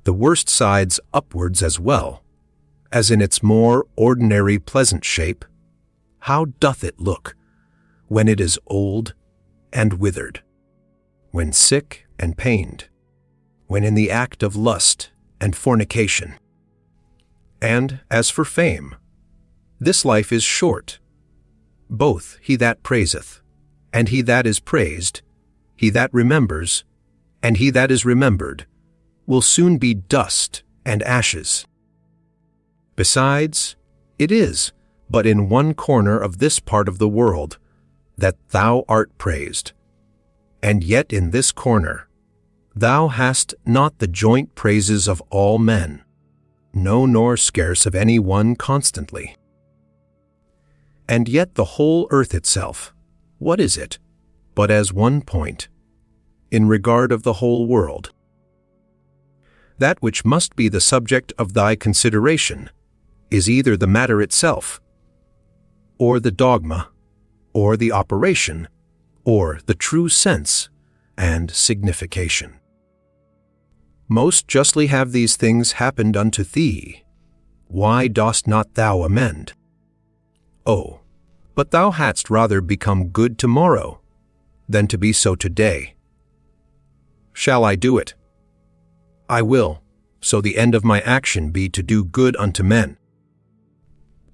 Speaker 1: the worst sides upwards as well, as in its more ordinary pleasant shape. How doth it look, when it is old and withered, when sick and pained, when in the act of lust and fornication? And as for fame, this life is short. Both he that praiseth, and he that is praised, he that remembers, and he that is remembered, will soon be dust and ashes. Besides, it is but in one corner of this part of the world that thou art praised, and yet in this corner thou hast not the joint praises of all men, no, nor scarce of any one constantly. And yet the whole earth itself, what is it, but as one point, in regard of the whole world? That which must be the subject of thy consideration is either the matter itself, or the dogma, or the operation, or the true sense and signification. Most justly have these things happened unto thee. Why dost not thou amend? Oh, but thou hadst rather become good tomorrow than to be so today. Shall I do it? I will, so the end of my action be to do good unto men.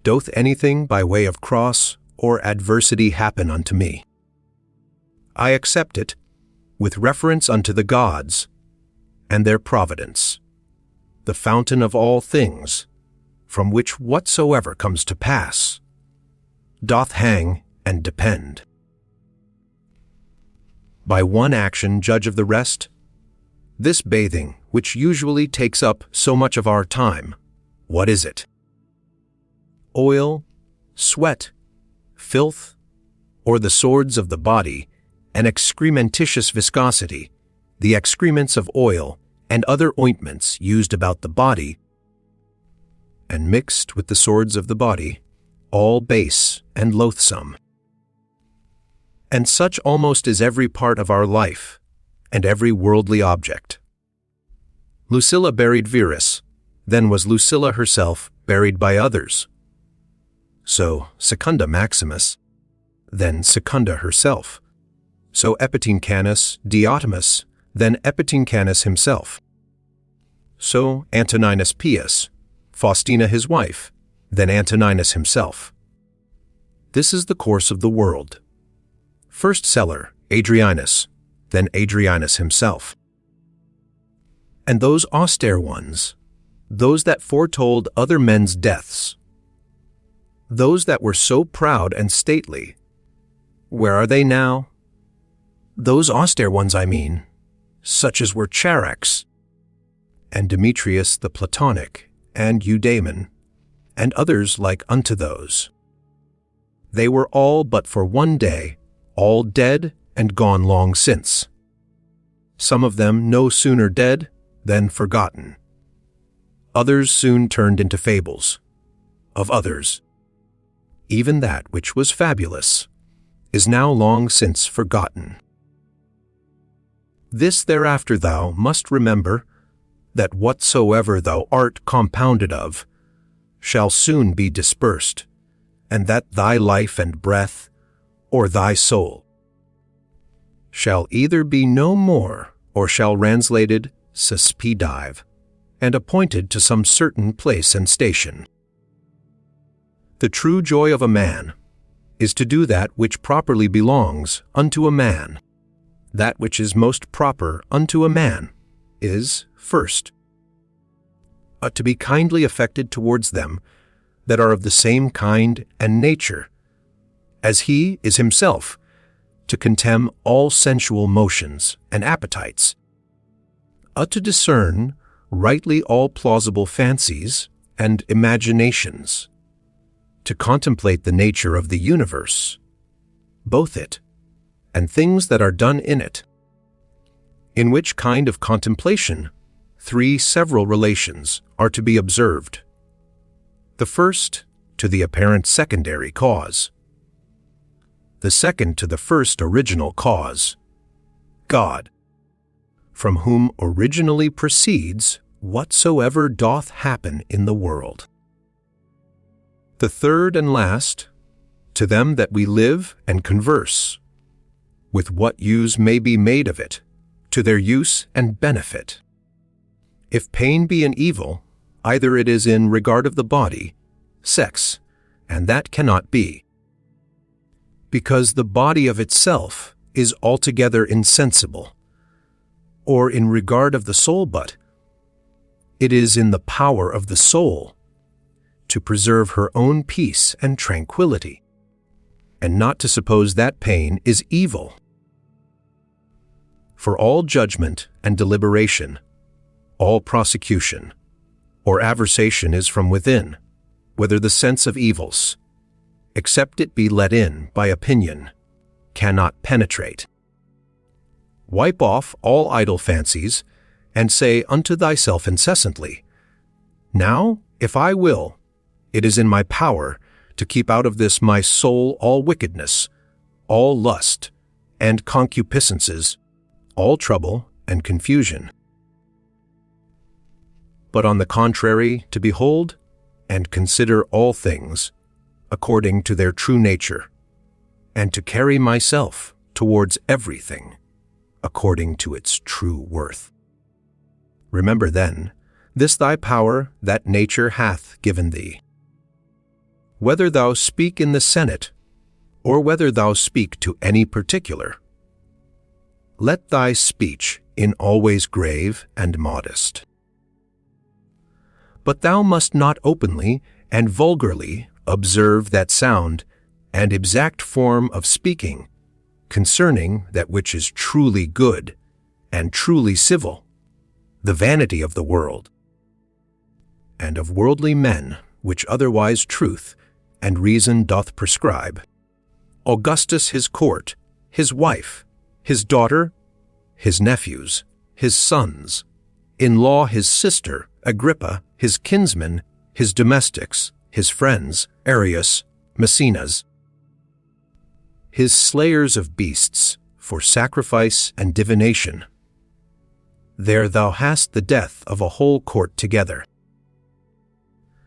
Speaker 1: Doth anything by way of cross or adversity happen unto me, I accept it with reference unto the gods and their providence, the fountain of all things, from which whatsoever comes to pass doth hang and depend. By one action judge of the rest. This bathing, which usually takes up so much of our time, what is it? Oil, sweat, filth, or the swords of the body, an excrementitious viscosity, the excrements of oil and other ointments used about the body, and mixed with the swords of the body, all base and loathsome. And such almost is every part of our life, and every worldly object. Lucilla buried Verus, then was Lucilla herself buried by others. So Secunda Maximus, then Secunda herself. So Epitincanus Diotimus, then Epitincanus himself. So Antoninus Pius, Faustina his wife, then Antoninus himself. This is the course of the world. First seller, Adrianus, then Adrianus himself. And those austere ones, those that foretold other men's deaths, those that were so proud and stately, where are they now? Those austere ones, I mean, such as were Charax, and Demetrius the Platonic, and Eudaemon, and others like unto those. They were all but for one day, all dead and gone long since. Some of them no sooner dead than forgotten. Others soon turned into fables. Of others, even that which was fabulous is now long since forgotten. This thereafter thou must remember, that whatsoever thou art compounded of shall soon be dispersed, and that thy life and breath, or thy soul, shall either be no more, or shall translated suspidive, and appointed to some certain place and station. The true joy of a man is to do that which properly belongs unto a man. That which is most proper unto a man is, first, to be kindly affected towards them that are of the same kind and nature, as he is himself, to contemn all sensual motions and appetites, to discern rightly all plausible fancies and imaginations, to contemplate the nature of the universe, both it and things that are done in it, in which kind of contemplation 3 several relations are to be observed. The first to the apparent secondary cause, the second to the first original cause, God, from whom originally proceeds whatsoever doth happen in the world. The third and last, to them that we live and converse, with what use may be made of it, to their use and benefit. If pain be an evil, either it is in regard of the body, sex, and that cannot be, because the body of itself is altogether insensible, or in regard of the soul, but it is in the power of the soul to preserve her own peace and tranquility, and not to suppose that pain is evil. For all judgment and deliberation, all prosecution, or aversation is from within, whether the sense of evils, except it be let in by opinion, cannot penetrate. Wipe off all idle fancies, and say unto thyself incessantly, Now, if I will, it is in my power to keep out of this my soul all wickedness, all lust, and concupiscences, all trouble and confusion. But on the contrary, to behold and consider all things according to their true nature, and to carry myself towards everything according to its true worth. Remember then, this thy power that nature hath given thee. Whether thou speak in the Senate, or whether thou speak to any particular, let thy speech in always grave and modest. But thou must not openly and vulgarly observe that sound and exact form of speaking concerning that which is truly good and truly civil, the vanity of the world, and of worldly men, which otherwise truth and reason doth prescribe. Augustus his court, his wife, his daughter, his nephews, his sons, in law his sister, Agrippa, his kinsmen, his domestics, his friends, Arius, Maecenas, his slayers of beasts, for sacrifice and divination. There thou hast the death of a whole court together.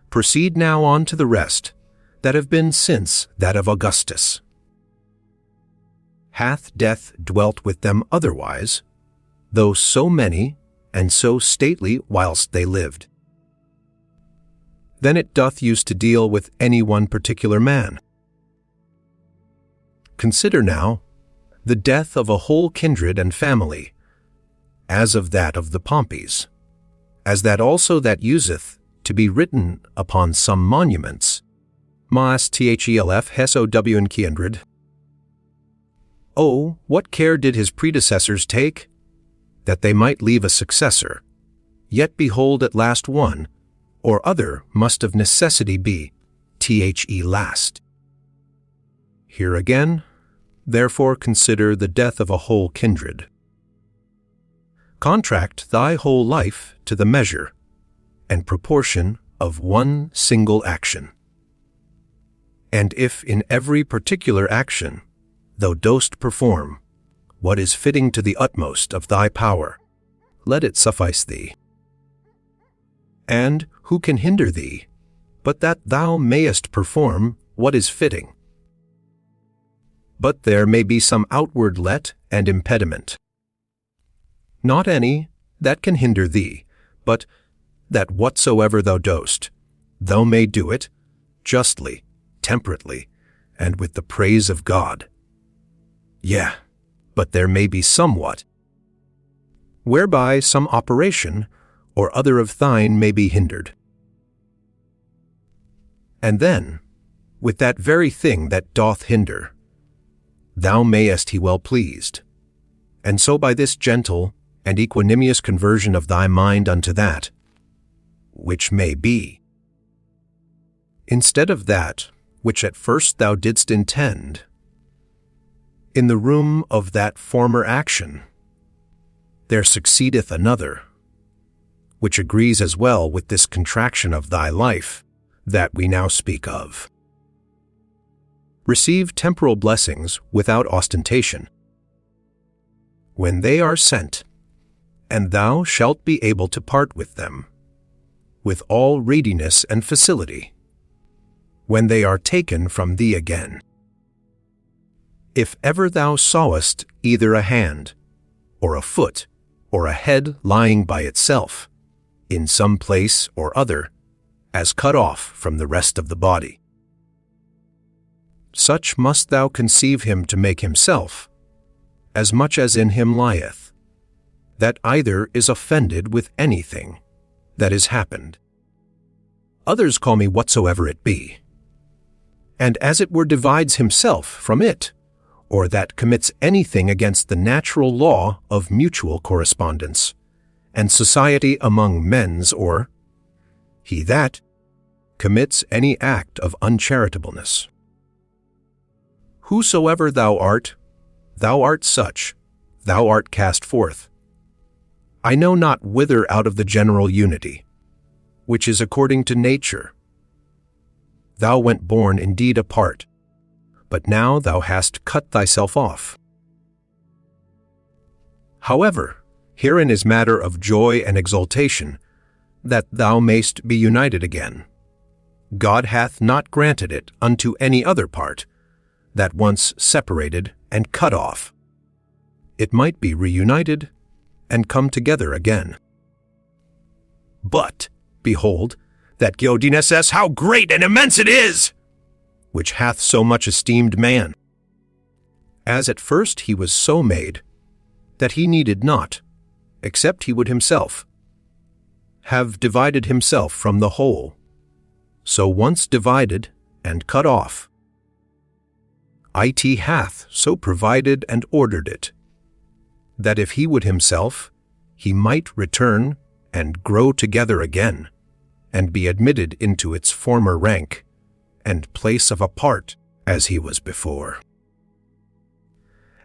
Speaker 1: Proceed now on to the rest, that have been since that of Augustus. Hath death dwelt with them otherwise, though so many and so stately whilst they lived? Then it doth use to deal with any one particular man. Consider now the death of a whole kindred and family, as of that of the Pompeys, as that also that useth to be written upon some monuments, mas thelf heso w and kindred. Oh, what care did his predecessors take, that they might leave a successor, yet behold at last one, or other must of necessity be, last. Here again, therefore consider the death of a whole kindred. Contract thy whole life to the measure and proportion of one single action. And if in every particular action thou dost perform what is fitting to the utmost of thy power, let it suffice thee. And who can hinder thee, but that thou mayest perform what is fitting? But there may be some outward let and impediment. Not any that can hinder thee, but that whatsoever thou dost, thou may do it justly, temperately, and with the praise of God. Yea, but there may be somewhat, whereby some operation or other of thine may be hindered. And then, with that very thing that doth hinder, thou mayest he well pleased, and so by this gentle and equanimous conversion of thy mind unto that, which may be, instead of that which at first thou didst intend, in the room of that former action, there succeedeth another, which agrees as well with this contraction of thy life that we now speak of. Receive temporal blessings without ostentation, when they are sent, and thou shalt be able to part with them, with all readiness and facility, when they are taken from thee again. If ever thou sawest either a hand, or a foot, or a head lying by itself, in some place or other, as cut off from the rest of the body, such must thou conceive him to make himself, as much as in him lieth, that either is offended with anything that is happened. Others call me whatsoever it be, and as it were divides himself from it, or that commits anything against the natural law of mutual correspondence, and society among men's, or he that commits any act of uncharitableness. Whosoever thou art such, thou art cast forth. I know not whither out of the general unity, which is according to nature. Thou went born indeed apart, but now thou hast cut thyself off. However, herein is matter of joy and exultation, that thou mayst be united again. God hath not granted it unto any other part, that once separated and cut off, it might be reunited and come together again. But, behold, that Geodineses, how great and immense it is, which hath so much esteemed man, as at first he was so made, that he needed not, except he would himself, have divided himself from the whole, so once divided and cut off, it hath so provided and ordered it, that if he would himself, he might return and grow together again, and be admitted into its former rank and place of apart as he was before.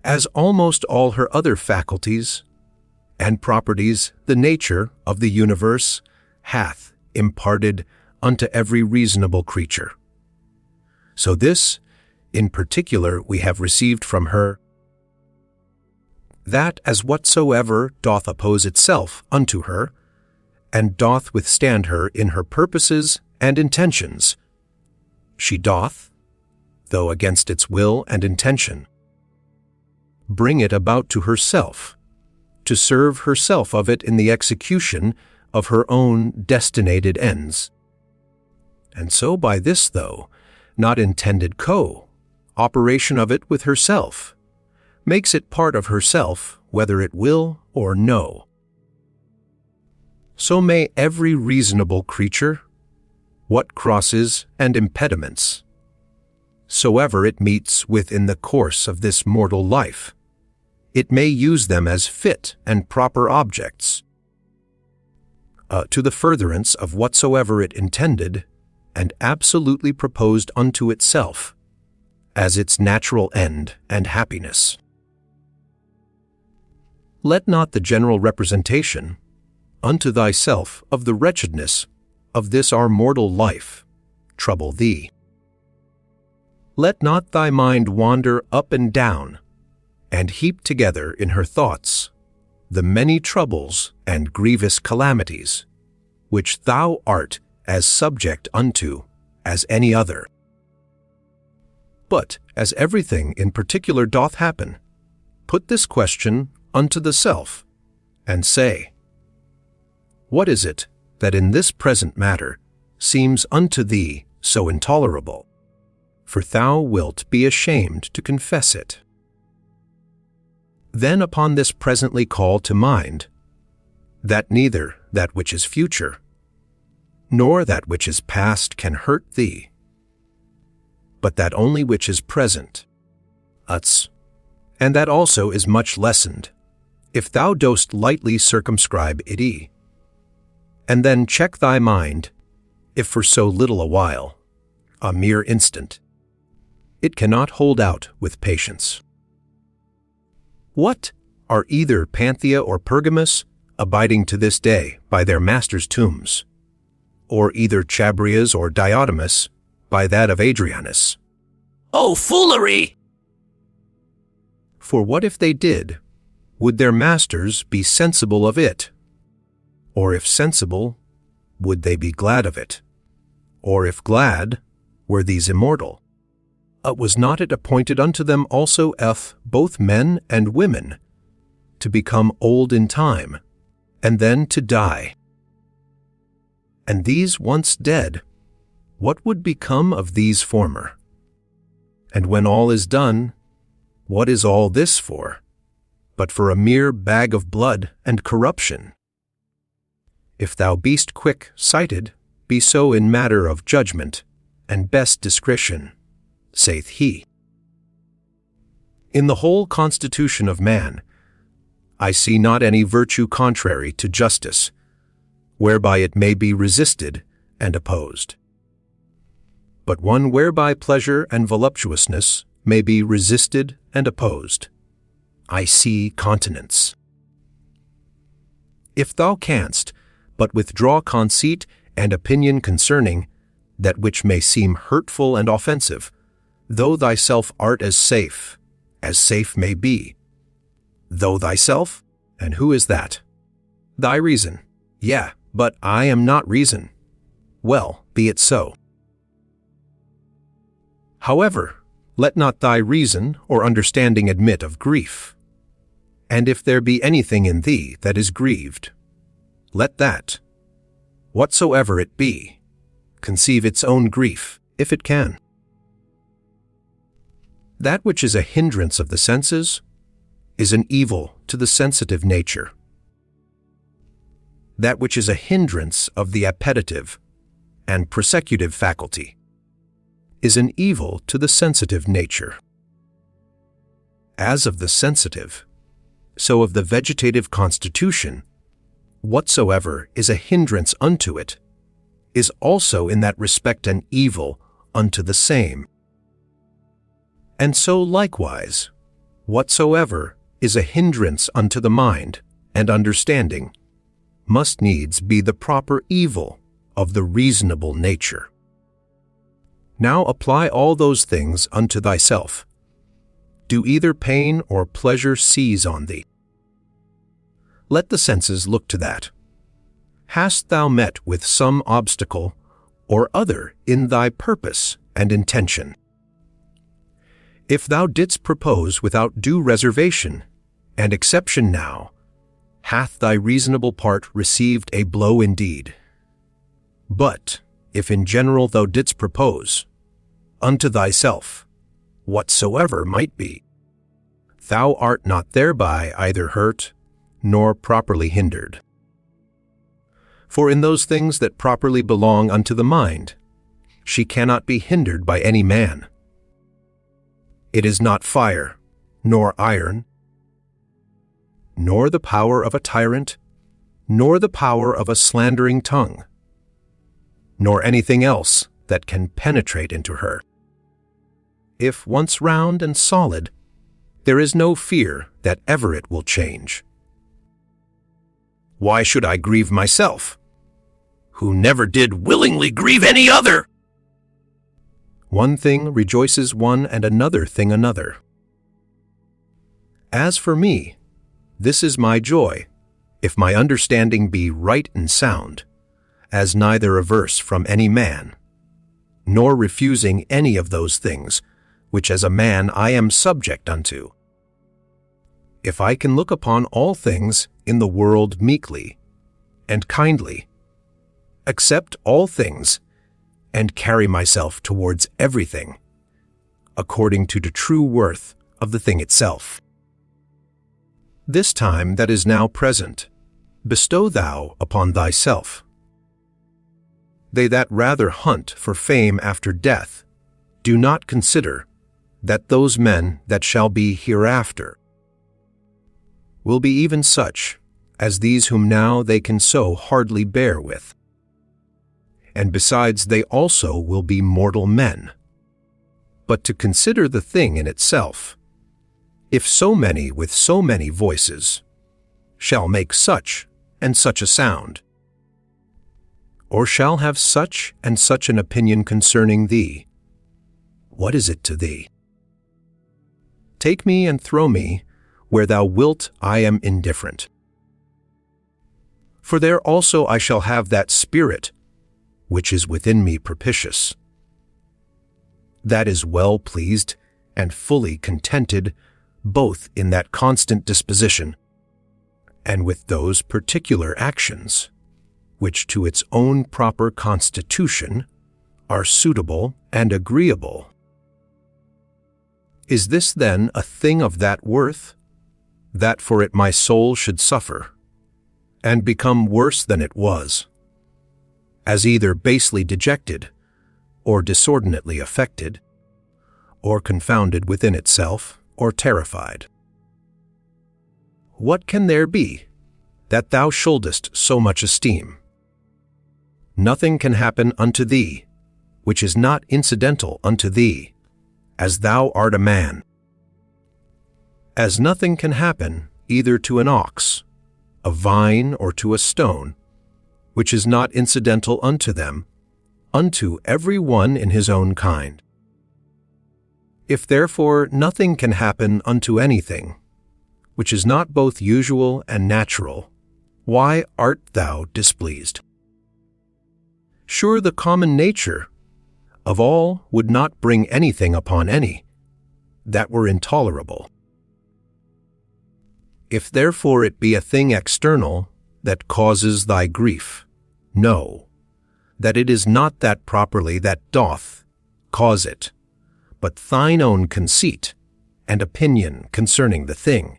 Speaker 1: As almost all her other faculties and properties the nature of the universe hath imparted unto every reasonable creature, so this in particular we have received from her, that as whatsoever doth oppose itself unto her, and doth withstand her in her purposes and intentions, she doth, though against its will and intention, bring it about to herself, to serve herself of it in the execution of her own destinated ends. And so by this, though not intended operation of it with herself, makes it part of herself whether it will or no. So may every reasonable creature, what crosses and impediments soever it meets with in the course of this mortal life, it may use them as fit and proper objects, to the furtherance of whatsoever it intended and absolutely proposed unto itself, as its natural end and happiness. Let not the general representation unto thyself of the wretchedness of this our mortal life trouble thee. Let not thy mind wander up and down, and heap together in her thoughts the many troubles and grievous calamities, which thou art as subject unto as any other. But, as everything in particular doth happen, put this question unto the self, and say, what is it that in this present matter seems unto thee so intolerable? For thou wilt be ashamed to confess it. Then upon this presently call to mind, that neither that which is future, nor that which is past can hurt thee, but that only which is present, and that also is much lessened, if thou dost lightly circumscribe it, and then check thy mind, if for so little a while, a mere instant, it cannot hold out with patience. What are either Panthea or Pergamus abiding to this day by their masters' tombs, or either Chabrias or Diotimus by that of Adrianus?
Speaker 2: Oh, foolery!
Speaker 1: For what if they did, would their masters be sensible of it? Or if sensible, would they be glad of it? Or if glad, were these immortal? Was not it appointed unto them also both men and women, to become old in time, and then to die? And these once dead, what would become of these former? And when all is done, what is all this for, but for a mere bag of blood and corruption? If thou beest quick-sighted, be so in matter of judgment, and best discretion, saith he. In the whole constitution of man, I see not any virtue contrary to justice, whereby it may be resisted and opposed, but one whereby pleasure and voluptuousness may be resisted and opposed. I see continence. If thou canst but withdraw conceit and opinion concerning that which may seem hurtful and offensive, though thyself art as safe may be. Though thyself? And who is that? Thy reason. Yeah, but I am not reason. Well, be it so. However, let not thy reason or understanding admit of grief. And if there be anything in thee that is grieved, let that, whatsoever it be, conceive its own grief, if it can. That which is a hindrance of the senses is an evil to the sensitive nature. That which is a hindrance of the appetitive and prosecutive faculty is an evil to the sensitive nature. As of the sensitive, so of the vegetative constitution, whatsoever is a hindrance unto it is also in that respect an evil unto the same. And so likewise, whatsoever is a hindrance unto the mind and understanding must needs be the proper evil of the reasonable nature. Now apply all those things unto thyself. Do either pain or pleasure seize on thee? Let the senses look to that. Hast thou met with some obstacle or other in thy purpose and intention? If thou didst propose without due reservation and exception now, hath thy reasonable part received a blow indeed. But if in general thou didst propose, unto thyself, whatsoever might be, thou art not thereby either hurt nor properly hindered. For in those things that properly belong unto the mind, she cannot be hindered by any man. It is not fire, nor iron, nor the power of a tyrant, nor the power of a slandering tongue, nor anything else that can penetrate into her. If once round and solid, there is no fear that ever it will change. Why should I grieve myself, who never did willingly grieve any other? One thing rejoices one and another thing another. As for me, this is my joy, if my understanding be right and sound, as neither averse from any man, nor refusing any of those things, which as a man I am subject unto. If I can look upon all things in the world meekly and kindly, accept all things, and carry myself towards everything, according to the true worth of the thing itself. This time that is now present, bestow thou upon thyself. They that rather hunt for fame after death do not consider that those men that shall be hereafter will be even such as these whom now they can so hardly bear with. And besides, they also will be mortal men. But to consider the thing in itself, if so many with so many voices shall make such and such a sound, or shall have such and such an opinion concerning thee, what is it to thee? Take me and throw me where thou wilt, I am indifferent. For there also I shall have that spirit which is within me propitious, that is well pleased and fully contented both in that constant disposition and with those particular actions which to its own proper constitution are suitable and agreeable. Is this then a thing of that worth, that for it my soul should suffer, and become worse than it was, as either basely dejected, or disordinately affected, or confounded within itself, or terrified? What can there be that thou shouldest so much esteem? Nothing can happen unto thee, which is not incidental unto thee, as thou art a man. As nothing can happen either to an ox, a vine, or to a stone, which is not incidental unto them, unto every one in his own kind. If therefore nothing can happen unto anything, which is not both usual and natural, why art thou displeased? Sure, the common nature of all would not bring anything upon any that were intolerable. If therefore it be a thing external that causes thy grief, know that it is not that properly that doth cause it, but thine own conceit and opinion concerning the thing,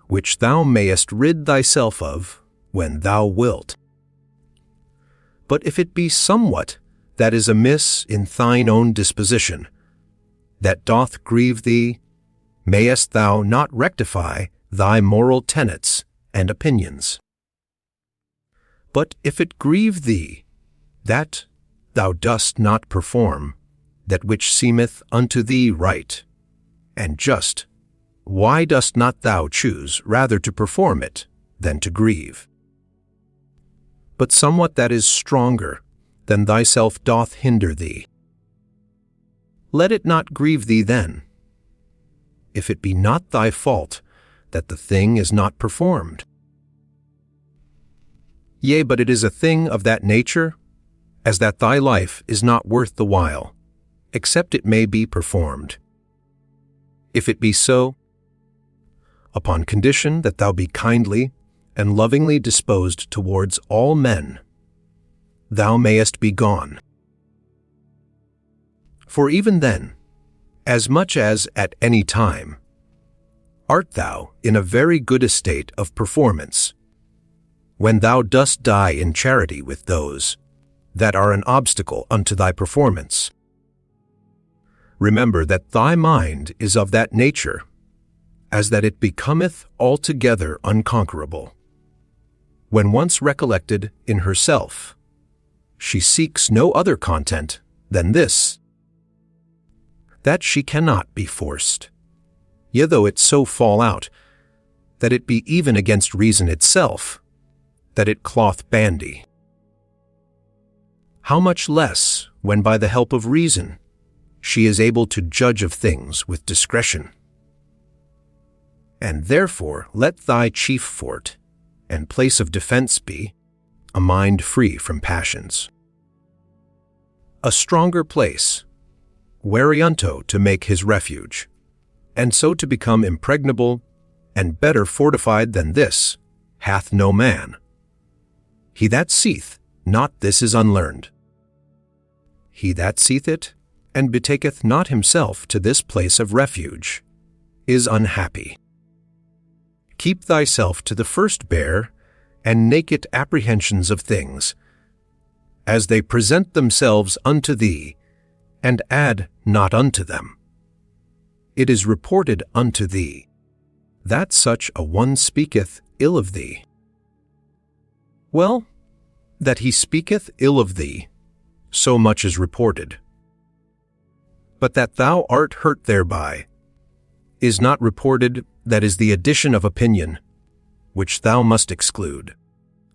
Speaker 1: which thou mayest rid thyself of when thou wilt. But if it be somewhat that is amiss in thine own disposition, that doth grieve thee, mayest thou not rectify thy moral tenets and opinions? But if it grieve thee that thou dost not perform that which seemeth unto thee right and just, why dost not thou choose rather to perform it than to grieve? But somewhat that is stronger than thyself doth hinder thee. Let it not grieve thee then, if it be not thy fault that the thing is not performed. Yea, but it is a thing of that nature, as that thy life is not worth the while, except it may be performed. If it be so, upon condition that thou be kindly and lovingly disposed towards all men, thou mayest be gone. For even then, as much as at any time, art thou in a very good estate of performance, when thou dost die in charity with those that are an obstacle unto thy performance. Remember that thy mind is of that nature, as that it becometh altogether unconquerable. When once recollected in herself, she seeks no other content than this, that she cannot be forced, yea, though it so fall out, that it be even against reason itself, that it cloth bandy. How much less when by the help of reason she is able to judge of things with discretion? And therefore let thy chief fort and place of defense be a mind free from passions. A stronger place, whereunto to make his refuge, and so to become impregnable and better fortified than this, hath no man. He that seeth not this is unlearned. He that seeth it, and betaketh not himself to this place of refuge, is unhappy. Keep thyself to the first bear, and naked apprehensions of things, as they present themselves unto thee, and add not unto them. It is reported unto thee, that such a one speaketh ill of thee. Well, that he speaketh ill of thee, so much is reported. But that thou art hurt thereby, is not reported. That is the addition of opinion, which thou must exclude.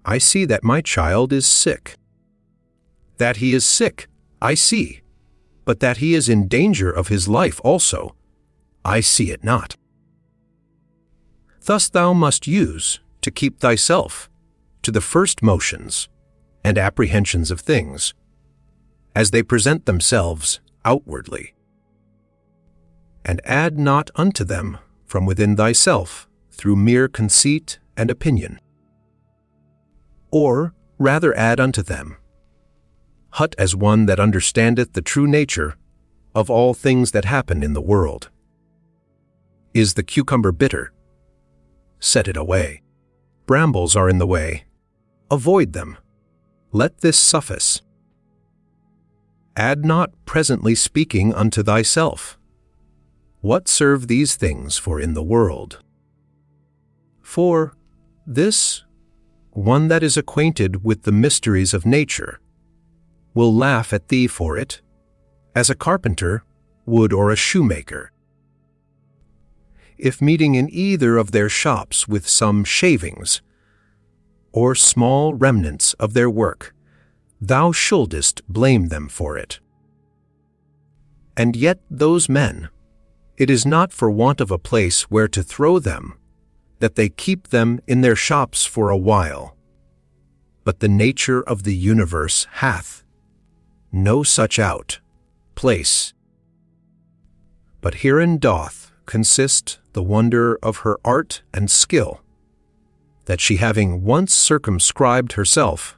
Speaker 1: I see that my child is sick. That he is sick, I see, but that he is in danger of his life also, I see it not. Thus thou must use to keep thyself to the first motions and apprehensions of things, as they present themselves outwardly, and add not unto them from within thyself through mere conceit and opinion. Or rather add unto them, hut as one that understandeth the true nature of all things that happen in the world. Is the cucumber bitter? Set it away. Brambles are in the way. Avoid them. Let this suffice. Add not presently speaking unto thyself. What serve these things for in the world? For this, one that is acquainted with the mysteries of nature, will laugh at thee for it, as a carpenter would or a shoemaker. If meeting in either of their shops with some shavings, or small remnants of their work, thou shouldest blame them for it. And yet those men, it is not for want of a place where to throw them, that they keep them in their shops for a while. But the nature of the universe hath no such place. But herein doth consist the wonder of her art and skill, that she having once circumscribed herself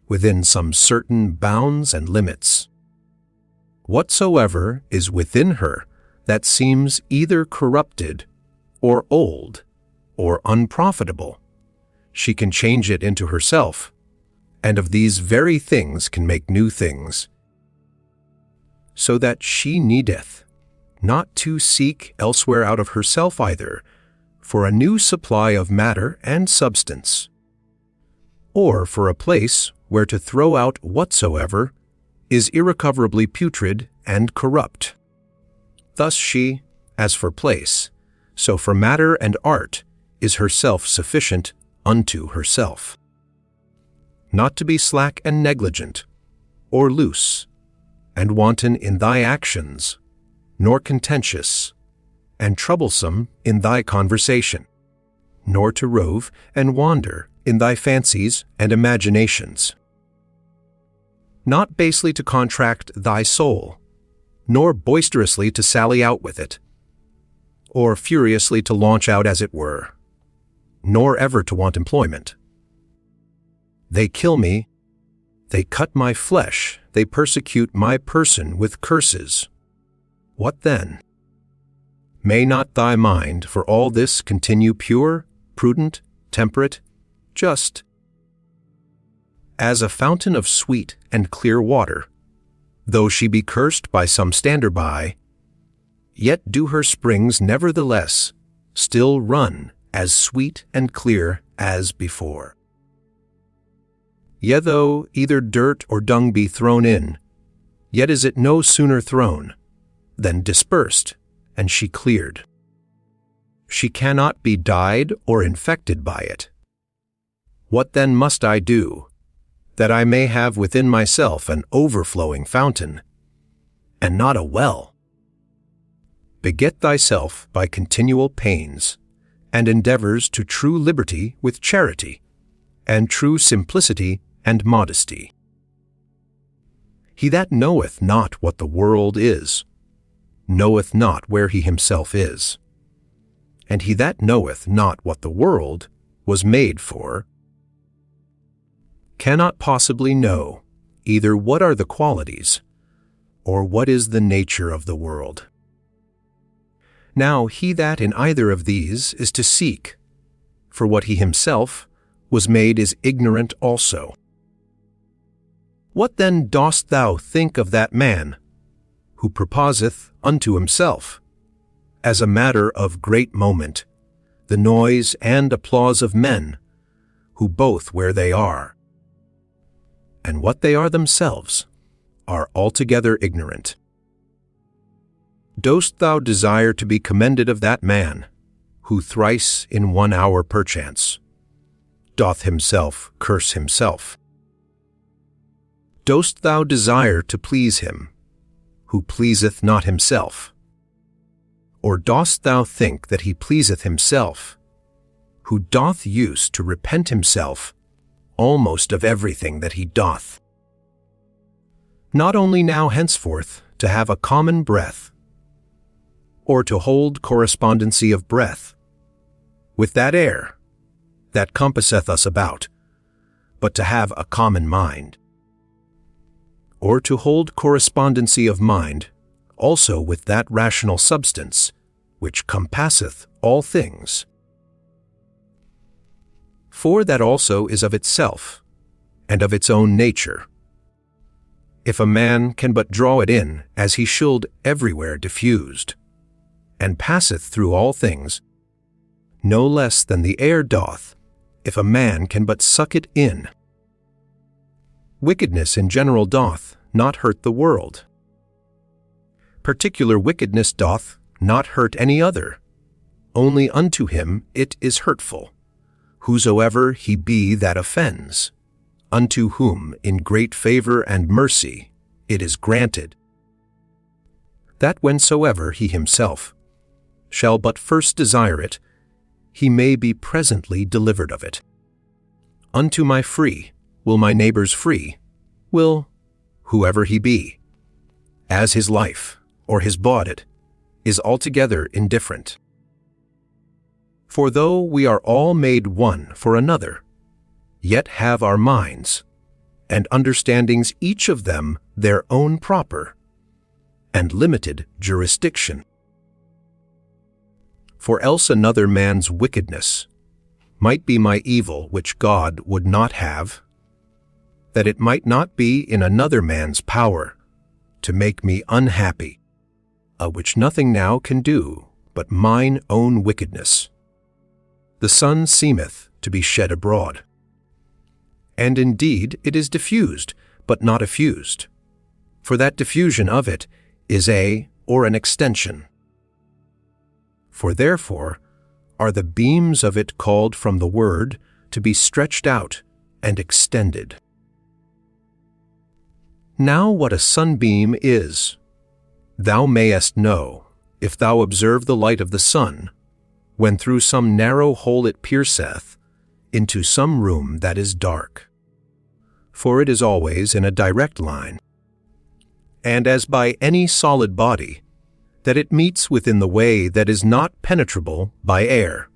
Speaker 1: within some certain bounds and limits, whatsoever is within her that seems either corrupted or old or unprofitable, she can change it into herself, and of these very things can make new things, so that she needeth not to seek elsewhere out of herself either for a new supply of matter and substance, or for a place where to throw out whatsoever is irrecoverably putrid and corrupt. Thus she, as for place, so for matter and art, is herself sufficient unto herself. Not to be slack and negligent, or loose, and wanton in thy actions, nor contentious, and troublesome in thy conversation, nor to rove and wander in thy fancies and imaginations. Not basely to contract thy soul, nor boisterously to sally out with it, or furiously to launch out as it were, nor ever to want employment. They kill me, they cut my flesh, they persecute my person with curses. What then? May not thy mind for all this continue pure, prudent, temperate, just, as a fountain of sweet and clear water, though she be cursed by some stander-by, yet do her springs nevertheless still run as sweet and clear as before. Yea, though either dirt or dung be thrown in, yet is it no sooner thrown than dispersed, and she cleared. She cannot be dyed or infected by it. What then must I do, that I may have within myself an overflowing fountain, and not a well? Beget thyself by continual pains, and endeavors to true liberty with charity, and true simplicity and modesty. He that knoweth not what the world is, knoweth not where he himself is. And he that knoweth not what the world was made for, cannot possibly know either what are the qualities, or what is the nature of the world. Now he that in either of these is to seek for what he himself was made is ignorant also. What then dost thou think of that man, who proposeth unto himself, as a matter of great moment, the noise and applause of men, who both where they are, and what they are themselves, are altogether ignorant? Dost thou desire to be commended of that man, who thrice in 1 hour perchance doth himself curse himself? Dost thou desire to please him, who pleaseth not himself? Or dost thou think that he pleaseth himself, who doth use to repent himself almost of everything that he doth? Not only now henceforth to have a common breath, or to hold correspondency of breath with that air that compasseth us about, but to have a common mind, or to hold correspondency of mind also with that rational substance which compasseth all things. For that also is of itself, and of its own nature. If a man can but draw it in as he should everywhere diffused, and passeth through all things, no less than the air doth, if a man can but suck it in. Wickedness in general doth not hurt the world. Particular wickedness doth not hurt any other, only unto him it is hurtful, whosoever he be that offends, unto whom in great favor and mercy it is granted, that whensoever he himself shall but first desire it, he may be presently delivered of it. Unto my free will my neighbor's free, will whoever he be, as his life or his bawd is altogether indifferent. For though we are all made one for another, yet have our minds and understandings each of them their own proper and limited jurisdiction. For else another man's wickedness might be my evil which God would not have, that it might not be in another man's power to make me unhappy, which nothing now can do but mine own wickedness. The sun seemeth to be shed abroad, and indeed it is diffused, but not effused, for that diffusion of it is or an extension. For therefore are the beams of it called from the word to be stretched out and extended. Now what a sunbeam is, thou mayest know, if thou observe the light of the sun, when through some narrow hole it pierceth into some room that is dark. For it is always in a direct line, and as by any solid body, that it meets within the way that is not penetrable by air.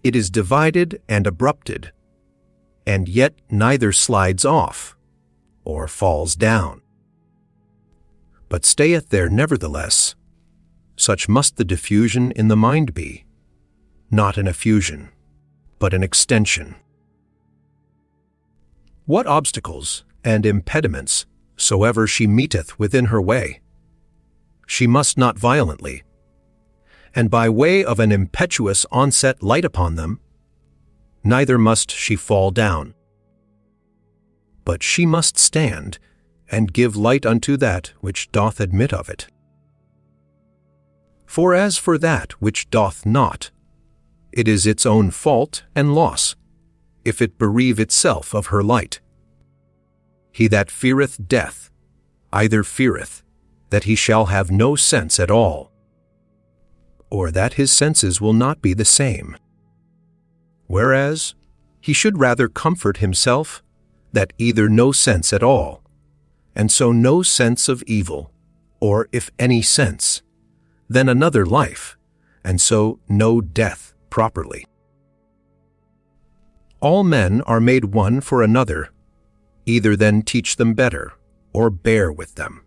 Speaker 1: It is divided and abrupted, and yet neither slides off or falls down, but stayeth there nevertheless. Such must the diffusion in the mind be, not an effusion, but an extension. What obstacles and impediments soever she meeteth within her way, she must not violently, and by way of an impetuous onset light upon them, neither must she fall down, but she must stand and give light unto that which doth admit of it. For as for that which doth not, it is its own fault and loss, if it bereave itself of her light. He that feareth death, either feareth that he shall have no sense at all, or that his senses will not be the same. Whereas he should rather comfort himself that either no sense at all, and so no sense of evil, or if any sense, then another life, and so no death properly. All men are made one for another, either then teach them better, or bear with them.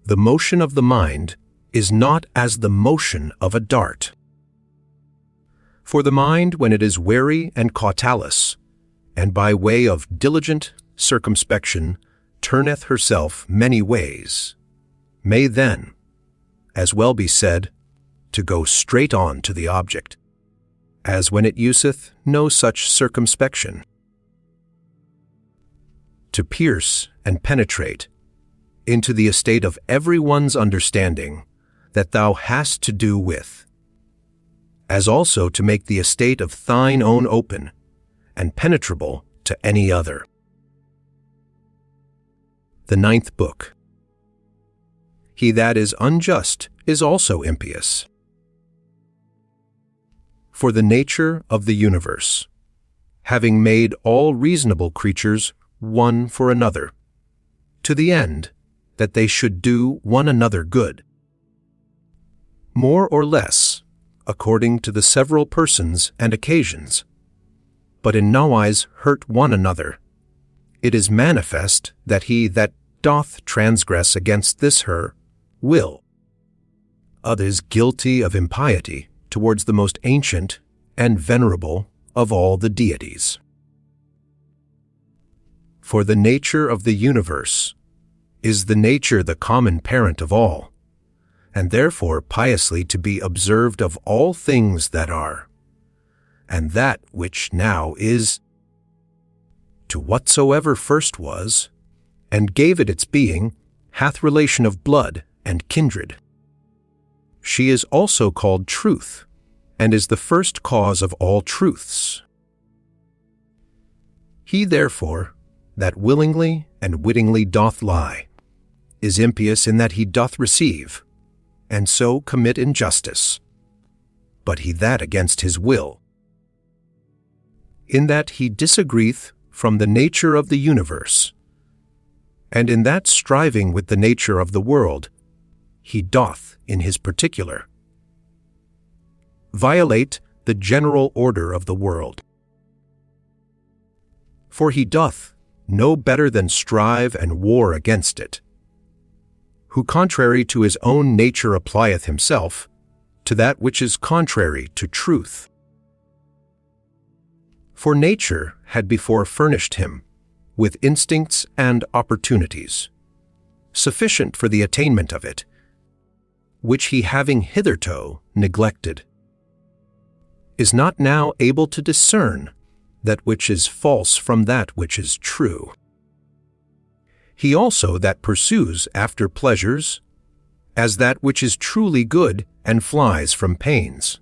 Speaker 1: The motion of the mind is not as the motion of a dart, For the mind, when it is wary and cautelous, and by way of diligent circumspection turneth herself many ways, may then, as well be said, to go straight on to the object, as when it useth no such circumspection. To pierce and penetrate into the estate of every one's understanding that thou hast to do with, as also to make the estate of thine own open and penetrable to any other. The Ninth Book. He that is unjust is also impious. For the nature of the universe, having made all reasonable creatures one for another, to the end that they should do one another good, more or less, according to the several persons and occasions, but in nowise hurt one another, it is manifest that he that doth transgress against this her will, others guilty of impiety towards the most ancient and venerable of all the deities. For the nature of the universe is the nature the common parent of all, and therefore piously to be observed of all things that are, and that which now is, to whatsoever first was, and gave it its being, hath relation of blood and kindred. She is also called truth, and is the first cause of all truths. He therefore, that willingly and wittingly doth lie, is impious in that he doth receive, and so commit injustice, but he that against his will, in that he disagreeth from the nature of the universe, and in that striving with the nature of the world, he doth in his particular violate the general order of the world. For he doth no better than strive and war against it, who contrary to his own nature applieth himself to that which is contrary to truth. For nature had before furnished him with instincts and opportunities, sufficient for the attainment of it, which he having hitherto neglected, is not now able to discern that which is false from that which is true. He also that pursues after pleasures, as that which is truly good and flies from pains,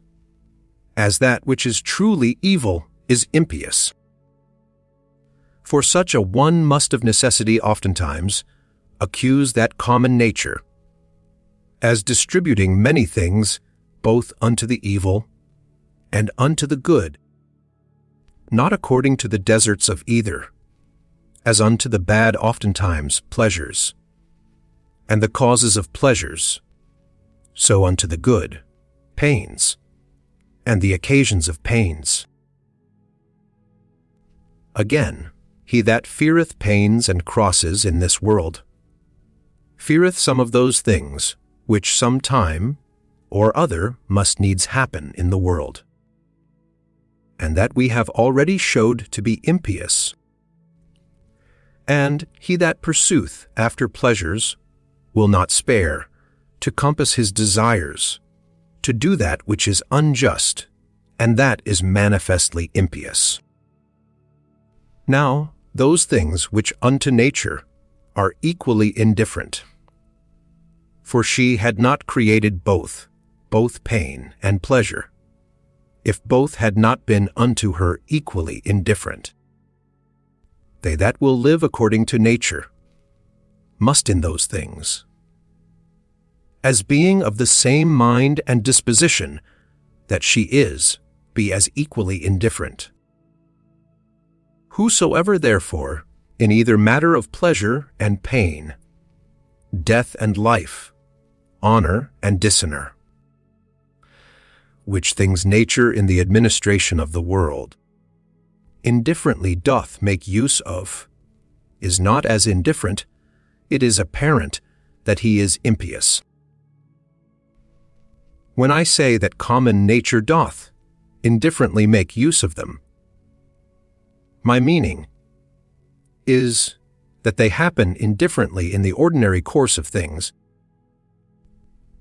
Speaker 1: as that which is truly evil is impious. For such a one must of necessity oftentimes accuse that common nature, as distributing many things both unto the evil and unto the good, not according to the deserts of either, as unto the bad oftentimes pleasures, and the causes of pleasures, so unto the good pains, and the occasions of pains. Again, he that feareth pains and crosses in this world, feareth some of those things which some time or other must needs happen in the world, and that we have already showed to be impious. And he that pursueth after pleasures will not spare to compass his desires, to do that which is unjust, and that is manifestly impious. Now, those things which unto nature are equally indifferent, for she had not created both pain and pleasure, if both had not been unto her equally indifferent. They that will live according to nature must in those things, as being of the same mind and disposition that she is, be as equally indifferent. Whosoever therefore, in either matter of pleasure and pain, death and life, honor and dishonor, which things nature in the administration of the world indifferently doth make use of, is not as indifferent, it is apparent that he is impious. When I say that common nature doth, indifferently make use of them. My meaning is that they happen indifferently in the ordinary course of things,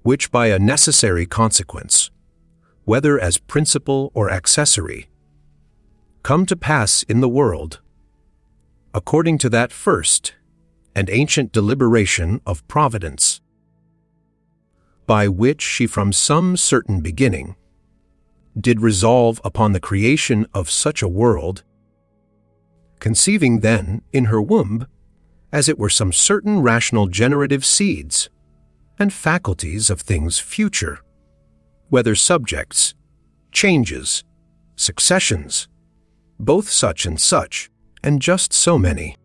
Speaker 1: which by a necessary consequence, whether as principal or accessory, come to pass in the world, according to that first and ancient deliberation of Providence, by which she from some certain beginning did resolve upon the creation of such a world, conceiving then in her womb as it were some certain rational generative seeds and faculties of things future, whether subjects, changes, successions, both such and just so many.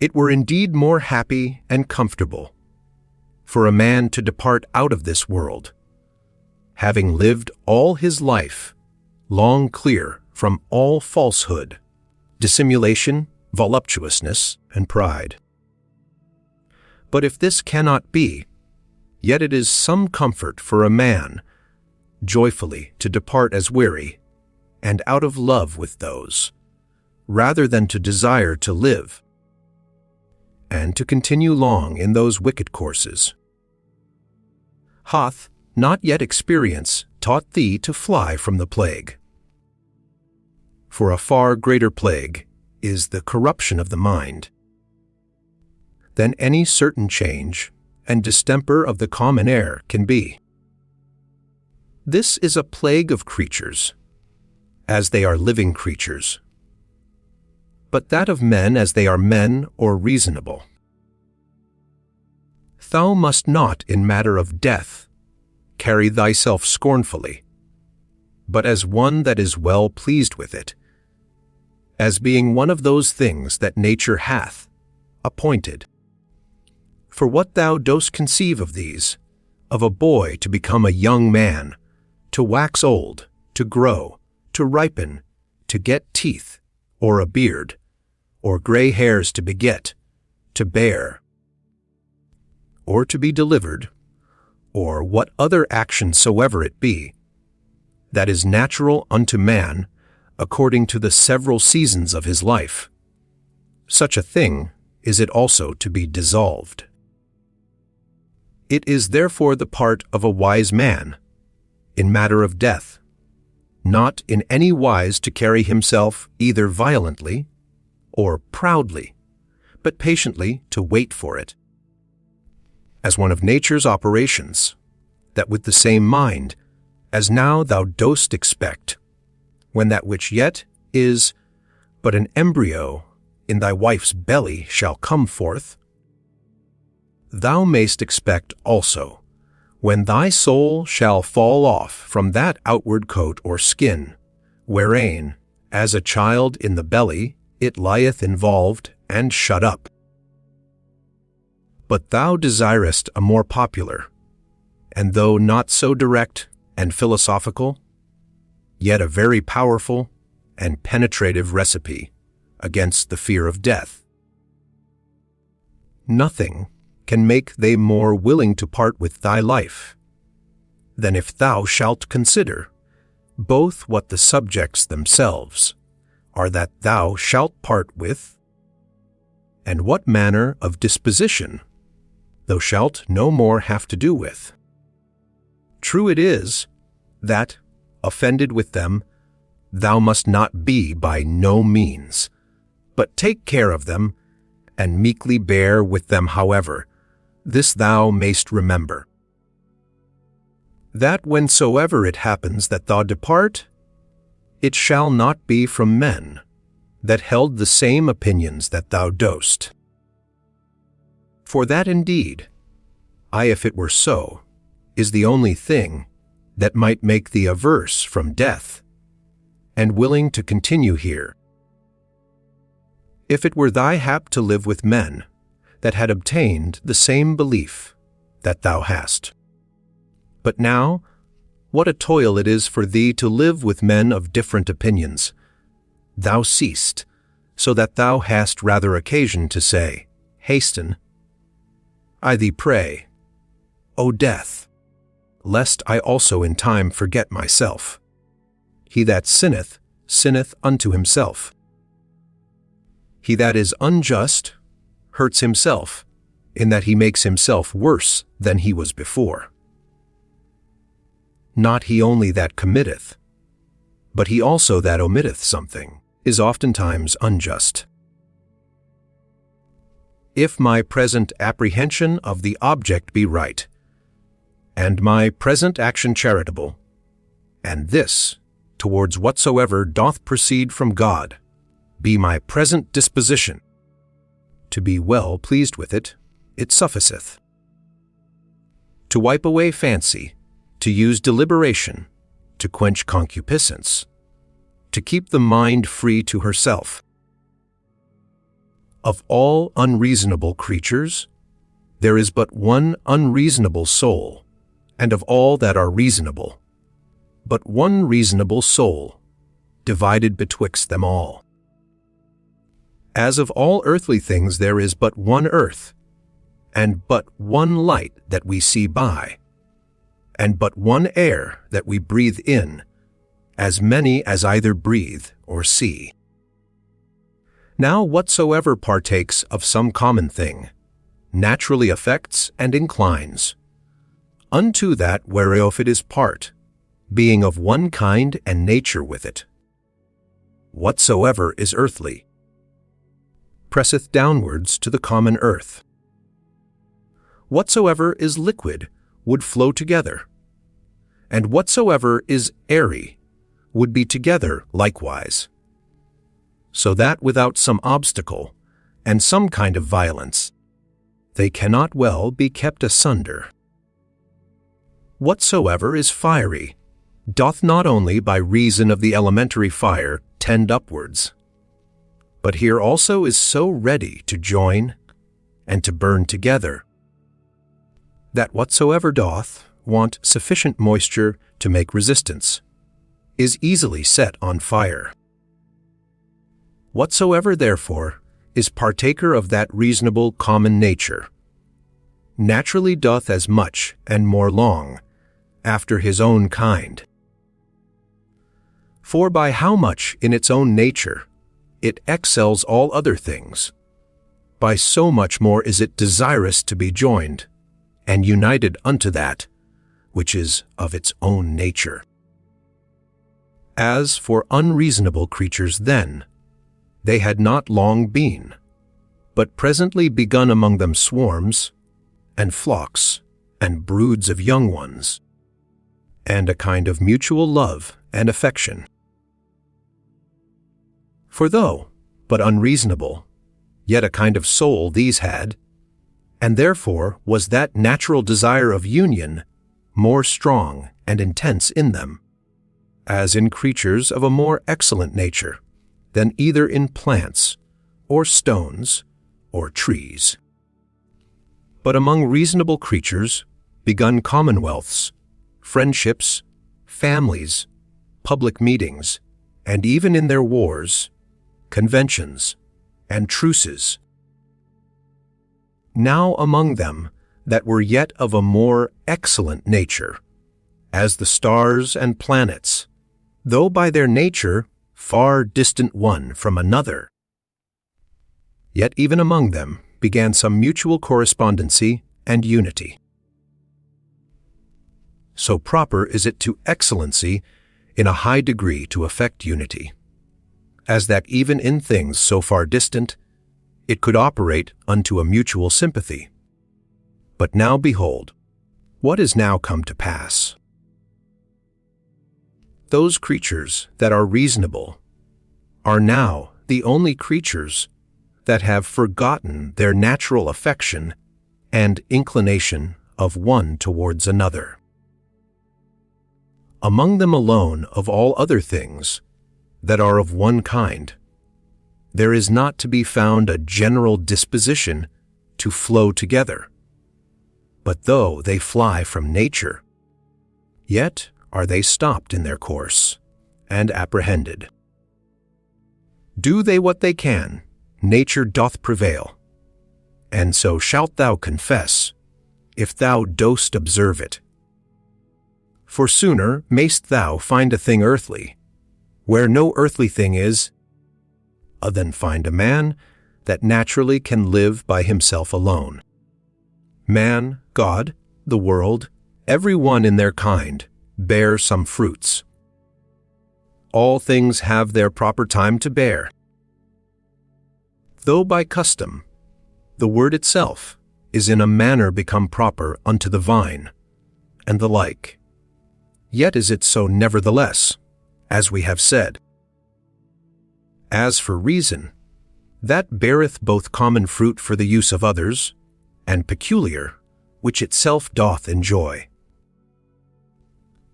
Speaker 1: It were indeed more happy and comfortable for a man to depart out of this world, having lived all his life long clear from all falsehood, dissimulation, voluptuousness, and pride. But if this cannot be, yet it is some comfort for a man joyfully to depart as weary and out of love with those, rather than to desire to live and to continue long in those wicked courses. Hath not yet experience taught thee to fly from the plague? For a far greater plague is the corruption of the mind than any certain change and distemper of the common air can be. This is a plague of creatures, as they are living creatures, but that of men as they are men or reasonable. Thou must not in matter of death carry thyself scornfully, but as one that is well pleased with it, as being one of those things that nature hath appointed. For what thou dost conceive of these, of a boy to become a young man, to wax old, to grow, to ripen, to get teeth, or a beard, or gray hairs to beget, to bear, or to be delivered, or what other action soever it be, that is natural unto man according to the several seasons of his life, such a thing is it also to be dissolved. It is therefore the part of a wise man, in matter of death, not in any wise to carry himself either violently or proudly, but patiently to wait for it, as one of nature's operations, that with the same mind, as now thou dost expect, when that which yet is but an embryo in thy wife's belly shall come forth, thou mayst expect also, when thy soul shall fall off from that outward coat or skin, wherein, as a child in the belly, it lieth involved and shut up. But thou desirest a more popular, and though not so direct and philosophical, yet a very powerful and penetrative recipe against the fear of death. Nothing can make thee more willing to part with thy life than if thou shalt consider both what the subjects themselves are that thou shalt part with, and what manner of disposition thou shalt no more have to do with. True it is that, offended with them, thou must not be by no means, but take care of them, and meekly bear with them however. This thou mayst remember, that whensoever it happens that thou depart, it shall not be from men that held the same opinions that thou dost. For that indeed, if it were so, is the only thing that might make thee averse from death, and willing to continue here. If it were thy hap to live with men that had obtained the same belief that thou hast. But now, what a toil it is for thee to live with men of different opinions. Thou seest, so that thou hast rather occasion to say, Hasten, I thee pray, O death, lest I also in time forget myself. He that sinneth, sinneth unto himself. He that is unjust hurts himself, in that he makes himself worse than he was before. Not he only that committeth, but he also that omitteth something, is oftentimes unjust. If my present apprehension of the object be right, and my present action charitable, and this, towards whatsoever doth proceed from God, be my present disposition, to be well pleased with it, it sufficeth. To wipe away fancy, to use deliberation, to quench concupiscence, to keep the mind free to herself. Of all unreasonable creatures, there is but one unreasonable soul, and of all that are reasonable, but one reasonable soul, divided betwixt them all. As of all earthly things there is but one earth, and but one light that we see by, and but one air that we breathe in, as many as either breathe or see. Now whatsoever partakes of some common thing, naturally affects and inclines unto that whereof it is part, being of one kind and nature with it. Whatsoever is earthly presseth downwards to the common earth. Whatsoever is liquid would flow together, and whatsoever is airy would be together likewise, so that without some obstacle and some kind of violence, they cannot well be kept asunder. Whatsoever is fiery doth not only by reason of the elementary fire tend upwards, but here also is so ready to join and to burn together, that whatsoever doth want sufficient moisture to make resistance is easily set on fire. Whatsoever, therefore, is partaker of that reasonable common nature, naturally doth as much and more long after his own kind. For by how much in its own nature it excels all other things, by so much more is it desirous to be joined and united unto that which is of its own nature. As for unreasonable creatures then, they had not long been, but presently begun among them swarms, and flocks, and broods of young ones, and a kind of mutual love and affection. For though but unreasonable, yet a kind of soul these had, and therefore was that natural desire of union more strong and intense in them, as in creatures of a more excellent nature than either in plants, or stones, or trees. But among reasonable creatures begun commonwealths, friendships, families, public meetings, and even in their wars, conventions, and truces. Now among them that were yet of a more excellent nature, as the stars and planets, though by their nature far distant one from another, yet even among them began some mutual correspondency and unity. So proper is it to excellency in a high degree to effect unity, as that even in things so far distant, it could operate unto a mutual sympathy. But now behold, what is now come to pass? Those creatures that are reasonable are now the only creatures that have forgotten their natural affection and inclination of one towards another. Among them alone of all other things that are of one kind, there is not to be found a general disposition to flow together. But though they fly from nature, yet are they stopped in their course and apprehended. Do they what they can, nature doth prevail, and so shalt thou confess, if thou dost observe it. For sooner mayst thou find a thing earthly, where no earthly thing is, then find a man that naturally can live by himself alone. Man, God, the world, every one in their kind, bear some fruits. All things have their proper time to bear. Though by custom, the word itself is in a manner become proper unto the vine, and the like. Yet is it so nevertheless, as we have said. As for reason, that beareth both common fruit for the use of others, and peculiar, which itself doth enjoy.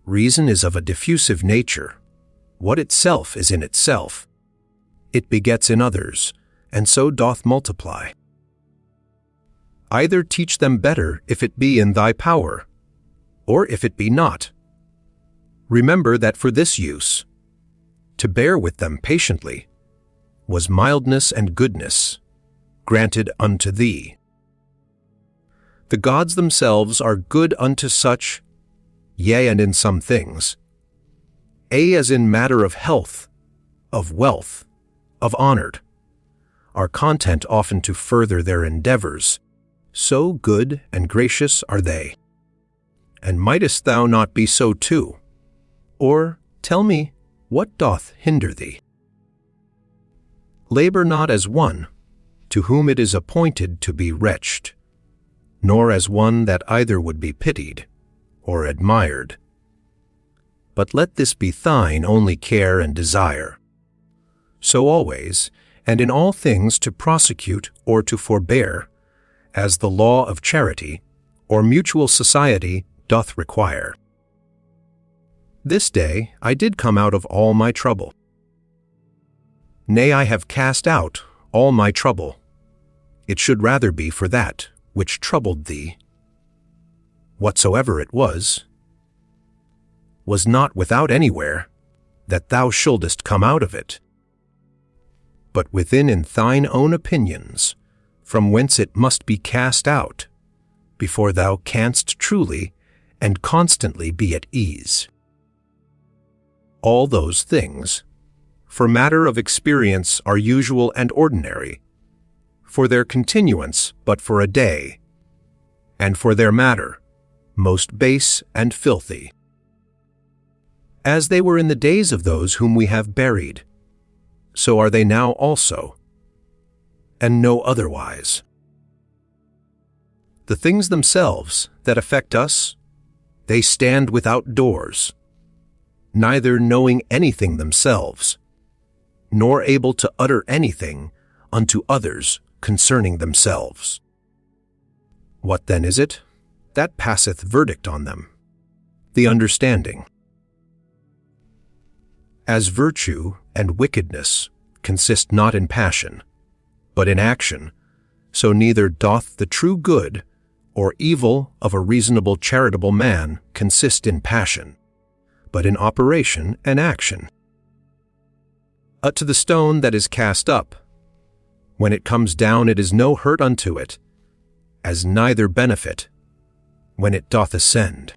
Speaker 1: Reason is of a diffusive nature. What itself is in itself, it begets in others, and so doth multiply. Either teach them better if it be in thy power, or if it be not. Remember that for this use, to bear with them patiently, was mildness and goodness granted unto thee. The gods themselves are good unto such, yea, and in some things, as in matter of health, of wealth, of honored, are content often to further their endeavors, so good and gracious are they. And mightest thou not be so too? Or, tell me, what doth hinder thee? Labor not as one, to whom it is appointed to be wretched, nor as one that either would be pitied, or admired. But let this be thine only care and desire. So always, and in all things to prosecute or to forbear, as the law of charity, or mutual society doth require. This day I did come out of all my trouble. Nay, I have cast out all my trouble. It should rather be for that which troubled thee. Whatsoever it was not without anywhere, that thou shouldest come out of it, but within in thine own opinions, from whence it must be cast out, before thou canst truly and constantly be at ease. All those things, for matter of experience, are usual and ordinary, for their continuance but for a day, and for their matter, most base and filthy. As they were in the days of those whom we have buried, so are they now also, and no otherwise. The things themselves that affect us, they stand without doors, neither knowing anything themselves, nor able to utter anything unto others concerning themselves. What then is it that passeth verdict on them? The understanding. As virtue and wickedness consist not in passion, but in action, so neither doth the true good or evil of a reasonable charitable man consist in passion, but in operation and action. To the stone that is cast up, when it comes down it is no hurt unto it, as neither benefit when it doth ascend.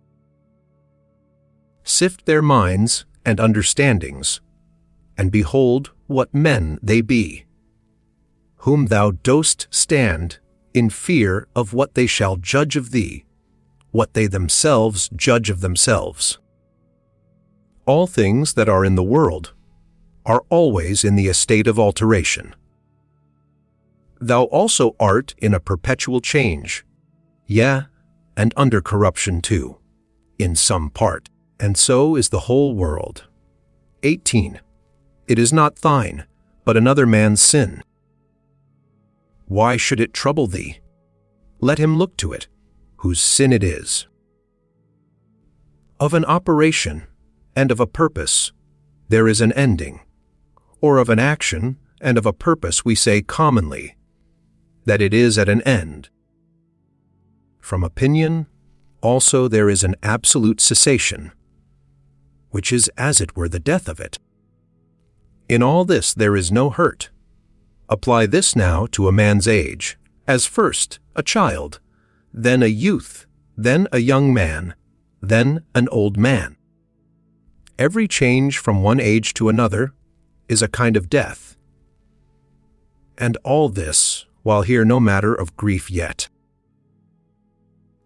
Speaker 1: Sift their minds and understandings, and behold what men they be, whom thou dost stand in fear of what they shall judge of thee, what they themselves judge of themselves. All things that are in the world are always in the estate of alteration. Thou also art in a perpetual change, yea, and under corruption too, in some part, and so is the whole world. 18. It is not thine, but another man's sin. Why should it trouble thee? Let him look to it, whose sin it is. Of an operation and of a purpose there is an ending, or of an action and of a purpose we say commonly, that it is at an end. From opinion also there is an absolute cessation, which is as it were the death of it. In all this there is no hurt. Apply this now to a man's age, as first a child, then a youth, then a young man, then an old man. every change from one age to another is a kind of death. And all this, while here no matter of grief yet.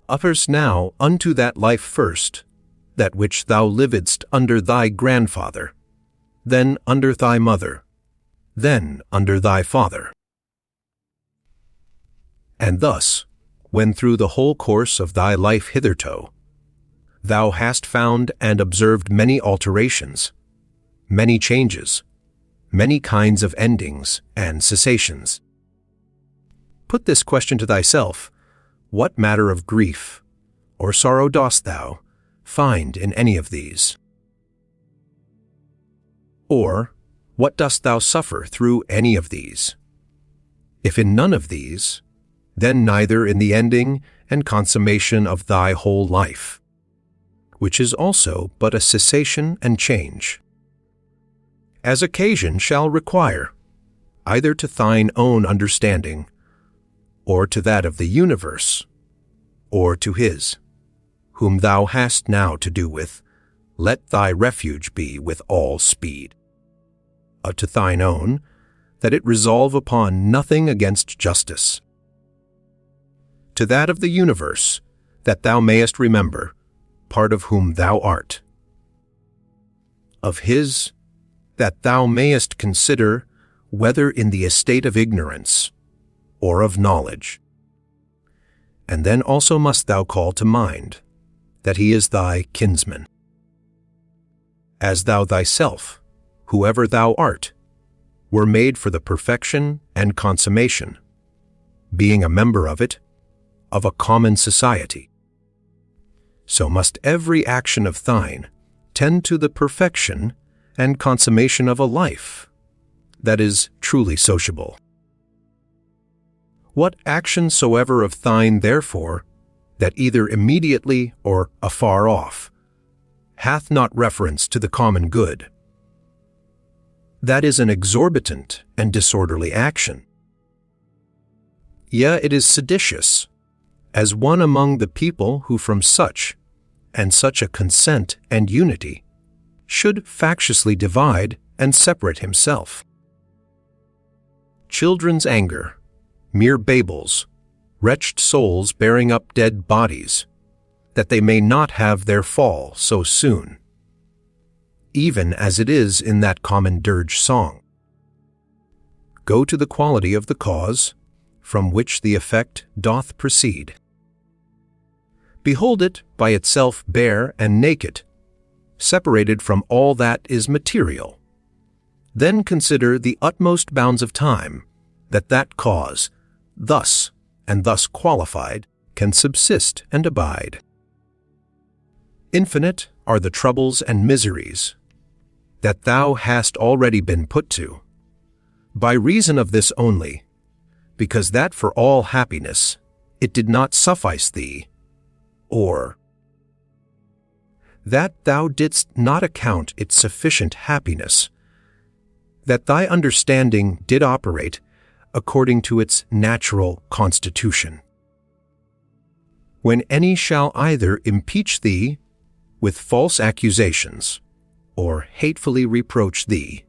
Speaker 1: Utters now unto that life first, that which thou livedst under thy grandfather, then under thy mother, then under thy father. And thus, when through the whole course of thy life hitherto, thou hast found and observed many alterations, many changes, many kinds of endings and cessations. Put this question to thyself: what matter of grief or sorrow dost thou find in any of these? Or, what dost thou suffer through any of these? If in none of these, then neither in the ending and consummation of thy whole life, which is also but a cessation and change, as occasion shall require, either to thine own understanding, or to that of the universe, or to his, whom thou hast now to do with, let thy refuge be with all speed. To thine own, that it resolve upon nothing against justice. To that of the universe, that thou mayest remember, part of whom thou art. Of his, that thou mayest consider whether in the estate of ignorance or of knowledge. And then also must thou call to mind that he is thy kinsman. As thou thyself, whoever thou art, were made for the perfection and consummation, being a member of it, of a common society. So must every action of thine tend to the perfection and consummation of a life that is truly sociable. What action soever of thine, therefore, that either immediately or afar off hath not reference to the common good, that is an exorbitant and disorderly action. Yea, it is seditious, as one among the people who from such and such a consent and unity should factiously divide and separate himself. Children's anger, mere babels, wretched souls bearing up dead bodies, that they may not have their fall so soon, even as it is in that common dirge song. Go to the quality of the cause, from which the effect doth proceed. Behold it by itself bare and naked, separated from all that is material. Then consider the utmost bounds of time, that that cause, thus and thus qualified, can subsist and abide. Infinite are the troubles and miseries that thou hast already been put to, by reason of this only, because that for all happiness it did not suffice thee, or that thou didst not account it sufficient happiness, that thy understanding did operate according to its natural constitution. When any shall either impeach thee with false accusations, or hatefully reproach thee,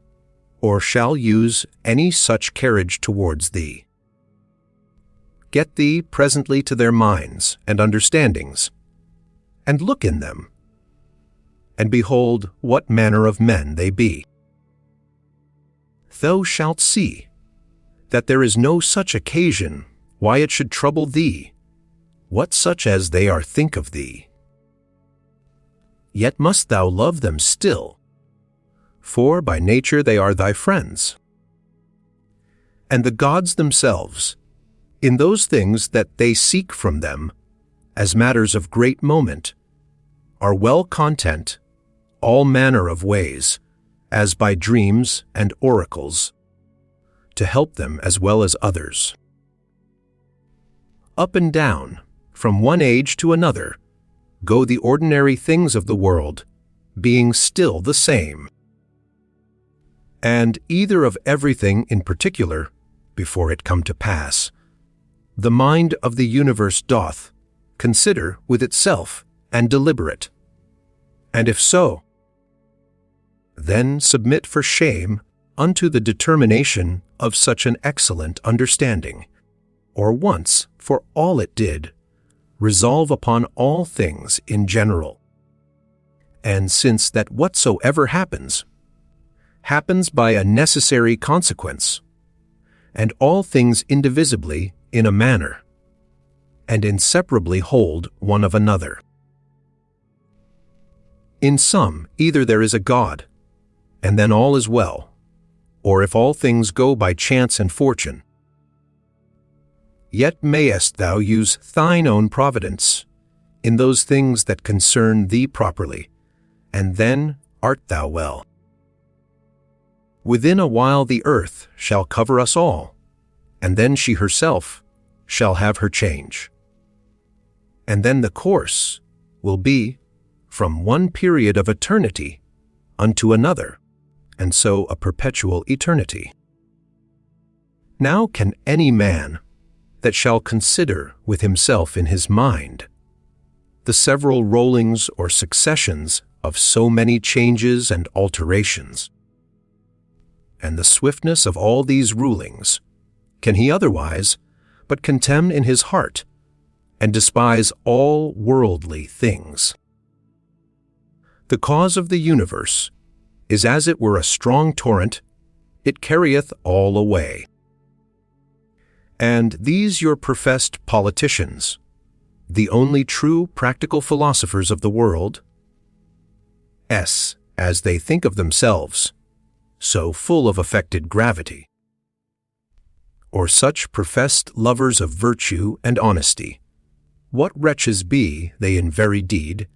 Speaker 1: or shall use any such carriage towards thee, get thee presently to their minds and understandings, and look in them, and behold what manner of men they be. Thou shalt see that there is no such occasion why it should trouble thee, what such as they are think of thee. Yet must thou love them still, for by nature they are thy friends. And the gods themselves, in those things that they seek from them, as matters of great moment, are well content all manner of ways, as by dreams and oracles, to help them as well as others. Up and down, from one age to another, go the ordinary things of the world, being still the same. And either of everything in particular, before it come to pass, the mind of the universe doth consider with itself and deliberate. And if so, then submit for shame unto the determination of such an excellent understanding, or once, for all it did, resolve upon all things in general. And since that whatsoever happens by a necessary consequence, and all things indivisibly in a manner, and inseparably hold one of another. In some, either there is a God, and then all is well, or if all things go by chance and fortune, yet mayest thou use thine own providence in those things that concern thee properly, and then art thou well. Within a while the earth shall cover us all, and then she herself shall have her change. And then the course will be from one period of eternity unto another, and so a perpetual eternity. Now can any man that shall consider with himself in his mind the several rollings or successions of so many changes and alterations, and the swiftness of all these rulings, can he otherwise but contemn in his heart and despise all worldly things? The cause of the universe is as it were a strong torrent, it carrieth all away. And these your professed politicians, the only true practical philosophers of the world, as they think of themselves, so full of affected gravity, or such professed lovers of virtue and honesty, what wretches be they in very deed,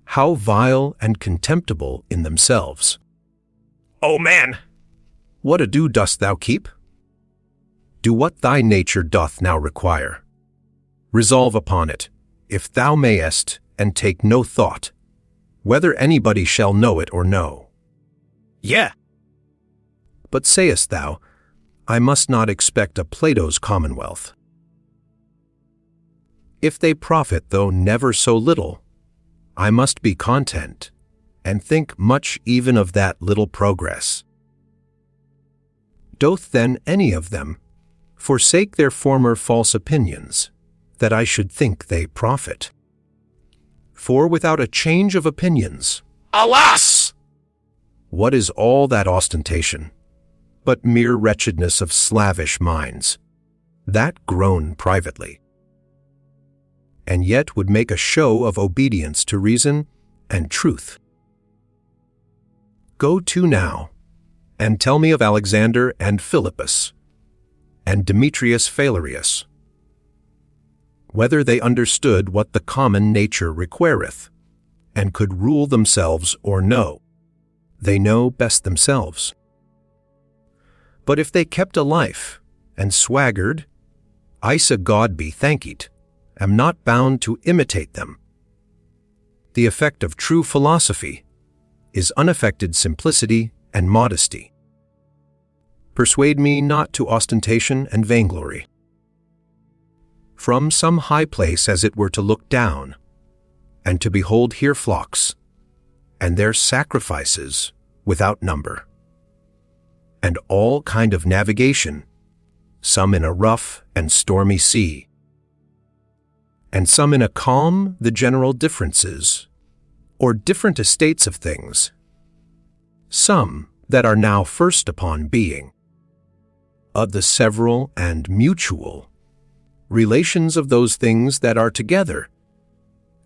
Speaker 1: how vile and contemptible in themselves! O man, what ado dost thou keep? Do what thy nature doth now require. Resolve upon it, if thou mayest, and take no thought, whether anybody shall know it or no.
Speaker 2: Yeah.
Speaker 1: But sayest thou, I must not expect a Plato's commonwealth. If they profit though never so little, I must be content, and think much even of that little progress. Doth then any of them forsake their former false opinions, that I should think they profit? For without a change of opinions,
Speaker 2: Alas!
Speaker 1: what is all that ostentation, but mere wretchedness of slavish minds, that groan privately, and yet would make a show of obedience to reason and truth? Go to now, and tell me of Alexander and Philippus, and Demetrius Phalerius, whether they understood what the common nature requireth, and could rule themselves or no. They know best themselves. But if they kept a life, and swaggered, I sa God be thanked, am not bound to imitate them. The effect of true philosophy is unaffected simplicity and modesty. Persuade me not to ostentation and vainglory. From some high place as it were to look down, and to behold here flocks, and their sacrifices without number, and all kind of navigation, some in a rough and stormy sea, and some in a calm, the general differences, or different estates of things, some that are now first upon being, of the several and mutual relations of those things that are together,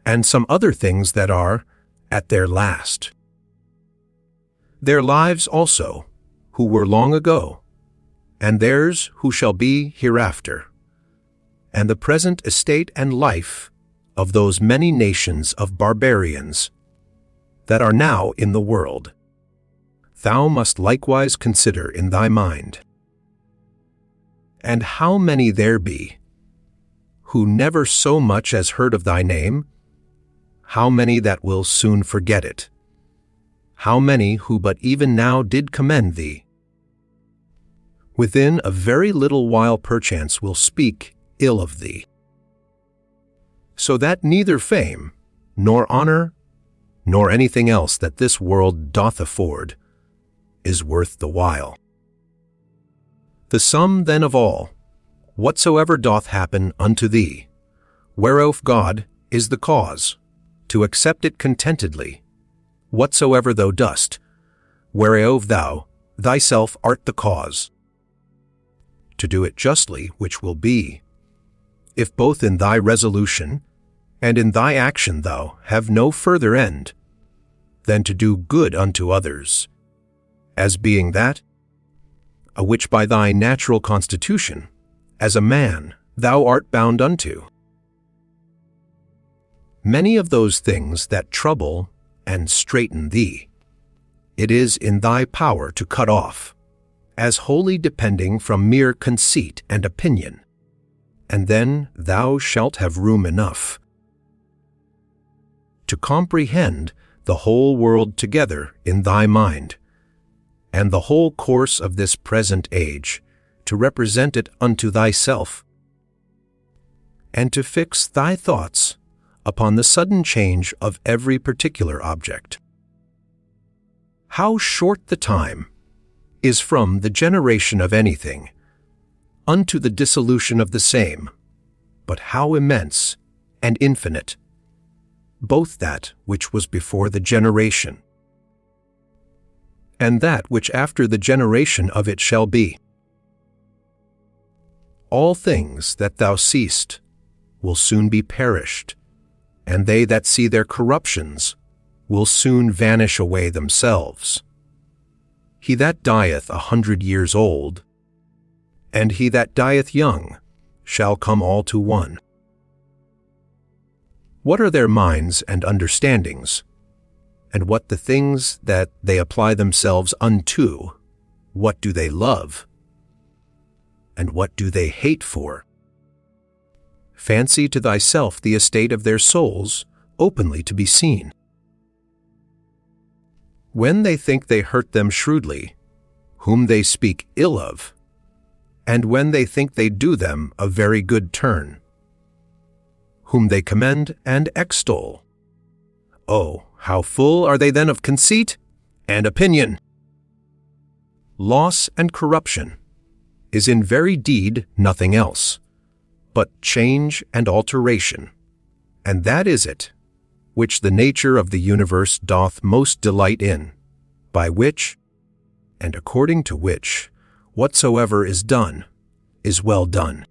Speaker 1: and some other things that are at their last. Their lives also, who were long ago, and theirs who shall be hereafter, and the present estate and life of those many nations of barbarians that are now in the world, thou must likewise consider in thy mind. And how many there be who never so much as heard of thy name? How many that will soon forget it? How many who but even now did commend thee? Within a very little while perchance will speak ill of thee. So that neither fame, nor honor, nor anything else that this world doth afford, is worth the while. The sum then of all, whatsoever doth happen unto thee, whereof God is the cause, to accept it contentedly, whatsoever thou dost, whereof thou thyself art the cause, to do it justly, which will be, if both in thy resolution and in thy action thou have no further end than to do good unto others, as being that, a which by thy natural constitution, as a man, thou art bound unto. Many of those things that trouble and straiten thee, it is in thy power to cut off, as wholly depending from mere conceit and opinion, and then thou shalt have room enough to comprehend the whole world together in thy mind, and the whole course of this present age, to represent it unto thyself, and to fix thy thoughts upon the sudden change of every particular object. How short the time is from the generation of anything unto the dissolution of the same, but how immense and infinite, both that which was before the generation, and that which after the generation of it shall be. All things that thou seest will soon be perished, and they that see their corruptions will soon vanish away themselves. He that dieth 100 years old, and he that dieth young, shall come all to one. What are their minds and understandings? And what the things that they apply themselves unto, what do they love? And what do they hate for? Fancy to thyself the estate of their souls openly to be seen. When they think they hurt them shrewdly, whom they speak ill of, and when they think they do them a very good turn, whom they commend and extol, oh, how full are they then of conceit and opinion! Loss and corruption is in very deed nothing else, but change and alteration, and that is it which the nature of the universe doth most delight in, by which, and according to which, whatsoever is done is well done.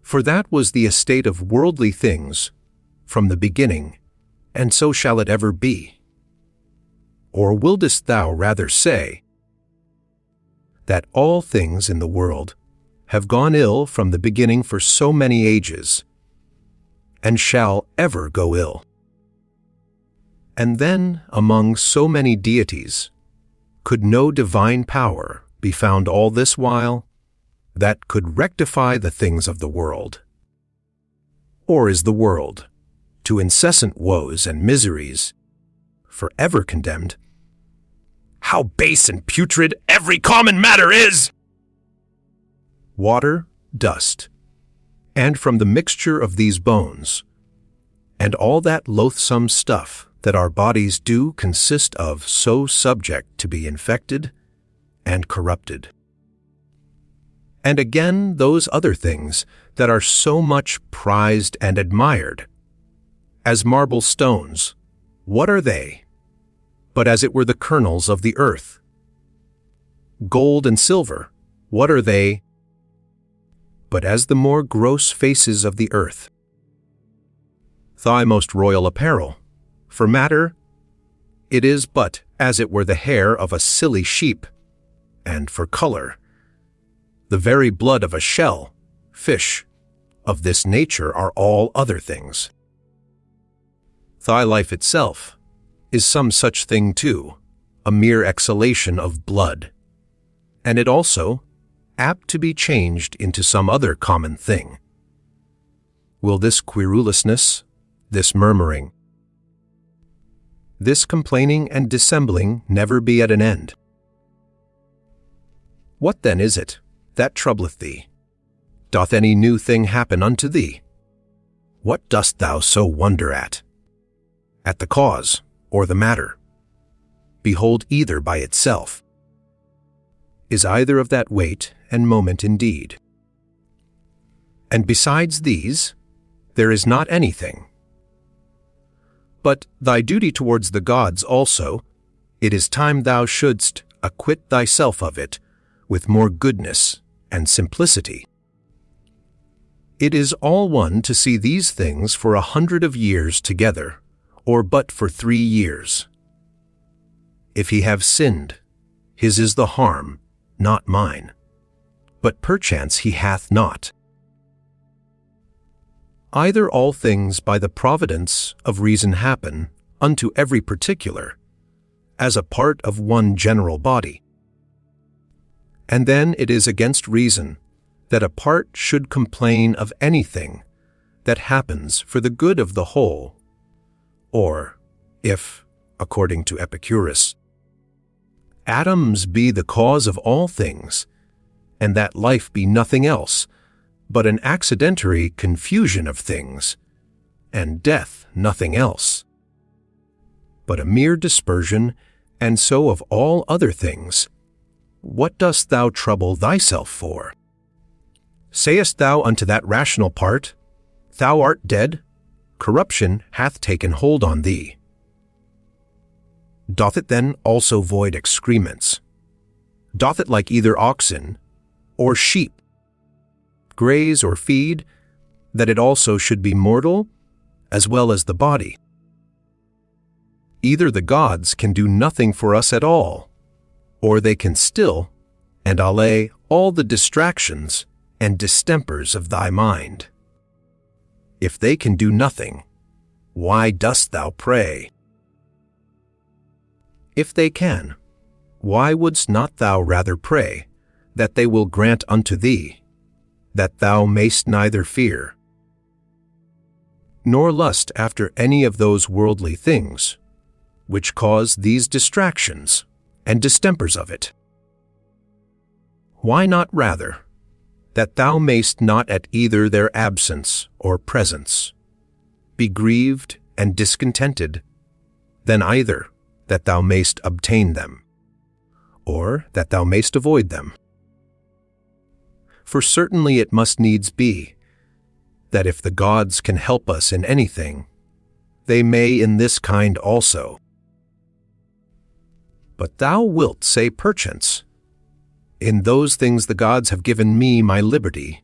Speaker 1: For that was the estate of worldly things from the beginning, and so shall it ever be. Or wouldest thou rather say that all things in the world have gone ill from the beginning for so many ages, and shall ever go ill? And then among so many deities, could no divine power be found all this while that could rectify the things of the world? Or is the world, to incessant woes and miseries, forever condemned?
Speaker 2: How base and putrid every common matter is!
Speaker 1: Water, dust, and from the mixture of these bones, and all that loathsome stuff that our bodies do consist of, so subject to be infected and corrupted. And again those other things that are so much prized and admired, as marble stones, what are they, but as it were the kernels of the earth? Gold and silver, what are they, but as the more gross faces of the earth? Thy most royal apparel, for matter, it is but as it were the hair of a silly sheep, and for color, the very blood of a shell, fish. Of this nature are all other things. Thy life itself is some such thing too, a mere exhalation of blood, and it also apt to be changed into some other common thing. Will this querulousness, this murmuring, this complaining and dissembling never be at an end? What then is it that troubleth thee? Doth any new thing happen unto thee? What dost thou so wonder at? At the cause or the matter? behold either by itself. Is either of that weight and moment indeed? And besides these, there is not anything. But thy duty towards the gods also, it is time thou shouldst acquit thyself of it with more goodness and simplicity. It is all one to see these things for 100 of years together, or but for 3 years. If he have sinned, his is the harm, not mine, but perchance he hath not. Either all things by the providence of reason happen unto every particular, as a part of one general body. And then it is against reason that a part should complain of anything that happens for the good of the whole, or if, according to Epicurus, atoms be the cause of all things, and that life be nothing else but an accidentary confusion of things, and death nothing else, but a mere dispersion, and so of all other things, what dost thou trouble thyself for? Sayest thou unto that rational part, Thou art dead, corruption hath taken hold on thee. Doth it then also void excrements? Doth it like either oxen or sheep graze or feed, that it also should be mortal, as well as the body? Either the gods can do nothing for us at all, or they can still and allay all the distractions and distempers of thy mind. If they can do nothing, why dost thou pray? If they can, why wouldst not thou rather pray that they will grant unto thee, that thou mayst neither fear, nor lust after any of those worldly things, which cause these distractions and distempers of it? Why not rather, that thou mayst not at either their absence or presence be grieved and discontented, than either that thou mayst obtain them, or that thou mayst avoid them? For certainly it must needs be, that if the gods can help us in anything, they may in this kind also. But thou wilt say perchance, in those things the gods have given me my liberty,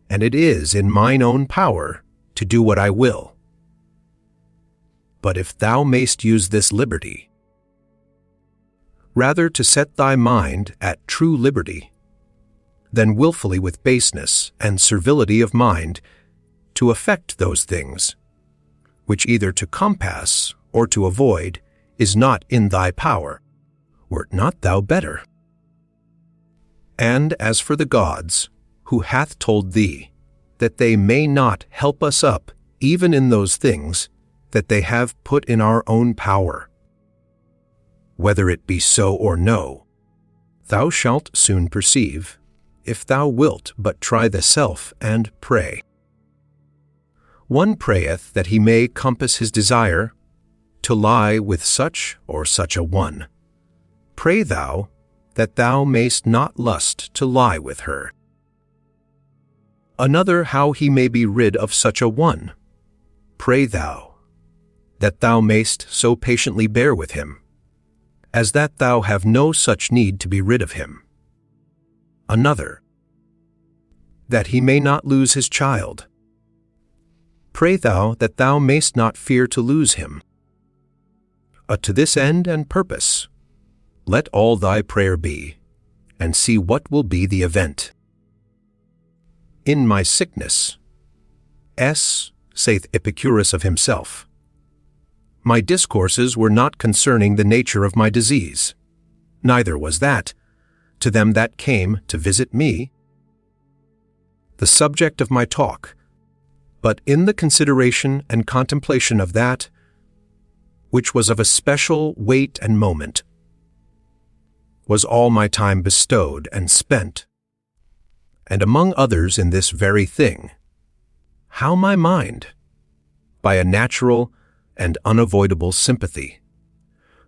Speaker 1: and it is in mine own power to do what I will. But if thou mayst use this liberty, rather to set thy mind at true liberty, than wilfully with baseness and servility of mind to affect those things, which either to compass or to avoid is not in thy power, wert not thou better? And as for the gods, who hath told thee that they may not help us up even in those things that they have put in our own power, whether it be so or no, thou shalt soon perceive, if thou wilt but try the self and pray. One prayeth that he may compass his desire to lie with such or such a one. Pray thou that thou mayst not lust to lie with her. Another how he may be rid of such a one. Pray thou that thou mayst so patiently bear with him, as that thou have no such need to be rid of him. Another, that he may not lose his child. Pray thou that thou mayst not fear to lose him. To this end and purpose, let all thy prayer be, and see what will be the event. In my sickness, saith Epicurus of himself, my discourses were not concerning the nature of my disease, neither was that, to them that came to visit me, the subject of my talk, but in the consideration and contemplation of that which was of a special weight and moment, was all my time bestowed and spent, and among others in this very thing, how my mind, by a natural and unavoidable sympathy,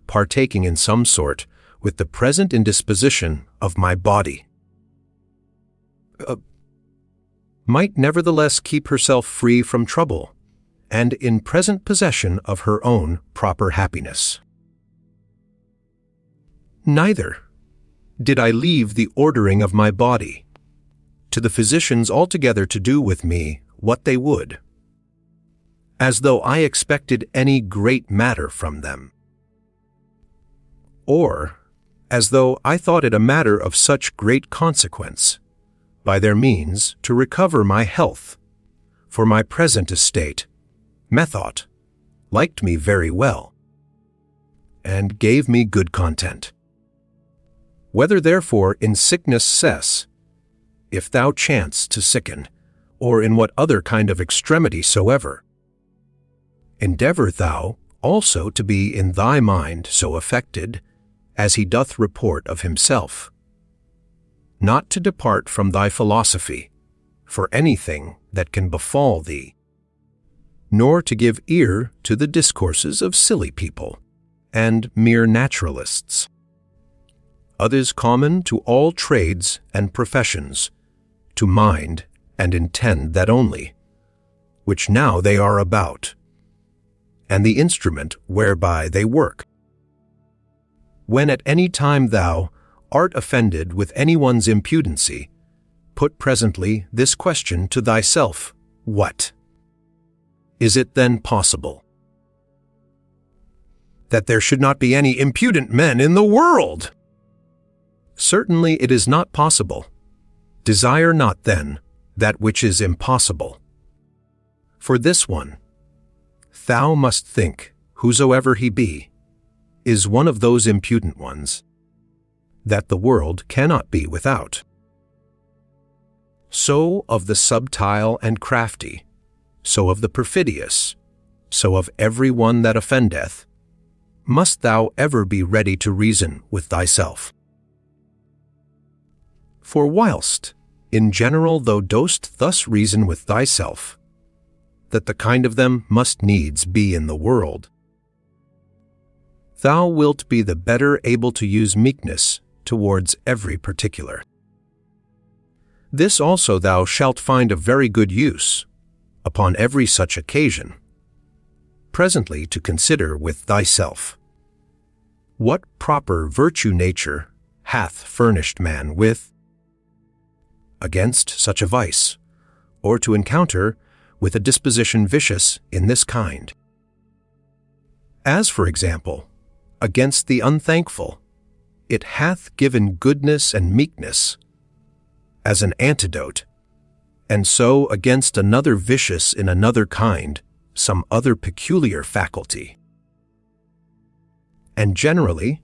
Speaker 1: partaking in some sort with the present indisposition of my body, might nevertheless keep herself free from trouble and in present possession of her own proper happiness. Neither did I leave the ordering of my body to the physicians altogether to do with me what they would, as though I expected any great matter from them, or as though I thought it a matter of such great consequence, by their means to recover my health, for my present estate, methought, liked me very well, and gave me good content. Whether therefore in sickness cess, if thou chance to sicken, or in what other kind of extremity soever, endeavor thou also to be in thy mind so affected as he doth report of himself, not to depart from thy philosophy for anything that can befall thee, nor to give ear to the discourses of silly people and mere naturalists, others common to all trades and professions, to mind and intend that only, which now they are about, and the instrument whereby they work. When at any time thou art offended with any one's impudency, put presently this question to thyself, what? Is it then possible that there should not be any impudent men in the world? Certainly it is not possible. Desire not, then, that which is impossible. For this one, thou must think, whosoever he be, is one of those impudent ones, that the world cannot be without. So of the subtile and crafty, so of the perfidious, so of every one that offendeth, must thou ever be ready to reason with thyself. For whilst, in general, thou dost thus reason with thyself, that the kind of them must needs be in the world, thou wilt be the better able to use meekness towards every particular. This also thou shalt find of very good use, upon every such occasion, presently to consider with thyself, what proper virtue nature hath furnished man with, against such a vice, or to encounter with a disposition vicious in this kind. As, for example, against the unthankful, it hath given goodness and meekness as an antidote, and so against another vicious in another kind, some other peculiar faculty. And generally,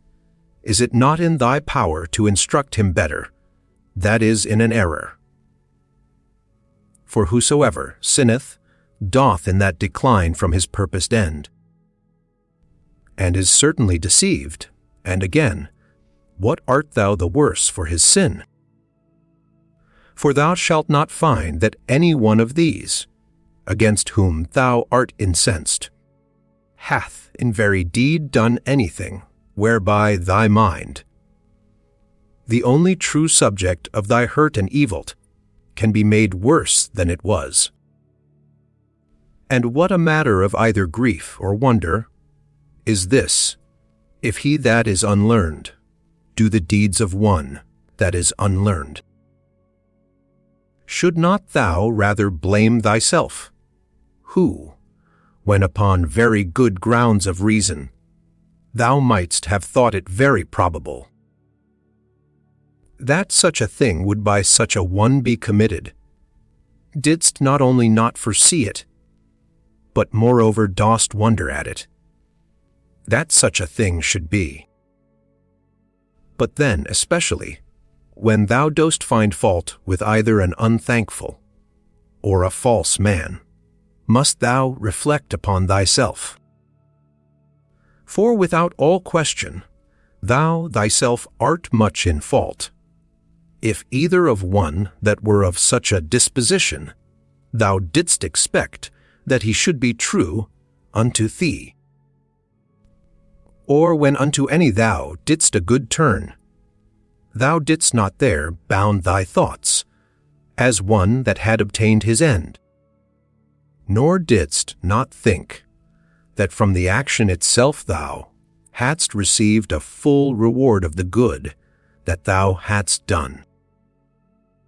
Speaker 1: is it not in thy power to instruct him better, that is in an error? For whosoever sinneth doth in that decline from his purposed end, and is certainly deceived, and again, what art thou the worse for his sin? For thou shalt not find that any one of these, against whom thou art incensed, hath in very deed done anything whereby thy mind, the only true subject of thy hurt and evil, can be made worse than it was. And what a matter of either grief or wonder is this, if he that is unlearned do the deeds of one that is unlearned? Should not thou rather blame thyself, who, when upon very good grounds of reason, thou mightst have thought it very probable that such a thing would by such a one be committed, didst not only not foresee it, but moreover dost wonder at it, that such a thing should be. But then, especially, when thou dost find fault with either an unthankful or a false man, must thou reflect upon thyself. For without all question, thou thyself art much in fault, if either of one that were of such a disposition thou didst expect that he should be true unto thee. or when unto any thou didst a good turn, thou didst not there bound thy thoughts, as one that had obtained his end, nor didst not think that from the action itself thou hadst received a full reward of the good that thou hadst done.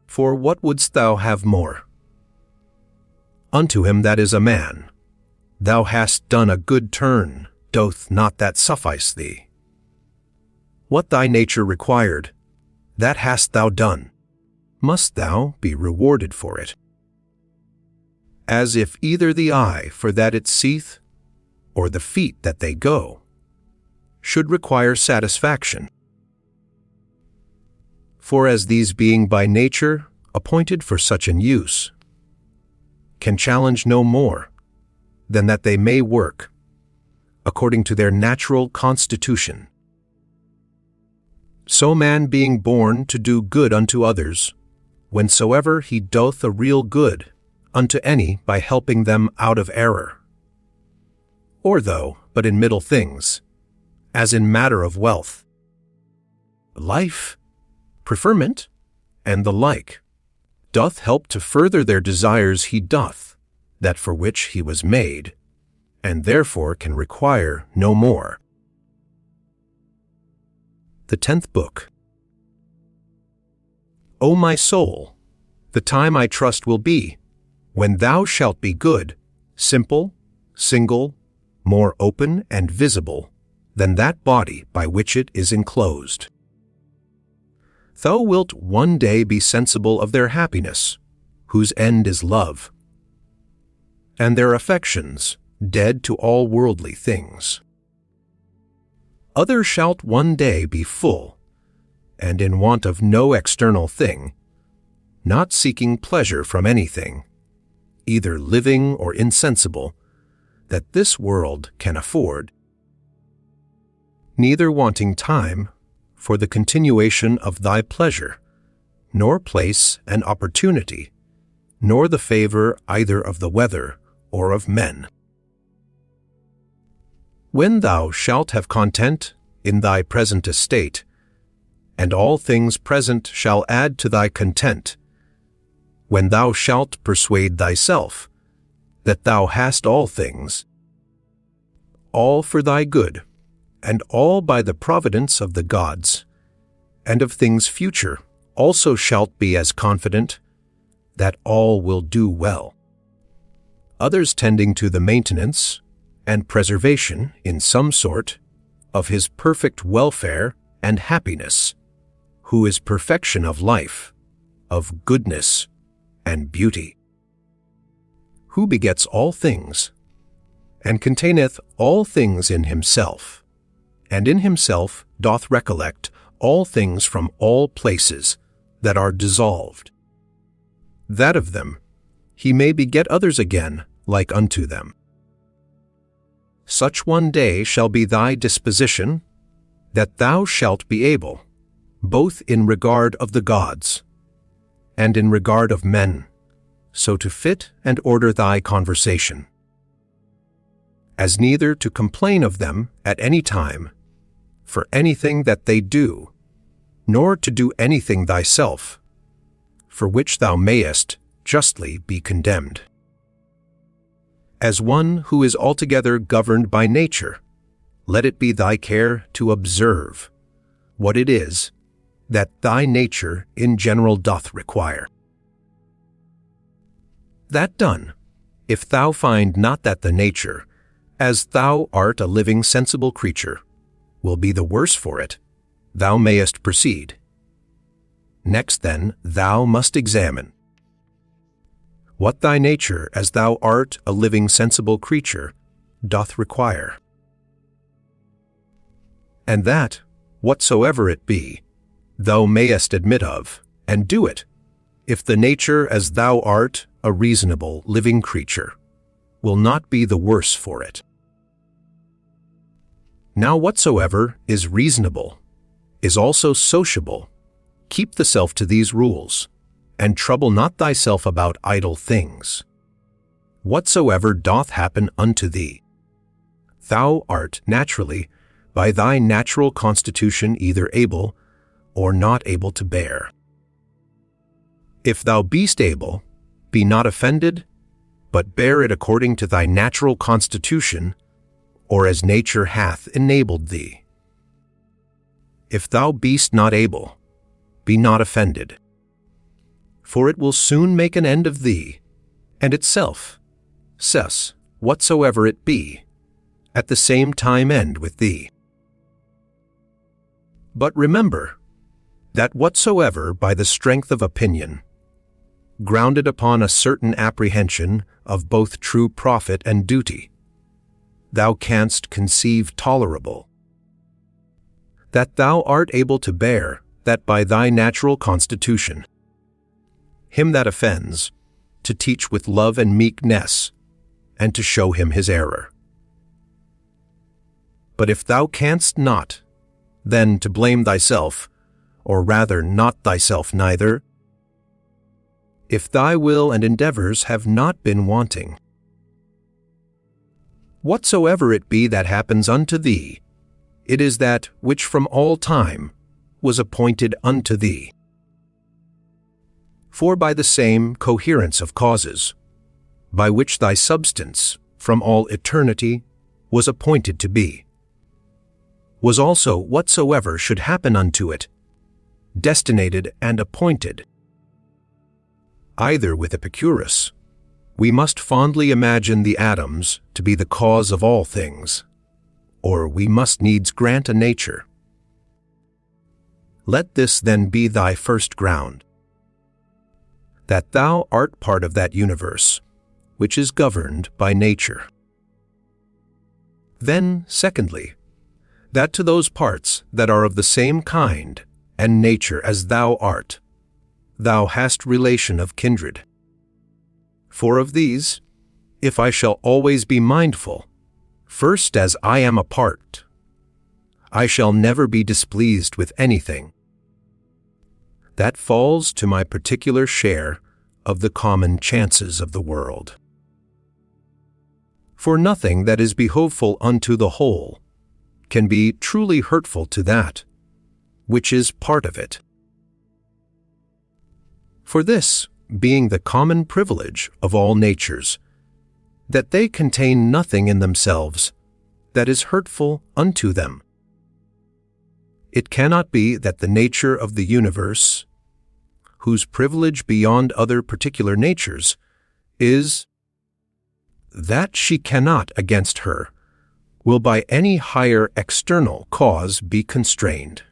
Speaker 1: For what wouldst thou have more? Unto him that is a man, thou hast done a good turn, doth not that suffice thee? What thy nature required, that hast thou done. Must thou be rewarded for it? As if either the eye for that it seeth, or the feet that they go, should require satisfaction. For as these being by nature appointed for such an use, can challenge no more than that they may work according to their natural constitution, so man being born to do good unto others, whensoever he doth a real good unto any by helping them out of error, or though but in middle things, as in matter of wealth, life, preferment, and the like, doth help to further their desires he doth, that for which he was made, and therefore can require no more. The 10th Book. O my soul, the time I trust will be, when thou shalt be good, simple, single, more open and visible than that body by which it is enclosed. Thou wilt one day be sensible of their happiness, whose end is love, and their affections dead to all worldly things. Other shalt one day be full, and in want of no external thing, not seeking pleasure from anything, either living or insensible, that this world can afford, neither wanting time for the continuation of thy pleasure, nor place and opportunity, nor the favor either of the weather or of men. When thou shalt have content in thy present estate, and all things present shall add to thy content, when thou shalt persuade thyself that thou hast all things, all for thy good, and all by the providence of the gods, and of things future also shalt be as confident that all will do well, others tending to the maintenance and preservation in some sort of his perfect welfare and happiness, who is perfection of life, of goodness and beauty, who begets all things, and containeth all things in himself, and in himself doth recollect all things from all places that are dissolved, that of them he may beget others again like unto them. Such one day shall be thy disposition, that thou shalt be able, both in regard of the gods, and in regard of men, so to fit and order thy conversation, as neither to complain of them at any time, for anything that they do, nor to do anything thyself, for which thou mayest justly be condemned. As one who is altogether governed by nature, let it be thy care to observe what it is that thy nature in general doth require. That done, if thou find not that the nature, as thou art a living sensible creature, will be the worse for it, thou mayest proceed. Next then thou must examine what thy nature, as thou art a living sensible creature, doth require. And that, whatsoever it be, thou mayest admit of, and do it, if the nature, as thou art a reasonable living creature, will not be the worse for it. Now whatsoever is reasonable is also sociable. Keep thyself to these rules, and trouble not thyself about idle things. Whatsoever doth happen unto thee, thou art naturally by thy natural constitution either able or not able to bear. If thou beest able, be not offended, but bear it according to thy natural constitution, or as nature hath enabled thee. If thou beest not able, be not offended, for it will soon make an end of thee, and itself, cess, whatsoever it be, at the same time end with thee. But remember, that whatsoever by the strength of opinion, grounded upon a certain apprehension of both true profit and duty, thou canst conceive tolerable, that thou art able to bear that by thy natural constitution, him that offends, to teach with love and meekness, and to show him his error. But if thou canst not, then to blame thyself, or rather not thyself neither, if thy will and endeavors have not been wanting. Whatsoever it be that happens unto thee, it is that which from all time was appointed unto thee. For by the same coherence of causes, by which thy substance from all eternity was appointed to be, was also whatsoever should happen unto it, destinated and appointed. Either with Epicurus, we must fondly imagine the atoms to be the cause of all things, or we must needs grant a nature. Let this then be thy first ground, that thou art part of that universe, which is governed by nature. Then, secondly, that to those parts that are of the same kind and nature as thou art, thou hast relation of kindred. For of these, if I shall always be mindful, first as I am a part, I shall never be displeased with anything. That falls to my particular share of the common chances of the world. For nothing that is behoveful unto the whole can be truly hurtful to that which is part of it. For this being the common privilege of all natures, that they contain nothing in themselves that is hurtful unto them. It cannot be that the nature of the universe, whose privilege beyond other particular natures is that she cannot against her, will by any higher external cause be constrained,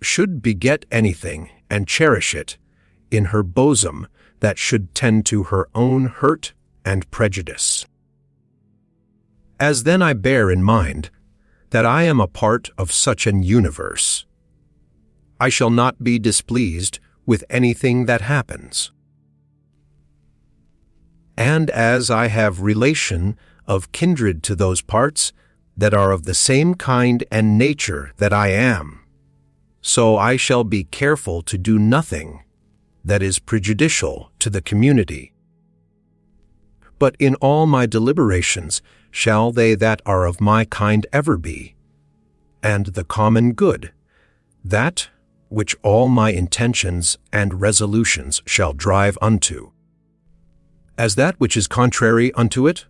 Speaker 1: should beget anything and cherish it in her bosom that should tend to her own hurt and prejudice. As then I bear in mind that I am a part of such an universe, I shall not be displeased with anything that happens. And as I have relation of kindred to those parts that are of the same kind and nature that I am, so I shall be careful to do nothing that is prejudicial to the community. But in all my deliberations shall they that are of my kind ever be, and the common good, that which all my intentions and resolutions shall drive unto. As that which is contrary unto it,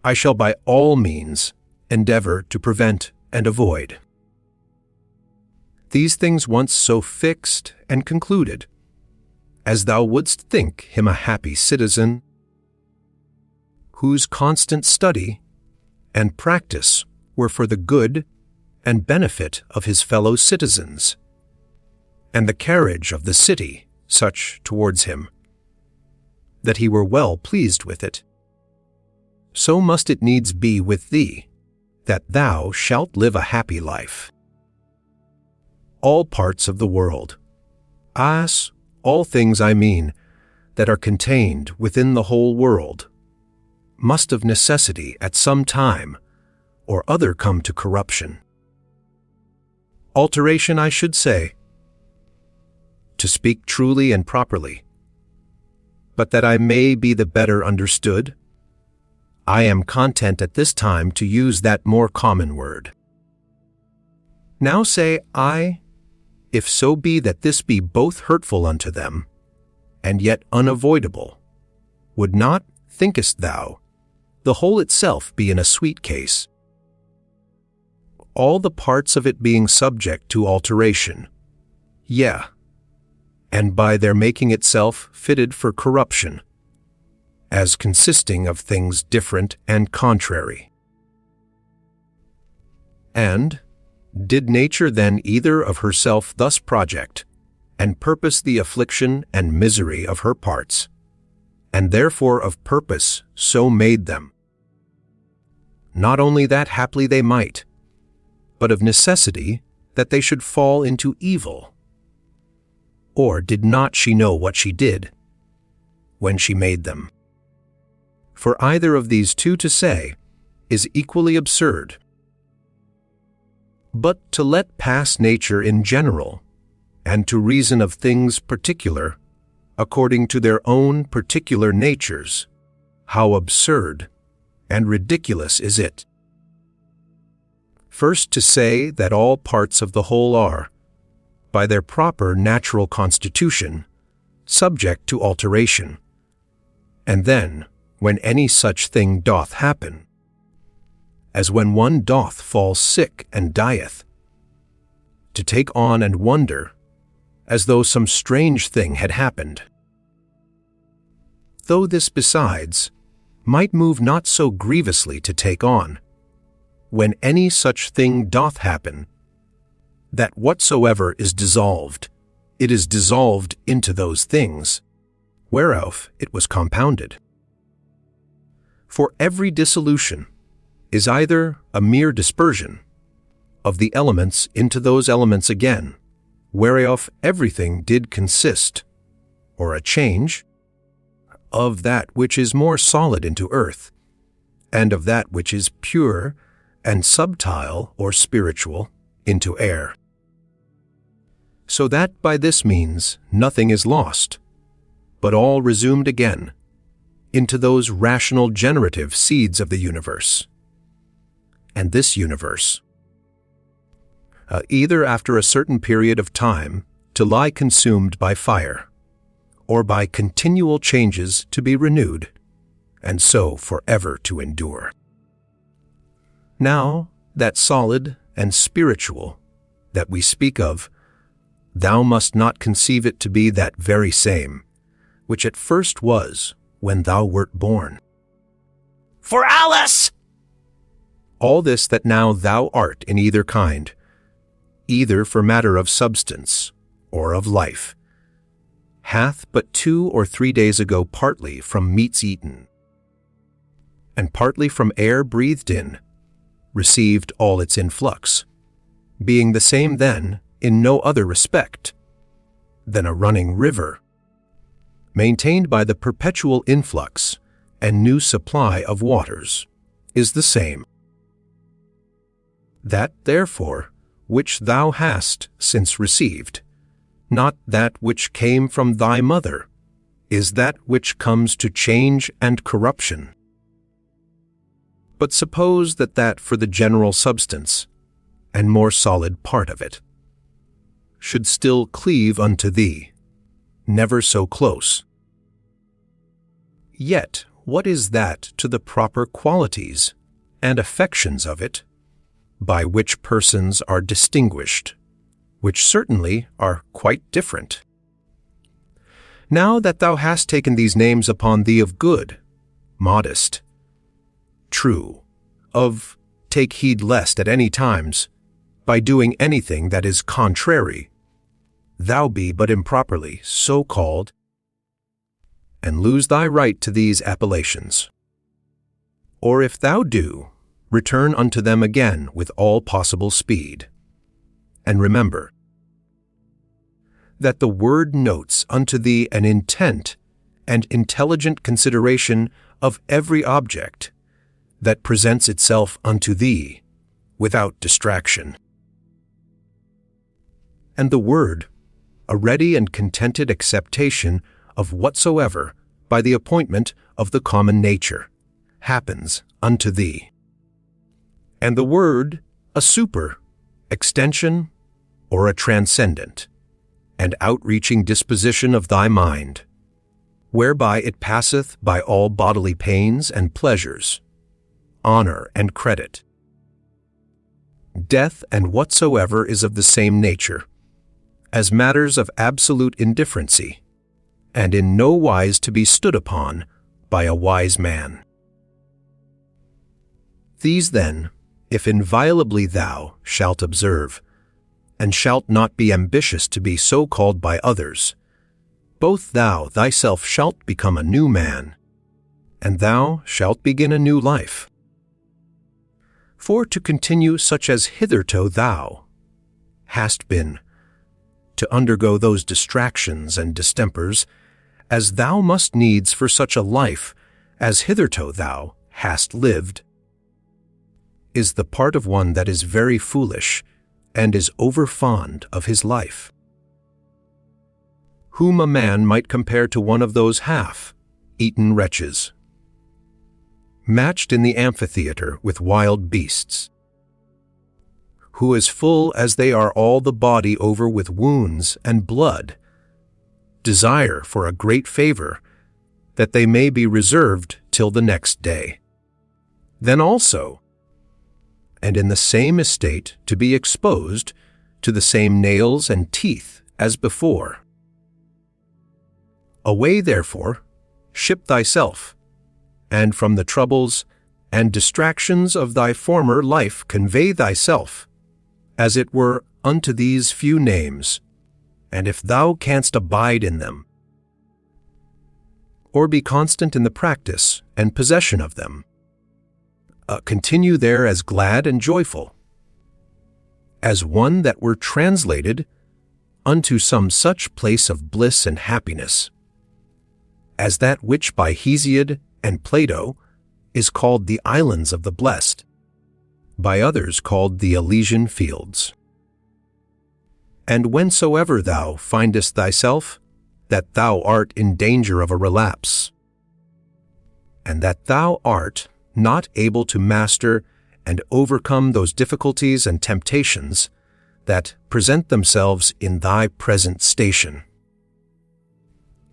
Speaker 1: I shall by all means endeavor to prevent and avoid. These things once so fixed and concluded, as thou wouldst think him a happy citizen, whose constant study and practice were for the good and benefit of his fellow citizens, and the carriage of the city such towards him, that he were well pleased with it. So must it needs be with thee, that thou shalt live a happy life. All parts of the world, as all things I mean, that are contained within the whole world, must of necessity at some time or other come to corruption. Alteration, I should say, to speak truly and properly. But that I may be the better understood, I am content at this time to use that more common word. Now say I, if so be that this be both hurtful unto them, and yet unavoidable, would not, thinkest thou, the whole itself be in a sweet case, all the parts of it being subject to alteration, yea, and by their making itself fitted for corruption, as consisting of things different and contrary? And did nature then either of herself thus project, and purpose the affliction and misery of her parts, and therefore of purpose so made them, not only that haply they might, but of necessity that they should fall into evil? Or did not she know what she did when she made them? For either of these two to say is equally absurd. But to let pass nature in general, and to reason of things particular, according to their own particular natures, how absurd and ridiculous is it! First to say that all parts of the whole are, by their proper natural constitution, subject to alteration, and then, when any such thing doth happen, as when one doth fall sick and dieth, to take on and wonder, as though some strange thing had happened. Though this besides might move not so grievously to take on, when any such thing doth happen, that whatsoever is dissolved, it is dissolved into those things, whereof it was compounded. For every dissolution is either a mere dispersion of the elements into those elements again, whereof everything did consist, or a change of that which is more solid into earth, and of that which is pure and subtile or spiritual into air. So that by this means nothing is lost, but all resumed again into those rational generative seeds of the universe. And this universe, either after a certain period of time to lie consumed by fire, or by continual changes to be renewed, and so forever to endure. Now, that solid and spiritual that we speak of, thou must not conceive it to be that very same, which at first was when thou wert born.
Speaker 2: For Alice!
Speaker 1: All this that now thou art in either kind, either for matter of substance or of life, hath but 2 or 3 days ago partly from meats eaten, and partly from air breathed in, received all its influx, being the same then in no other respect than a running river, maintained by the perpetual influx and new supply of waters, is the same. That, therefore, which thou hast since received, not that which came from thy mother, is that which comes to change and corruption. But suppose that for the general substance, and more solid part of it, should still cleave unto thee, never so close. Yet what is that to the proper qualities and affections of it, by which persons are distinguished, which certainly are quite different? Now that thou hast taken these names upon thee of good, modest, true, of take heed lest at any times, by doing anything that is contrary, thou be but improperly so called, and lose thy right to these appellations. Or if thou do, return unto them again with all possible speed. And remember that the word notes unto thee an intent and intelligent consideration of every object that presents itself unto thee without distraction. And the word, a ready and contented acceptation of whatsoever by the appointment of the common nature happens unto thee. And the word, a super, extension, or a transcendent and outreaching disposition of thy mind, whereby it passeth by all bodily pains and pleasures, honor and credit, death and whatsoever is of the same nature, as matters of absolute indifferency, and in no wise to be stood upon by a wise man. These then, if inviolably thou shalt observe, and shalt not be ambitious to be so called by others, both thou thyself shalt become a new man, and thou shalt begin a new life. For to continue such as hitherto thou hast been, to undergo those distractions and distempers, as thou must needs for such a life as hitherto thou hast lived, is the part of one that is very foolish, and is overfond of his life, whom a man might compare to one of those half-eaten wretches, matched in the amphitheatre with wild beasts, who as full as they are all the body over with wounds and blood, desire for a great favor, that they may be reserved till the next day. Then also, and in the same estate to be exposed to the same nails and teeth as before. Away therefore, ship thyself, and from the troubles and distractions of thy former life convey thyself, as it were, unto these few names, and if thou canst abide in them, or be constant in the practice and possession of them, continue there as glad and joyful, as one that were translated unto some such place of bliss and happiness, as that which by Hesiod and Plato is called the islands of the blessed, by others called the Elysian fields. And whensoever thou findest thyself, that thou art in danger of a relapse, and that thou art not able to master and overcome those difficulties and temptations that present themselves in thy present station,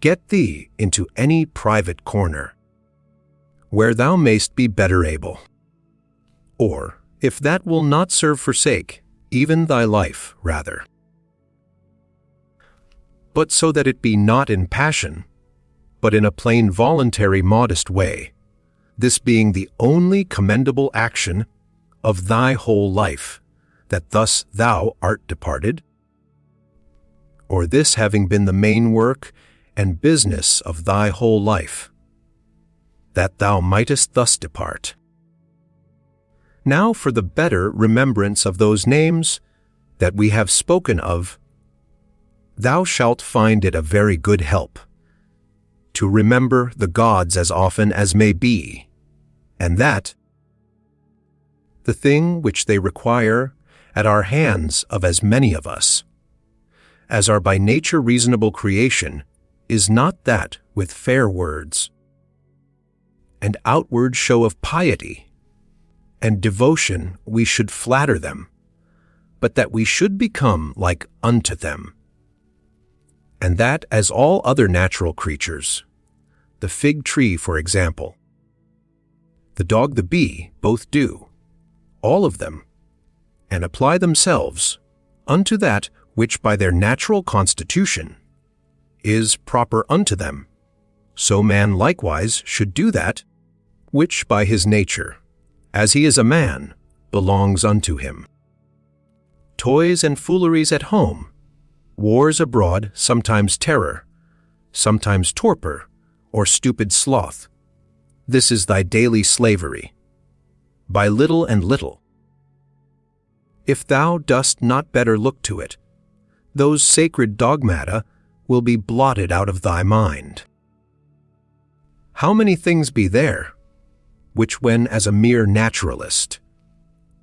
Speaker 1: get thee into any private corner, where thou mayst be better able, or, if that will not serve, forsake even thy life rather, but so that it be not in passion, but in a plain voluntary modest way, this being the only commendable action of thy whole life, that thus thou art departed? Or this having been the main work and business of thy whole life, that thou mightest thus depart? Now for the better remembrance of those names that we have spoken of, thou shalt find it a very good help to remember the gods as often as may be, and that the thing which they require at our hands of as many of us, as are by nature reasonable creation, is not that with fair words and outward show of piety and devotion we should flatter them, but that we should become like unto them, and that as all other natural creatures, the fig tree, for example, the dog, the bee, both do, all of them, and apply themselves unto that which by their natural constitution is proper unto them, so man likewise should do that which by his nature, as he is a man, belongs unto him. Toys and fooleries at home, wars abroad, sometimes terror, sometimes torpor, or stupid sloth, this is thy daily slavery, by little and little. If thou dost not better look to it, those sacred dogmata will be blotted out of thy mind. How many things be there, which when as a mere naturalist,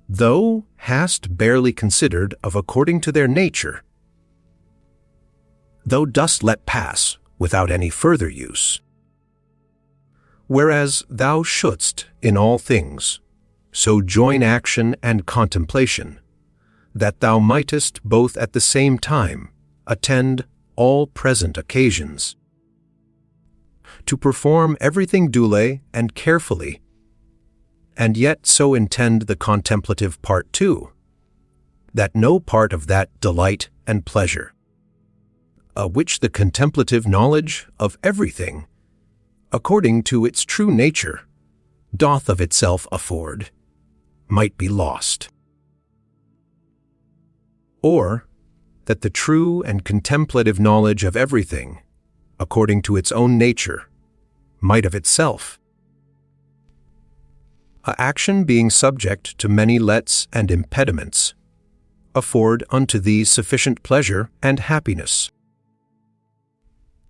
Speaker 1: thou hast barely considered of according to their nature, thou dost let pass without any further use, whereas thou shouldst in all things so join action and contemplation, that thou mightest both at the same time attend all present occasions, to perform everything dule and carefully, and yet so intend the contemplative part too, that no part of that delight and pleasure, which the contemplative knowledge of everything, according to its true nature, doth of itself afford, might be lost. Or that the true and contemplative knowledge of everything, according to its own nature, might of itself, a action being subject to many lets and impediments, afford unto thee sufficient pleasure and happiness,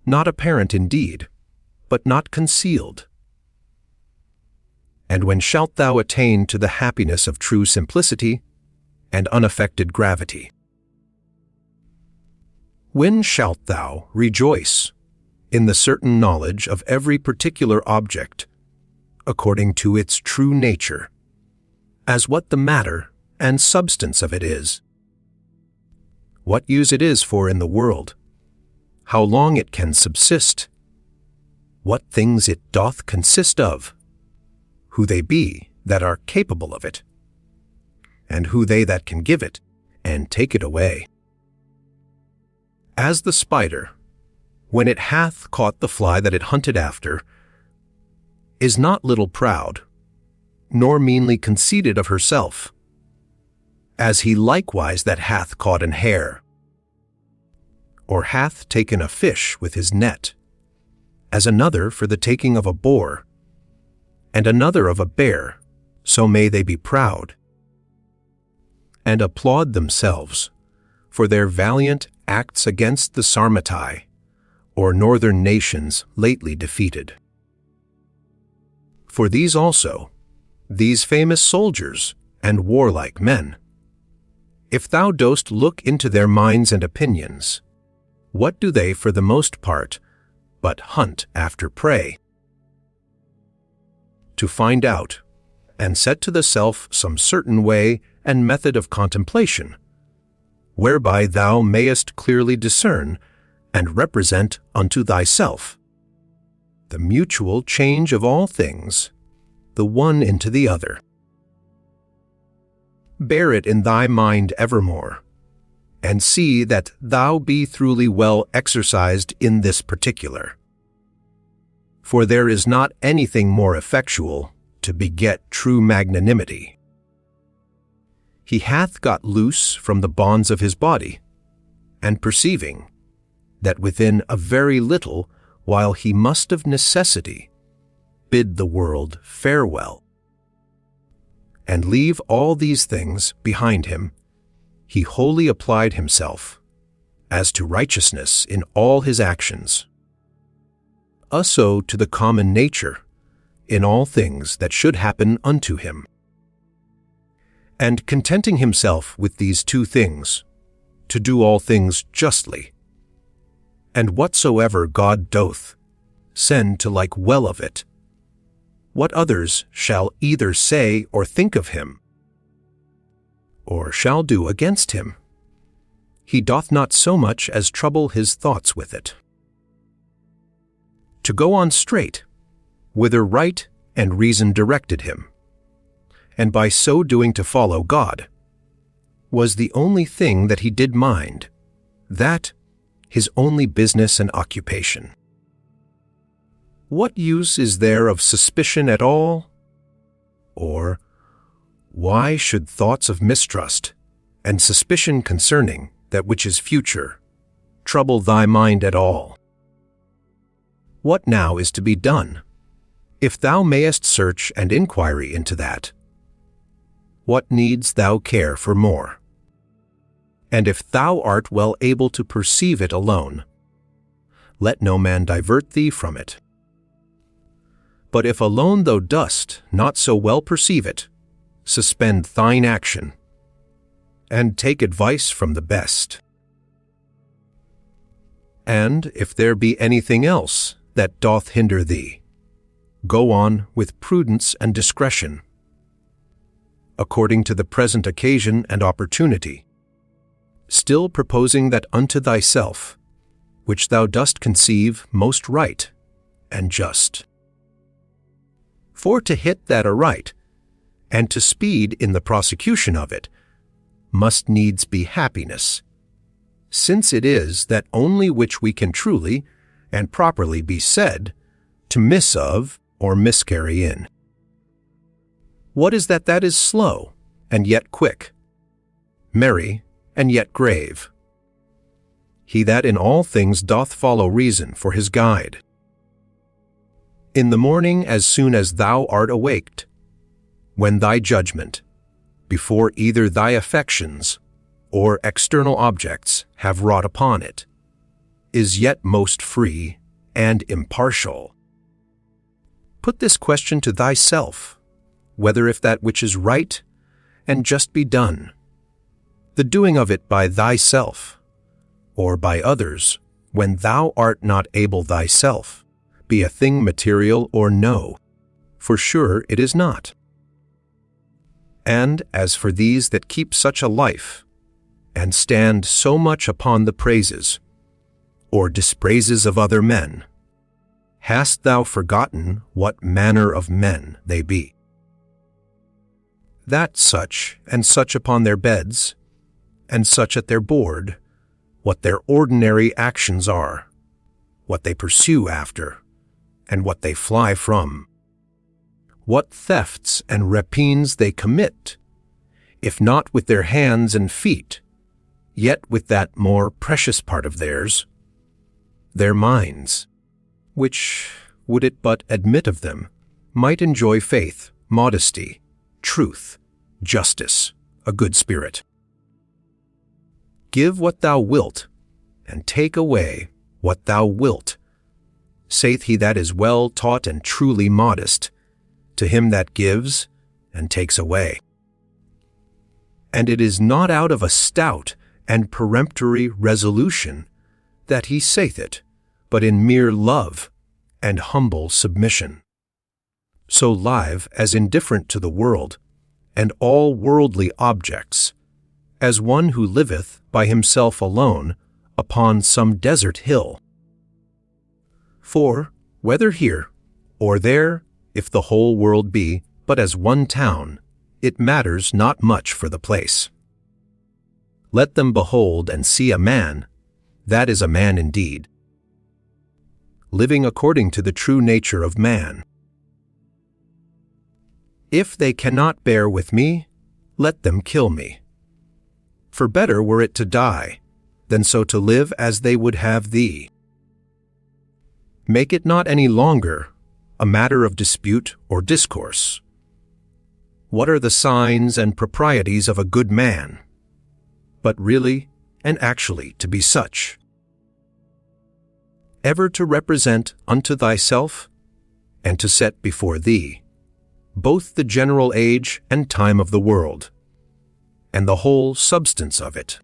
Speaker 1: not apparent indeed, but not concealed. And when shalt thou attain to the happiness of true simplicity and unaffected gravity? When shalt thou rejoice in the certain knowledge of every particular object, according to its true nature, as what the matter and substance of it is, what use it is for in the world, how long it can subsist, what things it doth consist of, who they be that are capable of it, and who they that can give it and take it away. As the spider, when it hath caught the fly that it hunted after, is not little proud, nor meanly conceited of herself, as he likewise that hath caught an hare, or hath taken a fish with his net, as another for the taking of a boar, and another of a bear, so may they be proud, and applaud themselves for their valiant acts against the Sarmatai, or northern nations lately defeated. For these also, these famous soldiers and warlike men, if thou dost look into their minds and opinions, what do they for the most part but hunt after prey? To find out, and set to the self some certain way and method of contemplation, whereby thou mayest clearly discern and represent unto thyself the mutual change of all things, the one into the other. Bear it in thy mind evermore, and see that thou be truly well exercised in this particular. For there is not anything more effectual to beget true magnanimity. He hath got loose from the bonds of his body, and perceiving that within a very little while he must of necessity bid the world farewell, and leave all these things behind him, he wholly applied himself as to righteousness in all his actions, also to the common nature in all things that should happen unto him. And contenting himself with these two things, to do all things justly, and whatsoever God doth send to like well of it, what others shall either say or think of him, or shall do against him, he doth not so much as trouble his thoughts with it. To go on straight, whither right and reason directed him, and by so doing to follow God, was the only thing that he did mind, that his only business and occupation. What use is there of suspicion at all? Or, why should thoughts of mistrust and suspicion concerning that which is future trouble thy mind at all? What now is to be done, if thou mayest search and inquiry into that? What needs thou care for more? And if thou art well able to perceive it alone, let no man divert thee from it. But if alone thou dost not so well perceive it, suspend thine action, and take advice from the best. And if there be anything else that doth hinder thee, go on with prudence and discretion, according to the present occasion and opportunity, still proposing that unto thyself, which thou dost conceive most right and just. For to hit that aright, and to speed in the prosecution of it, must needs be happiness, since it is that only which we can truly and properly be said to miss of or miscarry in. What is that is slow and yet quick, merry and yet grave? He that in all things doth follow reason for his guide. In the morning as soon as thou art awaked, when thy judgment, before either thy affections or external objects have wrought upon it, is yet most free and impartial. Put this question to thyself, whether if that which is right and just be done, the doing of it by thyself, or by others, when thou art not able thyself, be a thing material or no, for sure it is not. And as for these that keep such a life, and stand so much upon the praises, or dispraises of other men, hast thou forgotten what manner of men they be? That such and such upon their beds, and such at their board, what their ordinary actions are, what they pursue after, and what they fly from, what thefts and rapines they commit, if not with their hands and feet, yet with that more precious part of theirs, their minds, which, would it but admit of them, might enjoy faith, modesty, truth, justice, a good spirit. Give what thou wilt, and take away what thou wilt, saith he that is well taught and truly modest, to him that gives and takes away. And it is not out of a stout and peremptory resolution that he saith it, but in mere love and humble submission. So live as indifferent to the world and all worldly objects, as one who liveth by himself alone upon some desert hill. For, whether here or there, if the whole world be but as one town, it matters not much for the place. Let them behold and see a man, that is a man indeed, living according to the true nature of man. If they cannot bear with me, let them kill me. For better were it to die, than so to live as they would have thee. Make it not any longer a matter of dispute or discourse. What are the signs and proprieties of a good man, but really and actually to be such? Ever to represent unto thyself, and to set before thee, both the general age and time of the world, and the whole substance of it,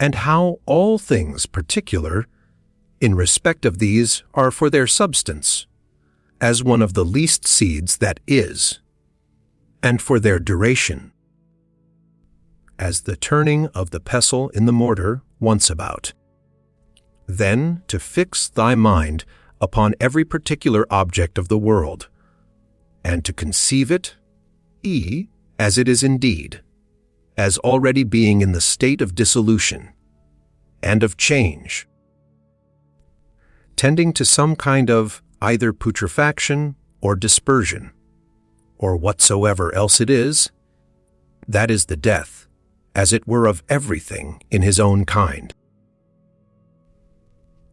Speaker 1: and how all things particular in respect of these are for their substance, as one of the least seeds that is, and for their duration, as the turning of the pestle in the mortar once about. Then to fix thy mind upon every particular object of the world, and to conceive it, as it is indeed, as already being in the state of dissolution and of change, tending to some kind of either putrefaction or dispersion, or whatsoever else it is, that is the death, as it were, of everything in his own kind.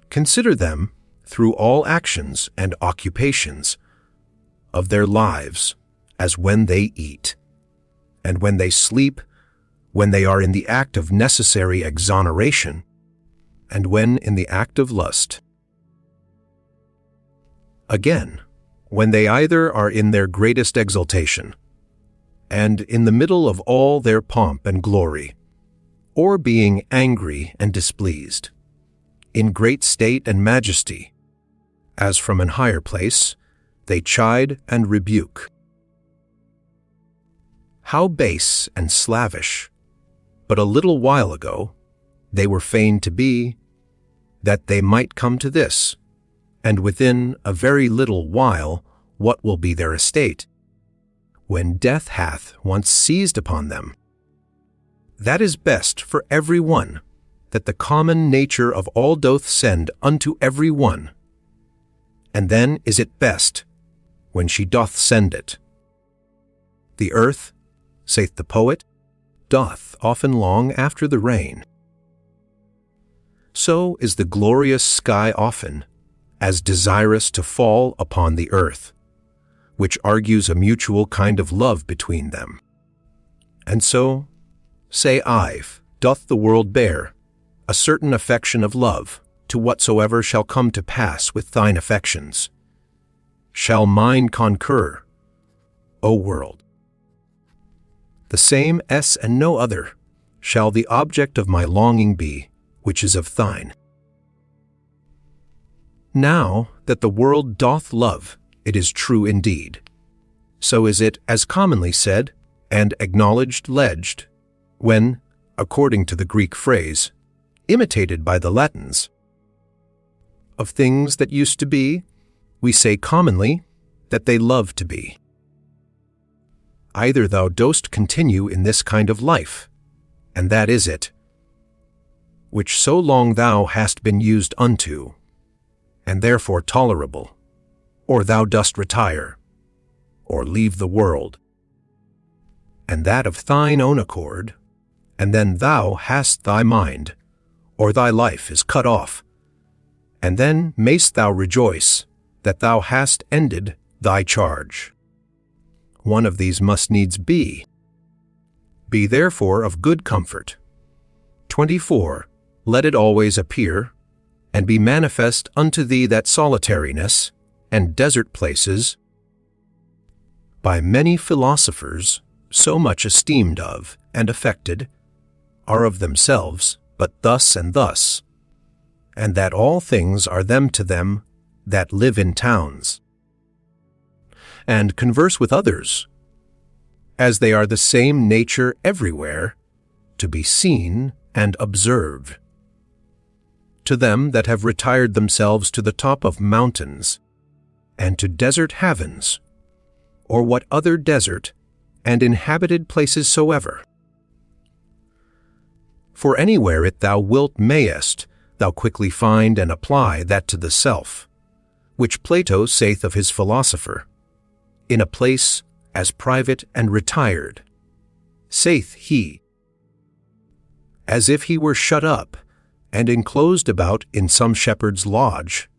Speaker 1: Consider them through all actions and occupations of their lives, as when they eat, and when they sleep, when they are in the act of necessary exoneration, and when in the act of lust. Again, when they either are in their greatest exaltation, and in the middle of all their pomp and glory, or being angry and displeased, in great state and majesty, as from an higher place, they chide and rebuke. How base and slavish, but a little while ago they were fain to be, that they might come to this, and within a very little while what will be their estate, when death hath once seized upon them. That is best for every one, that the common nature of all doth send unto every one. And then is it best, when she doth send it. The earth, saith the poet, doth often long after the rain. So is the glorious sky often, as desirous to fall upon the earth, which argues a mutual kind of love between them. And so, say I, doth the world bear a certain affection of love to whatsoever shall come to pass with thine affections. Shall mine concur, O world? The same S and no other shall the object of my longing be, which is of thine. Now that the world doth love, it is true indeed. So is it as commonly said and acknowledged ledged, when, according to the Greek phrase, imitated by the Latins, of things that used to be, we say commonly that they love to be. Either thou dost continue in this kind of life, and that is it, which so long thou hast been used unto, and therefore tolerable, or thou dost retire, or leave the world, and that of thine own accord, and then thou hast thy mind, or thy life is cut off, and then mayst thou rejoice that thou hast ended thy charge. One of these must needs be. Be therefore of good comfort. 24. Let it always appear, and be manifest unto thee that solitariness, and desert places, by many philosophers so much esteemed of and affected, are of themselves but thus and thus, and that all things are them to them that live in towns, and converse with others, as they are the same nature everywhere, to be seen and observed. To them that have retired themselves to the top of mountains, and to desert havens, or what other desert and inhabited places soever. For anywhere it thou wilt mayest, thou quickly find and apply that to the self, which Plato saith of his philosopher, in a place as private and retired, saith he, as if he were shut up and enclosed about in some shepherd's lodge,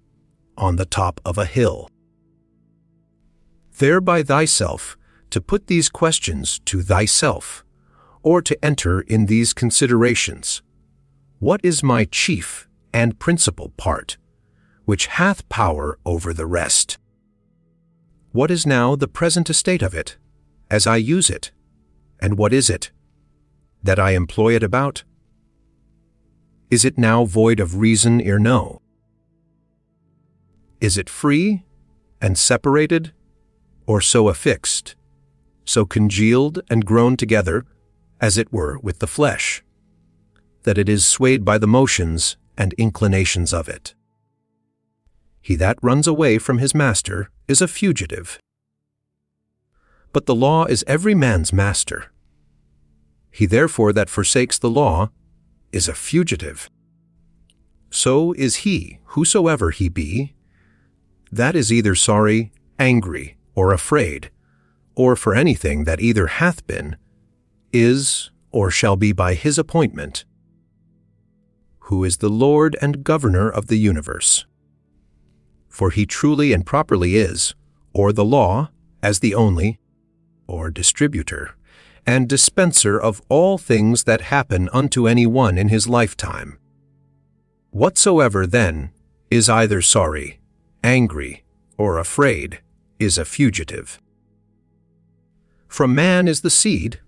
Speaker 1: on the top of a hill. There by thyself to put these questions to thyself, or to enter in these considerations. What is my chief and principal part, which hath power over the rest? What is now the present estate of it, as I use it? And what is it, that I employ it about? Is it now void of reason ere no? Is it free and separated, or so affixed, so congealed and grown together, as it were with the flesh, that it is swayed by the motions and inclinations of it? He that runs away from his master is a fugitive. But the law is every man's master. He therefore that forsakes the law is a fugitive. So is he, whosoever he be, that is either sorry, angry, or afraid, or for anything that either hath been, is, or shall be by his appointment, who is the Lord and Governor of the universe. For he truly and properly is, or the law, as the only, or distributor, and dispenser of all things that happen unto any one in his lifetime. Whatsoever, then, is either sorry, angry, or afraid, is a fugitive. From man is the seed,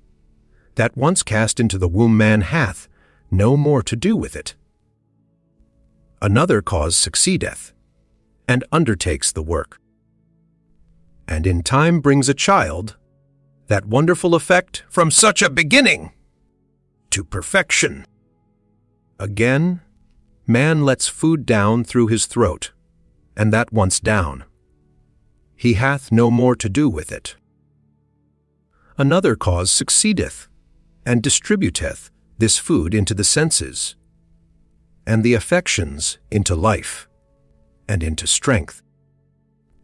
Speaker 1: that once cast into the womb man hath no more to do with it. Another cause succeedeth, and undertakes the work, and in time brings a child, that wonderful effect from such a beginning,
Speaker 2: to perfection.
Speaker 1: Again, man lets food down through his throat, and that once down, he hath no more to do with it. Another cause succeedeth, and distributeth this food into the senses, and the affections into life, and into strength,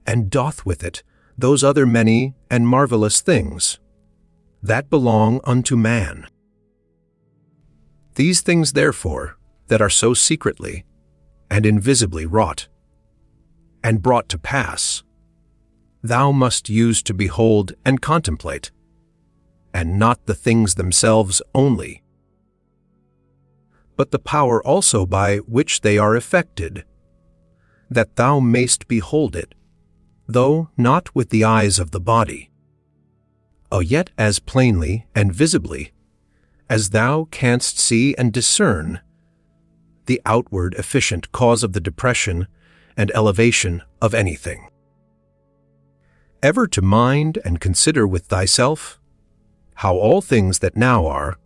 Speaker 1: and doth with it those other many and marvelous things that belong unto man. These things, therefore, that are so secretly and invisibly wrought, and brought to pass, thou must use to behold and contemplate, and not the things themselves only, but the power also by which they are effected, that thou mayst behold it, though not with the eyes of the body, yet as plainly and visibly as thou canst see and discern the outward efficient cause of the depression and elevation of anything. Ever to mind and consider with thyself how all things that now are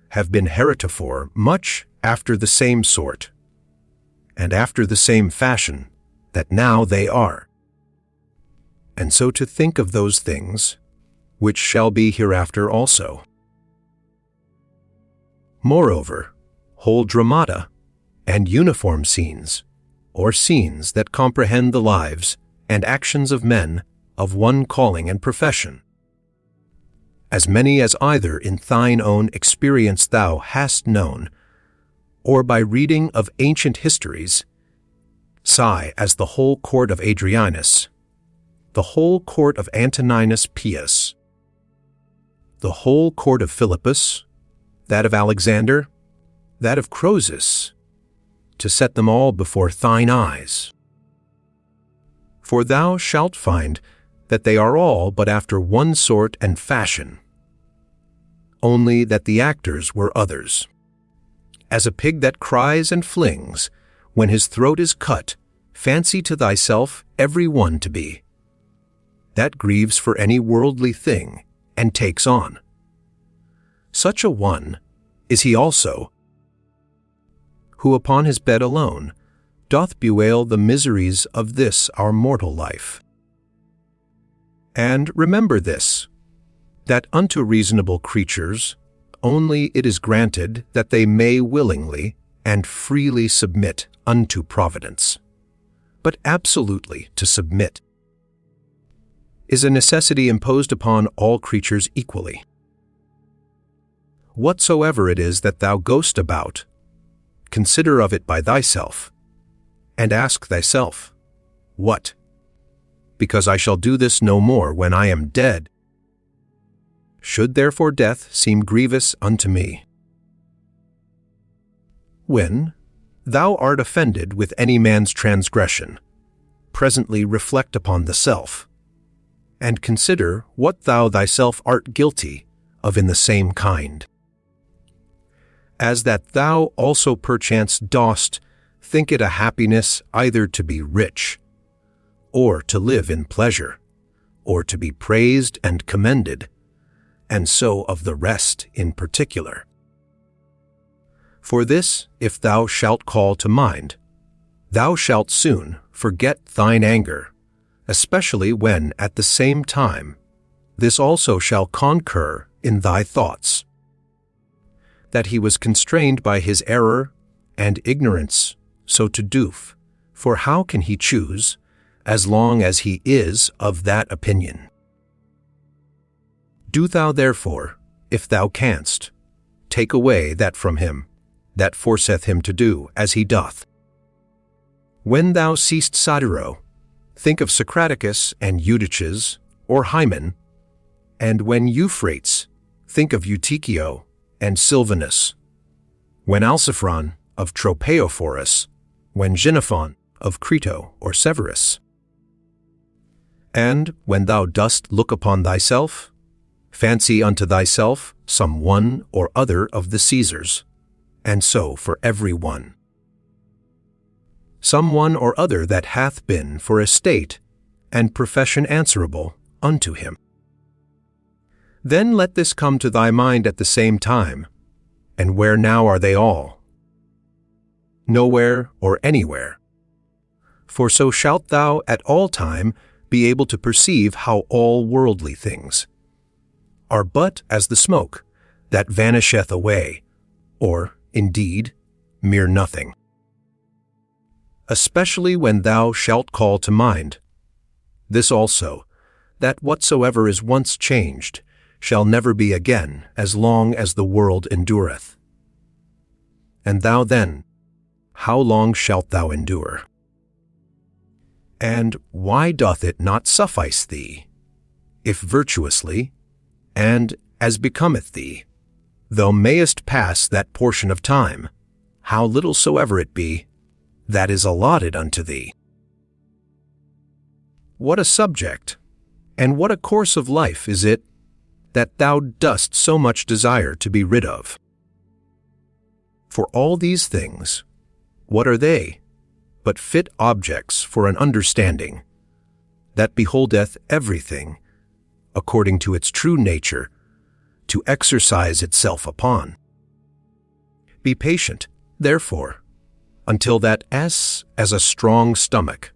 Speaker 1: have been heretofore much after the same sort, and after the same fashion that now they are, and so to think of those things which shall be hereafter also. Moreover, whole dramata and uniform scenes, or scenes that comprehend the lives and actions of men of one calling and profession, as many as either in thine own experience thou hast known, or by reading of ancient histories, sigh as the whole court of Adrianus, the whole court of Antoninus Pius, the whole court of Philippus, that of Alexander, that of Croesus, to set them all before thine eyes. For thou shalt find that they are all but after one sort and fashion, only that the actors were others. As a pig that cries and flings, when his throat is cut, fancy to thyself every one to be. That grieves for any worldly thing, and takes on. Such a one is he also, who upon his bed alone doth bewail the miseries of this our mortal life. And remember this, that unto reasonable creatures only it is granted that they may willingly and freely submit unto providence. But absolutely to submit is a necessity imposed upon all creatures equally. Whatsoever it is that thou goest about, consider of it by thyself, and ask thyself, what? Because I shall do this no more when I am dead. Should therefore death seem grievous unto me? When thou art offended with any man's transgression, presently reflect upon the self, and consider what thou thyself art guilty of in the same kind. As that thou also perchance dost think it a happiness either to be rich, or to live in pleasure, or to be praised and commended, and so of the rest in particular. For this, if thou shalt call to mind, thou shalt soon forget thine anger, especially when at the same time this also shall concur in thy thoughts, that he was constrained by his error and ignorance so to do, for how can he choose, as long as he is of that opinion? Do thou therefore, if thou canst, take away that from him, that forceth him to do as he doth. When thou seest Satiro, think of Socraticus and Eutyches, or Hymen, and when Euphrates, think of Eutychio and Silvanus. When Alciphron, of Tropaeophorus, when Xenophon, of Crito or Severus. And when thou dost look upon thyself, fancy unto thyself some one or other of the Caesars, and so for every one. Some one or other that hath been for estate and profession answerable unto him. Then let this come to thy mind at the same time. And where now are they all? Nowhere or anywhere. For so shalt thou at all time be able to perceive how all worldly things are but as the smoke that vanisheth away, or, indeed, mere nothing. Especially when thou shalt call to mind this also, that whatsoever is once changed shall never be again as long as the world endureth. And thou then, how long shalt thou endure? And why doth it not suffice thee, if virtuously, and as becometh thee, thou mayest pass that portion of time, how little soever it be, that is allotted unto thee? What a subject, and what a course of life is it that thou dost so much desire to be rid of? For all these things, what are they but fit objects for an understanding that beholdeth everything according to its true nature to exercise itself upon? Be patient, therefore, until that as a strong stomach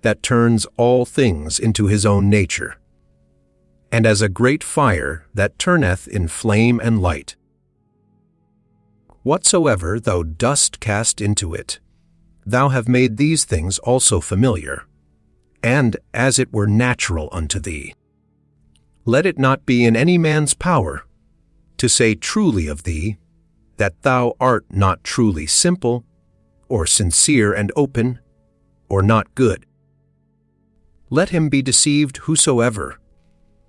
Speaker 1: that turns all things into his own nature, and as a great fire that turneth in flame and light. Whatsoever thou dost cast into it, thou have made these things also familiar, and as it were natural unto thee. Let it not be in any man's power to say truly of thee that thou art not truly simple, or sincere and open, or not good. Let him be deceived whosoever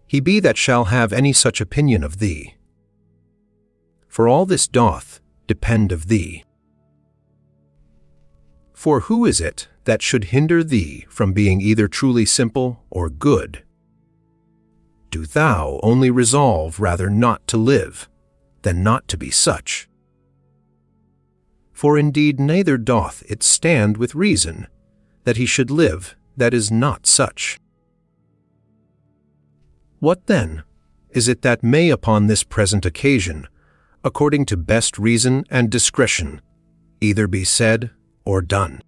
Speaker 1: he be that shall have any such opinion of thee. For all this doth depend of thee. For who is it that should hinder thee from being either truly simple or good? Do thou only resolve rather not to live than not to be such. For indeed neither doth it stand with reason that he should live that is not such. What then is it that may upon this present occasion, according to best reason and discretion, either be said or done?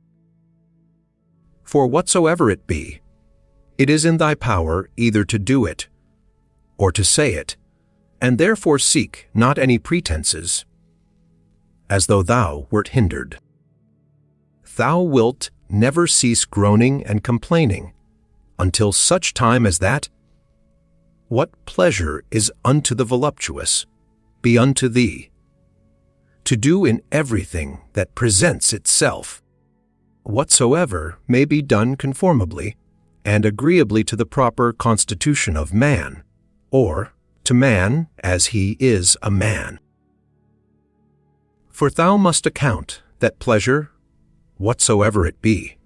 Speaker 1: For whatsoever it be, it is in thy power either to do it or to say it, and therefore seek not any pretenses, as though thou wert hindered. Thou wilt never cease groaning and complaining until such time as that what pleasure is unto the voluptuous be unto thee, to do in everything that presents itself, whatsoever may be done conformably and agreeably to the proper constitution of man, or to man as he is a man. For thou must account that pleasure, whatsoever it be,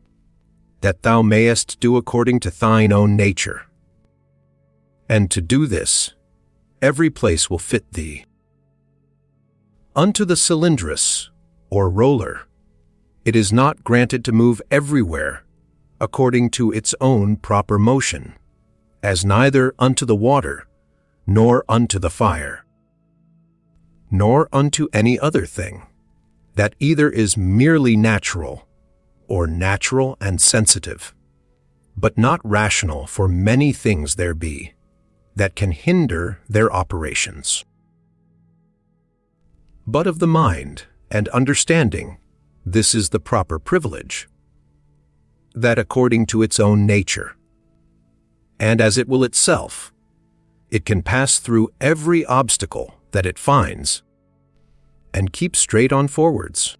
Speaker 1: that thou mayest do according to thine own nature. And to do this, every place will fit thee. Unto the cylindrous, or roller, it is not granted to move everywhere according to its own proper motion, as neither unto the water, nor unto the fire, nor unto any other thing, that either is merely natural, or natural and sensitive, but not rational, for many things there be that can hinder their operations. But of the mind and understanding, this is the proper privilege, that according to its own nature, and as it will itself, it can pass through every obstacle that it finds, and keep straight on forwards.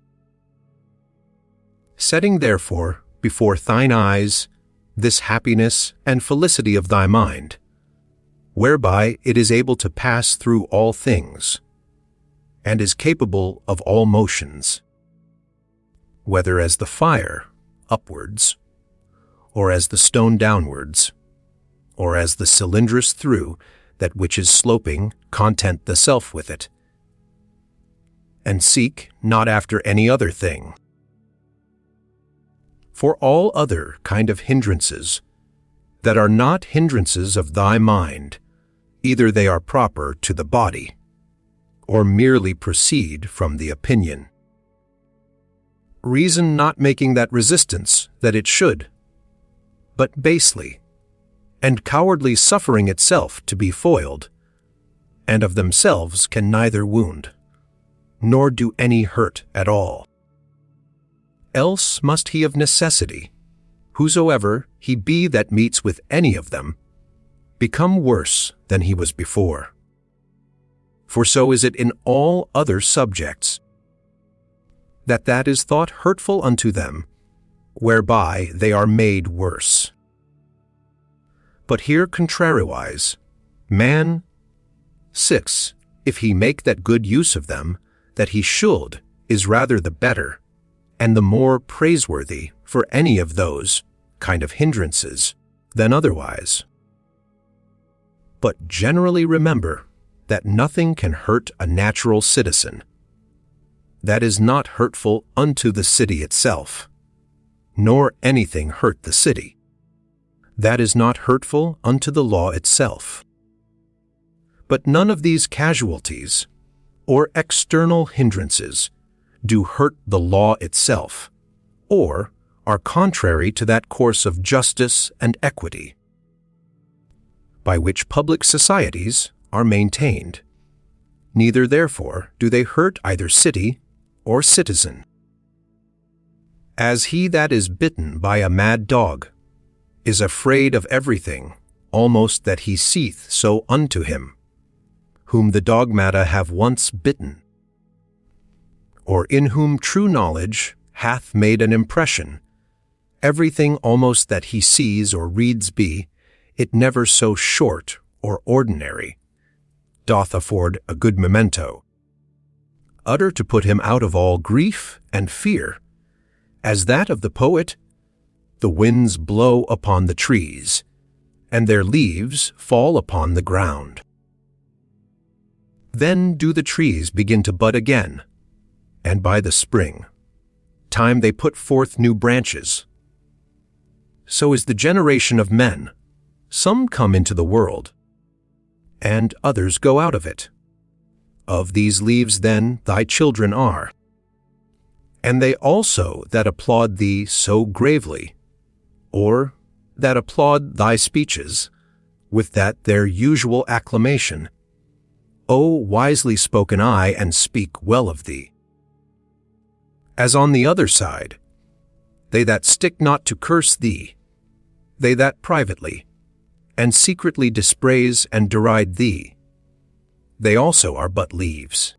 Speaker 1: Setting therefore before thine eyes this happiness and felicity of thy mind, whereby it is able to pass through all things, and is capable of all motions, whether as the fire upwards, or as the stone downwards, or as the cylindrous through that which is sloping content the self with it, and seek not after any other thing. For all other kind of hindrances that are not hindrances of thy mind, Either they are proper to the body, or merely proceed from the opinion. Reason not making that resistance that it should, but basely, and cowardly suffering itself to be foiled, and of themselves can neither wound, nor do any hurt at all. Else must he of necessity, whosoever he be that meets with any of them, become worse than he was before. For so is it in all other subjects, that is thought hurtful unto them, whereby they are made worse. But here contrariwise, man, 6, if he make that good use of them, that he should, is rather the better, and the more praiseworthy for any of those kind of hindrances than otherwise. But generally remember that nothing can hurt a natural citizen that is not hurtful unto the city itself, nor anything hurt the city that is not hurtful unto the law itself. But none of these casualties or external hindrances do hurt the law itself, or are contrary to that course of justice and equity by which public societies are maintained. Neither therefore do they hurt either city or citizen. As he that is bitten by a mad dog is afraid of everything almost that he seeth so unto him, whom the dogmata have once bitten, or in whom true knowledge hath made an impression, everything almost that he sees or reads be, it never so short or ordinary, doth afford a good memento, utter to put him out of all grief and fear, as that of the poet, the winds blow upon the trees, and their leaves fall upon the ground. Then do the trees begin to bud again, and by the spring time they put forth new branches. So is the generation of men. Some come into the world, and others go out of it. Of these leaves then thy children are, and they also that applaud thee so gravely, or that applaud thy speeches, with that their usual acclamation, O wisely spoken I, and speak well of thee. As on the other side, they that stick not to curse thee, they that privately and secretly dispraise and deride thee, they also are but leaves.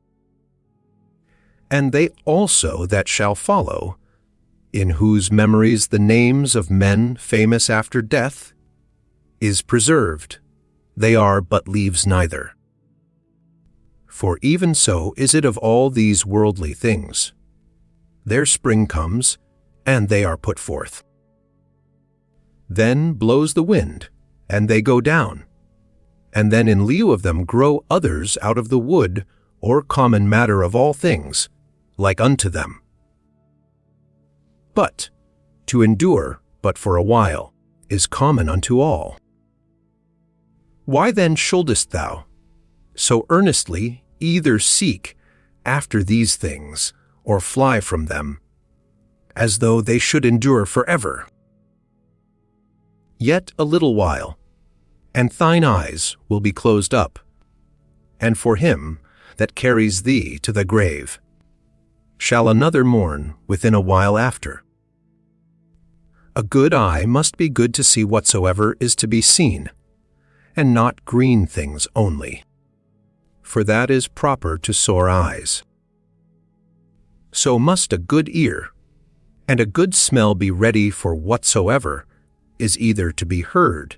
Speaker 1: And they also that shall follow, in whose memories the names of men famous after death is preserved, they are but leaves neither. For even so is it of all these worldly things. Their spring comes, and they are put forth. Then blows the wind, and they go down, and then in lieu of them grow others out of the wood or common matter of all things, like unto them. But to endure but for a while is common unto all. Why then shouldest thou so earnestly either seek after these things or fly from them, as though they should endure forever? Yet a little while, and thine eyes will be closed up, and for him that carries thee to the grave shall another mourn within a while after. A good eye must be good to see whatsoever is to be seen, and not green things only, for that is proper to sore eyes. So must a good ear and a good smell be ready for whatsoever is either to be heard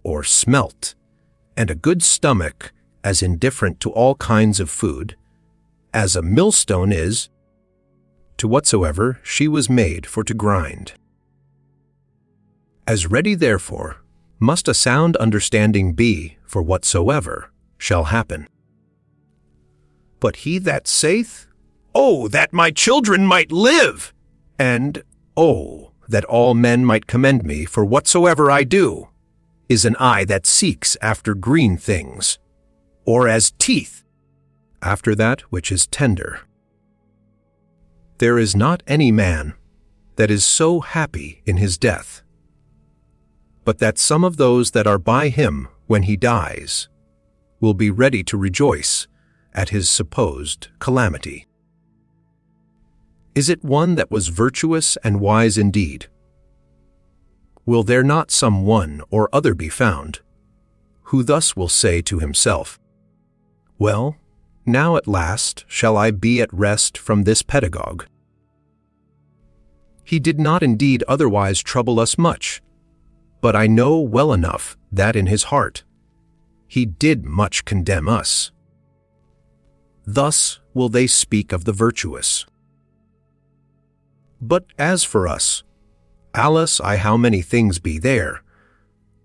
Speaker 1: or smelt, and a good stomach as indifferent to all kinds of food as a millstone is to whatsoever she was made for to grind. As ready therefore must a sound understanding be for whatsoever shall happen. But he that saith,
Speaker 2: Oh, that my children might live!
Speaker 1: and Oh, that all men might commend me for whatsoever I do, is an eye that seeks after green things, or as teeth after that which is tender. There is not any man that is so happy in his death, but that some of those that are by him when he dies will be ready to rejoice at his supposed calamity. Is it one that was virtuous and wise indeed? Will there not some one or other be found, who thus will say to himself, "Well, now at last shall I be at rest from this pedagogue. He did not indeed otherwise trouble us much, but I know well enough that in his heart he did much condemn us." Thus will they speak of the virtuous. But as for us, Alice, I how many things be there,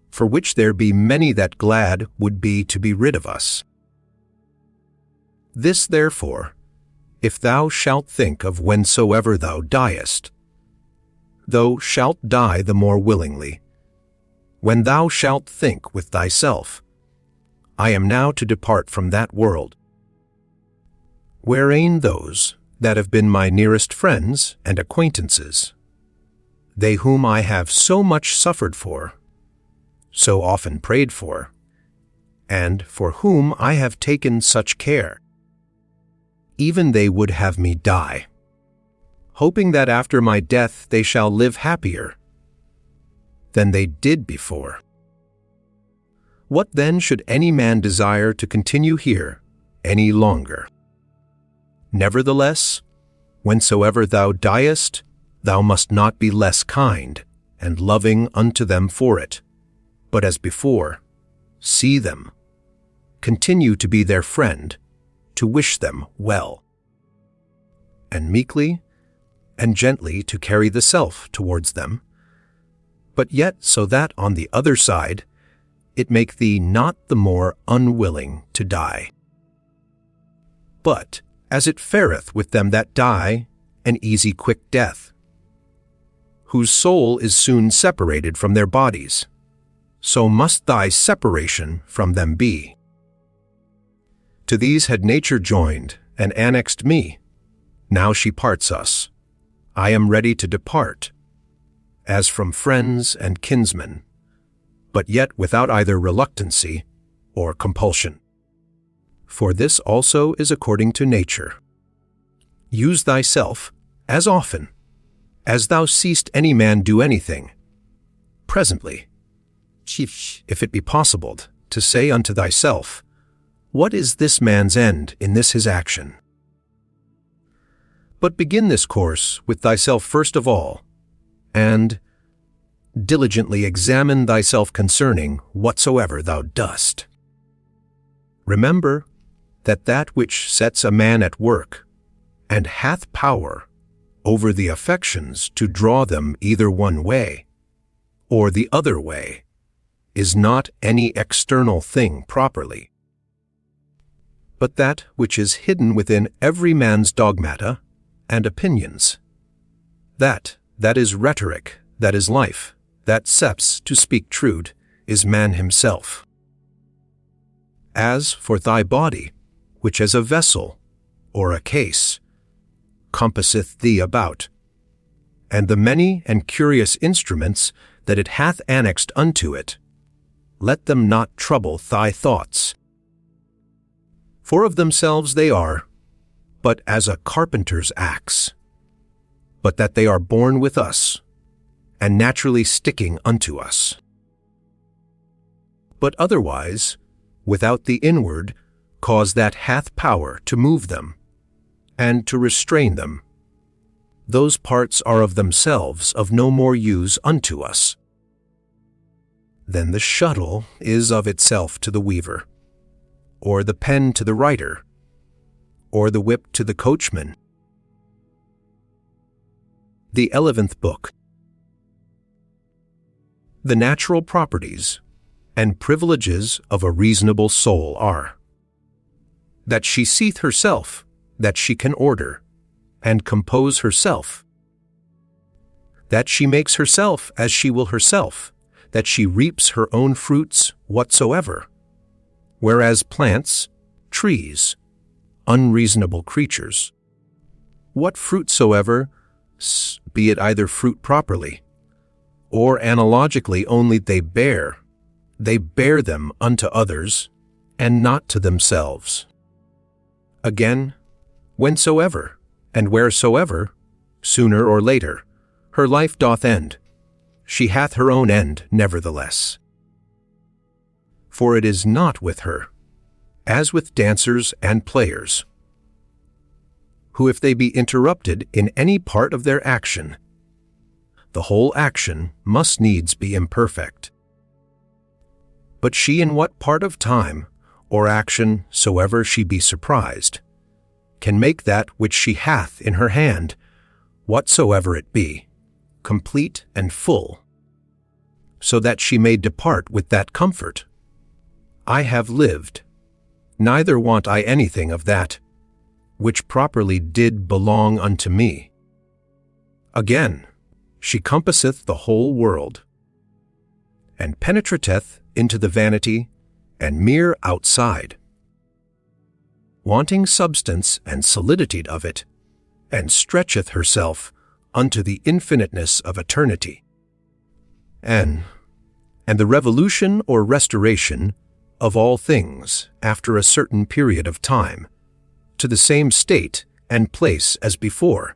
Speaker 1: for which there be many that glad would be to be rid of us. This therefore, if thou shalt think of whensoever thou diest, thou shalt die the more willingly, when thou shalt think with thyself, I am now to depart from that world, wherein those that have been my nearest friends and acquaintances, they whom I have so much suffered for, so often prayed for, and for whom I have taken such care, even they would have me die, hoping that after my death they shall live happier than they did before. What then should any man desire to continue here any longer? Nevertheless, whensoever thou diest, thou must not be less kind and loving unto them for it, but as before, see them, continue to be their friend, to wish them well, and meekly and gently to carry the self towards them, but yet so that on the other side it make thee not the more unwilling to die. But as it fareth with them that die, an easy quick death, whose soul is soon separated from their bodies, so must thy separation from them be. To these had nature joined and annexed me. Now she parts us. I am ready to depart, as from friends and kinsmen, but yet without either reluctancy or compulsion. For this also is according to nature. Use thyself as often as thou seest any man do anything, presently, if it be possible, to say unto thyself, what is this man's end in this his action? But begin this course with thyself first of all, and diligently examine thyself concerning whatsoever thou dost. Remember that that which sets a man at work, and hath power over the affections to draw them either one way or the other way, is not any external thing properly, but that which is hidden within every man's dogmata and opinions, that is rhetoric, that is life, that seps, to speak truth, is man himself. As for thy body, which as a vessel or a case compasseth thee about, and the many and curious instruments that it hath annexed unto it, let them not trouble thy thoughts. For of themselves they are but as a carpenter's axe, but that they are born with us, and naturally sticking unto us. But otherwise, without the inward cause that hath power to move them, and to restrain them, those parts are of themselves of no more use unto us than the shuttle is of itself to the weaver, or the pen to the writer, or the whip to the coachman. The 11th Book. The natural properties and privileges of a reasonable soul are that she seeth herself, that she can order and compose herself, that she makes herself as she will herself, that she reaps her own fruits whatsoever, whereas plants, trees, unreasonable creatures, what fruit soever, be it either fruit properly, or analogically only they bear them unto others, and not to themselves. Again, whensoever, and wheresoever, sooner or later, her life doth end, she hath her own end nevertheless. For it is not with her, as with dancers and players, who if they be interrupted in any part of their action, the whole action must needs be imperfect. But she in what part of time or action soever she be surprised, can make that which she hath in her hand, whatsoever it be, complete and full, so that she may depart with that comfort. I have lived, neither want I anything of that, which properly did belong unto me. Again, she compasseth the whole world, and penetrateth into the vanity and mere outside, wanting substance and solidity of it, and stretcheth herself unto the infiniteness of eternity. And the revolution or restoration of all things after a certain period of time, to the same state and place as before,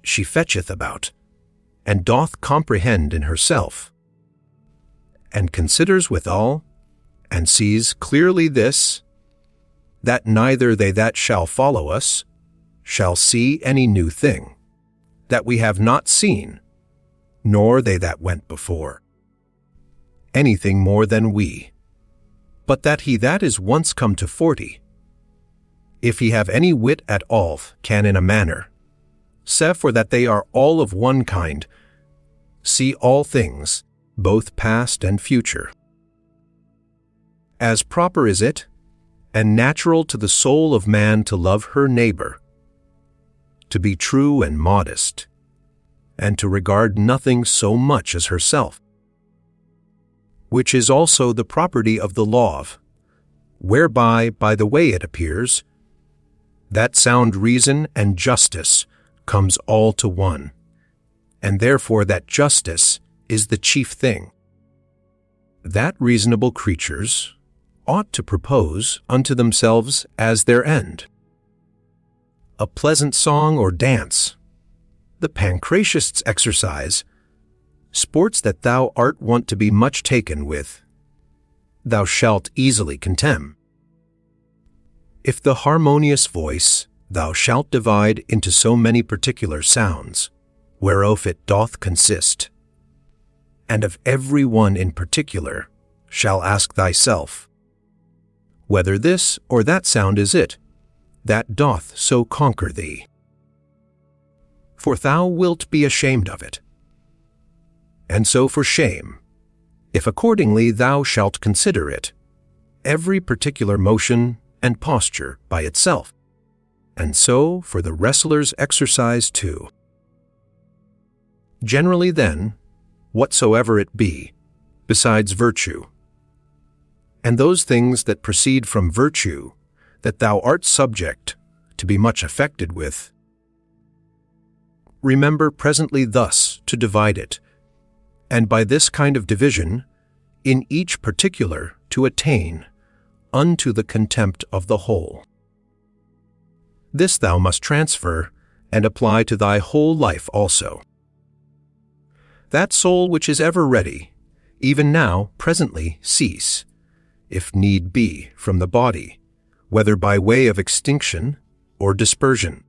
Speaker 1: she fetcheth about, and doth comprehend in herself, and considers withal, and sees clearly this, that neither they that shall follow us shall see any new thing, that we have not seen, nor they that went before, anything more than we, but that he that is once come to 40, if he have any wit at all, can in a manner, for that they are all of one kind, see all things, both past and future. As proper is it, and natural to the soul of man to love her neighbor, to be true and modest, and to regard nothing so much as herself, which is also the property of the law, whereby, by the way it appears, that sound reason and justice comes all to one, and therefore that justice is the chief thing, that reasonable creatures ought to propose unto themselves as their end. A pleasant song or dance, the Pancratiast's exercise, sports that thou art wont to be much taken with, thou shalt easily contemn. If the harmonious voice thou shalt divide into so many particular sounds, whereof it doth consist, and of every one in particular shall ask thyself, whether this or that sound is it, that doth so conquer thee. For thou wilt be ashamed of it. And so for shame, if accordingly thou shalt consider it, every particular motion and posture by itself, and so for the wrestler's exercise too. Generally then, whatsoever it be, besides virtue, and those things that proceed from virtue, that thou art subject to be much affected with, remember presently thus to divide it, and by this kind of division, in each particular to attain unto the contempt of the whole. This thou must transfer and apply to thy whole life also. That soul which is ever ready, even now presently cease, if need be, from the body, whether by way of extinction or dispersion,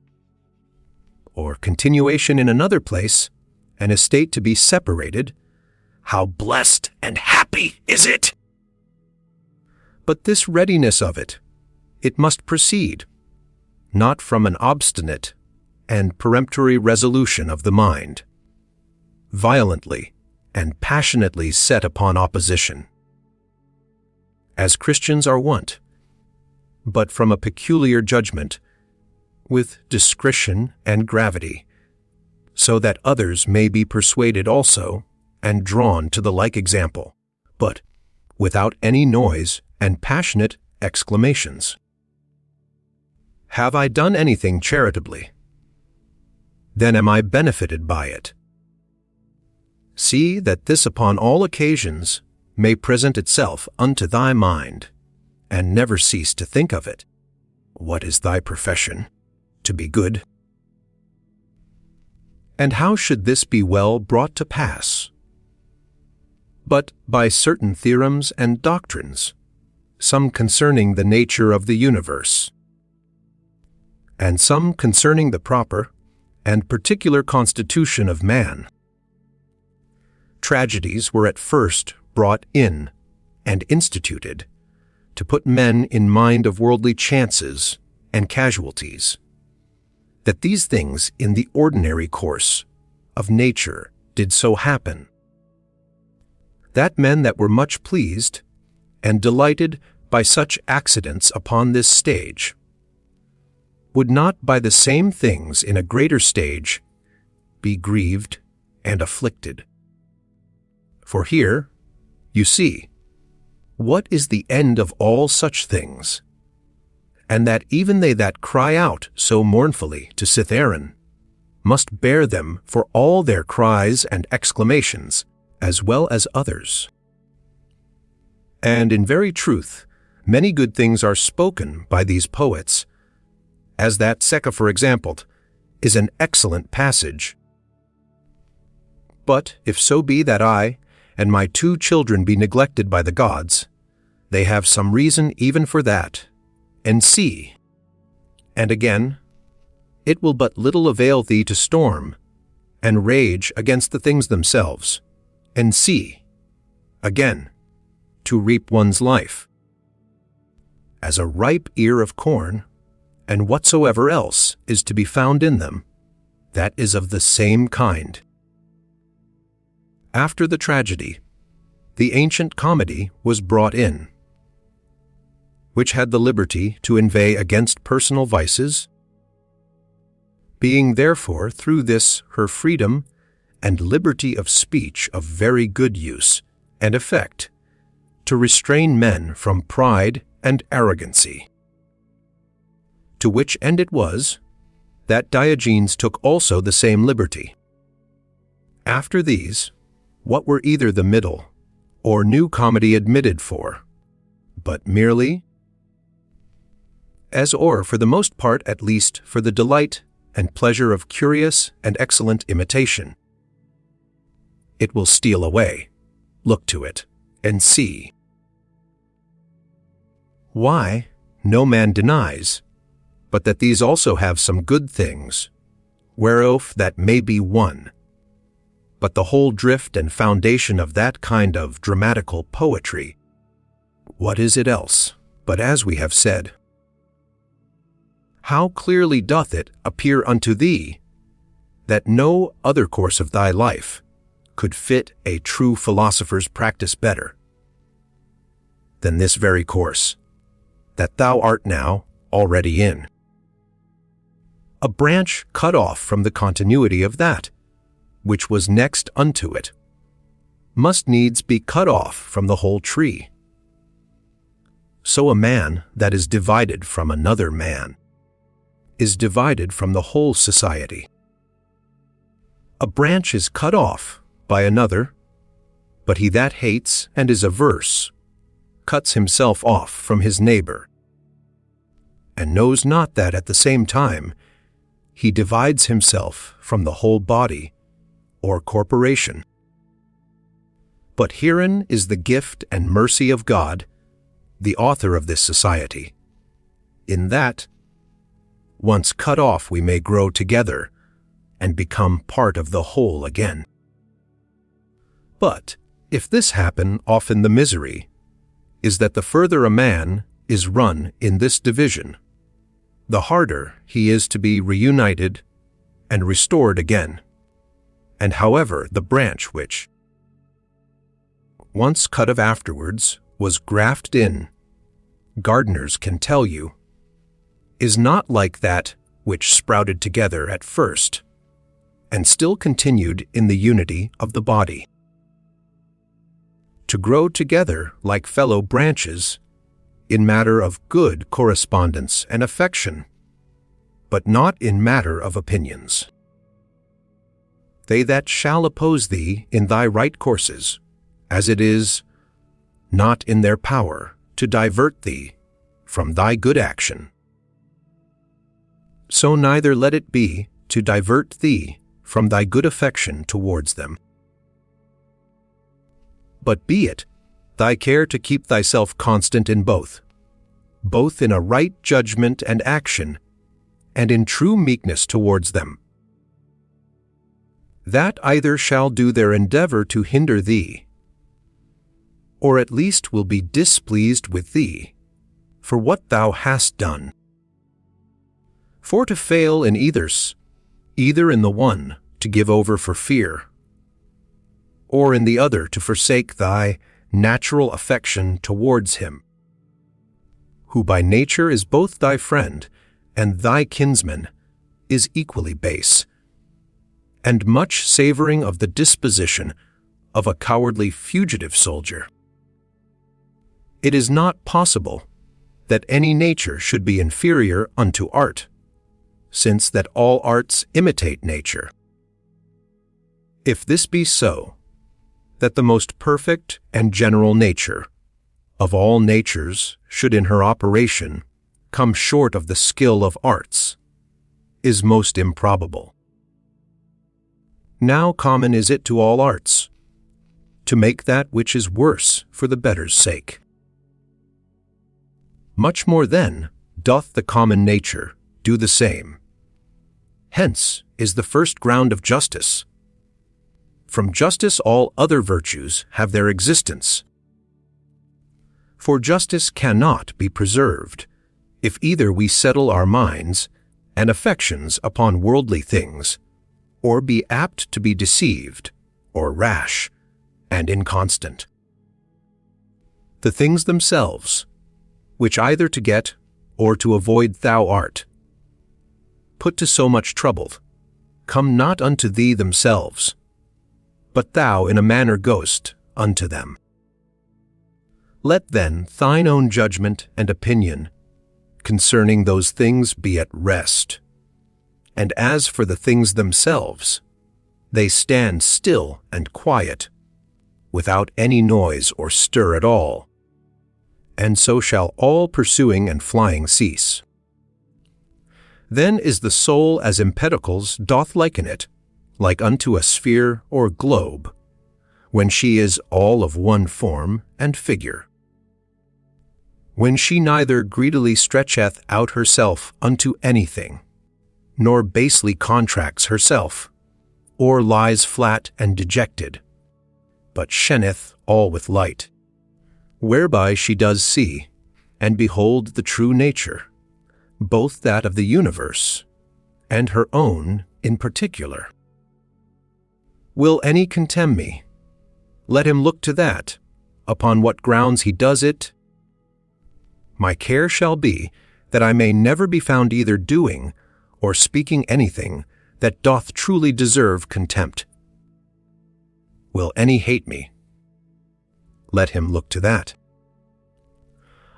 Speaker 1: or continuation in another place, an estate to be separated,
Speaker 2: how blessed and happy is it!
Speaker 1: But this readiness of it must proceed, not from an obstinate and peremptory resolution of the mind, violently and passionately set upon opposition, as Christians are wont, but from a peculiar judgment, with discretion and gravity, so that others may be persuaded also and drawn to the like example. but without any noise and passionate exclamations. Have I done anything charitably? Then am I benefited by it. See that this upon all occasions may present itself unto thy mind, and never cease to think of it. What is thy profession? To be good. And how should this be well brought to pass? But by certain theorems and doctrines, some concerning the nature of the universe, and some concerning the proper and particular constitution of man. Tragedies were at first brought in and instituted to put men in mind of worldly chances and casualties, that these things in the ordinary course of nature did so happen, that men that were much pleased and delighted by such accidents upon this stage would not by the same things in a greater stage be grieved and afflicted. For here, you see, what is the end of all such things, and that even they that cry out so mournfully to Cytheron must bear them for all their cries and exclamations, as well as others. And in very truth, many good things are spoken by these poets, as that Seca, for example, is an excellent passage. But if so be that I and my 2 children be neglected by the gods, they have some reason even for that, and see. And again, it will but little avail thee to storm, and rage against the things themselves, and see, again, to reap one's life. As a ripe ear of corn, and whatsoever else is to be found in them, that is of the same kind. After the tragedy, the ancient comedy was brought in, which had the liberty to inveigh against personal vices, being therefore through this her freedom and liberty of speech of very good use and effect, to restrain men from pride and arrogancy. To which end it was, that Diogenes took also the same liberty. After these, what were either the middle or new comedy admitted for, but merely, as or for the most part at least for the delight and pleasure of curious and excellent imitation. It will steal away, look to it, and see. Why, no man denies, but that these also have some good things, whereof that may be one. But the whole drift and foundation of that kind of dramatical poetry, what is it else, but as we have said? How clearly doth it appear unto thee, that no other course of thy life could fit a true philosopher's practice better than this very course, that thou art now already in. A branch cut off from the continuity of that, which was next unto it, must needs be cut off from the whole tree. So a man that is divided from another man is divided from the whole society. A branch is cut off by another, but he that hates and is averse cuts himself off from his neighbor, and knows not that at the same time he divides himself from the whole body or corporation. But herein is the gift and mercy of God, the author of this society, in that, once cut off, we may grow together and become part of the whole again. But if this happen, often the misery is that the further a man is run in this division, the harder he is to be reunited and restored again. And however the branch which, once cut off afterwards, was grafted in, gardeners can tell you, is not like that which sprouted together at first, and still continued in the unity of the body. to grow together like fellow branches, in matter of good correspondence and affection, but not in matter of opinions. They that shall oppose thee in thy right courses, as it is not in their power to divert thee from thy good action, so neither let it be to divert thee from thy good affection towards them. But be it thy care to keep thyself constant in both in a right judgment and action, and in true meekness towards them, that either shall do their endeavor to hinder thee, or at least will be displeased with thee for what thou hast done. For to fail in either in the one to give over for fear, or in the other to forsake thy natural affection towards him, who by nature is both thy friend and thy kinsman, is equally base, and much savoring of the disposition of a cowardly fugitive soldier. It is not possible that any nature should be inferior unto art, since that all arts imitate nature. If this be so, that the most perfect and general nature of all natures should in her operation come short of the skill of arts, is most improbable. Now common is it to all arts, to make that which is worse for the better's sake. Much more then doth the common nature do the same. Hence is the first ground of justice. From justice all other virtues have their existence. For justice cannot be preserved, if either we settle our minds and affections upon worldly things, or be apt to be deceived, or rash, and inconstant. The things themselves, which either to get or to avoid thou art, put to so much trouble, come not unto thee themselves, but thou in a manner goest unto them. Let then thine own judgment and opinion concerning those things be at rest, and as for the things themselves, they stand still and quiet, without any noise or stir at all, and so shall all pursuing and flying cease. Then is the soul, as Empedocles doth liken it, like unto a sphere or globe, when she is all of one form and figure. When she neither greedily stretcheth out herself unto anything, nor basely contracts herself, or lies flat and dejected, but shineth all with light, whereby she does see and behold the true nature, both that of the universe and her own in particular. Will any contemn me? Let him look to that, upon what grounds he does it. My care shall be that I may never be found either doing or speaking anything that doth truly deserve contempt. Will any hate me? Let him look to that.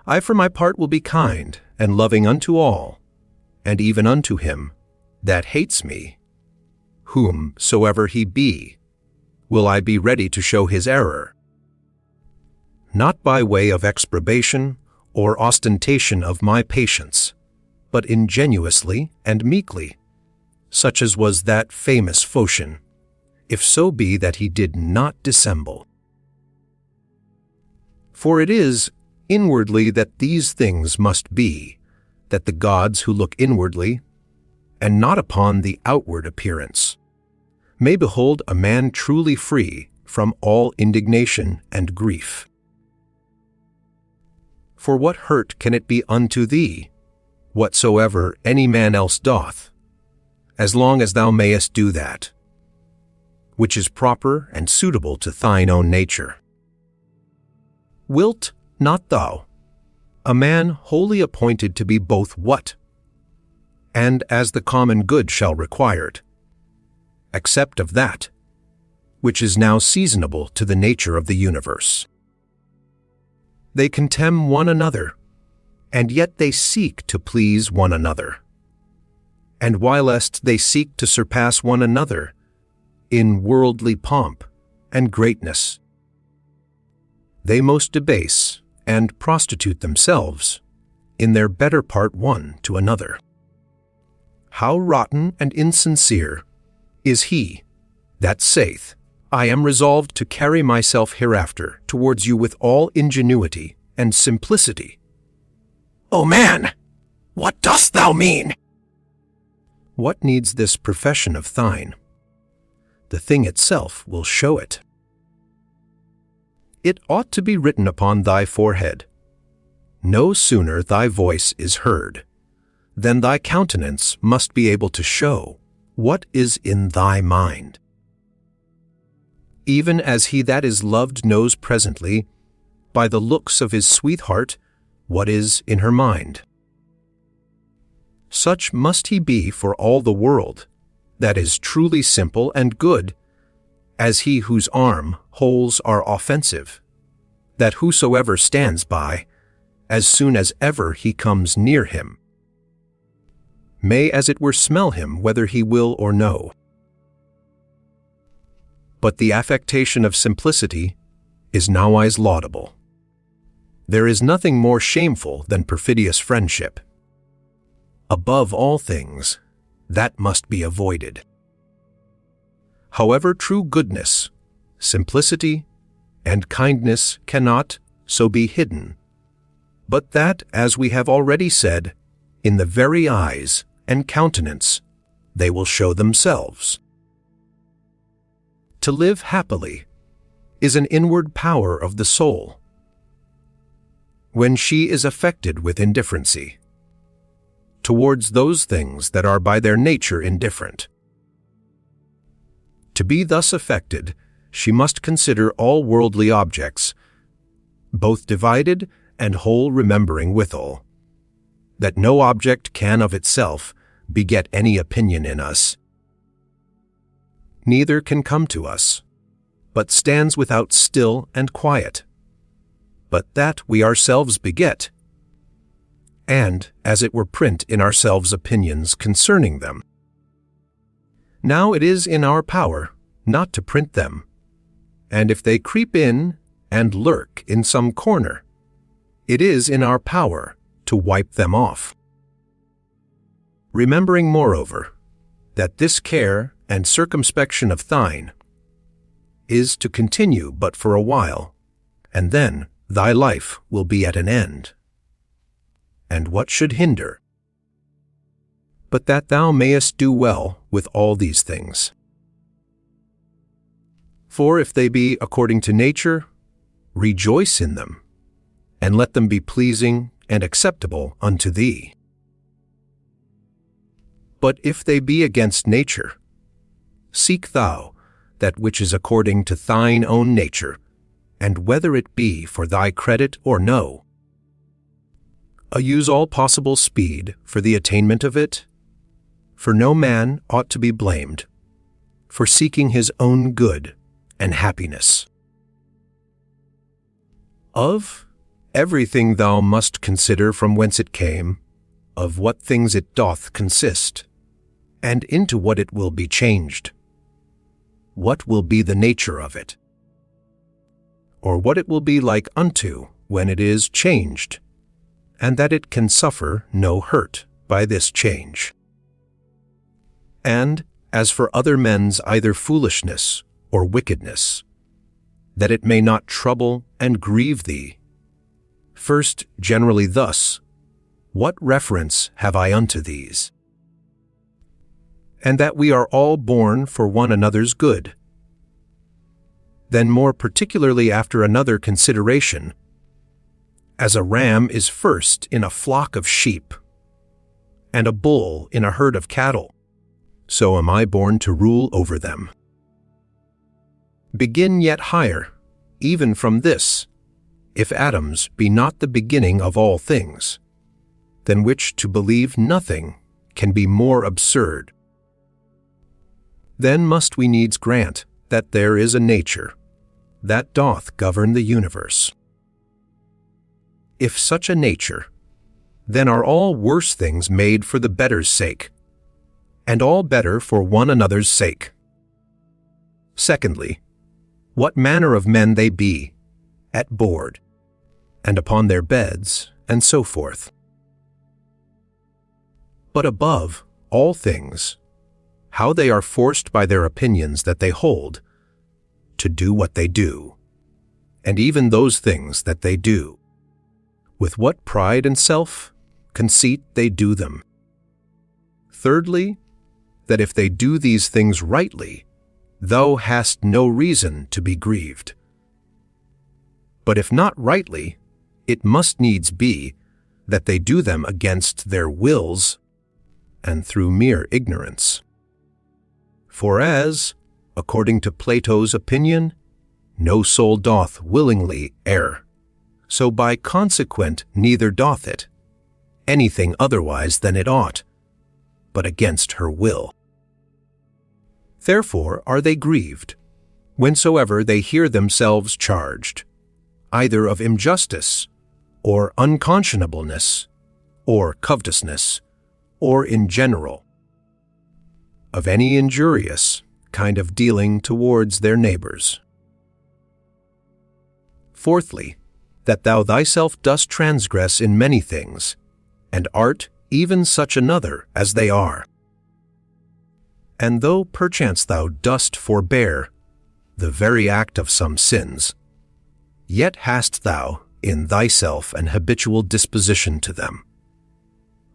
Speaker 1: I for my part will be kind and loving unto all, and even unto him that hates me, whomsoever he be, will I be ready to show his error, not by way of exprobation or ostentation of my patience, but ingenuously and meekly, such as was that famous Phocion, if so be that he did not dissemble. For it is inwardly that these things must be, that the gods who look inwardly, and not upon the outward appearance, may behold a man truly free from all indignation and grief. For what hurt can it be unto thee, whatsoever any man else doth, as long as thou mayest do that, which is proper and suitable to thine own nature? Wilt not thou, a man wholly appointed to be both what, and as the common good shall require it, accept of that, which is now seasonable to the nature of the universe? They contemn one another, and yet they seek to please one another. And whilst they seek to surpass one another in worldly pomp and greatness, they most debase and prostitute themselves in their better part one to another. How rotten and insincere is he that saith, I am resolved to carry myself hereafter towards you with all ingenuity and simplicity.
Speaker 2: O man, what dost thou mean?
Speaker 1: What needs this profession of thine? The thing itself will show it. It ought to be written upon thy forehead. No sooner thy voice is heard, than thy countenance must be able to show what is in thy mind. Even as he that is loved knows presently, by the looks of his sweetheart, what is in her mind. Such must he be for all the world, that is truly simple and good, as he whose arm holes are offensive, that whosoever stands by, as soon as ever he comes near him, may as it were smell him whether he will or no. But the affectation of simplicity is nowise laudable. There is nothing more shameful than perfidious friendship. Above all things, that must be avoided. However, true goodness, simplicity, and kindness cannot so be hidden, but that, as we have already said, in the very eyes and countenance they will show themselves. To live happily is an inward power of the soul. When she is affected with indifferency towards those things that are by their nature indifferent. To be thus affected, she must consider all worldly objects, both divided and whole, remembering withal, that no object can of itself beget any opinion in us, neither can come to us, but stands without still and quiet, but that we ourselves beget, and, as it were, print in ourselves opinions concerning them. Now it is in our power not to print them, and if they creep in and lurk in some corner, it is in our power to wipe them off. Remembering, moreover, that this care and circumspection of thine is to continue but for a while, and then thy life will be at an end. And what should hinder? But that thou mayest do well with all these things. For if they be according to nature, rejoice in them, and let them be pleasing and acceptable unto thee. But if they be against nature, seek thou that which is according to thine own nature, and whether it be for thy credit or no, use all possible speed for the attainment of it, for no man ought to be blamed for seeking his own good and happiness. Of everything thou must consider from whence it came, of what things it doth consist, and into what it will be changed. What will be the nature of it? Or what it will be like unto when it is changed, and that it can suffer no hurt by this change. And as for other men's either foolishness or wickedness, that it may not trouble and grieve thee, first generally thus, what reference have I unto these? And that we are all born for one another's good. Then more particularly after another consideration, as a ram is first in a flock of sheep, and a bull in a herd of cattle, so am I born to rule over them. Begin yet higher, even from this, if atoms be not the beginning of all things, than which to believe nothing can be more absurd. Then must we needs grant that there is a nature that doth govern the universe. if such a nature, then are all worse things made for the better's sake, and all better for one another's sake. Secondly, what manner of men they be, at board, and upon their beds, and so forth. But above all things, how they are forced by their opinions that they hold, to do what they do, and even those things that they do, with what pride and self-conceit they do them. Thirdly, that if they do these things rightly, thou hast no reason to be grieved. But if not rightly, it must needs be that they do them against their wills and through mere ignorance. For as, according to Plato's opinion, no soul doth willingly err, so by consequent neither doth it anything otherwise than it ought, but against her will. Therefore are they grieved, whensoever they hear themselves charged, either of injustice, or unconscionableness, or covetousness, or in general, of any injurious kind of dealing towards their neighbors. Fourthly, that thou thyself dost transgress in many things, and art even such another as they are. And though perchance thou dost forbear the very act of some sins, yet hast thou in thyself an habitual disposition to them,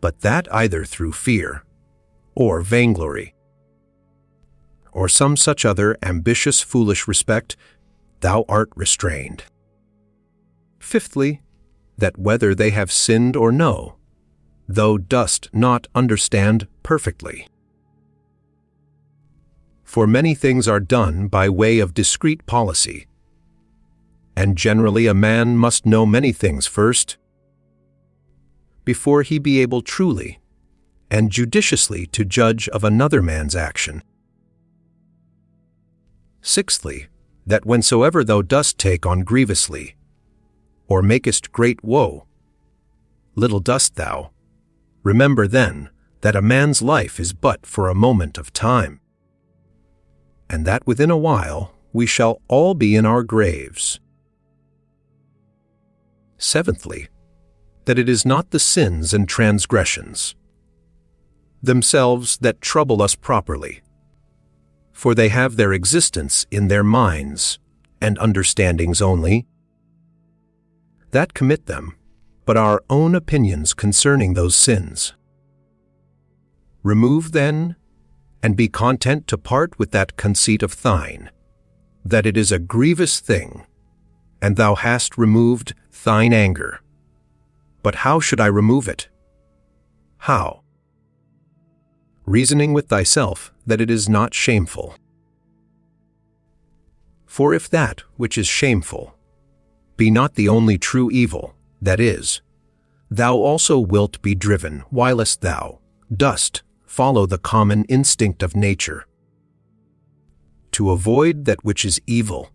Speaker 1: but that either through fear, or vainglory, or some such other ambitious foolish respect, thou art restrained. Fifthly, that whether they have sinned or no, thou dost not understand perfectly. For many things are done by way of discreet policy, and generally a man must know many things first, before he be able truly and judiciously to judge of another man's action. Sixthly, that whensoever thou dost take on grievously, or makest great woe, little dost thou remember then that a man's life is but for a moment of time, and that within a while we shall all be in our graves. Seventhly, that it is not the sins and transgressions themselves that trouble us properly, for they have their existence in their minds and understandings only, that commit them, but our own opinions concerning those sins. Remove then, and be content to part with that conceit of thine, that it is a grievous thing, and thou hast removed thine anger. But how should I remove it? How? Reasoning with thyself that it is not shameful. For if that which is shameful be not the only true evil, that is, thou also wilt be driven, whilst thou dost follow the common instinct of nature, to avoid that which is evil,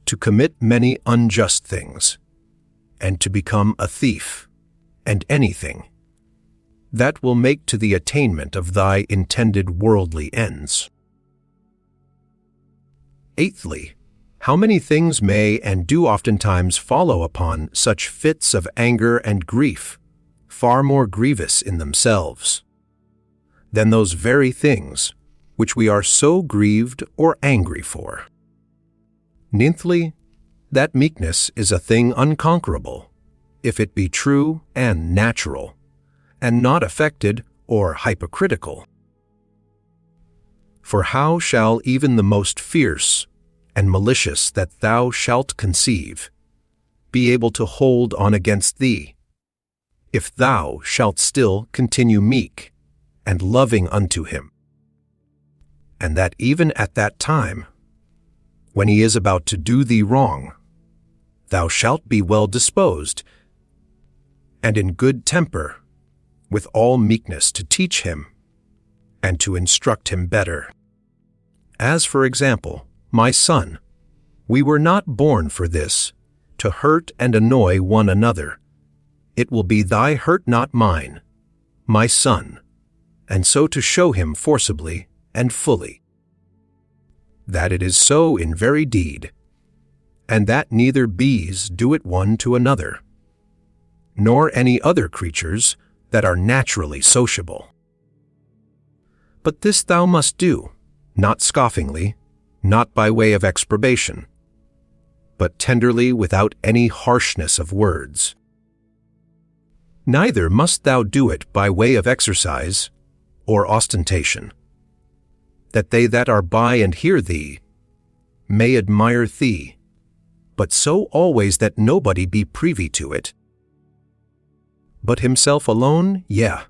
Speaker 1: to commit many unjust things, and to become a thief, and anything that will make to the attainment of thy intended worldly ends. Eighthly, how many things may and do oftentimes follow upon such fits of anger and grief, far more grievous in themselves than those very things which we are so grieved or angry for. Ninthly, that meekness is a thing unconquerable, if it be true and natural, and not affected or hypocritical. For how shall even the most fierce and malicious that thou shalt conceive be able to hold on against thee, if thou shalt still continue meek and loving unto him, and that even at that time, when he is about to do thee wrong, thou shalt be well disposed and in good temper, with all meekness to teach him and to instruct him better. As for example, my son, we were not born for this, to hurt and annoy one another, it will be thy hurt, not mine, my son, and so to show him forcibly and fully that it is so in very deed, and that neither bees do it one to another, nor any other creatures that are naturally sociable. But this thou must do, not scoffingly, not by way of exprobation, but tenderly, without any harshness of words. Neither must thou do it by way of exercise or ostentation, that they that are by and hear thee may admire thee, but so always that nobody be privy to it. But himself alone, yea,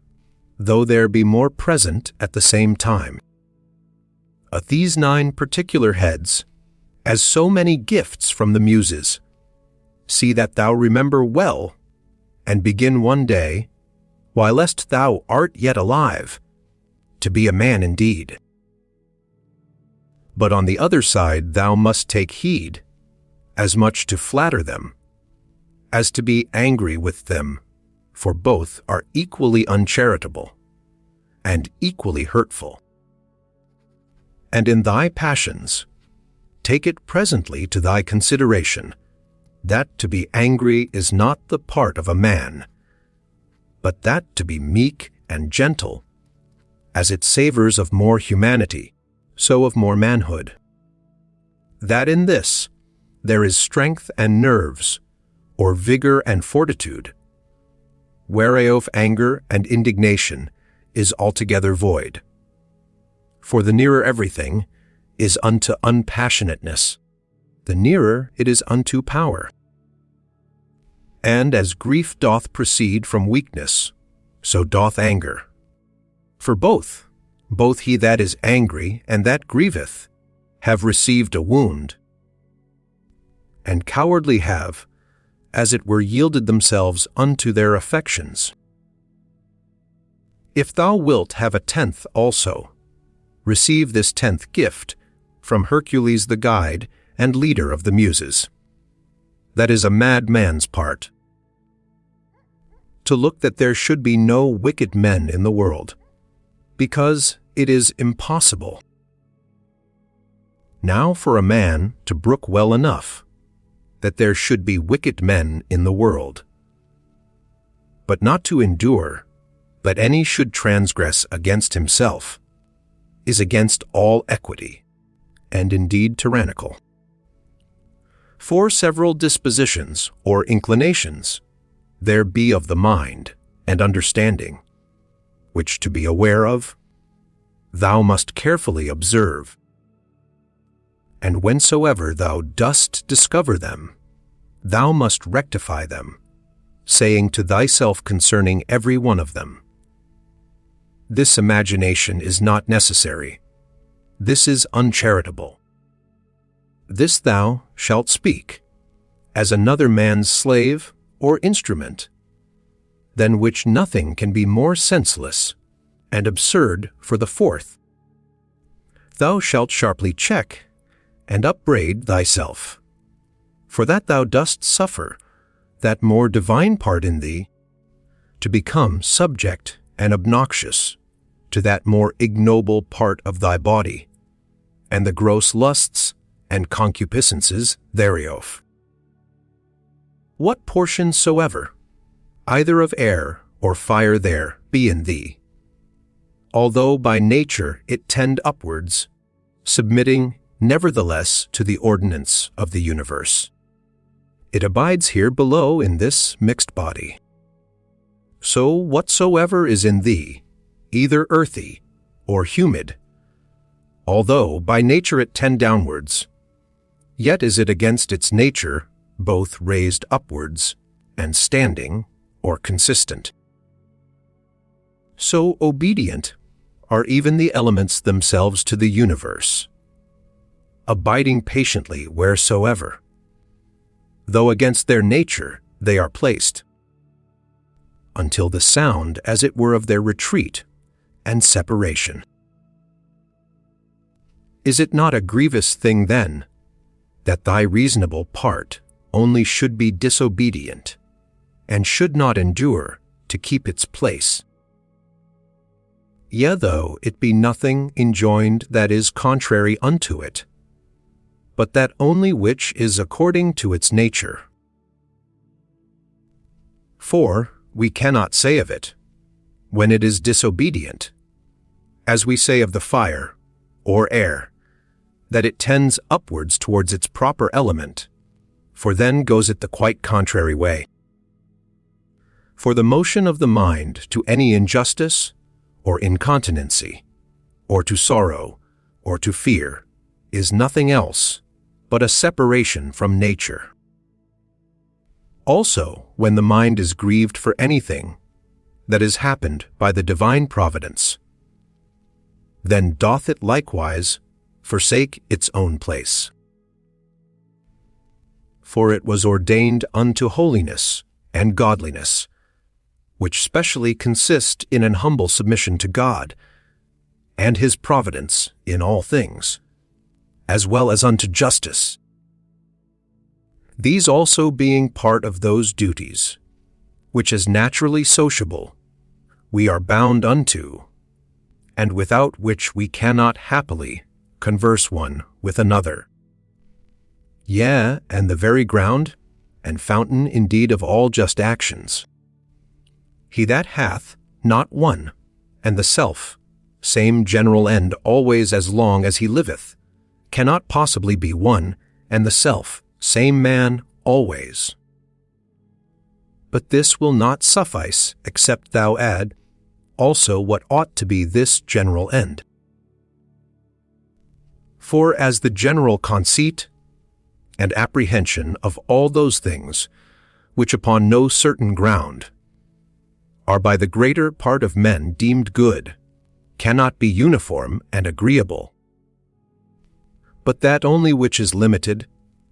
Speaker 1: though there be more present at the same time. Of these 9 particular heads, as so many gifts from the Muses, see that thou remember well, and begin one day, whilst thou art yet alive, to be a man indeed. But on the other side thou must take heed, as much to flatter them, as to be angry with them, for both are equally uncharitable, and equally hurtful. And in thy passions, take it presently to thy consideration, that to be angry is not the part of a man, but that to be meek and gentle, as it savors of more humanity, so of more manhood. That in this there is strength and nerves, or vigor and fortitude, whereof anger and indignation is altogether void. For the nearer everything is unto unpassionateness, the nearer it is unto power. And as grief doth proceed from weakness, so doth anger. For both he that is angry and that grieveth, have received a wound, and cowardly have, as it were, yielded themselves unto their affections. If thou wilt have a 10th also, receive this 10th gift from Hercules the guide and leader of the Muses. That is a madman's part, to look that there should be no wicked men in the world, because it is impossible. Now for a man to brook well enough that there should be wicked men in the world, but not to endure that any should transgress against himself, is against all equity, and indeed tyrannical. For several dispositions or inclinations there be of the mind and understanding, which to be aware of, thou must carefully observe. And whensoever thou dost discover them, thou must rectify them, saying to thyself concerning every one of them, this imagination is not necessary, this is uncharitable. This thou shalt speak, as another man's slave or instrument, than which nothing can be more senseless and absurd for the 4th. Thou shalt sharply check and upbraid thyself, for that thou dost suffer that more divine part in thee to become subject and obnoxious to that more ignoble part of thy body, and the gross lusts and concupiscences thereof. What portion soever, either of air or fire there be in thee, although by nature it tend upwards, submitting nevertheless to the ordinance of the universe, it abides here below in this mixed body. So whatsoever is in thee, either earthy or humid, although by nature it tend downwards, yet is it against its nature both raised upwards and standing or consistent. So obedient are even the elements themselves to the universe, abiding patiently wheresoever, though against their nature they are placed, until the sound, as it were, of their retreat and separation. Is it not a grievous thing, then, that thy reasonable part only should be disobedient, and should not endure to keep its place. Yea, though it be nothing enjoined that is contrary unto it, but that only which is according to its nature. For we cannot say of it, when it is disobedient, as we say of the fire or air, that it tends upwards towards its proper element, for then goes it the quite contrary way. For the motion of the mind to any injustice, or incontinency, or to sorrow, or to fear, is nothing else but a separation from nature. Also, when the mind is grieved for anything that is happened by the divine providence, then doth it likewise forsake its own place. For it was ordained unto holiness and godliness, which specially consist in an humble submission to God, and His providence in all things, as well as unto justice. These also being part of those duties, which as naturally sociable we are bound unto, and without which we cannot happily converse one with another. Yea, and the very ground and fountain indeed of all just actions. He that hath not one, and the self, same general end always as long as he liveth, cannot possibly be one, and the self, same man always. But this will not suffice, except thou add also what ought to be this general end. For as the general conceit and apprehension of all those things which upon no certain ground are by the greater part of men deemed good, cannot be uniform and agreeable, but that only which is limited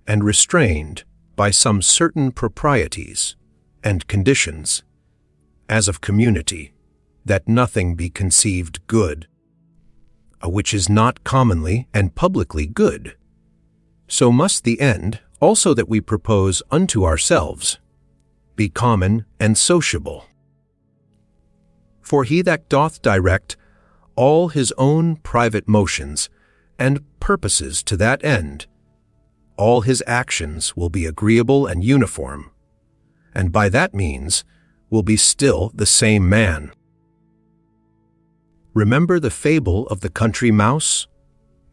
Speaker 1: and restrained by some certain proprieties and conditions, as of community, that nothing be conceived good, which is not commonly and publicly good, so must the end also that we propose unto ourselves be common and sociable. For he that doth direct all his own private motions and purposes to that end, all his actions will be agreeable and uniform, and by that means will be still the same man. Remember the fable of the country mouse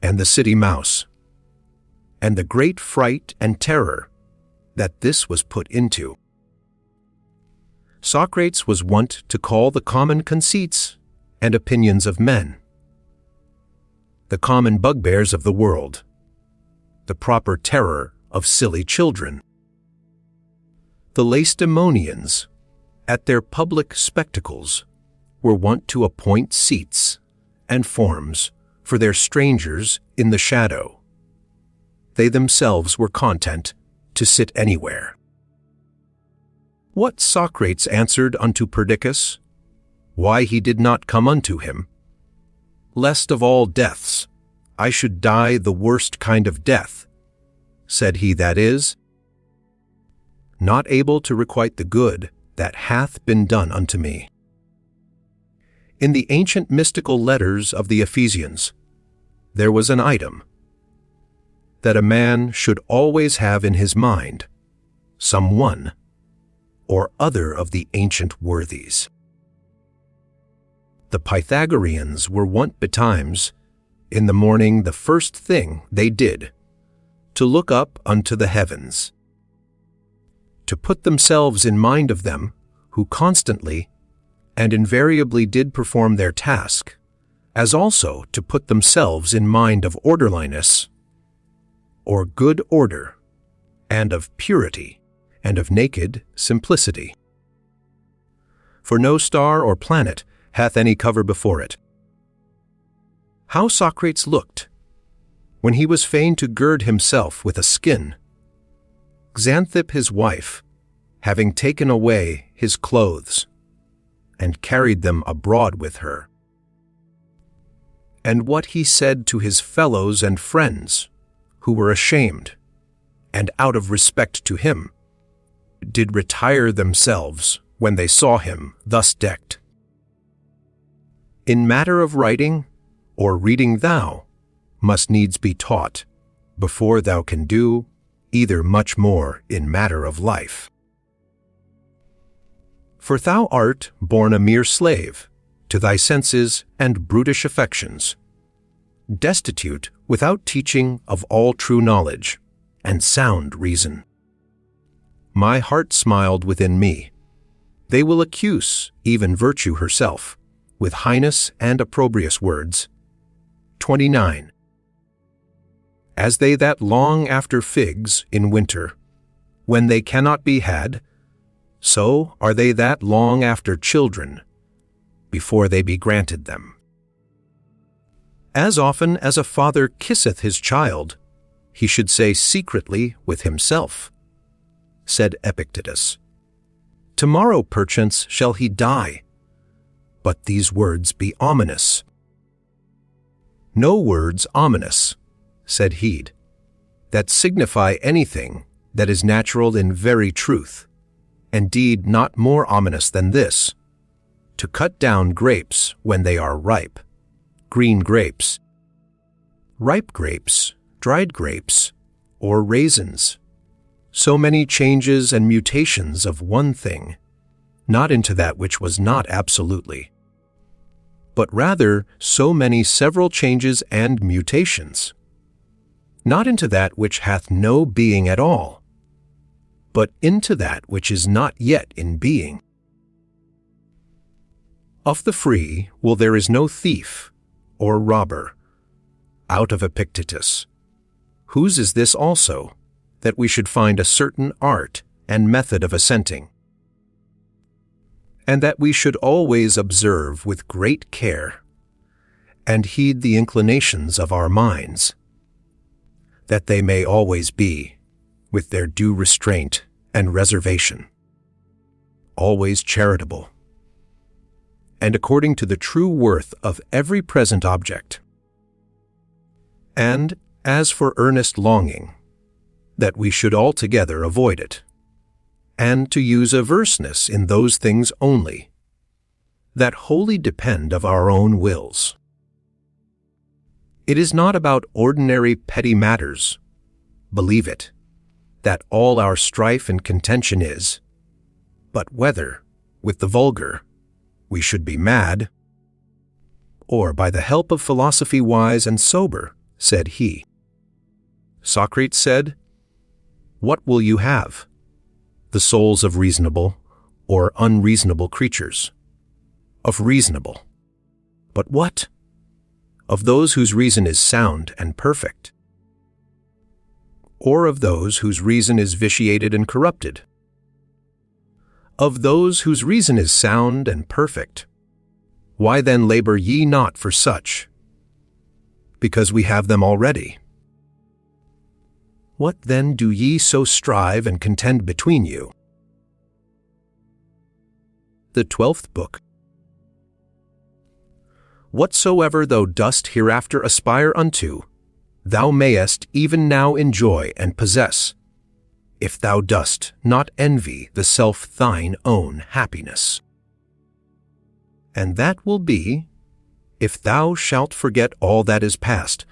Speaker 1: and the city mouse, and the great fright and terror that this was put into. Socrates was wont to call the common conceits and opinions of men, the common bugbears of the world, the proper terror of silly children. The Lacedaemonians, at their public spectacles, were wont to appoint seats and forms for their strangers in the shadow. They themselves were content to sit anywhere. What Socrates answered unto Perdiccas, why he did not come unto him? Lest of all deaths I should die the worst kind of death, said he, that is, not able to requite the good that hath been done unto me. In the ancient mystical letters of the Ephesians, there was an item that a man should always have in his mind some one or other of the ancient worthies. The Pythagoreans were wont betimes, in the morning the first thing they did, to look up unto the heavens, to put themselves in mind of them who constantly and invariably did perform their task, as also to put themselves in mind of orderliness, or good order, and of purity, and of naked simplicity. For no star or planet hath any cover before it. How Socrates looked, when he was fain to gird himself with a skin, Xanthip his wife, having taken away his clothes, and carried them abroad with her. And what he said to his fellows and friends, who were ashamed, and out of respect to him, did retire themselves when they saw him thus decked. In matter of writing or reading thou must needs be taught, before thou can do either much more in matter of life. For thou art born a mere slave to thy senses and brutish affections, destitute without teaching of all true knowledge and sound reason. My heart smiled within me. They will accuse even virtue herself with highness and opprobrious words. 29. As they that long after figs in winter, when they cannot be had, so are they that long after children, before they be granted them. As often as a father kisseth his child, he should say secretly with himself, said Epictetus, tomorrow perchance shall he die, but these words be ominous. No words ominous, said Hede, that signify anything that is natural in very truth, indeed not more ominous than this, to cut down grapes when they are ripe, green grapes, ripe grapes, dried grapes, or raisins, so many changes and mutations of one thing, not into that which was not absolutely, but rather so many several changes and mutations, not into that which hath no being at all, but into that which is not yet in being. Of the free will there is no thief or robber, out of Epictetus. Whose is this also, that we should find a certain art and method of assenting, and that we should always observe with great care, and heed the inclinations of our minds, that they may always be, with their due restraint and reservation, always charitable, and according to the true worth of every present object. And as for earnest longing, that we should altogether avoid it, and to use averseness in those things only, that wholly depend of our own wills. It is not about ordinary petty matters, believe it, that all our strife and contention is, but whether, with the vulgar, we should be mad, or by the help of philosophy wise and sober, said he. Socrates said, what will you have? The souls of reasonable or unreasonable creatures? Of reasonable. But what? Of those whose reason is sound and perfect? Or of those whose reason is vitiated and corrupted? Of those whose reason is sound and perfect. Why then labor ye not for such? Because we have them already. What then do ye so strive and contend between you? The 12th Book. Whatsoever thou dost hereafter aspire unto, thou mayest even now enjoy and possess, if thou dost not envy the self thine own happiness. And that will be, if thou shalt forget all that is past,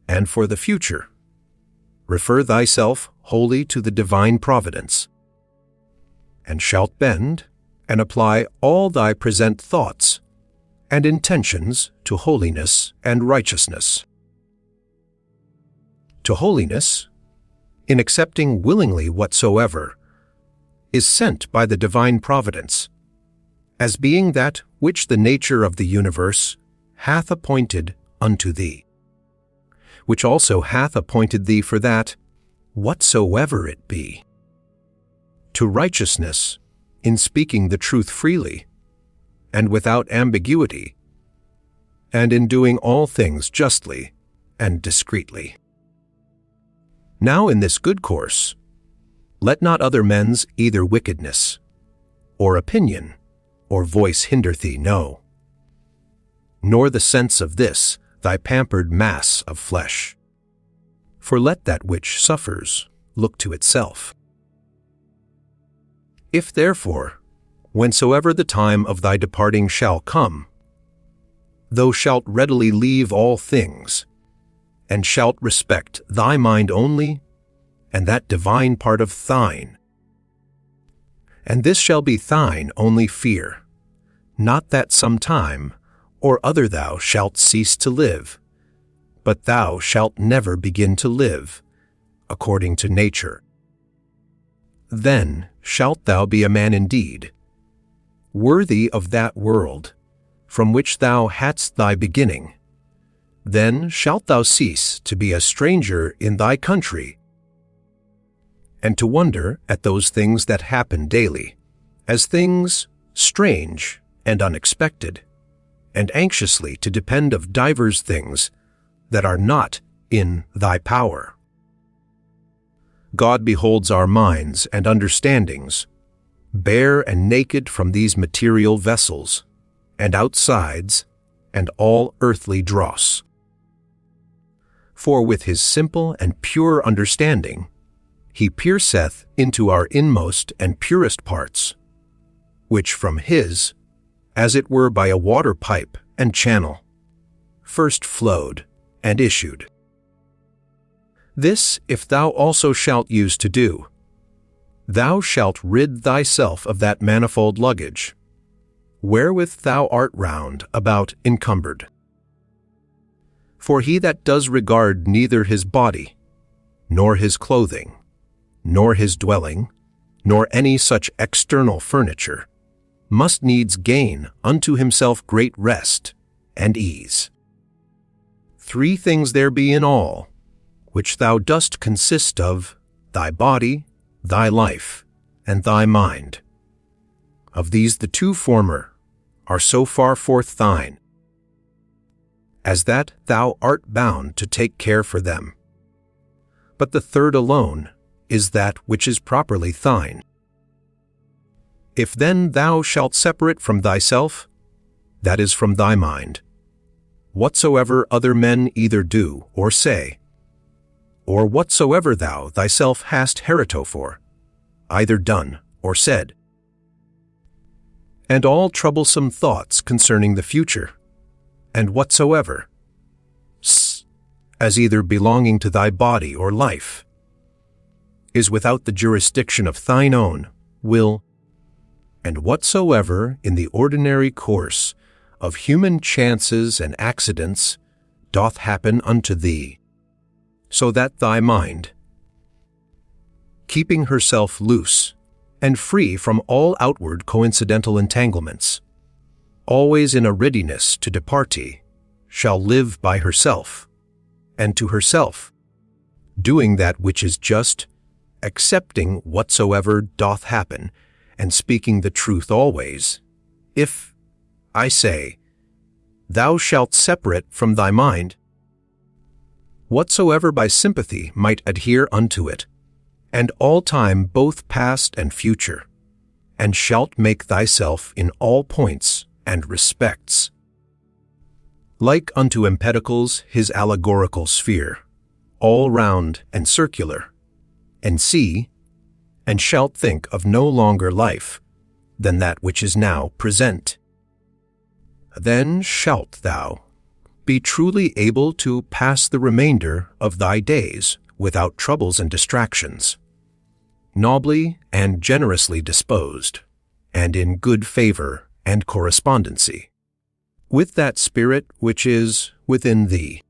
Speaker 1: and for the future, refer thyself wholly to the divine providence, and shalt bend and apply all thy present thoughts and intentions to holiness and righteousness. To holiness, in accepting willingly whatsoever, is sent by the divine providence, as being that which the nature of the universe hath appointed unto thee, which also hath appointed thee for that, whatsoever it be. To righteousness, in speaking the truth freely, and without ambiguity, and in doing all things justly and discreetly. Now in this good course, let not other men's either wickedness, or opinion, or voice hinder thee, no, nor the sense of this thy pampered mass of flesh. For let that which suffers look to itself. If therefore, whensoever the time of thy departing shall come, thou shalt readily leave all things, and shalt respect thy mind only, and that divine part of thine. And this shall be thine only fear, not that some time or other thou shalt cease to live, but thou shalt never begin to live, according to nature. Then shalt thou be a man indeed, worthy of that world, from which thou hadst thy beginning. Then shalt thou cease to be a stranger in thy country, and to wonder at those things that happen daily, as things strange and unexpected, and anxiously to depend of divers things that are not in thy power. God beholds our minds and understandings, bare and naked from these material vessels, and outsides, and all earthly dross. For with his simple and pure understanding, he pierceth into our inmost and purest parts, which from his, as it were by a water pipe and channel, first flowed and issued. This if thou also shalt use to do, thou shalt rid thyself of that manifold luggage, wherewith thou art round about encumbered. For he that does regard neither his body, nor his clothing, nor his dwelling, nor any such external furniture, must needs gain unto himself great rest and ease. 3 things there be in all, which thou dost consist of, thy body, thy life, and thy mind. Of these the 2 former are so far forth thine, as that thou art bound to take care for them. But the 3rd alone is that which is properly thine. If then thou shalt separate from thyself, that is from thy mind, whatsoever other men either do or say, or whatsoever thou thyself hast heretofore, either done or said, and all troublesome thoughts concerning the future, and whatsoever, as either belonging to thy body or life, is without the jurisdiction of thine own will, and whatsoever in the ordinary course of human chances and accidents doth happen unto thee, so that thy mind, keeping herself loose and free from all outward coincidental entanglements, always in a readiness to departee, shall live by herself, and to herself, doing that which is just, accepting whatsoever doth happen, and speaking the truth always. If, I say, thou shalt separate from thy mind whatsoever by sympathy might adhere unto it, and all time both past and future, and shalt make thyself in all points and respects like unto Empedocles his allegorical sphere, all round and circular, and see, and shalt think of no longer life than that which is now present. Then shalt thou be truly able to pass the remainder of thy days without troubles and distractions, nobly and generously disposed, and in good favor and correspondency with that spirit which is within thee.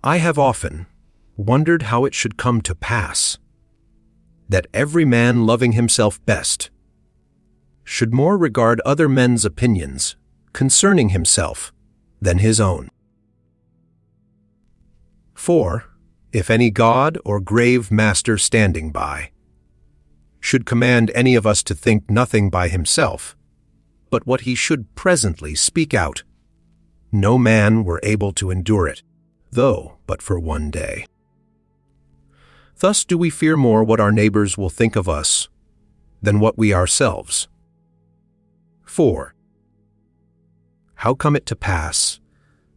Speaker 1: I have often wondered how it should come to pass that every man loving himself best should more regard other men's opinions concerning himself than his own. For, if any god or grave master standing by should command any of us to think nothing by himself, but what he should presently speak out, no man were able to endure it, though but for one day. Thus do we fear more what our neighbors will think of us than what we ourselves. 4. How come it to pass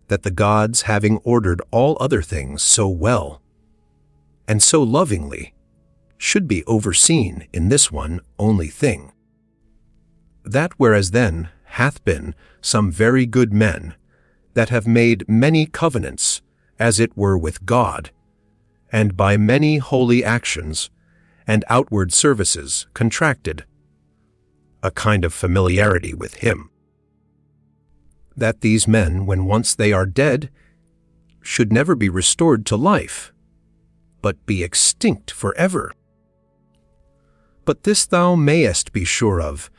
Speaker 1: that the gods, having ordered all other things so well, and so lovingly, should be overseen in this one only thing. That whereas then hath been some very good men that have made many covenants, as it were with God, and by many holy actions and outward services contracted a kind of familiarity with him, that these men, when once they are dead, should never be restored to life, but be extinct forever. But this thou mayest be sure of,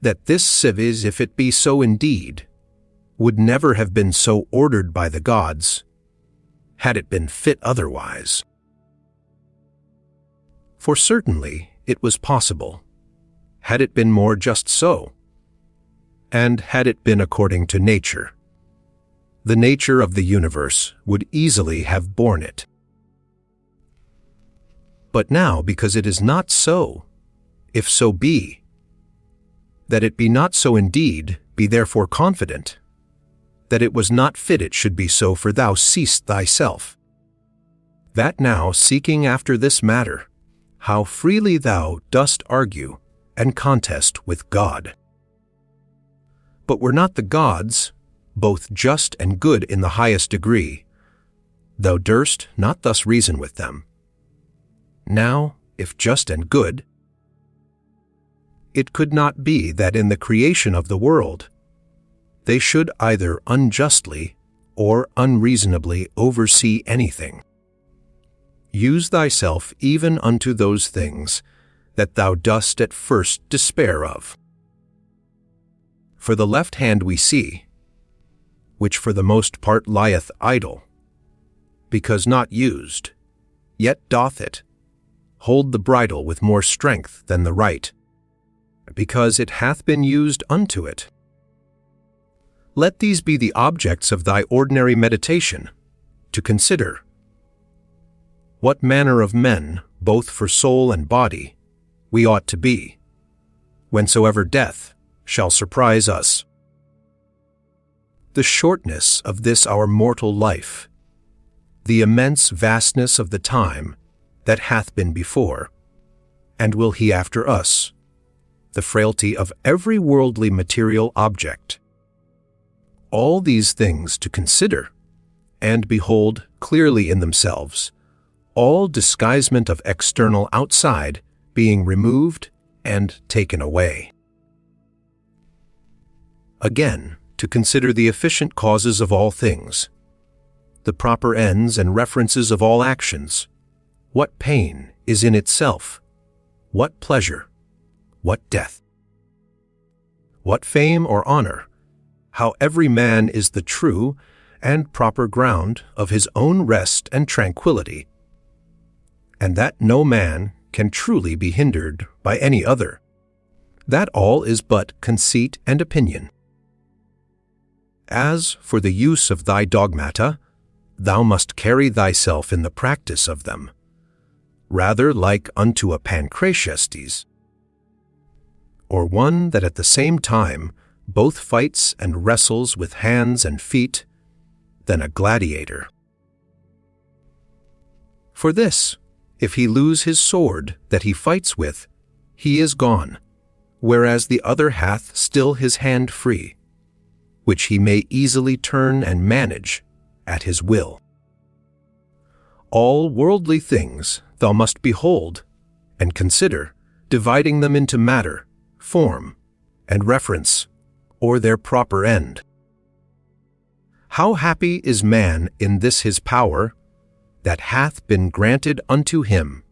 Speaker 1: that this civis, if it be so indeed, would never have been so ordered by the gods, had it been fit otherwise. For certainly it was possible, had it been more just so, and had it been according to nature, the nature of the universe would easily have borne it. But now, because it is not so, if so be, that it be not so indeed, be therefore confident, that it was not fit it should be so, for thou seest thyself, that now, seeking after this matter, how freely thou dost argue and contest with God. But were not the gods, both just and good in the highest degree, thou durst not thus reason with them. Now, if just and good, it could not be that in the creation of the world they should either unjustly or unreasonably oversee anything. Use thyself even unto those things that thou dost at first despair of. For the left hand we see, which for the most part lieth idle, because not used, yet doth it hold the bridle with more strength than the right, because it hath been used unto it. Let these be the objects of thy ordinary meditation, to consider what manner of men, both for soul and body, we ought to be, whensoever death shall surprise us. The shortness of this our mortal life, the immense vastness of the time that hath been before, and will he after us, the frailty of every worldly material object, all these things to consider, and behold clearly in themselves, all disguisement of external outside being removed and taken away. Again, to consider the efficient causes of all things, the proper ends and references of all actions, what pain is in itself, what pleasure, what death, what fame or honor, how every man is the true and proper ground of his own rest and tranquility, and that no man can truly be hindered by any other, that all is but conceit and opinion. As for the use of thy dogmata, thou must carry thyself in the practice of them, rather like unto a Pancratiastes, or one that at the same time both fights and wrestles with hands and feet, than a gladiator. For this, if he lose his sword that he fights with, he is gone, whereas the other hath still his hand free, which he may easily turn and manage at his will. All worldly things thou must behold and consider, dividing them into matter, form, and reference, or their proper end. How happy is man in this his power, that hath been granted unto him,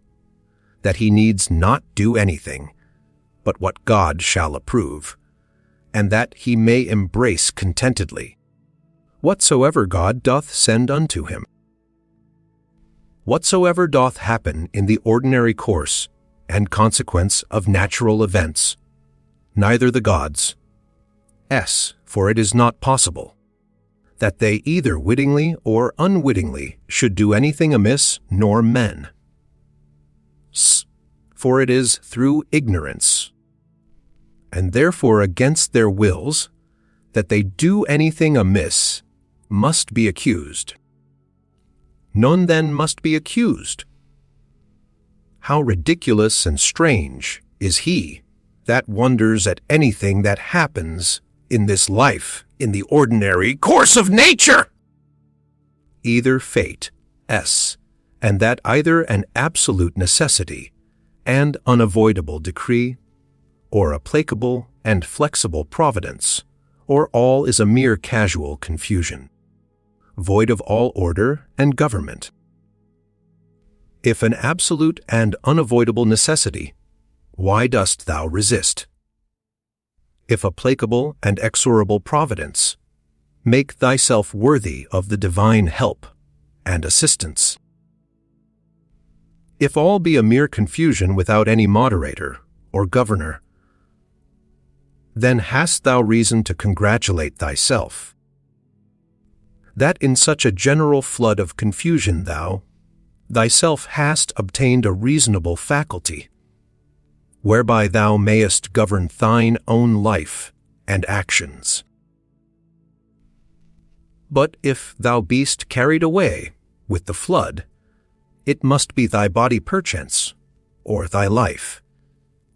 Speaker 1: that he needs not do anything, but what God shall approve, and that he may embrace contentedly whatsoever God doth send unto him. Whatsoever doth happen in the ordinary course and consequence of natural events, neither the gods, for it is not possible, that they either wittingly or unwittingly should do anything amiss, nor men. For it is through ignorance, and therefore against their wills, that they do anything amiss, must be accused. None then must be accused. how ridiculous and strange is he that wonders at anything that happens in this life in the ordinary course of nature! Either fate, and that either an absolute necessity and unavoidable decree, or a placable and flexible providence, or all is a mere casual confusion, void of all order and government. If an absolute and unavoidable necessity, why dost thou resist? If a placable and exorable providence, make thyself worthy of the divine help and assistance. If all be a mere confusion without any moderator or governor, then hast thou reason to congratulate thyself, that in such a general flood of confusion thou, thyself hast obtained a reasonable faculty, whereby thou mayest govern thine own life and actions. But if thou beest carried away with the flood, it must be thy body perchance, or thy life,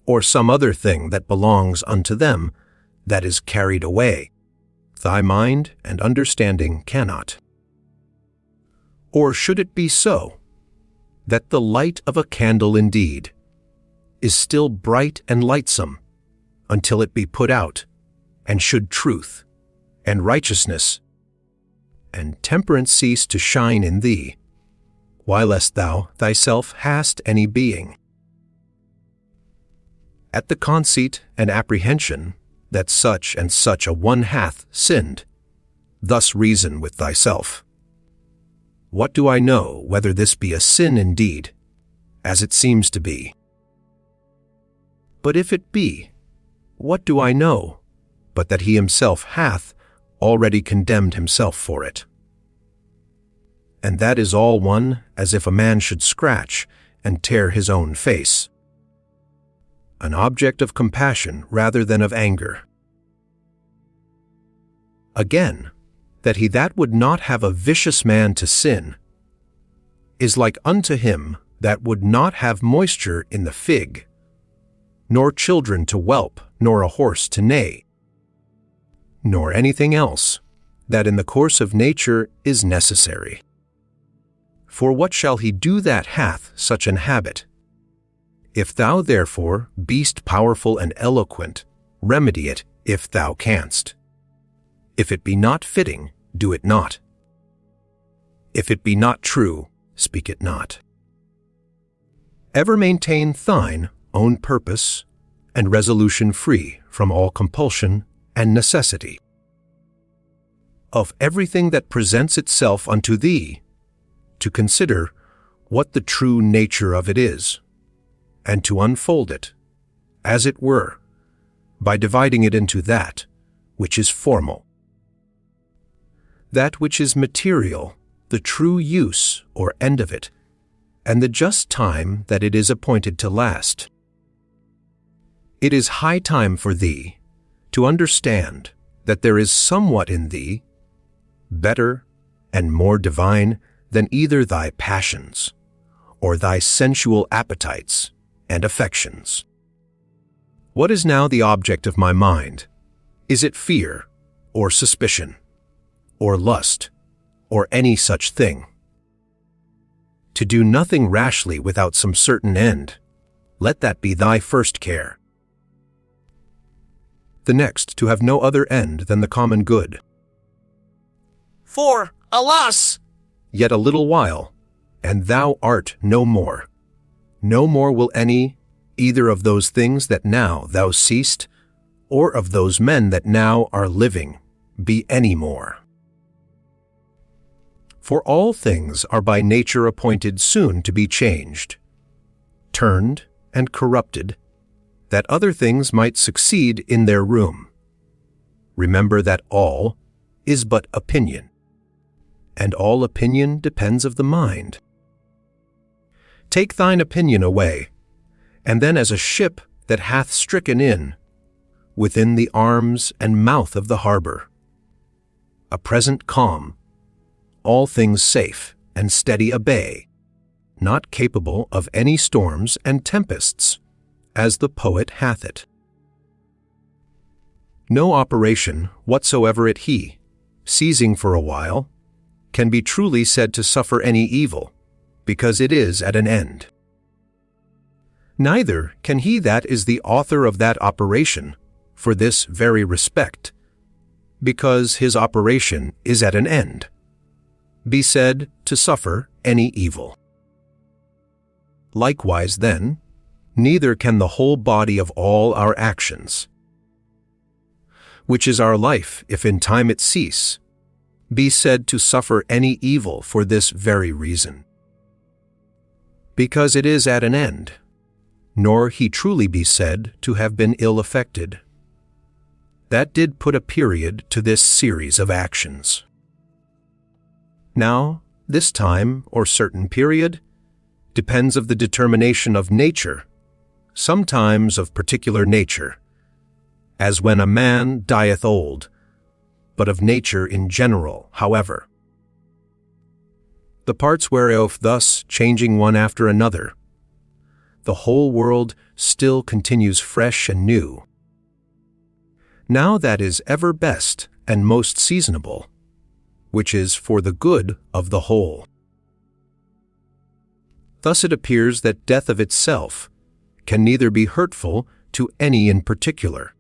Speaker 1: or some other thing that belongs unto them that is carried away. Thy mind and understanding cannot. Or should it be so, that the light of a candle indeed is still bright and lightsome until it be put out, and should truth and righteousness and temperance cease to shine in thee, whilst thou thyself hast any being? At the conceit and apprehension that such and such a one hath sinned, thus reason with thyself. What do I know whether this be a sin indeed, as it seems to be? But if it be, what do I know, but that he himself hath already condemned himself for it? And that is all one as if a man should scratch and tear his own face. An object of compassion rather than of anger. Again, that he that would not have a vicious man to sin is like unto him that would not have moisture in the fig, nor children to whelp, nor a horse to neigh, nor anything else that in the course of nature is necessary. For what shall he do that hath such an habit? If thou therefore beest powerful and eloquent, remedy it if thou canst. If it be not fitting, do it not. If it be not true, speak it not. Ever maintain thine own purpose and resolution free from all compulsion and necessity. Of everything that presents itself unto thee, to consider what the true nature of it is, and to unfold it, as it were, by dividing it into that which is formal, that which is material, the true use or end of it, and the just time that it is appointed to last. It is high time for thee to understand that there is somewhat in thee better and more divine than either thy passions or thy sensual appetites and affections. What is now the object of my mind? Is it fear, or suspicion, or lust, or any such thing? To do nothing rashly without some certain end, let that be thy first care. The next, to have no other end than the common good.
Speaker 2: For, alas!
Speaker 1: Yet a little while, and thou art no more. No more will any, either of those things that now thou seest, or of those men that now are living, be any more. For all things are by nature appointed soon to be changed, turned and corrupted, that other things might succeed in their room. Remember that all is but opinion, and all opinion depends of the mind. Take thine opinion away, and then as a ship that hath stricken in, within the arms and mouth of the harbor, a present calm, all things safe and steady a bay, not capable of any storms and tempests, as the poet hath it. No operation whatsoever it he, ceasing for a while, can be truly said to suffer any evil, because it is at an end. Neither can he that is the author of that operation, for this very respect, because his operation is at an end, be said to suffer any evil. Likewise, then, neither can the whole body of all our actions, which is our life if in time it cease, be said to suffer any evil for this very reason, because it is at an end, nor he truly be said to have been ill affected. That did put a period to this series of actions. Now, this time or certain period depends of the determination of nature, sometimes of particular nature, as when a man dieth old, but of nature in general, however. The parts whereof thus changing one after another, the whole world still continues fresh and new. Now that is ever best and most seasonable, which is for the good of the whole. Thus it appears that death of itself can neither be hurtful to any in particular,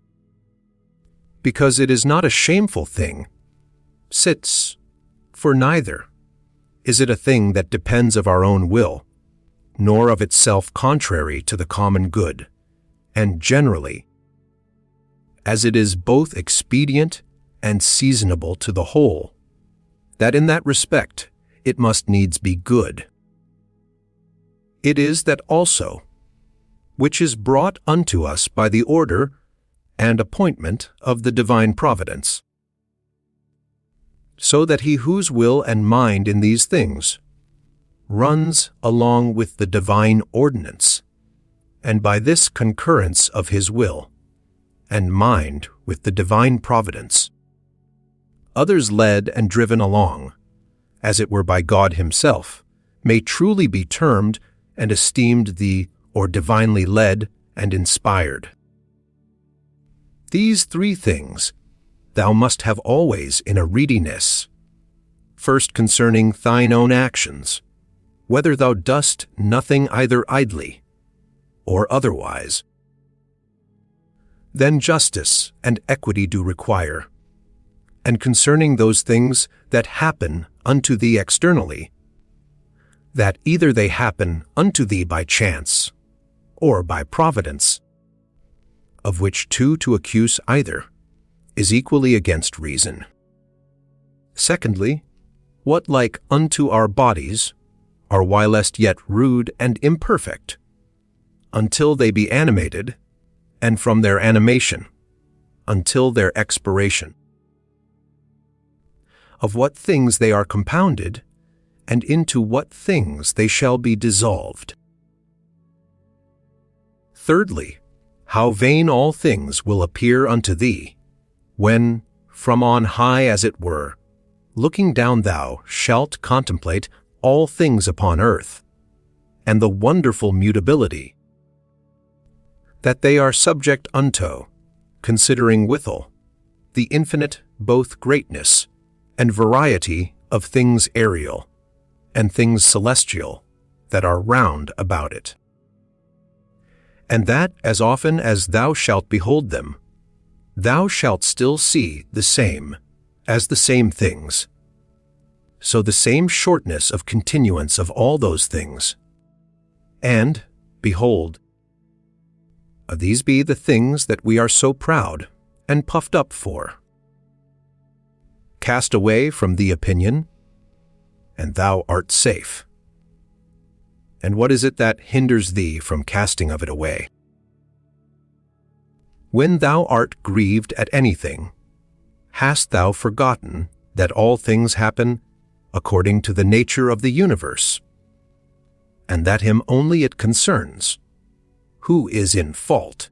Speaker 1: because it is not a shameful thing, sits, for neither is it a thing that depends of our own will, nor of itself contrary to the common good, and generally, as it is both expedient and seasonable to the whole, that in that respect it must needs be good. It is that also, which is brought unto us by the order and appointment of the divine providence, so that he whose will and mind in these things runs along with the divine ordinance, and by this concurrence of his will and mind with the divine providence, others led and driven along, as it were by God himself, may truly be termed and esteemed the or divinely led and inspired. These three things thou must have always in a readiness. First, concerning thine own actions, whether thou dost nothing either idly or otherwise. Then justice and equity do require, and concerning those things that happen unto thee externally, that either they happen unto thee by chance or by providence, of which two to accuse either is equally against reason. Secondly, what like unto our bodies are whilst yet rude and imperfect, until they be animated, and from their animation until their expiration, of what things they are compounded, and into what things they shall be dissolved. Thirdly, how vain all things will appear unto thee, when, from on high as it were, looking down thou shalt contemplate all things upon earth, and the wonderful mutability that they are subject unto, considering withal the infinite both greatness and variety of things aerial and things celestial that are round about it. And that as often as thou shalt behold them, thou shalt still see the same as the same things. So the same shortness of continuance of all those things. And, behold, these be the things that we are so proud and puffed up for. Cast away from thee opinion, and thou art safe. And what is it that hinders thee from casting of it away? When thou art grieved at anything, hast thou forgotten that all things happen according to the nature of the universe, and that him only it concerns, who is in fault?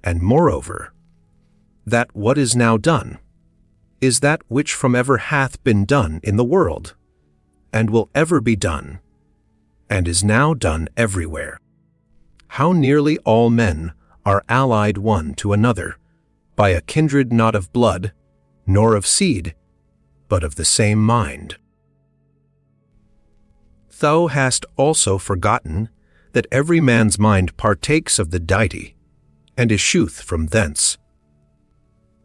Speaker 1: And moreover, that what is now done is that which from ever hath been done in the world, and will ever be done, and is now done everywhere. How nearly all men are allied one to another by a kindred not of blood, nor of seed, but of the same mind. Thou hast also forgotten that every man's mind partakes of the deity, and issueth from thence,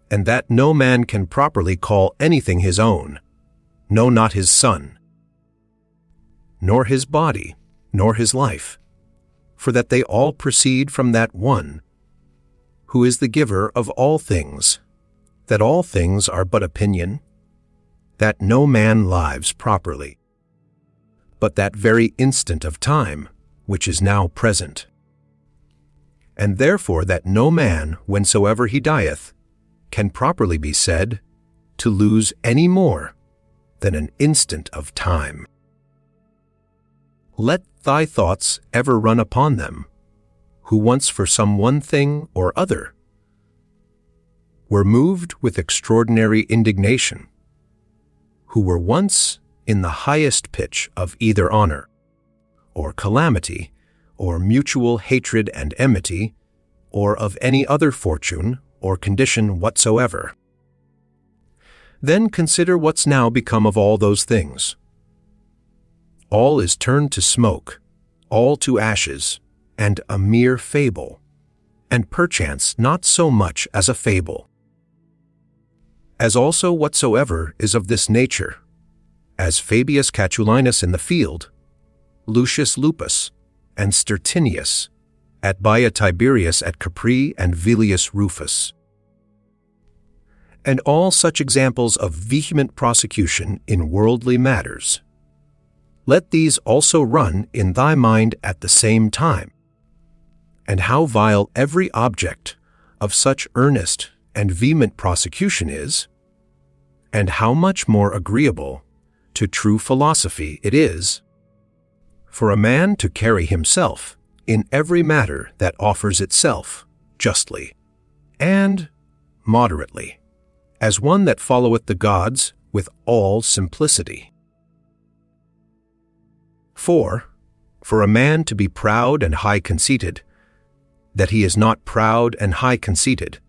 Speaker 1: and that no man can properly call anything his own, no, not his son, nor his body, nor his life, for that they all proceed from that one, who is the giver of all things, that all things are but opinion, that no man lives properly, but that very instant of time, which is now present. And therefore that no man, whensoever he dieth, can properly be said to lose any more than an instant of time. Let thy thoughts ever run upon them, who once for some one thing or other were moved with extraordinary indignation, who were once in the highest pitch of either honor, or calamity, or mutual hatred and enmity, or of any other fortune or condition whatsoever. Then consider what's now become of all those things. All is turned to smoke, all to ashes, and a mere fable, and perchance not so much as a fable. As also whatsoever is of this nature, as Fabius Catulinus in the field, Lucius Lupus, and Stertinius, at Baia Tiberius at Capri, and Vilius Rufus. And all such examples of vehement prosecution in worldly matters. Let these also run in thy mind at the same time. And how vile every object of such earnest and vehement prosecution is, and how much more agreeable to true philosophy it is, for a man to carry himself in every matter that offers itself justly and moderately, as one that followeth the gods with all simplicity. For a man to be proud and high-conceited, that he is not proud and high-conceited,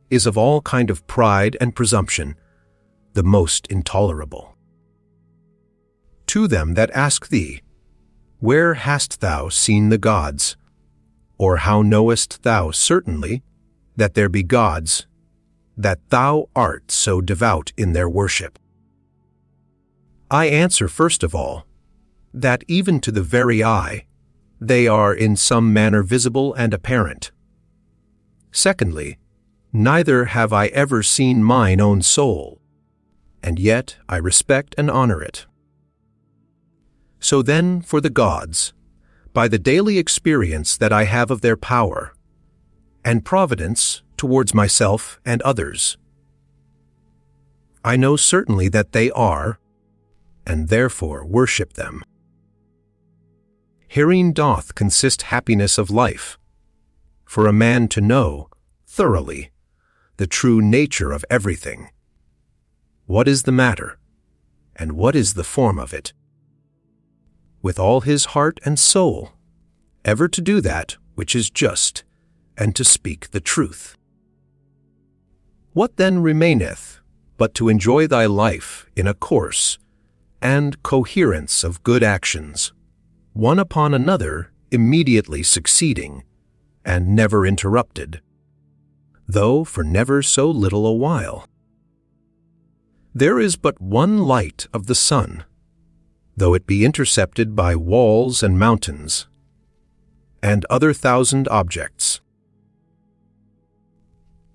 Speaker 1: is of all kind of pride and presumption the most intolerable. To them that ask thee, where hast thou seen the gods? Or how knowest thou certainly that there be gods, that thou art so devout in their worship? I answer first of all, that even to the very eye, they are in some manner visible and apparent. Secondly, neither have I ever seen mine own soul, and yet I respect and honor it. So then for the gods, by the daily experience that I have of their power, and providence towards myself and others, I know certainly that they are, and therefore worship them. Herein doth consist happiness of life, for a man to know thoroughly the true nature of everything. What is the matter, and what is the form of it? With all his heart and soul, ever to do that which is just, and to speak the truth. What then remaineth but to enjoy thy life in a course and coherence of good actions, one upon another immediately succeeding, and never interrupted, though for never so little a while? There is but one light of the sun, though it be intercepted by walls and mountains, and other thousand objects.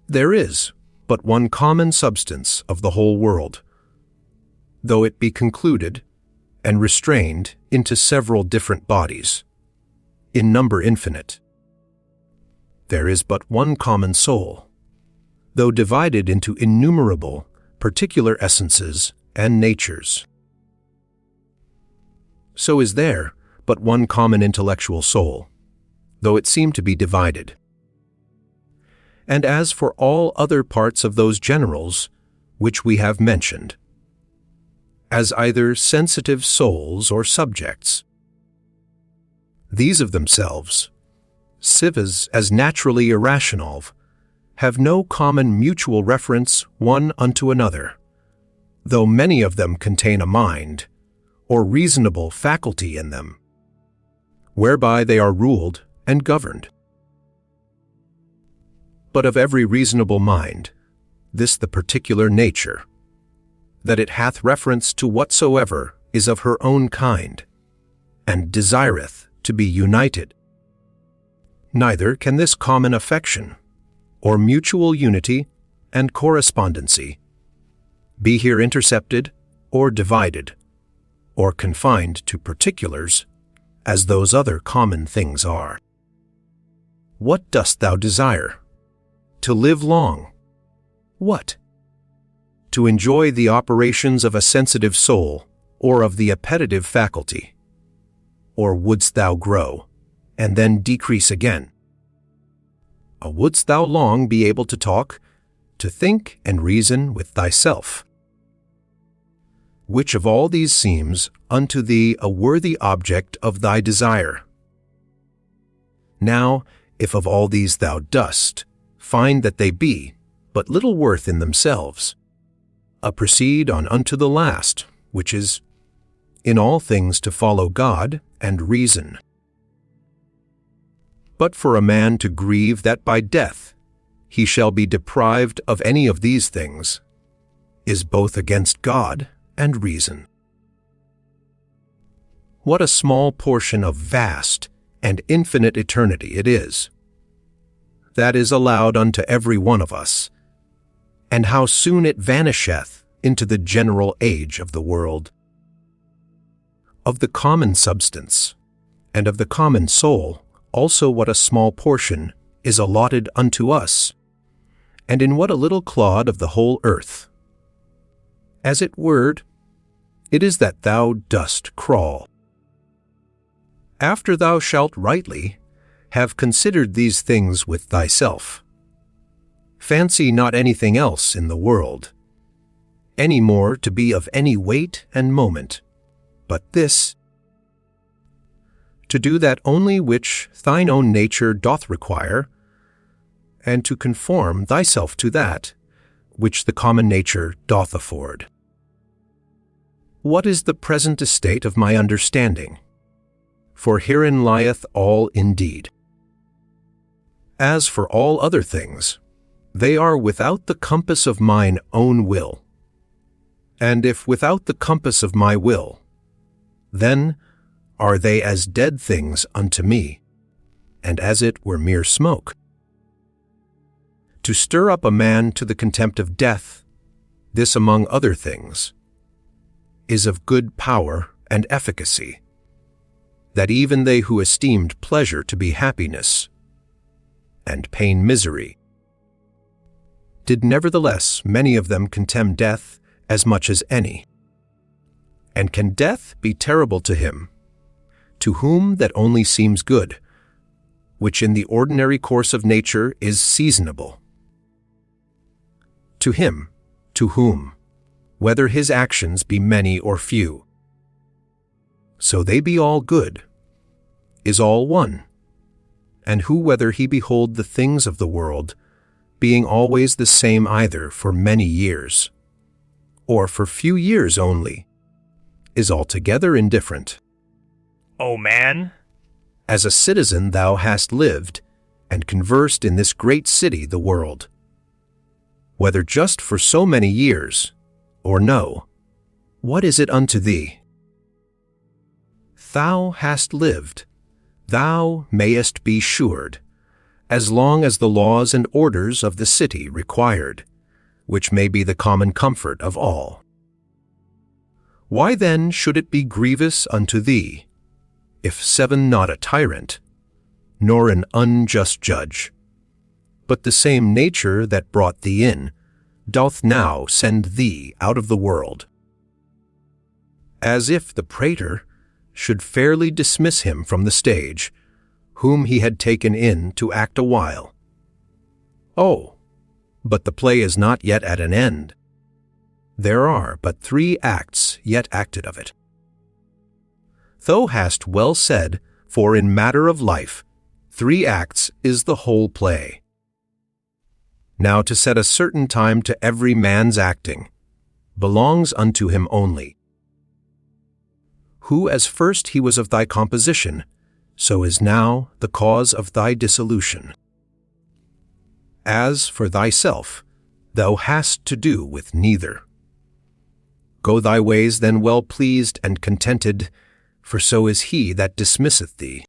Speaker 1: There is but one common substance of the whole world, though it be concluded and restrained into several different bodies, in number infinite. There is but one common soul, though divided into innumerable particular essences and natures. So is there but one common intellectual soul, though it seem to be divided. And as for all other parts of those generals which we have mentioned, as either sensitive souls or subjects, These of themselves, civas as naturally irrational, have no common mutual reference one unto another, though many of them contain a mind, or reasonable faculty in them, whereby they are ruled and governed. But of every reasonable mind, this the particular nature, that it hath reference to whatsoever is of her own kind, and desireth to be united. Neither can this common affection, or mutual unity and correspondency, be here intercepted or divided, or confined to particulars, as those other common things are. What dost thou desire? To live long. What? To enjoy the operations of a sensitive soul, or of the appetitive faculty? Or wouldst thou grow, and then decrease again? Wouldst thou long be able to talk, to think and reason with thyself? Which of all these seems unto thee a worthy object of thy desire? Now, if of all these thou dost find that they be but little worth in themselves, proceed on unto the last, which is, in all things to follow God and reason. But for a man to grieve that by death he shall be deprived of any of these things, is both against God and reason. What a small portion of vast and infinite eternity it is that is allowed unto every one of us, and how soon it vanisheth into the general age of the world. Of the common substance, and of the common soul, also what a small portion is allotted unto us, and in what a little clod of the whole earth. As it were, it is that thou dost crawl. After thou shalt rightly have considered these things with thyself, fancy not anything else in the world, any more to be of any weight and moment, but this, to do that only which thine own nature doth require, and to conform thyself to that which the common nature doth afford. What is the present estate of my understanding? For herein lieth all indeed. As for all other things, they are without the compass of mine own will. And if without the compass of my will, then are they as dead things unto me, and as it were mere smoke. To stir up a man to the contempt of death, this among other things, is of good power and efficacy, that even they who esteemed pleasure to be happiness, and pain misery, did nevertheless many of them contemn death as much as any. And can death be terrible to him, to whom that only seems good, which in the ordinary course of nature is seasonable? To him, to whom, whether his actions be many or few, so they be all good, is all one, and who whether he behold the things of the world, being always the same either for many years, or for few years only, is altogether indifferent.
Speaker 2: O man,
Speaker 1: As a citizen thou hast lived, and conversed in this great city the world, whether just for so many years, or no, what is it unto thee? Thou hast lived, thou mayest be sured, as long as the laws and orders of the city required, which may be the common comfort of all. Why then should it be grievous unto thee, if seven not a tyrant, nor an unjust judge, but the same nature that brought thee in, doth now send thee out of the world? As if the praetor should fairly dismiss him from the stage, whom he had taken in to act a while. Oh, but the play is not yet at an end. There are but 3 acts yet acted of it. Thou hast well said For in matter of life, 3 acts is the whole play. Now to set a certain time to every man's acting belongs unto him only. Who as first he was of thy composition, so is now the cause of thy dissolution. As for thyself, thou hast to do with neither. Go thy ways then well pleased and contented, for so is he that dismisseth thee.